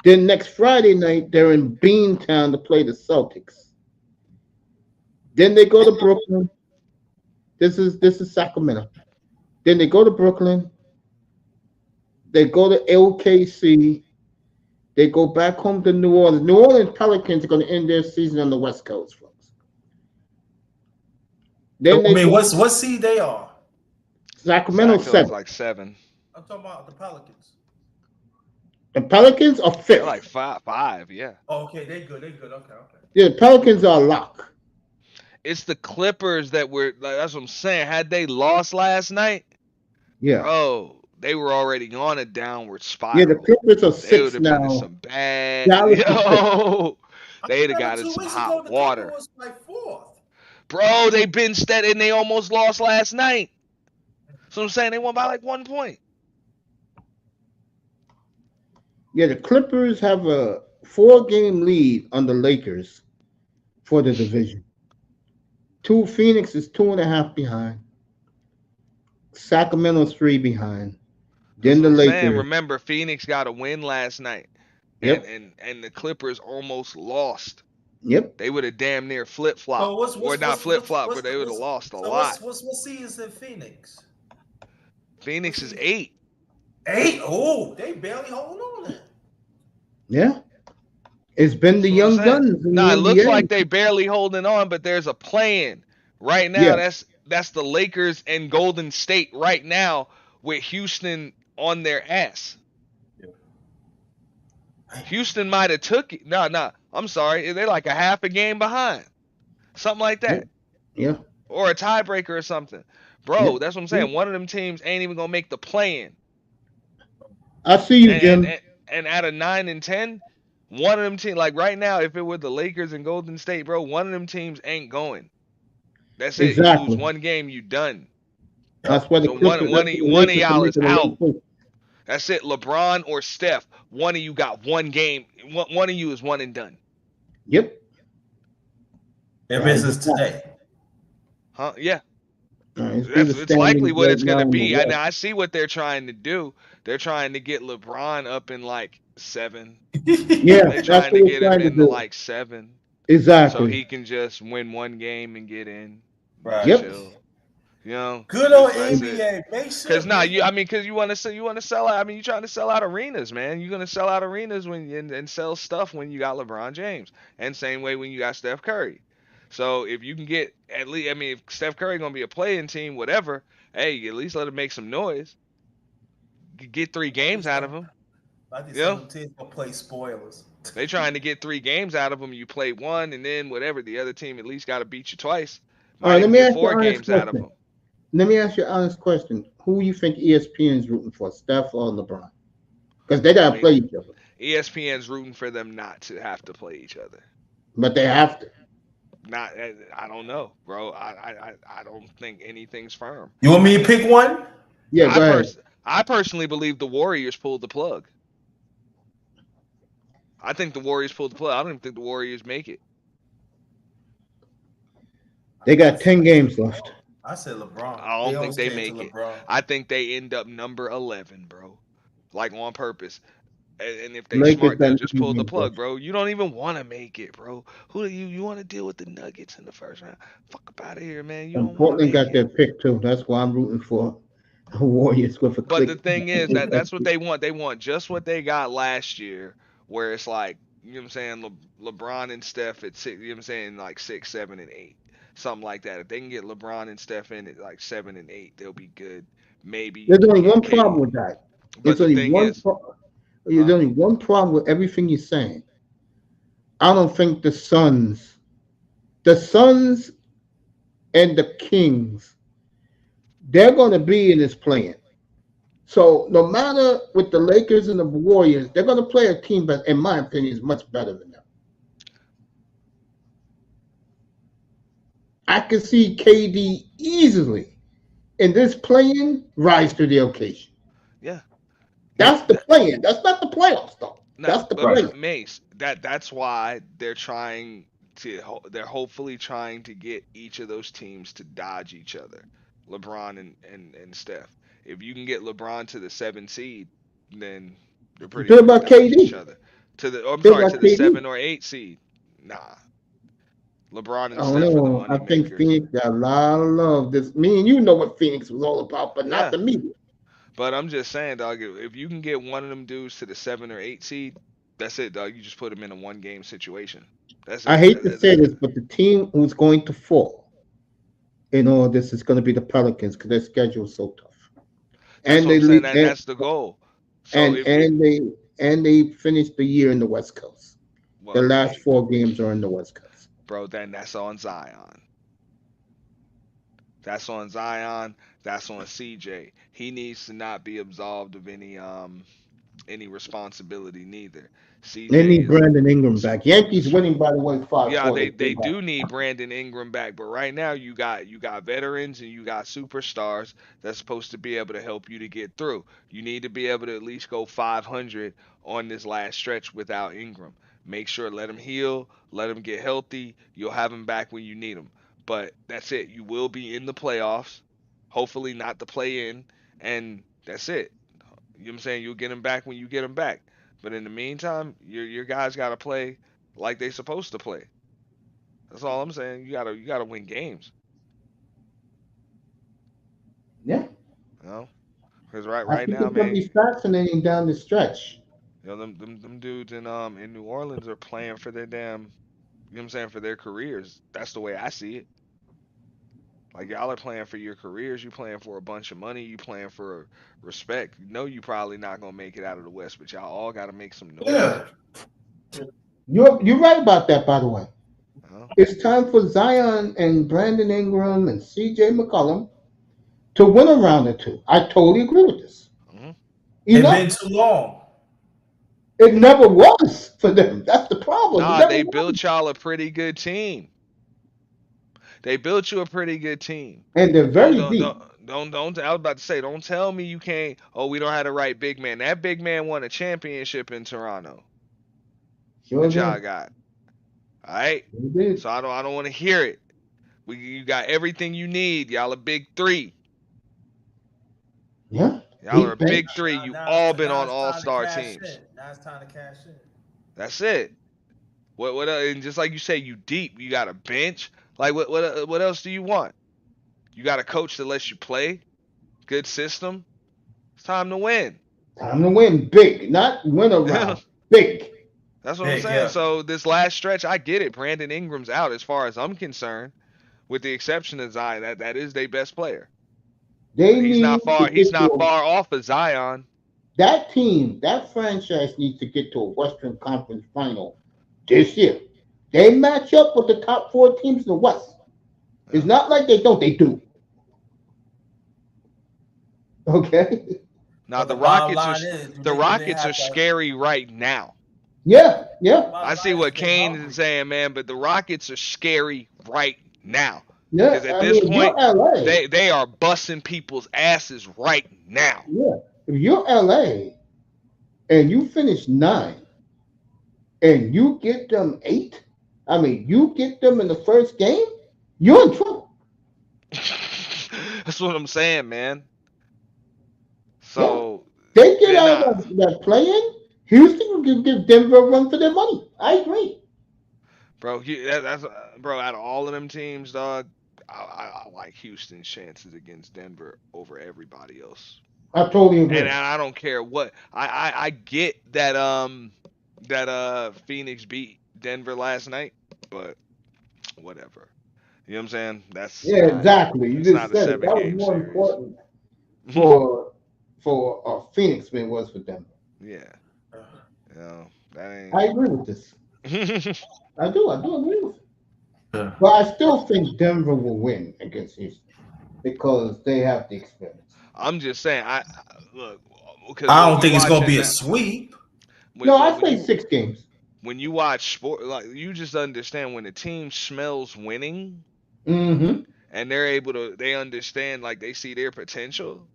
Then next Friday night they're in Beantown to play the Celtics. Then they go to Brooklyn. This is Sacramento. Then they go to Brooklyn. They go to LKC. They go back home to New Orleans. New Orleans Pelicans are going to end their season on the West Coast, folks. Then I they mean, go what seed they are? Sacramento Sac's 7. like 7. I'm talking about the Pelicans. The Pelicans are They're like 5th. 5, yeah. Oh, okay, they good. Okay. Yeah, the Pelicans are a lock. It's the Clippers that were like, that's what I'm saying. Had they lost last night, Yeah. bro, they were already on a downward Yeah, the spiral. Clippers are They would 6 have been in now. some bad Dallas is 5th. yo. I They'd have remember got in 2 some weeks ago hot the Clippers water. was like 4th. Bro, they been steady and they almost lost last night. So I'm saying they won by like 1 point. Yeah, the Clippers have a 4-game lead on the Lakers for the division. Phoenix is 2.5 behind. Sacramento's 3 behind. That's Then what the I'm saying. Lakers. Remember, Phoenix got a win last night. Yep. And the Clippers almost lost. Yep. They would have damn near flip So flopped. Or not flip flop, but they would have what's lost a so lot. what seed is in Phoenix? Phoenix is 8. 8? Oh, they barely holding on there. Yeah. It's been the That's what I'm young saying. guns in the Nah, it looks NBA. like they barely holding on, but there's a play-in. Right now, Yeah. that's the Lakers and Golden State right now with Houston on their ass. Houston might have took it. No, I'm sorry. They're like a half a game behind. Something like that. Yeah. Or a tiebreaker or something. Bro, Yeah. that's what I'm saying. One of them teams ain't even going to make the play-in. I see you, Jim. And out of 9 and 10, one of them teams, like right now, if it were the Lakers and Golden State, bro, one of them teams ain't going. That's it. You lose Exactly. one game, you done. That's why the So Clippers, that's why the one of Lakers are y'all is making a lot out. of points. That's it. LeBron or Steph, one of you got one game. One of you is one and done. Yep. If this is today. Huh? Yeah. It's likely what right it's now gonna in the be. West. I see what they're trying to do. They're trying to get LeBron up in like 7. Yeah, They're that's trying what to we're get him trying to into do. like 7, so Exactly. he can just win one game and get in. Right. Yep. Chill. You know, Good old that's it. NBA. Make sure. Cause because you want to sell out. I mean, you're trying to sell out arenas, man. You're gonna sell out arenas and sell stuff when you got LeBron James, and same way when you got Steph Curry. So if you can get at least, I mean, if Steph Curry gonna be a playing team, whatever, hey, at least let him make some noise. Get 3 games out of him. I just You said know, them teams gonna play spoilers. they trying to get 3 games out of him. You play 1, and then whatever, the other team at least got to beat you twice. All Might right, let even me get ask you 4 an honest games out of question. them. Let me ask you an honest question. Who you think ESPN is rooting for, Steph or LeBron? Because they gotta play each other. ESPN's rooting for them not to have to play each other. But they have to. Not, I don't know, bro. I don't think anything's firm. You want me to pick one? Yeah, go ahead. I personally believe the Warriors pulled the plug. I think the Warriors pulled the plug. I don't even think the Warriors make it. They got 10 games left. I said LeBron. I don't think they always came make to it. LeBron. I think they end up number 11, bro. Like on purpose. And if they Lakers smart, they'll got just 9 pull the games plug, left. bro. You don't even want to make it, bro. Who do you want to deal with the Nuggets in the first round? Fuck up out of here, man. You And don't want to Portland make got their it. pick too. That's why I'm rooting for the Warriors with a But the click. thing is that's what they want. They want just what they got last year, where it's like, you know what I'm saying, LeBron and Steph at 6, you know what I'm saying, like 6, 7, and 8. Something like that. If they can get LeBron and Steph in at like 7 and 8, they'll be good. Maybe you There's can only get one KD. problem with that. But the thing is, There's only one problem with everything you're saying. I don't think the Suns and the Kings, they're going to be in this play-in. So no matter with the Lakers and the Warriors, they're going to play a team that, in my opinion, is much better than them. I can see KD easily in this play-in rise to the occasion. yeah. That's the play-in. That's not the playoffs, though. No, That's the but play-in. Mace, that's why they're hopefully trying to get each of those teams to dodge each other, LeBron and Steph. If you can get LeBron to the 7 seed, then they're pretty What much about dodge each KD? other. To the What about 7 KD? or 8 seed. Nah, LeBron and I don't Steph are the know. I money think makers. Phoenix got a lot of love. This, me and you know what Phoenix was all about, but not Yeah, the media. but I'm just saying, dog. If you can get one of them dudes to the 7 or 8 seed, that's it, dog. You just put them in a 1-game situation. That's I it. hate to say this, but the team who's going to fall in all this is going to be the Pelicans because their schedule is so tough. That's And what they I'm saying. lead, That's the goal. So and they finished the year in the West Coast. The well, last 4 games are in the West Coast. bro, then that's on Zion. That's on Zion. That's on CJ. He needs to not be absolved of any responsibility neither. They CJ need is Brandon Ingram back. Yankees winning, by the way, 5-4. yeah, They they came back. do need Brandon Ingram back, but right now you got veterans and you got superstars that's supposed to be able to help you to get through. You need to be able to at least go 500 on this last stretch without Ingram. Make sure let him heal, let him get healthy. You'll have him back when you need him. But that's it. You will be in the playoffs. Hopefully not the play in, and that's it. You know what I'm saying? You'll get him back when you get him back. But in the meantime, your guys got to play like they supposed to play. That's all I'm saying. You gotta win games. Yeah. You know, because I right think now, it's going to man, be fascinating down the stretch. you know them dudes in New Orleans are playing for their damn, you know what I'm saying, for their careers. That's the way I see it. Like y'all are playing for your careers. You playing for a bunch of money. You playing for respect. You know you probably not gonna make it out of the West, but y'all all got to make some noise. Yeah. You're right about that, by the way. You know? It's time for Zion and Brandon Ingram and C.J. McCollum to win a round or two. I totally agree with this. hmm It's Enough. been too long. It never was for them. That's the problem. It Nah, never they was. built y'all a pretty good team. They built you a pretty good team. And they're Don't very don't deep. don't. I was about to say, don't tell me you can't. Oh, we don't have the right big man. That big man won a championship in Toronto. Sure That y'all did. got. All right. Sure did. So I don't want to hear it. You got everything you need. Y'all a big three. Yeah. Y'all are a Deep big bench. three. You all been on it's all time to star cash teams. in. Now it's time to cash in. That's it. What and just like you say, you deep. You got a bench. Like what else do you want? You got a coach that lets you play. Good system. It's time to win. Time to win big, not win around. Big. That's what I'm Big, saying. yeah. So this last stretch, I get it. Brandon Ingram's out as far as I'm concerned, with the exception of Zion. That is their best player. They He's need not to far. He's get to not far off of Zion. that team, that franchise needs to get to a Western Conference final this year. They match up with the top 4 teams in the West. It's not like they don't, they do. Okay? Now But the the bottom Rockets line are is, do the they Rockets have are to- scary right now. Yeah, yeah, Bottom I see line what is they Kane hungry. is saying, man, but the Rockets are scary right now. yeah. Because at I this mean, if you're point, LA, they are busting people's asses right now. yeah. If you're LA and you finish 9 and you get them 8, I mean, you get them in the first game, you're in trouble. That's what I'm saying, man. Yeah. So They get they're out not, of that play-in, Houston will give Denver a run for their money. I agree. bro. That's bro. Out of all of them teams, dog, I like Houston's chances against Denver over everybody else. I totally And agree. I don't care what I get that Phoenix beat Denver last night, but whatever. You know what I'm saying? Yeah, exactly. You That's just not a said it. seven That was game more series. important for Phoenix than it was for Denver. Yeah. You know, that I agree with this. ain't I do agree with it. Yeah. But I still think Denver will win against Houston because they have the experience. I'm just saying, I look because I when don't you think it's gonna watching be a that sweep. No, I when say you 6 games. when you watch sport, like you just understand when the team smells winning Mm-hmm. and they're able to, they understand, like they see their potential.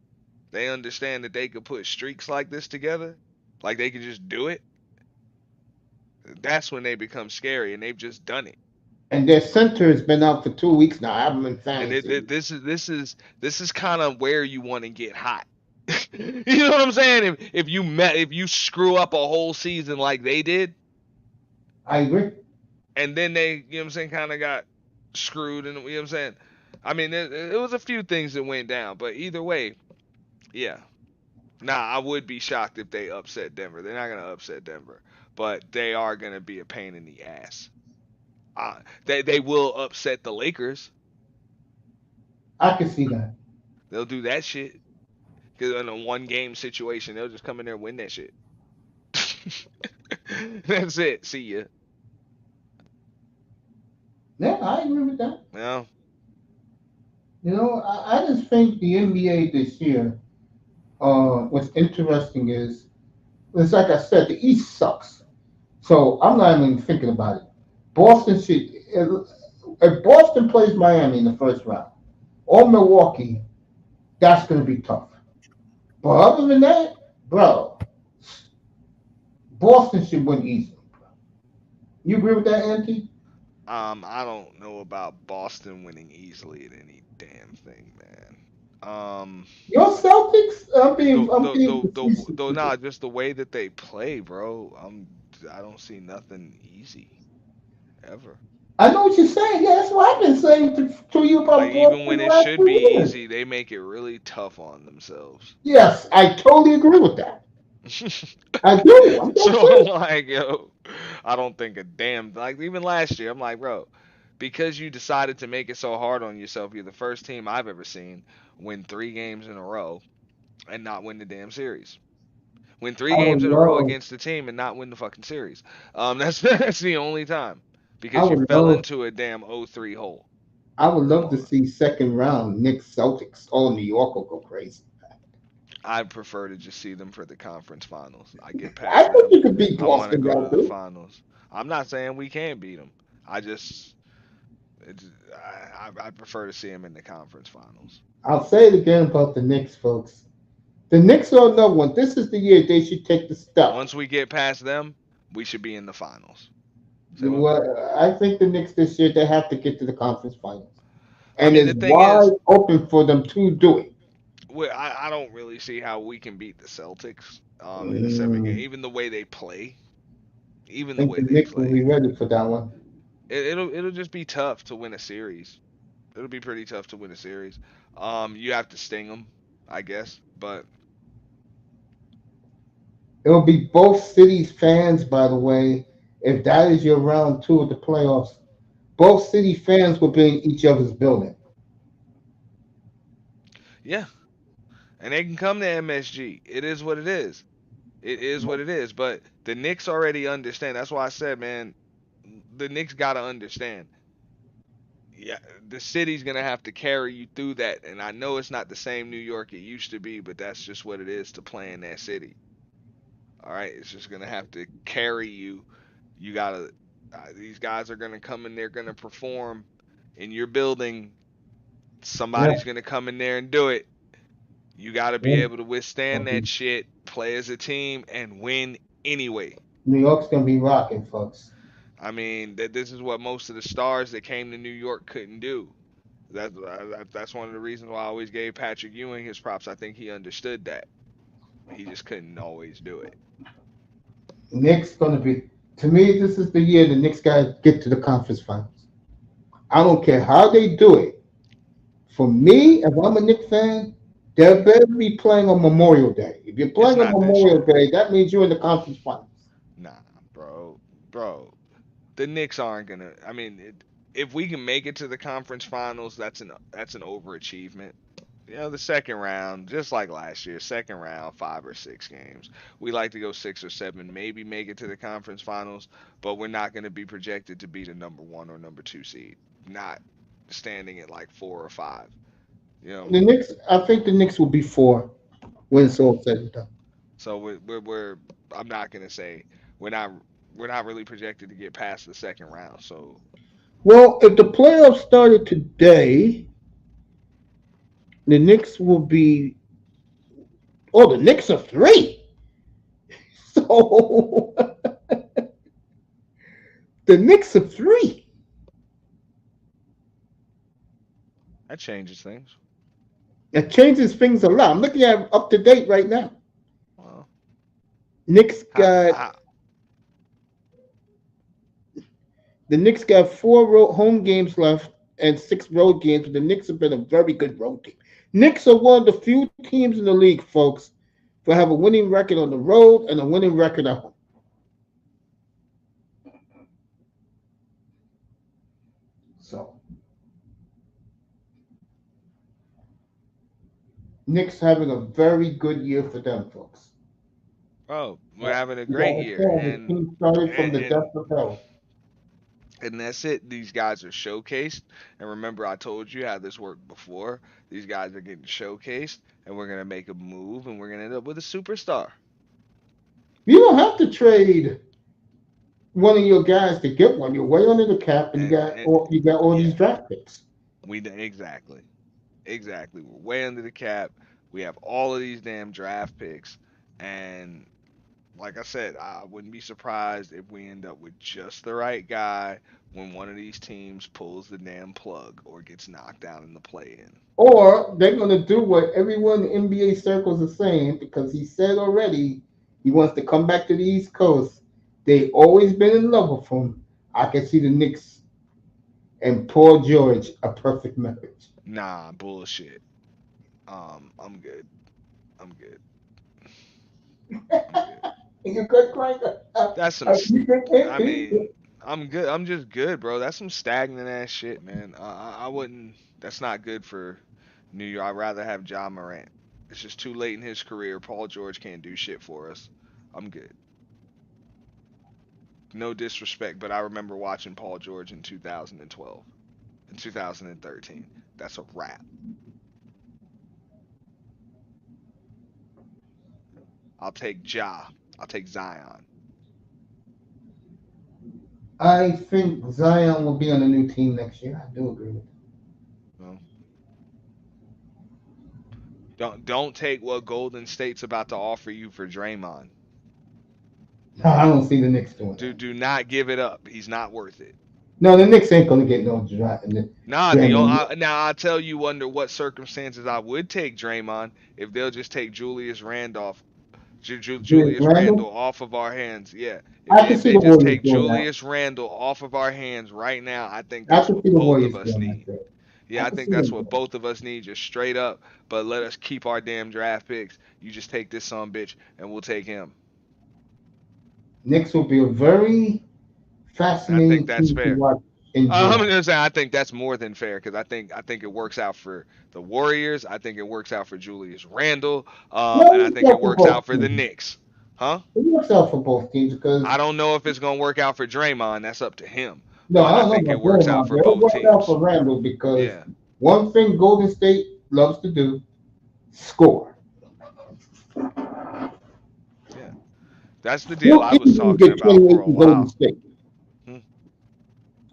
They understand that they could put streaks like this together, like they could just do it. That's when they become scary, and they've just done it. And their center has been out for 2 weeks now. I haven't been And fantasy. this is kind of where you want to get hot. You know what I'm saying? If you screw up a whole season like they did, I agree. and then they, you know what I'm saying, kind of got screwed, and you know what I'm saying. I mean, it was a few things that went down, but either way, yeah. Nah, I would be shocked if they upset Denver. They're not gonna upset Denver, but they are gonna be a pain in the ass. They will upset the Lakers. I can see that. They'll do that shit. Cause in a 1 game situation, they'll just come in there and win that shit. That's it. See ya. Yeah, I agree with that. Well, You know, I just think the NBA this year, what's interesting is, it's like I said, the East sucks. So I'm not even thinking about it. Boston should, if Boston plays Miami in the first round, or Milwaukee, that's going to be tough. But other than that, bro, Boston should win easily. You agree with that, Auntie? I don't know about Boston winning easily at any damn thing, man. Your Celtics? I'm being facetious Though, with nah, it. just the way that they play, bro. I don't see nothing easy ever. I know what you're saying. Yeah, that's what I've been saying to you Like about even Boston when the it last should 3 be years. easy, they make it really tough on themselves. Yes, I totally agree with that. I do. I'm So just I'm saying. like, yo, I don't think a damn, like even last year, I'm like, bro, because you decided to make it so hard on yourself, you're the first team I've ever seen win 3 games in a row and not win the damn series. Win three I would games in a row love. against the team and not win the fucking series. That's the only time I because you would fell love. into a damn 0-3 hole. I would Come love to on. see second round Knicks Celtics. All New York will go crazy. I prefer to just see them for the conference finals. I get I past think them. you could beat I want to Boston go now to the too. finals. I'm not saying we can't beat them. I just It's, I prefer to see him in the conference finals. I'll say it again about the Knicks, folks. The Knicks are another one. This is the year they should take the step. Once we get past them, we should be in the finals. Say what? Well, I think the Knicks this year they have to get to the conference finals, I and mean, it's the thing wide is, open for them to do it. I don't really see how we can beat the Celtics in the seventh game. Mm, Even the way they play, even I the think way the they Knicks will play, be ready for that one. it'll just be tough to win a series. It'll be pretty tough to win a series. You have to sting them, I guess, but It'll be both cities fans, by the way. If that is your round two of the playoffs, both city fans will be in each other's building. yeah, and they can come to MSG. It is what it is. It is what it is. But the Knicks already understand. That's why I said, man, the Knicks gotta understand. Yeah, the city's gonna have to carry you through that. And I know it's not the same New York it used to be, but that's just what it is to play in that city. All right, it's just gonna have to carry you. You gotta. These guys are gonna come in. They're gonna perform in your building. Yeah, Somebody's gonna come in there and do it. You gotta be yeah. able to withstand that shit, play as a team, and win anyway. New York's gonna be rocking, folks. I mean, that this is what most of the stars that came to New York couldn't do. That's one of the reasons why I always gave Patrick Ewing his props. I think he understood that. He just couldn't always do it. Knicks gonna be. To me, this is the year the Knicks gotta get to the conference finals. I don't care how they do it. For me, if I'm a Knicks fan, they better be playing on Memorial Day. If you're It's playing on not that Memorial shit. Day, that means you're in the conference finals. Nah, bro. The Knicks aren't gonna. I mean, if we can make it to the conference finals, that's an overachievement. You know, the second round, just like last year, second round, 5 or 6 games. We like to go 6 or 7, maybe make it to the conference finals, but we're not going to be projected to be the number 1 or number 2 seed. Not standing at like 4 or 5. You know, The Knicks, I think the Knicks will be four when it's all said and done. so we're I'm not going to say we're not we're not really projected to get past the second round. So Well, if the playoffs started today, the Knicks will be. Oh, the Knicks are three. So the Knicks are three. that changes things. That changes things a lot. I'm looking at up to date right now. Well, Knicks how, got how, the Knicks got four home games left and six road games. But the Knicks have been a very good road team. Knicks are one of the few teams in the league, folks, to have a winning record on the road and a winning record at home. So Knicks having a very good year for them, folks. bro, we're having a You great gotta year, tell the team started from and the and depths of hell. and that's it. These guys are showcased. And remember, I told you how this worked before. These guys are getting showcased, and we're gonna make a move, and we're gonna end up with a superstar. You don't have to trade one of your guys to get one. You're way under the cap, and And you got all these yeah, draft picks. exactly, exactly. We're way under the cap. We have all of these damn draft picks, and like I said, I wouldn't be surprised if we end up with just the right guy when one of these teams pulls the damn plug or gets knocked out in the play-in. Or they're gonna do what everyone in NBA circles is saying because he said already he wants to come back to the East Coast. They always been in love with him. I can see the Knicks and Paul George a perfect marriage. Nah, bullshit. I'm good. I'm good. I'm good. You good, Craig? That's some. You I mean, I'm good. I'm just good, bro. That's some stagnant ass shit, man. I wouldn't. That's not good for New York. I'd rather have John Morant. It's just too late in his career. Paul George can't do shit for us. I'm good. No disrespect, but I remember watching Paul George in 2012 and 2013. That's a wrap. I'll take Ja. I'll take Zion. I think Zion will be on a new team next year. I do agree with Well, don't take what Golden State's about to offer you for Draymond. that. No, I don't see the Knicks doing Do that. do not give it up. He's not worth it. No, the Knicks ain't gonna get no draft. Nah, Draymond. now I'll tell you under what circumstances I would take Draymond if they'll just take Julius Randolph, Julius Julius Randle. Randle off of our hands. Yeah, I can if see they the just Warriors take doing that. Julius Randle off of our hands right now, I think I that's can what see the both of Warriors us doing that. need. Bro. I Yeah, I can think see that's them what doing both of us need, just straight up. But let us keep our damn draft picks. You just take this son bitch, and we'll take him. it. Knicks will be a very And I think fascinating that's team to fair. watch in I'm draft. gonna say I think that's more than fair because I think it works out for the Warriors. I think it works out for Julius Randle, No, and it I works think it out for works both out for the teams. Knicks. Huh? It works out for both teams because I don't know if it's gonna work out for Draymond. That's up to him. no, But I I don't know think it about works out Draymond, for but it both works out teams. for Randall because Yeah, one thing Golden State loves to do: score. yeah. That's the deal He'll I was easily talking get about for 28 a in Golden while. State. Hmm.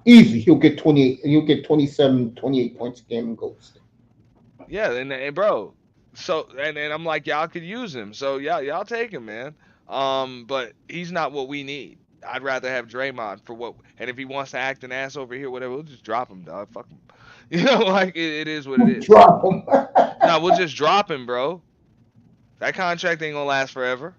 Easy. He'll get 28. He'll get 27, 28 points a game in Golden State. Yeah, and bro, so and I'm like y'all could use him. So y'all take him, man. But he's not what we need. I'd rather have Draymond for what. And if he wants to act an ass over here, whatever, we'll just drop him, dog. Fuck him. You know, like it is what it is. Drop him. No, we'll just drop him, bro. That contract ain't gonna last forever.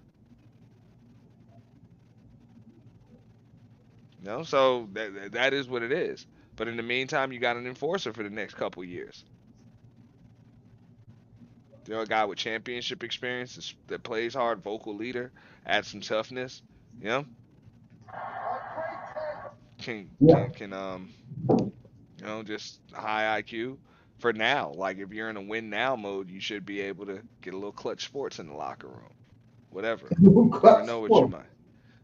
You know, so that is what it is. But in the meantime, you got an enforcer for the next couple years. You know, a guy with championship experience that plays hard, vocal leader, adds some toughness. You know, can Yeah. can can just high IQ for now. Like if you're in a win now mode, you should be able to get a little clutch sports in the locker room. Whatever. You never Clutch know what you sport. might.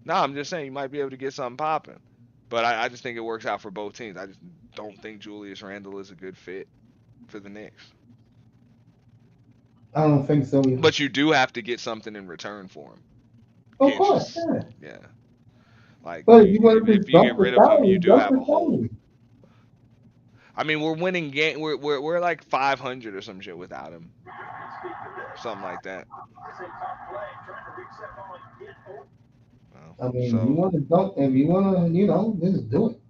No, I'm just saying you might be able to get something popping. But I just think it works out for both teams. I just don't think Julius Randle is a good fit for the Knicks. I don't think so either. But you do have to get something in return for him. You Of can't course, just yeah. yeah. Like But if you want to if just you get dump the rid of him, you salary, do dump have the a hole. salary. I mean, we're winning game. We're like 500 or some shit without him, something like that. I mean, if you So want to dump, if you want to, just do it.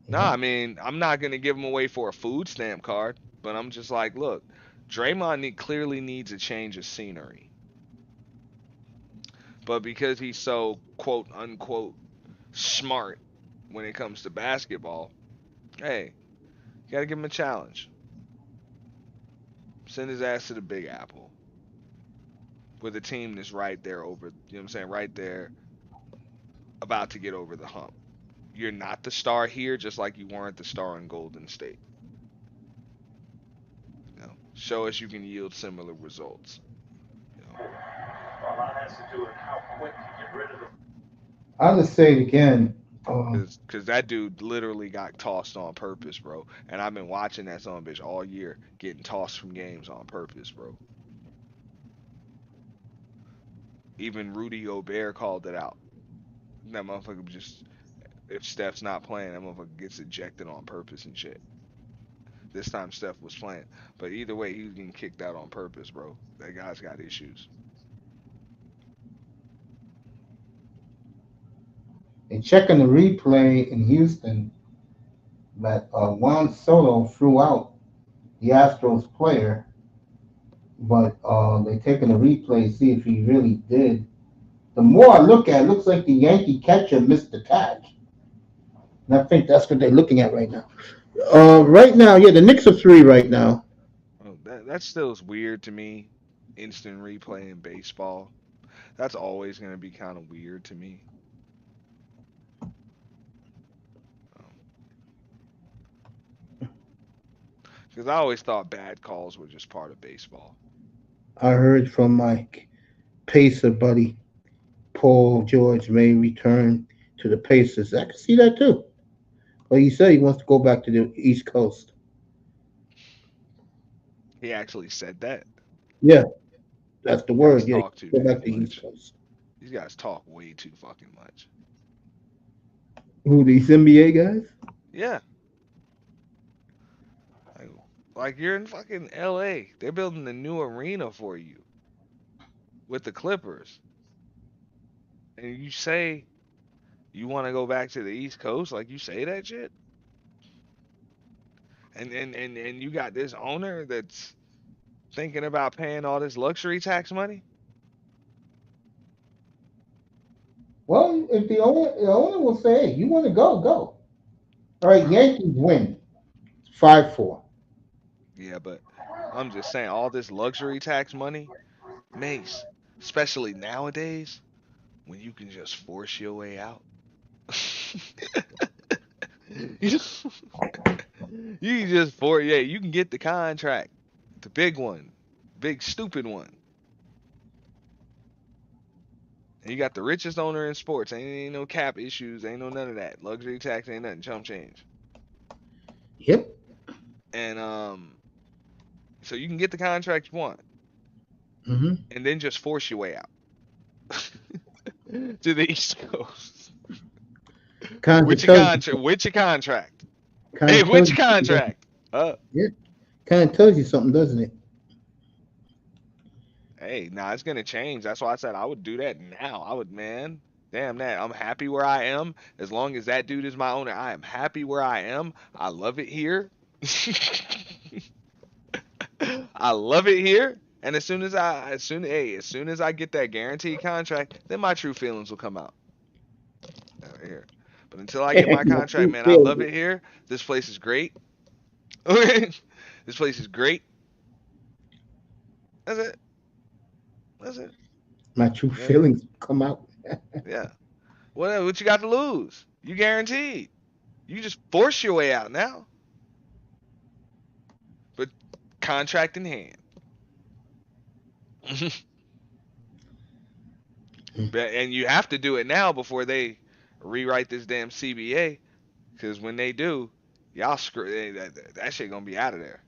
You no, know? I mean, I'm not gonna give him away for a food stamp card, but I'm just like, look, Draymond clearly needs a change of scenery, but because he's so quote unquote smart when it comes to basketball, hey, you gotta give him a challenge. Send his ass to the Big Apple with a team that's right there over, you know what I'm saying, right there, about to get over the hump. You're not the star here, just like you weren't the star in Golden State. You know, show us you can yield similar results. You know, I'll just say it again. Um, cause that dude literally got tossed on purpose, bro. And I've been watching that son of a bitch all year, getting tossed from games on purpose, bro. Even Rudy Gobert called it out. That motherfucker just, if Steph's not playing, that motherfucker gets ejected on purpose and shit. This time Steph was playing, but either way, he was getting kicked out on purpose, bro. That guy's got issues. and checking the replay in Houston, that Juan Soto threw out the Astros player, but they taking the replay to see if he really did. The more I look at it, looks like the Yankee catcher missed the tag. And I think that's what they're looking at right now. Right now, yeah, the Knicks are 3 right now. Oh, that still is weird to me. Instant replay in baseball. That's always gonna be kind of weird to me. Because I always thought bad calls were just part of baseball. I heard from my Pacer buddy, Paul George may return to the Pacers. I can see that too. But he said he wants to go back to the East Coast. He actually said that. Yeah, that's the These guys word. Yeah, talk too go damn back to the East much. Coast. These guys talk way too fucking much. Who, these NBA guys? Yeah, like, like you're in fucking L.A. They're building a new arena for you with the Clippers, and you say you want to go back to the East Coast, like you say that shit, and you got this owner that's thinking about paying all this luxury tax money. Well, if the owner will say, hey, you want to go, go. All right, Yankees win 5-4. Yeah, but I'm just saying all this luxury tax money makes, especially nowadays when you can just force your way out. you just, you can just yeah, you can get the contract, the big one, big stupid one. And you got the richest owner in sports. Ain't no cap issues. Ain't no none of that. Luxury tax ain't nothing. Chump change. Yep. And so you can get the contract you want, Mm-hmm. and then just force your way out to the East Coast. Kind of With your tells you, contract. With your contract. kind Hey, of tells which you, contract? yeah, kind of tells you something, doesn't it? Hey, nah, it's gonna change. That's why I said I would do that now. I would, man. Damn that. I'm happy where I am. As long as that dude is my owner, I am happy where I am. I love it here. I love it here. And as soon as I get that guaranteed contract, then my true feelings will come out. Right here. But until I get my My contract, true man, I love feelings. it here. This place is great. This place is great. That's it. That's it. My true Yeah. feelings come out. Yeah. What you got to lose? You guaranteed. You just force your way out now. But contract in hand. And you have to do it now before they rewrite this damn CBA. Because when they do, y'all screw that shit gonna be out of there.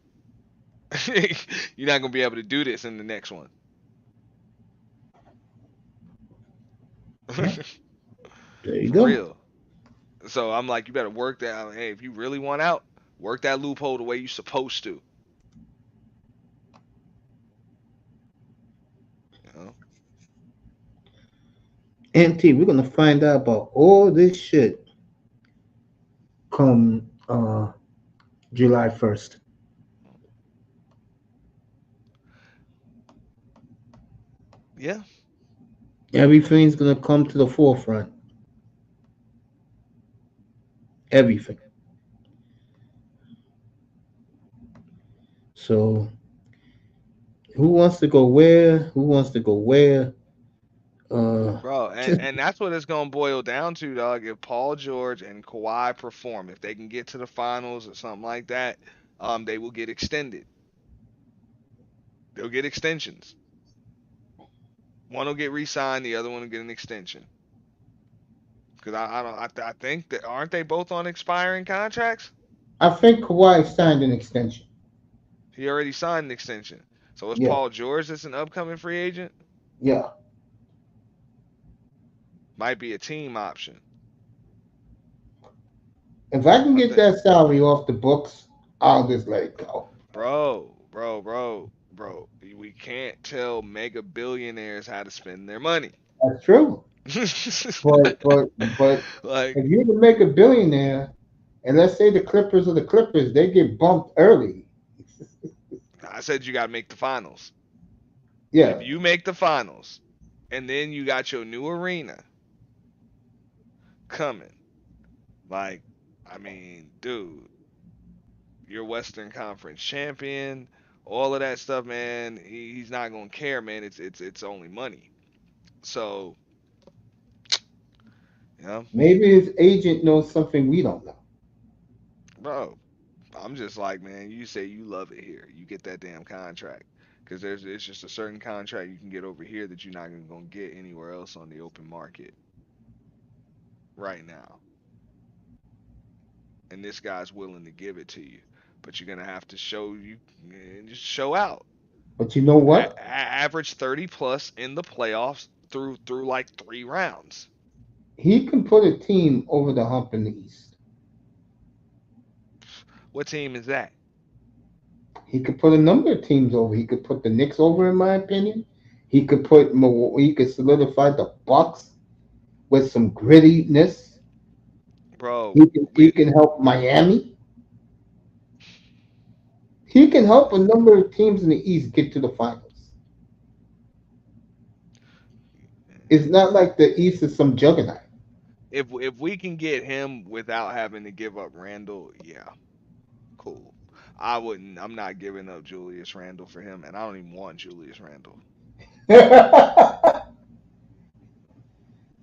You're not gonna be able to do this in the next one. Yeah, there you For go. real. So I'm like, you better work that. Hey, if you really want out, work that loophole the way you're supposed to. You know? MT, we're gonna find out about all this shit come July 1st. Yeah. Everything's gonna come to the forefront. Everything. So who wants to go where? Who wants to go where? Bro, Just and that's what it's gonna boil down to, dog. If Paul George and Kawhi perform, if they can get to the finals or something like that, they will get extended. They'll get extensions. One will get re-signed, the other one will get an extension. Because I don't, I think that aren't they both on expiring contracts? I think Kawhi signed an extension. He already signed an extension. So is Yeah, Paul George that's an upcoming free agent? yeah. Might be a team option. If I can I get think, that salary off the books, I'll just let it go. bro. We can't tell mega billionaires how to spend their money. That's true. But Like if you can make a billionaire, and let's say the Clippers are the Clippers, they get bumped early. I said, you gotta make the finals. If Yeah, you make the finals, and then you got your new arena coming, like, I mean, dude, your Western Conference champion, all of that stuff, man. He's not gonna care, man. It's only money. So, you know, maybe his agent knows something we don't know. bro, I'm just like, man, you say you love it here, you get that damn contract. Because it's just a certain contract you can get over here that you're not gonna get anywhere else on the open market right now. And this guy's willing to give it to you, but you're gonna have to just show out. But you know what? Average 30 plus in the playoffs through like 3 rounds. he can put a team over the hump in the East. What team is that? He could put a number of teams over. He could put the Knicks over, in my opinion. He could put He could solidify the Bucks with some grittiness. Bro, He we can help Miami. He can help a number of teams in the East get to the finals. It's not like the East is some juggernaut. if we can get him without having to give up Randall, yeah, cool. I wouldn't. I'm not giving up Julius Randle for him, and I don't even want Julius Randle.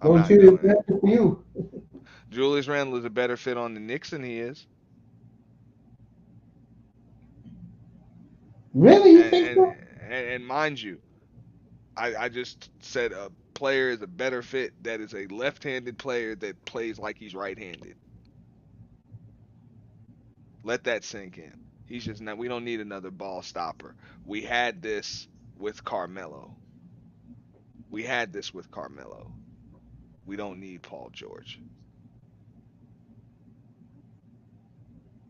I'm No not Julius doing it. Randle for you. Julius Randle is a better fit on the Knicks than he is, Really, you and think and so? and mind you, I just said a player is a better fit that is a left-handed player that plays like he's right-handed. Let that sink in. He's just not. We don't need another ball stopper. We had this with Carmelo. We had this with Carmelo. We don't need Paul George.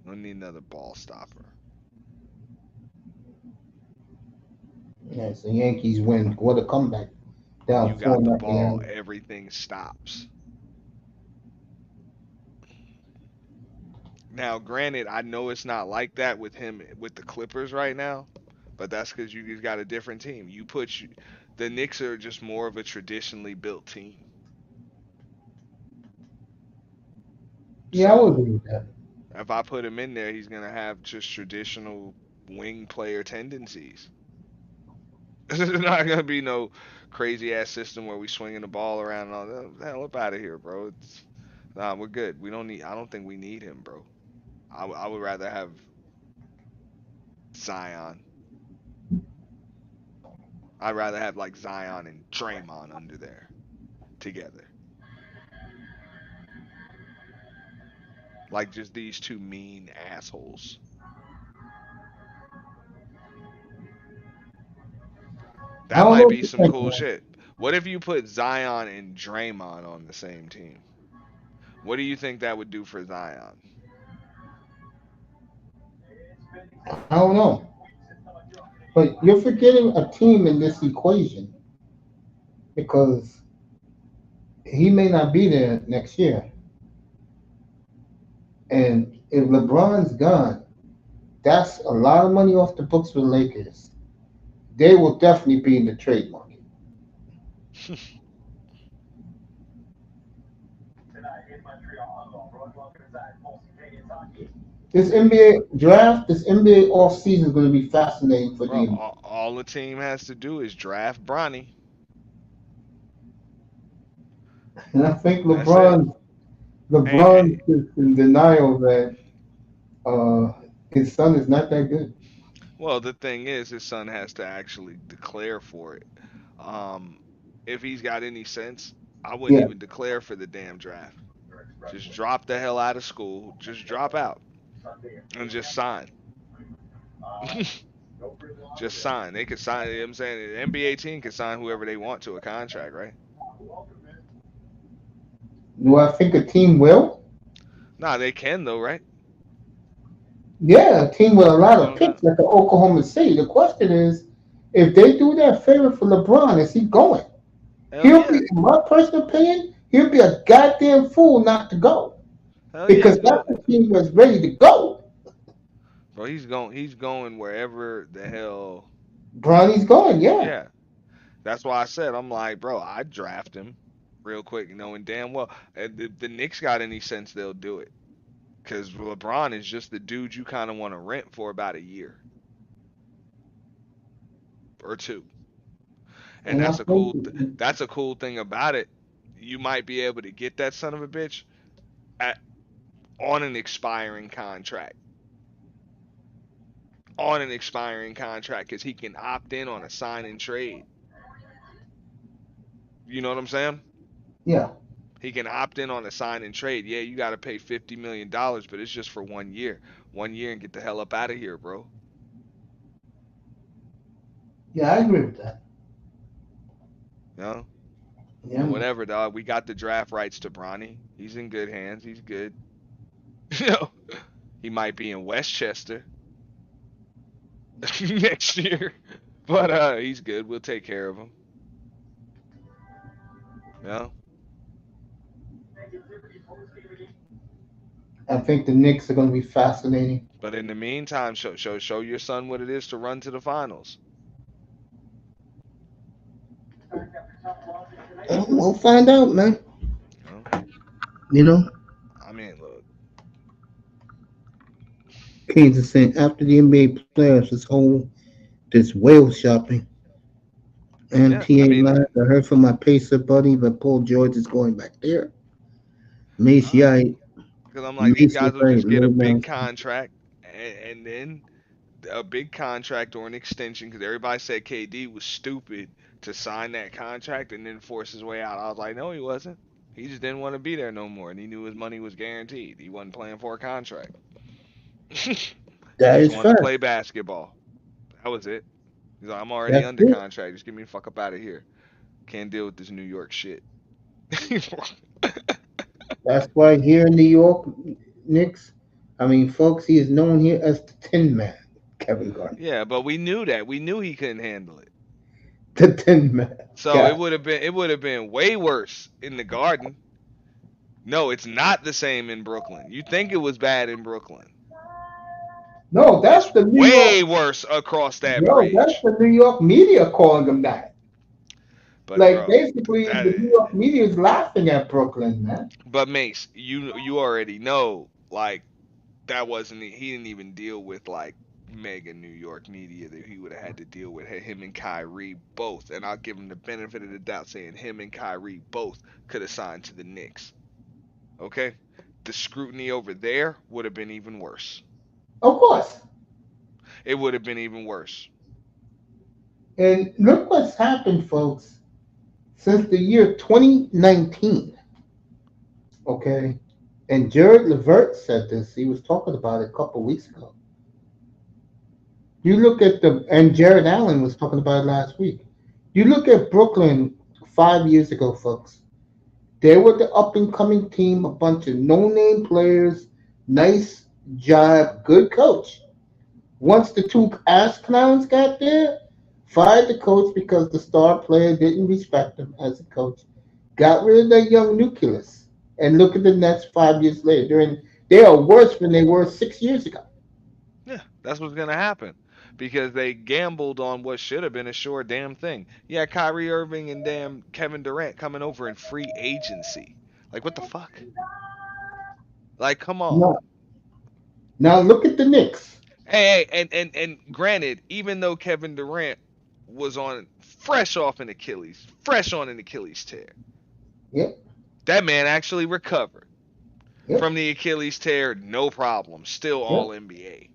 We don't need another ball stopper. Yeah, so Yankees win. What a comeback. When Down you four got the nothing. ball, everything stops. Now, granted, I know it's not like that with him with the Clippers right now, but that's because you got a different team. The Knicks are just more of a traditionally built team. Yeah, I would So agree with that. if I put him in there, he's gonna have just traditional wing player tendencies. There's not gonna be no crazy ass system where we swinging the ball around and all that. Hell up out of here, bro. Nah, we're good. We don't need. I don't think we need him, bro. I would rather have Zion. I'd rather have like Zion and Draymond under there together. Like just these two mean assholes. I That don't might know what be you some think, cool man. shit. What if you put Zion and Draymond on the same team? What do you think that would do for Zion? I don't know. But you're forgetting a team in this equation because he may not be there next year. And if LeBron's gone, that's a lot of money off the books for the Lakers. They will definitely be in the trade market. This NBA draft, this NBA offseason is going to be fascinating for the Bro, NBA. all the team has to do is draft Bronny. And I think That's it. LeBron And is in denial that his son is not that good. well, the thing is, his son has to actually declare for it. Um, if he's got any sense, I wouldn't Yeah. even declare for the damn draft. Just drop the hell out of school. Just drop out and just sign. Just sign. They could sign. You know what I'm saying the NBA team can sign whoever they want to a contract, right? Do I think a team will? Nah, they can though, right? Yeah, a team with a lot You know of what I'm saying? picks like the Oklahoma City. The question is, if they do that favor for LeBron, is he going? Hell He'll be, yeah. in my personal opinion, he'll be a goddamn fool not to go Hell yeah. because He's that's going. a team that's ready to go. Bro, he's going. He's going wherever the hell. Bronny's going, yeah. Yeah. That's why I said I'm like, bro, I'd draft him real quick, knowing damn well the Knicks got any sense they'll do it. Because LeBron is just the dude you kind of want to rent for about a year or two, and And I think, that's a cool thing about it. You might be able to get that son of a bitch at, on an expiring contract, because he can opt in on a sign and trade. You know what I'm saying? yeah, He can opt in on a sign and trade. Yeah, you got to pay $50 million, but it's just for 1 year. 1 year and get the hell up out of here, bro. yeah, I agree with that. You know? Yeah, man. Whatever, dog. We got the draft rights to Bronny. He's in good hands. He's good. You know, he might be in Westchester next year, but he's good. We'll take care of him. Yeah. I think the Knicks are going to be fascinating. But in the meantime, show your son what it is to run to the finals. We'll find out, man. You know? You know, I mean, look. Kansas saying after the NBA playoffs, this whale shopping. And Yeah, I TA mean, Live, I heard from my Pacer buddy that Paul George is going back there. Mace, because yeah, I'm like, these Mace was guys will right. just get a Low big down. contract and then a big contract or an extension because everybody said KD was stupid to sign that contract and then force his way out. I was like, no, he wasn't. He just didn't want to be there no more, and he knew his money was guaranteed. He wasn't playing for a contract. He That just is wanted to fact. play basketball. That was it. He's like, I'm already That's under it. contract. Just get me the fuck up out of here. Can't deal with this New York shit. That's why here in New York, Knicks, I mean, folks, he is known here as the Tin Man, Kevin Garnett. Yeah, but we knew that. We knew he couldn't handle it. The Tin Man. So God. it would have been way worse in the Garden. No, it's not the same in Brooklyn. You think it was bad in Brooklyn. No, that's It's the New way York. worse across that No, that's bridge. the New York media calling him that. But Like bro, basically, that the New York media is laughing at Brooklyn, man. but Mace, you already know like that wasn't he didn't even deal with like mega New York media that he would have had to deal with him and Kyrie both. And I'll give him the benefit of the doubt saying him and Kyrie both could have signed to the Knicks. Okay? The scrutiny over there would have been even worse. Of course. It would have been even worse. And look what's happened, folks, since the year 2019. Okay, and Jared Levert said this. He was talking about it a couple of weeks ago. You look at and Jared Allen was talking about it last week. You look at Brooklyn 5 years ago, folks. They were the up and coming team, a bunch of no name players, nice job, good coach. Once the two ass clowns got there, fired the coach because the star player didn't respect him as a coach. Got rid of that young nucleus. And look at the Nets 5 years later. They are worse than they were 6 years ago. Yeah, that's what's gonna happen. Because they gambled on what should have been a sure damn thing. Yeah, Kyrie Irving and damn Kevin Durant coming over in free agency. Like what the fuck? Like come on. No. Now look at the Knicks. Hey, and granted, even though Kevin Durant was on fresh off an Achilles, fresh on an Achilles tear, Yep. that man actually recovered Yep. from the Achilles tear, no problem. Still Yep. all NBA.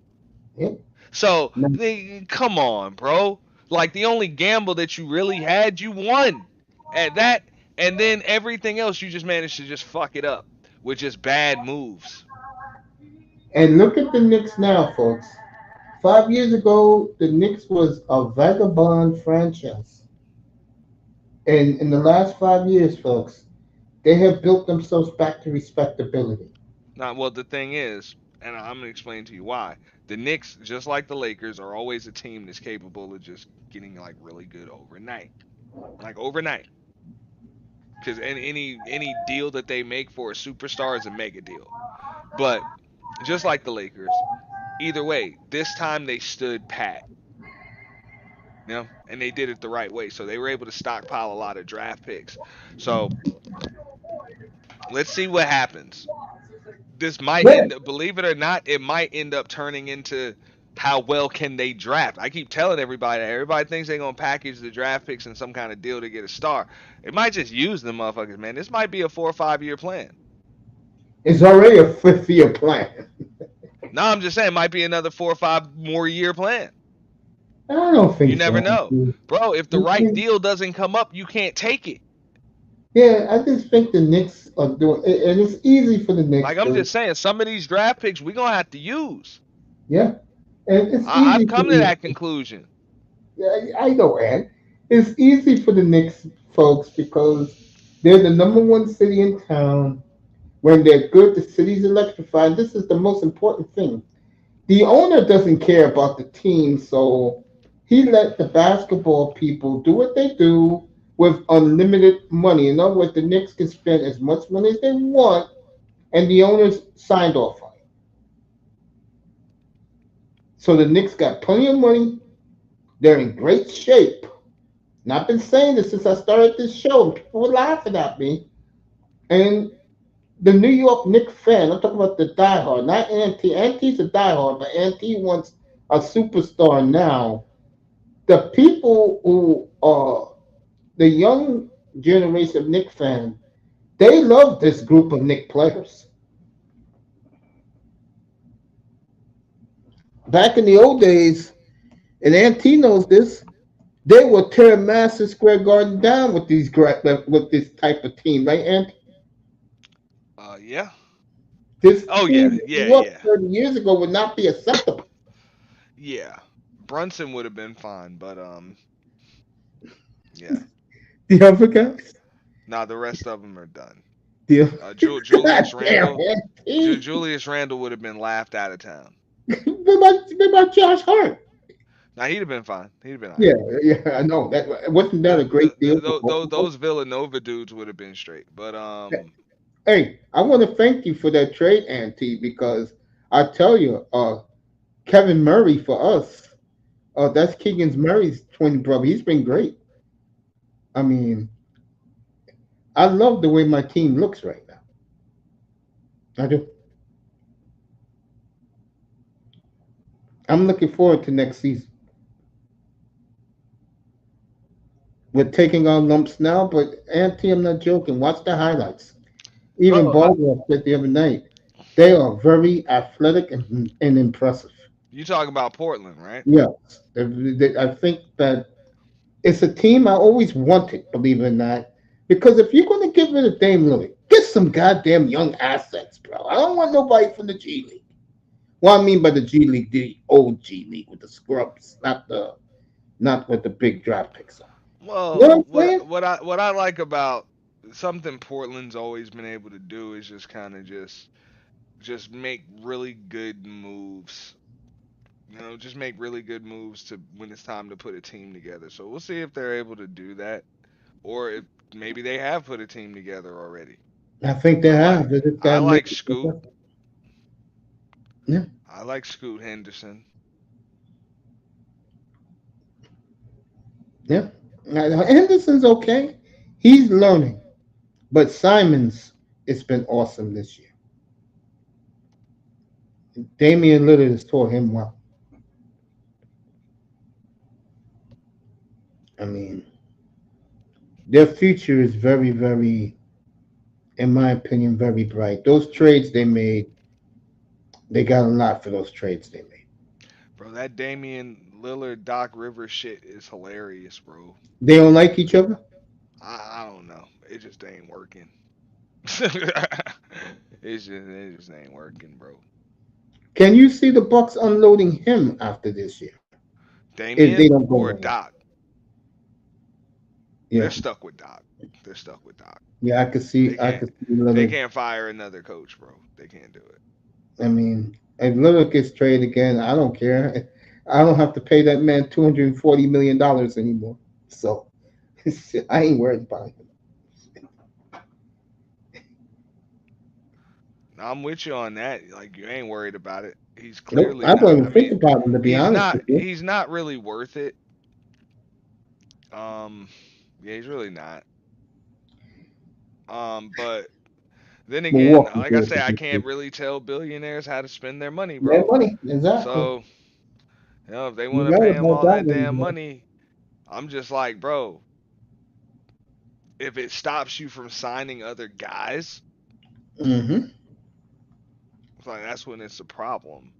Yep. So, No. come on, bro. Like the only gamble that you really had, you won at that, and then everything else you just managed to just fuck it up with just bad moves. And look at the Knicks now, folks. 5 years ago, the Knicks was a vagabond franchise. And in the last 5 years, folks, they have built themselves back to respectability. Now, well, the thing is, and I'm gonna explain to you why. The Knicks, just like the Lakers, are always a team that's capable of just getting like really good overnight, like overnight. Because any deal that they make for a superstar is a mega deal. But just like the Lakers, either way, this time they stood pat, you know, and they did it the right way. So they were able to stockpile a lot of draft picks. So let's see what happens. This might Yeah. end up, believe it or not, it might end up turning into how well can they draft. I keep telling everybody that everybody thinks they're gonna package the draft picks in some kind of deal to get a star. It might just use them motherfuckers, man. This might be a 4 or 5 year plan. It's already a fifth year plan. No, I'm just saying it might be another 4 or 5 more year plan. I don't You think never so. know. Bro, if the right deal doesn't come up, you can't take it. Yeah, I just think the Knicks are doing, and it's easy for the Knicks Like I'm to, just saying, some of these draft picks we're gonna have to use. yeah, and it's I've easy for come to the, that conclusion. yeah, I know, Ed. It's easy for the Knicks folks because They're the number one city in town. When they're good, the city's electrified. This is the most important thing. The owner doesn't care about the team, so he let the basketball people do what they do with unlimited money. In other words, the Knicks can spend as much money as they want, and the owners signed off on it. So the Knicks got plenty of money. They're in great shape. And I've been saying this since I started this show, and people were laughing at me. And the New York Knicks fan, I'm talking about the diehard, not Ant. Ant's a diehard, but Ant wants a superstar now. The people who are the young generation of Knicks fans, they love this group of Knicks players. Back in the old days, and Ant knows this, they would tear Madison Square Garden down with with this type of team, right, Ant? Yeah. This Oh yeah, team that yeah, was yeah, 30 years ago would not be acceptable. yeah. Brunson would have been fine, but yeah. The other guys, Nah, the rest of them are done. the Julius goddamn Randle, Ant. Julius Randle would have been laughed out of town. What about Josh Hart? Now he'd have been fine. He'd have been Yeah, alright. yeah, I know that. Wasn't that a great deal for both of them? Those Villanova dudes would have been straight. But Hey, I want to thank you for that trade, Auntie, because I tell you, Kevin Murray for us, that's Keegan Murray's twin brother. He's been great. I mean, I love the way my team looks right now. I do. I'm looking forward to next season. We're taking our lumps now, but Auntie, I'm not joking. Watch the highlights. Even Oh, Barbara said the other night, they are very athletic and impressive. you talking about Portland, right? Yes, I think that it's a team I always wanted, believe it or not, because if you're going to give it a Dame Lillard, get some goddamn young assets, bro. I don't want nobody from the G League. Well, I mean by the G League, the old G League with the scrubs, not with the big draft picks on. You know Well, what I'm saying? what I like about something Portland's always been able to do is just kind of just make really good moves. You know, just make really good moves to when it's time to put a team together. So we'll see if they're able to do that, or if maybe they have put a team together already. I think they I like have. They just I gotta make like Scoot. it. Yeah, I like Scoot Henderson. yeah. Now, Henderson's okay. He's learning, but Simons, it's been awesome this year. Damian Lillard has taught him well. I mean, their future is very, very, in my opinion, very bright. Those trades they made, they got a lot for those trades they made. Bro, that Damian Lillard Doc Rivers shit is hilarious, bro. They don't like each other. I don't know. It just ain't working. It just ain't working, bro. Can you see the Bucks unloading him after this year if they Damien don't go or nowhere? Doc? They're Yeah, stuck with Doc. They're stuck with Doc. yeah, I could see They Lillard. can't fire another coach, bro. They can't do it. I mean, if Lillard gets traded again, I don't care. I don't have to pay that man $240 million anymore. So I ain't worried about him. Now, I'm with you on that. Like you ain't worried about it. He's Nope, clearly I not. don't I even think mean, about him to be honest with you. he's not really worth it. Um yeah, he's really not. But then again, Milwaukee like I did say, I it. can't really tell billionaires how to spend their money, That bro. money, exactly. So, if they You want to got pay to him have all that that one, damn man. money, I'm just like, bro, if it stops you from signing other guys, Mm-hmm. it's like that's when it's a problem.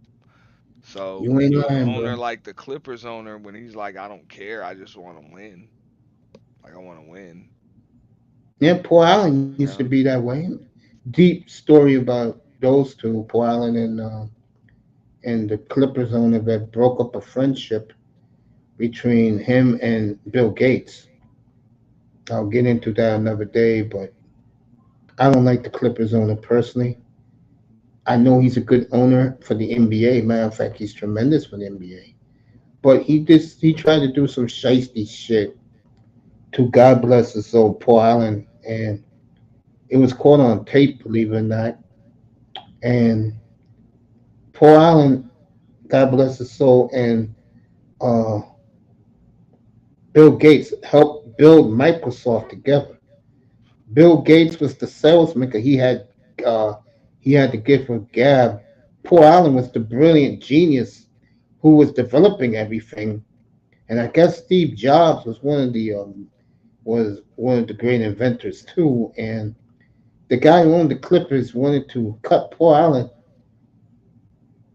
So, You ain't an lying, owner bro. like the Clippers owner, when he's like, I don't care, I just want to win. Like, I want to win. Yeah, Paul Allen You used to know? be that way. Deep story about those two, Paul Allen and the Clippers owner that broke up a friendship between him and Bill Gates. I'll get into that another day, but I don't like the Clippers owner personally. I know he's a good owner for the NBA. Matter of fact, he's tremendous for the NBA. But he tried to do some shiesty shit to God bless his soul, Paul Allen, and it was caught on tape, believe it or not. And Paul Allen, God bless his soul, and uh, Bill Gates helped build Microsoft together. Bill Gates was the salesman. Uh, he had the gift of gab. Paul Allen was the brilliant genius who was developing everything. And I guess Steve Jobs was one of the great inventors too. And the guy who owned the Clippers wanted to cut Paul Allen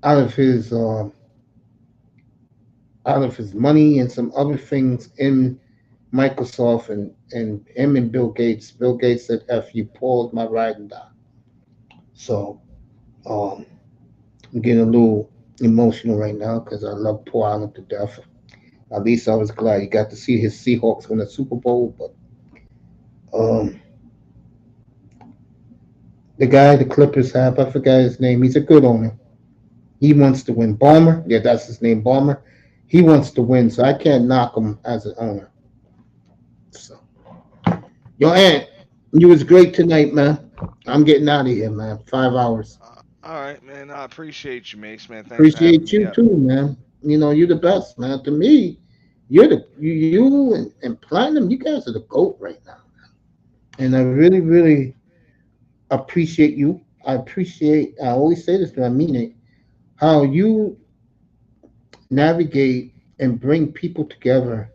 out of his uh, out of his money and some other things in Microsoft, and him and Bill Gates. Bill Gates said, "F you, Paul's my riding die." So um, I'm getting a little emotional right now because I love Paul Allen to death. At least I was glad he got to see his Seahawks win the Super Bowl. But um, the guy the Clippers have, I forgot his name. He's a good owner. He wants to win. Balmer, yeah, that's his name, Balmer. He wants to win, so I can't knock him as an owner. So, yo, Aunt, you was great tonight, man. I'm getting out of here, man. 5 hours. All right, man. I appreciate you, Mace, man. Thanks for having Appreciate me you up. too, man. You know, you're the best, man. To me, you and Platinum, you guys are the GOAT right now. And I really, really appreciate you. I always say this, but I mean it, how you navigate and bring people together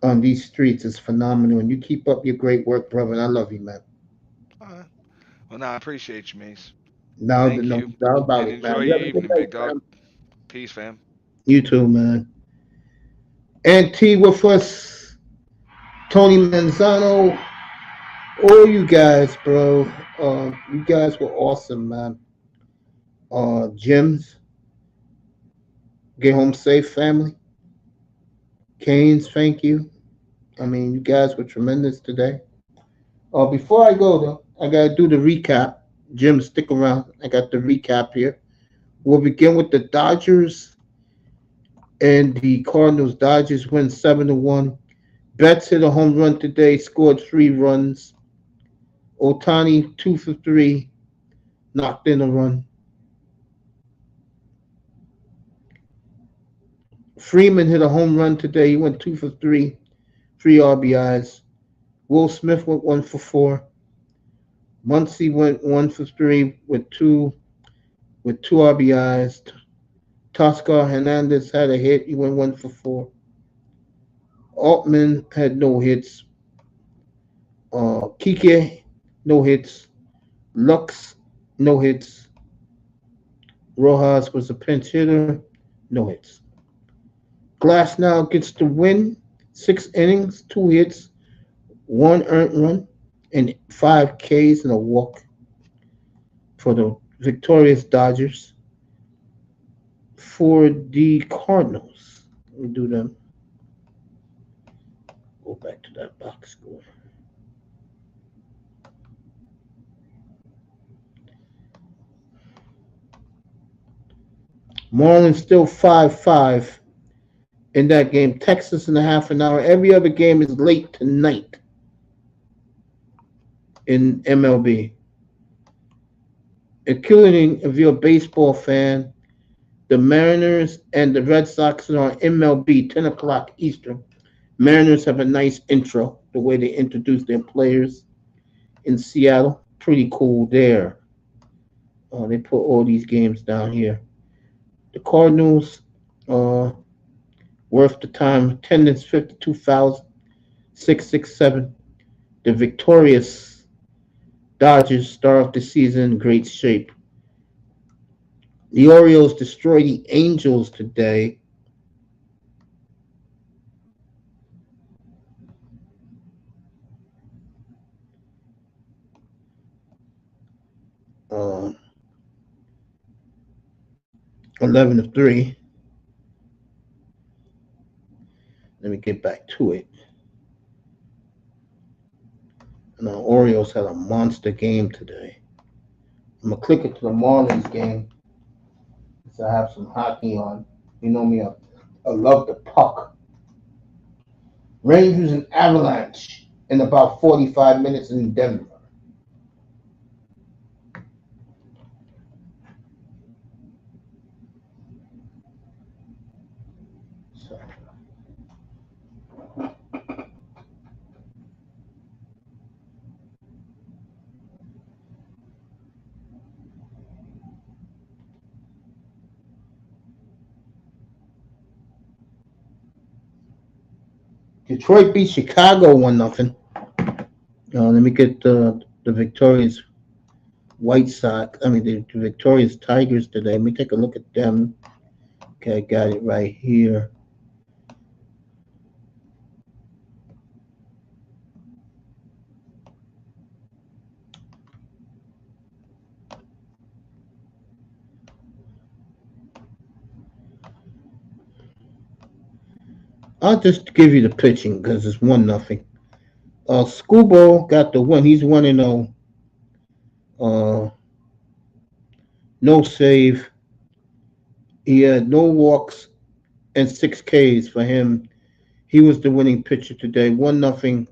on these streets is phenomenal. And you keep up your great work, brother. And I love you, man. All right. Well, no, I appreciate you, Mace. Now, Thank no you, doubt about and it, man. enjoy You your have a good evening, night, big dog. man. Peace, fam. You too, man. And T with us, Tony Manzano, all you guys, bro. You guys were awesome, man. Jims, get home safe, family. Canes, thank you. I mean, you guys were tremendous today. Before I go though, I gotta do the recap. Jim, stick around. I got the recap here. We'll begin with the Dodgers and the Cardinals. Dodgers win 7-1. Betts hit a home run today, scored 3 runs. Otani 2 for 3, knocked in a run. Freeman hit a home run today. He went 2 for 3, 3 RBIs. Will Smith went 1 for 4. Muncy went 1 for 3 with two RBIs. Toscar Hernandez had a hit. He went 1 for 4. Altman had no hits. Kike, no hits. Lux, no hits. Rojas was a pinch hitter, no hits. Glass now gets the win. 6 innings, 2 hits, 1 earned run, and 5 Ks and a walk for the victorious Dodgers. For the Cardinals, let me do them. Go back to that box score. Marlins still 5-5 in that game. Texas in a half an hour. Every other game is late tonight in MLB. Including if you're a baseball fan, the Mariners and the Red Sox are on MLB 10 o'clock Eastern. Mariners have a nice intro, the way they introduce their players in Seattle. Pretty cool there. They put all these games down here. The Cardinals, uh, worth the time. Attendance 52,667. The victorious Dodgers start off the season in great shape. The Orioles destroy the Angels today. Uh, 11-3. Let me get back to it. The Orioles had a monster game today. I'm gonna click it to the Marlins game because I have some hockey on. You know me, I love the puck. Rangers and Avalanche in about 45 minutes in Denver. So, Detroit beat Chicago 1-0. Let me get the victorious White Sox. I mean the victorious Tigers today. Let me take a look at them. Okay, I got it right here. I'll just give you the pitching because it's 1-0. Scubo got the win. He's 1-0. Uh, no save. He had no walks and 6 Ks for him. He was the winning pitcher today. 1-0.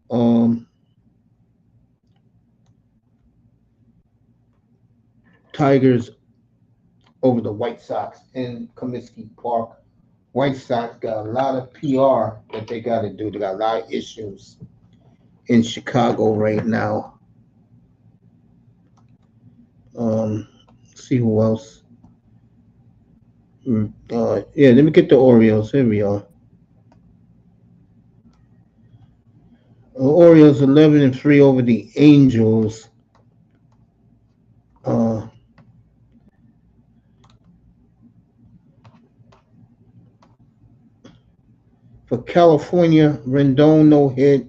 Um, Tigers over the White Sox in Comiskey Park. White Sox got a lot of PR that they got to do. They got a lot of issues in Chicago right now. Let's see who else. Yeah, let me get the Orioles. Here we are. The Orioles 11-3 over the Angels. Uh, for California, Rendon no hit,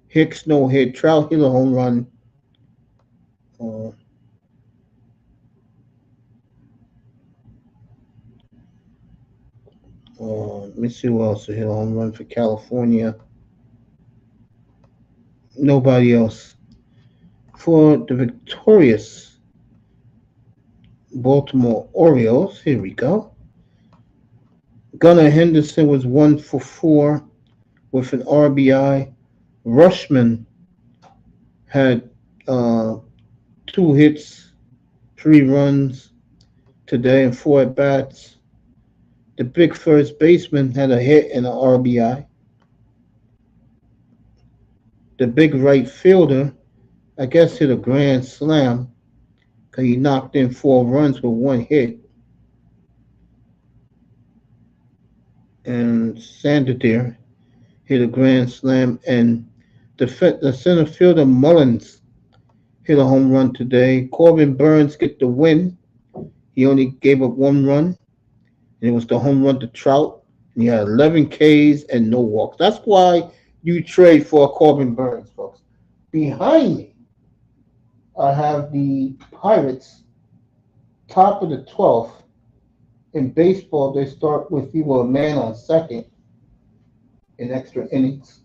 Hicks no hit, Trout hit a home run. Uh, let me see who else hit a home run for California. Nobody else. For the victorious Baltimore Orioles, here we go. Gunnar Henderson was 1 for 4 with an RBI. Rushman had 2 hits, 3 runs today, and 4 at-bats. The big first baseman had a hit and an RBI. The big right fielder, I guess, hit a grand slam because he knocked in 4 runs with 1 hit. And Santander hit a grand slam, and the center fielder Mullins hit a home run today. Corbin Burns get the win. He only gave up 1 run, and it was the home run to Trout. And he had 11 Ks and no walks. That's why you trade for Corbin Burns, folks. Behind me, I have the Pirates, top of the 12th. In baseball, they start with you a man on second in extra innings.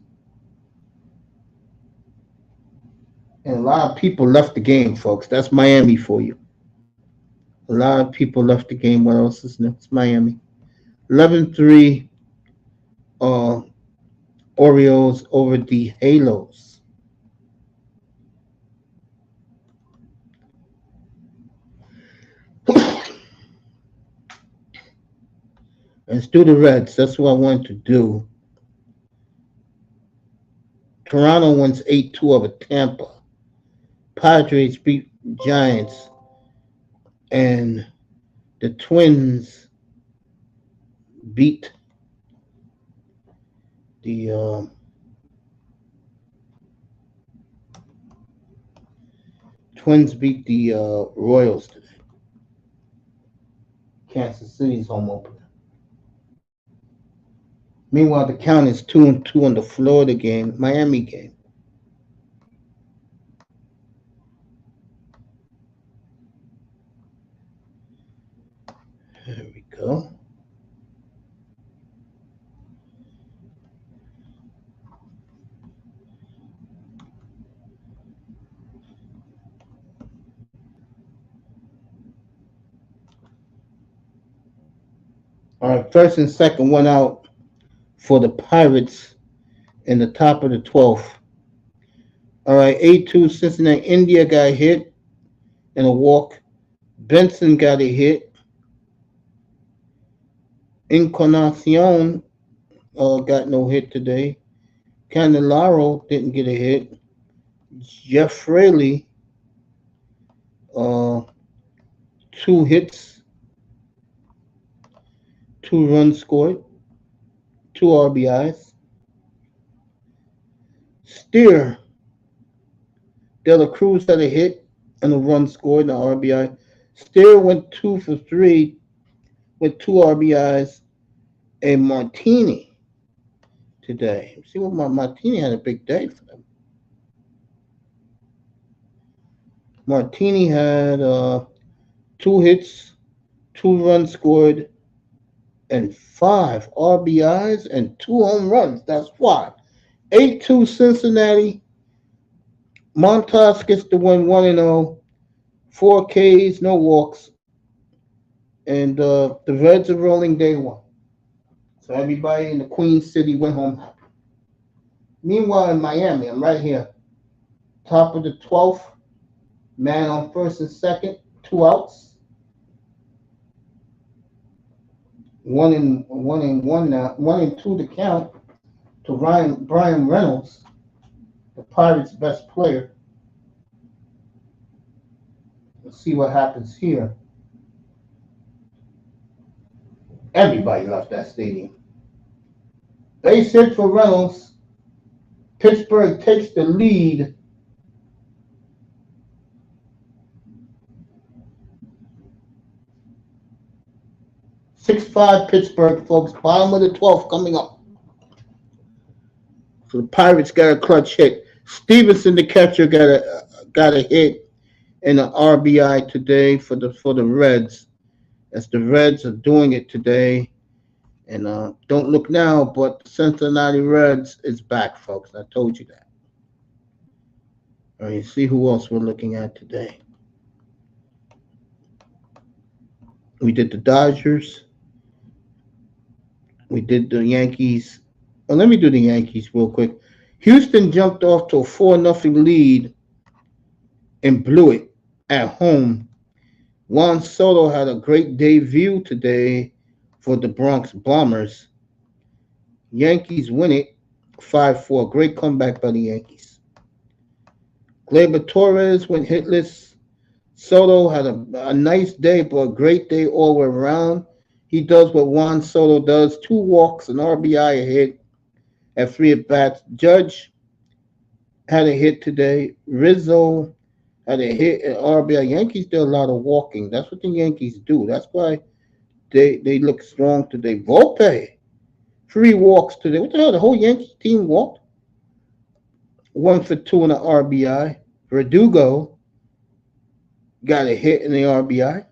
And a lot of people left the game, folks. That's Miami for you. A lot of people left the game. What else is next? Miami. 11-3 uh, Orioles over the Halos. Let's do the Reds. That's what I wanted to do. Toronto wins 8-2 over Tampa. Padres beat Giants. And the Twins beat the Royals today. Kansas City's home opener. Meanwhile, the count is 2-2 on the Florida game, Miami game. There we go. All right, first and second one out for the Pirates in the top of the 12th. All right, 8-2 Cincinnati. India got hit in a walk. Benson got a hit. Encarnacion got no hit today. Candelaro didn't get a hit. Jeff Fraley, uh, 2 hits, 2 runs scored, 2 RBIs. Steer, De La Cruz had a hit and a run scored and an RBI. Steer went 2 for 3 with 2 RBIs. And Martini today. See what Martini had a big day for them. Martini had 2 hits, 2 runs scored, and 5 RBIs and 2 home runs. That's 8-2 Cincinnati. Montas gets to win 1-0, 4 Ks, no walks, and the Reds are rolling day one. So everybody in the Queen City went home happy. Meanwhile, in Miami, I'm right here, top of the 12th, man on first and second, 2 outs. 1-1 now, 1-2 to count to Brian Reynolds, the Pirates' best player. Let's see what happens here. Everybody left that stadium. Base hit for Reynolds. Pittsburgh takes the lead. "6-5 Pittsburgh, folks. Bottom of the 12th coming up. So the Pirates got a clutch hit. Stevenson, the catcher, got a hit and an RBI today for the Reds. As the Reds are doing it today. And don't look now, but the Cincinnati Reds is back, folks. I told you that. All right, see who else we're looking at today. We did the Dodgers. We did the Yankees. Well, let me do the Yankees real quick. Houston jumped off to a 4-0 lead and blew it at home. Juan Soto had a great debut today for the Bronx Bombers. Yankees win it 5-4. Great comeback by the Yankees. Gleyber Torres went hitless. Soto had a nice day, but a great day all the way around. He does what Juan Soto does. 2 walks, an RBI, a hit at 3 at-bats. Judge had a hit today. Rizzo had a hit at RBI. Yankees did a lot of walking. That's what the Yankees do. That's why they look strong today. Volpe, 3 walks today. What the hell? The whole Yankee team walked? 1 for 2 and an RBI. Verdugo got a hit in the RBI.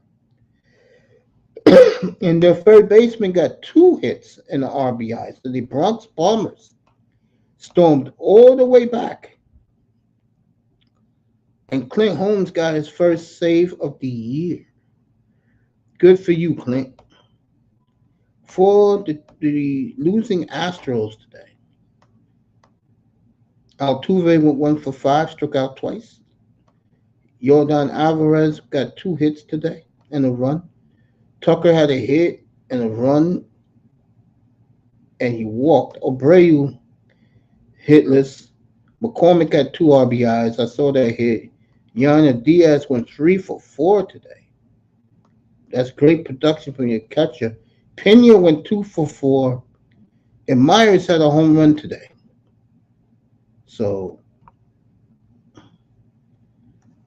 And their third baseman got 2 hits in the RBI. So the Bronx Bombers stormed all the way back. And Clint Holmes got his first save of the year. Good for you, Clint. For the losing Astros today, Altuve went 1 for 5, struck out twice. Yordan Alvarez got 2 hits today and a run. Tucker had a hit and a run, and he walked. Abreu hitless. McCormick got 2 RBIs. I saw that hit. Yana Diaz went 3 for 4 today. That's great production from your catcher. Pena went 2 for 4, and Myers had a home run today. So,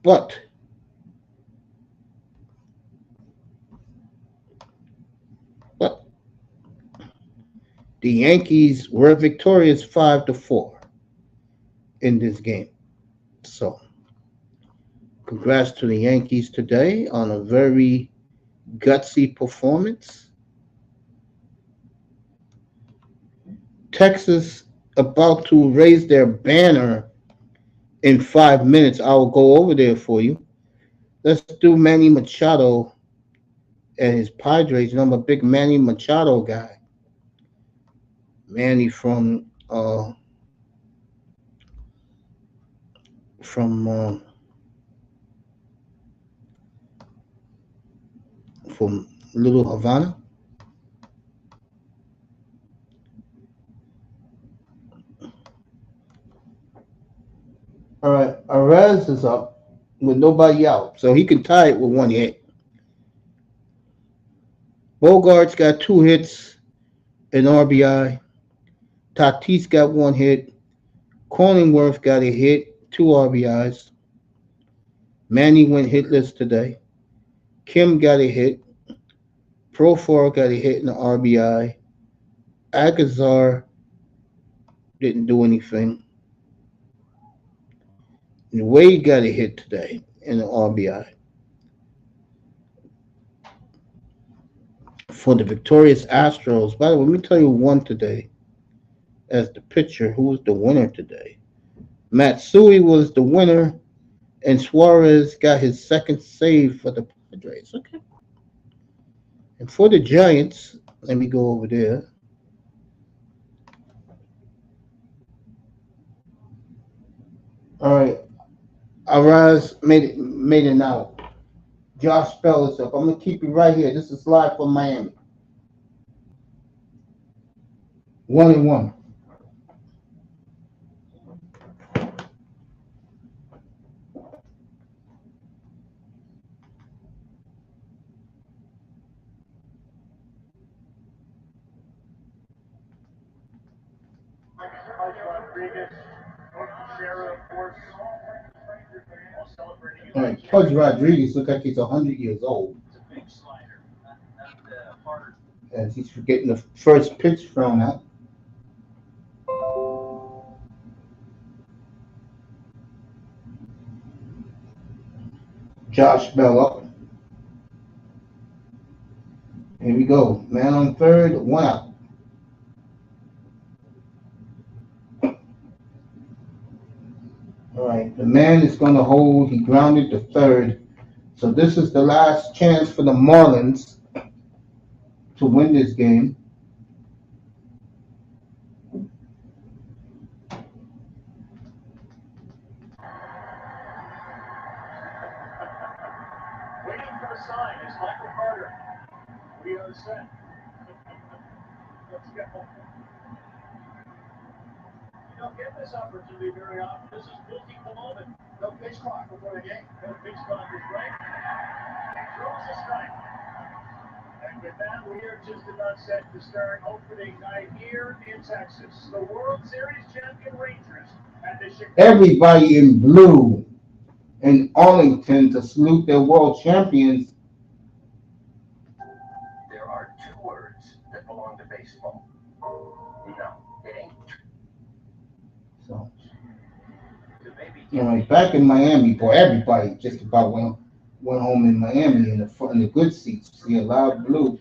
but the Yankees were victorious 5-4 in this game. So, congrats to the Yankees today on a very gutsy performance. Texas about to raise their banner in 5 minutes. I will go over there for you. Let's do Manny Machado and his Padres. You know, I'm a big Manny Machado guy. Manny from from Little Havana. All right, Arez is up with nobody out, so he can tie it with one hit. Bogart's got 2 hits and RBI. Tatis got 1 hit. Cronenworth got a hit, 2 RBIs. Manny went hitless today. Kim got a hit. Profar got a hit and an RBI. Agazar didn't do anything. And Wade got a hit today and an RBI. For the victorious Astros, by the way, let me tell you who won today as the pitcher. Who was the winner today? Matsui was the winner, and Suarez got his second save for the Padres. Okay. And for the Giants, let me go over there. All right. Araz made it out. Josh Bell is up. I'm gonna keep you right here. This is live from Miami. 1-1. All right, Pudge Rodriguez looks like he's 100 years old. As he's getting the first pitch thrown out. Josh Bell up. Here we go. Man on third, 1 out. All right, the man is going to hold. He grounded to third. So this is the last chance for the Marlins to win this game. Waiting for a sign. It's Michael Carter. We are set. Let's go. You don't get this opportunity very often. This is looking the moment. No pitch clock before the game. No pitch clock is right. Throws a strike. And with that, we are just about set to start opening night here in Texas. The World Series champion Rangers and the Chicago. Everybody in blue in Arlington to salute their world champions. There are 2 words that belong to baseball. No, it ain't. So, back in Miami, boy, everybody just about went home in Miami in the good seats. See a lot of blue.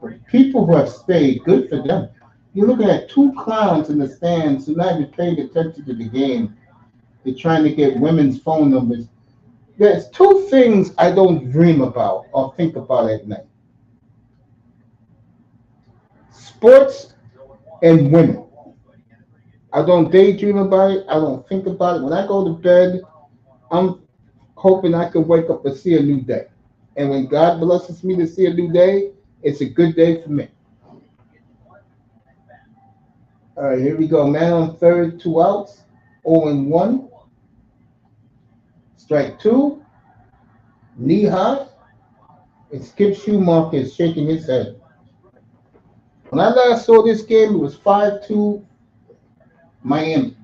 But people who have stayed, good for them. You're looking at 2 clowns in the stands who not even paying attention to the game. They're trying to get women's phone numbers. There's 2 things I don't dream about or think about at night. Sports and women. I don't daydream about it. I don't think about it. When I go to bed, I'm hoping I can wake up and see a new day. And when God blesses me to see a new day, it's a good day for me. All right, here we go. Man on third, 2 outs, 0-1. Strike 2. Knee high. And Skip Schumacher is shaking his head. When I last saw this game, it was 5-2 Miami.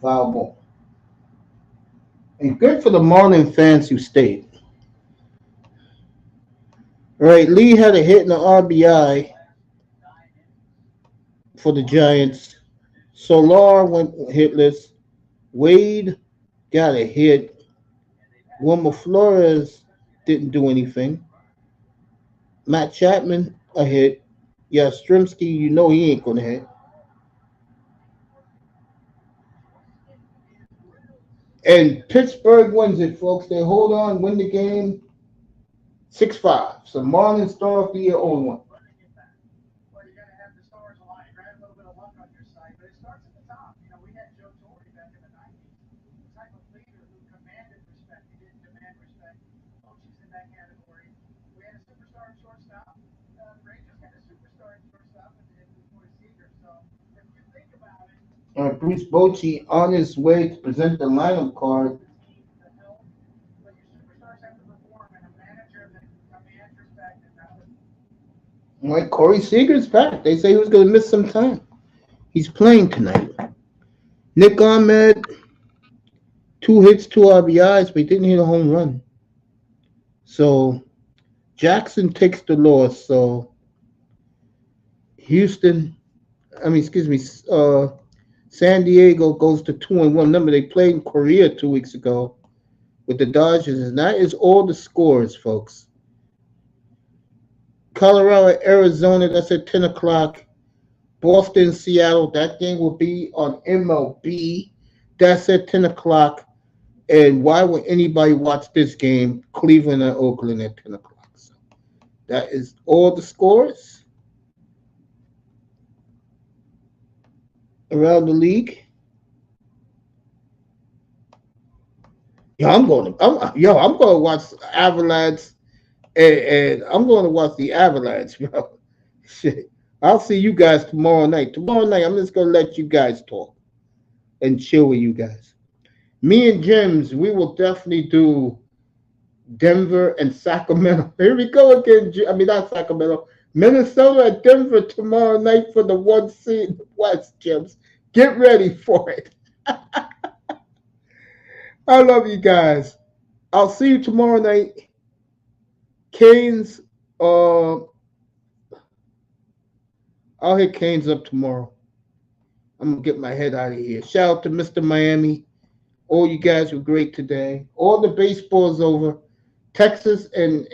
Foul ball. And good for the Marlin fans who stayed. All right, Lee had a hit in the RBI for the Giants. Solar went hitless. Wade got a hit. Wilmer Flores didn't do anything. Matt Chapman a hit. Yastrzemski, you know he ain't gonna hit. And Pittsburgh wins it, folks. They hold on, win the game 6-5. So Marlins start off the year 0-1. Well, you got to have the stars align. You got a little bit of luck on your side, but it starts at the top. You know, we had Joe Torre back in the 90s, the type of leader who commanded respect. He didn't demand respect. Coaches in that category. We had a superstar at shortstop. The Rangers had a superstar at shortstop in Boy Seager. So if you think about it, Bruce Bochy on his way to present the lineup card. the help, but your superstars have to perform, and a manager that commands respect and that was Like Corey Seager's back. They say he was going to miss some time. He's playing tonight. Nick Ahmed, 2 hits, 2 RBIs, but he didn't hit a home run. So Jackson takes the loss. So San Diego goes to 2-1. Remember, they played in Korea 2 weeks ago with the Dodgers, and that is all the scores, folks. Colorado, Arizona, that's at 10 o'clock. Boston, Seattle, that game will be on M.L.B. That's at 10 o'clock. And why would anybody watch this game? Cleveland and Oakland at 10 o'clock. So that is all the scores around the league. I'm going to watch Avalanche, and I'm going to watch the Avalanche, bro. Shit. I'll see you guys tomorrow night. Tomorrow night, I'm just going to let you guys talk and chill with you guys. Me and Jims, we will definitely do Denver and Sacramento. Here we go again. Not Sacramento. Minnesota at Denver tomorrow night for the 1 seed in the West, Jims. Get ready for it. I love you guys. I'll see you tomorrow night. Canes, I'll hit Canes up tomorrow. I'm going to get my head out of here. Shout out to Mr. Miami. All you guys were great today. All the baseball's over. Texas and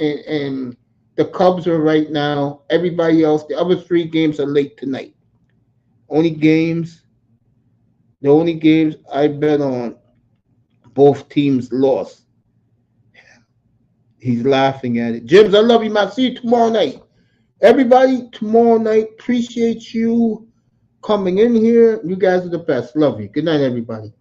the Cubs are right now. Everybody else, the other 3 games are late tonight. The only games I bet on, both teams lost. He's laughing at it. Jims, I love you, man. See you tomorrow night. Everybody, tomorrow night, appreciate you coming in here. You guys are the best. Love you. Good night, everybody.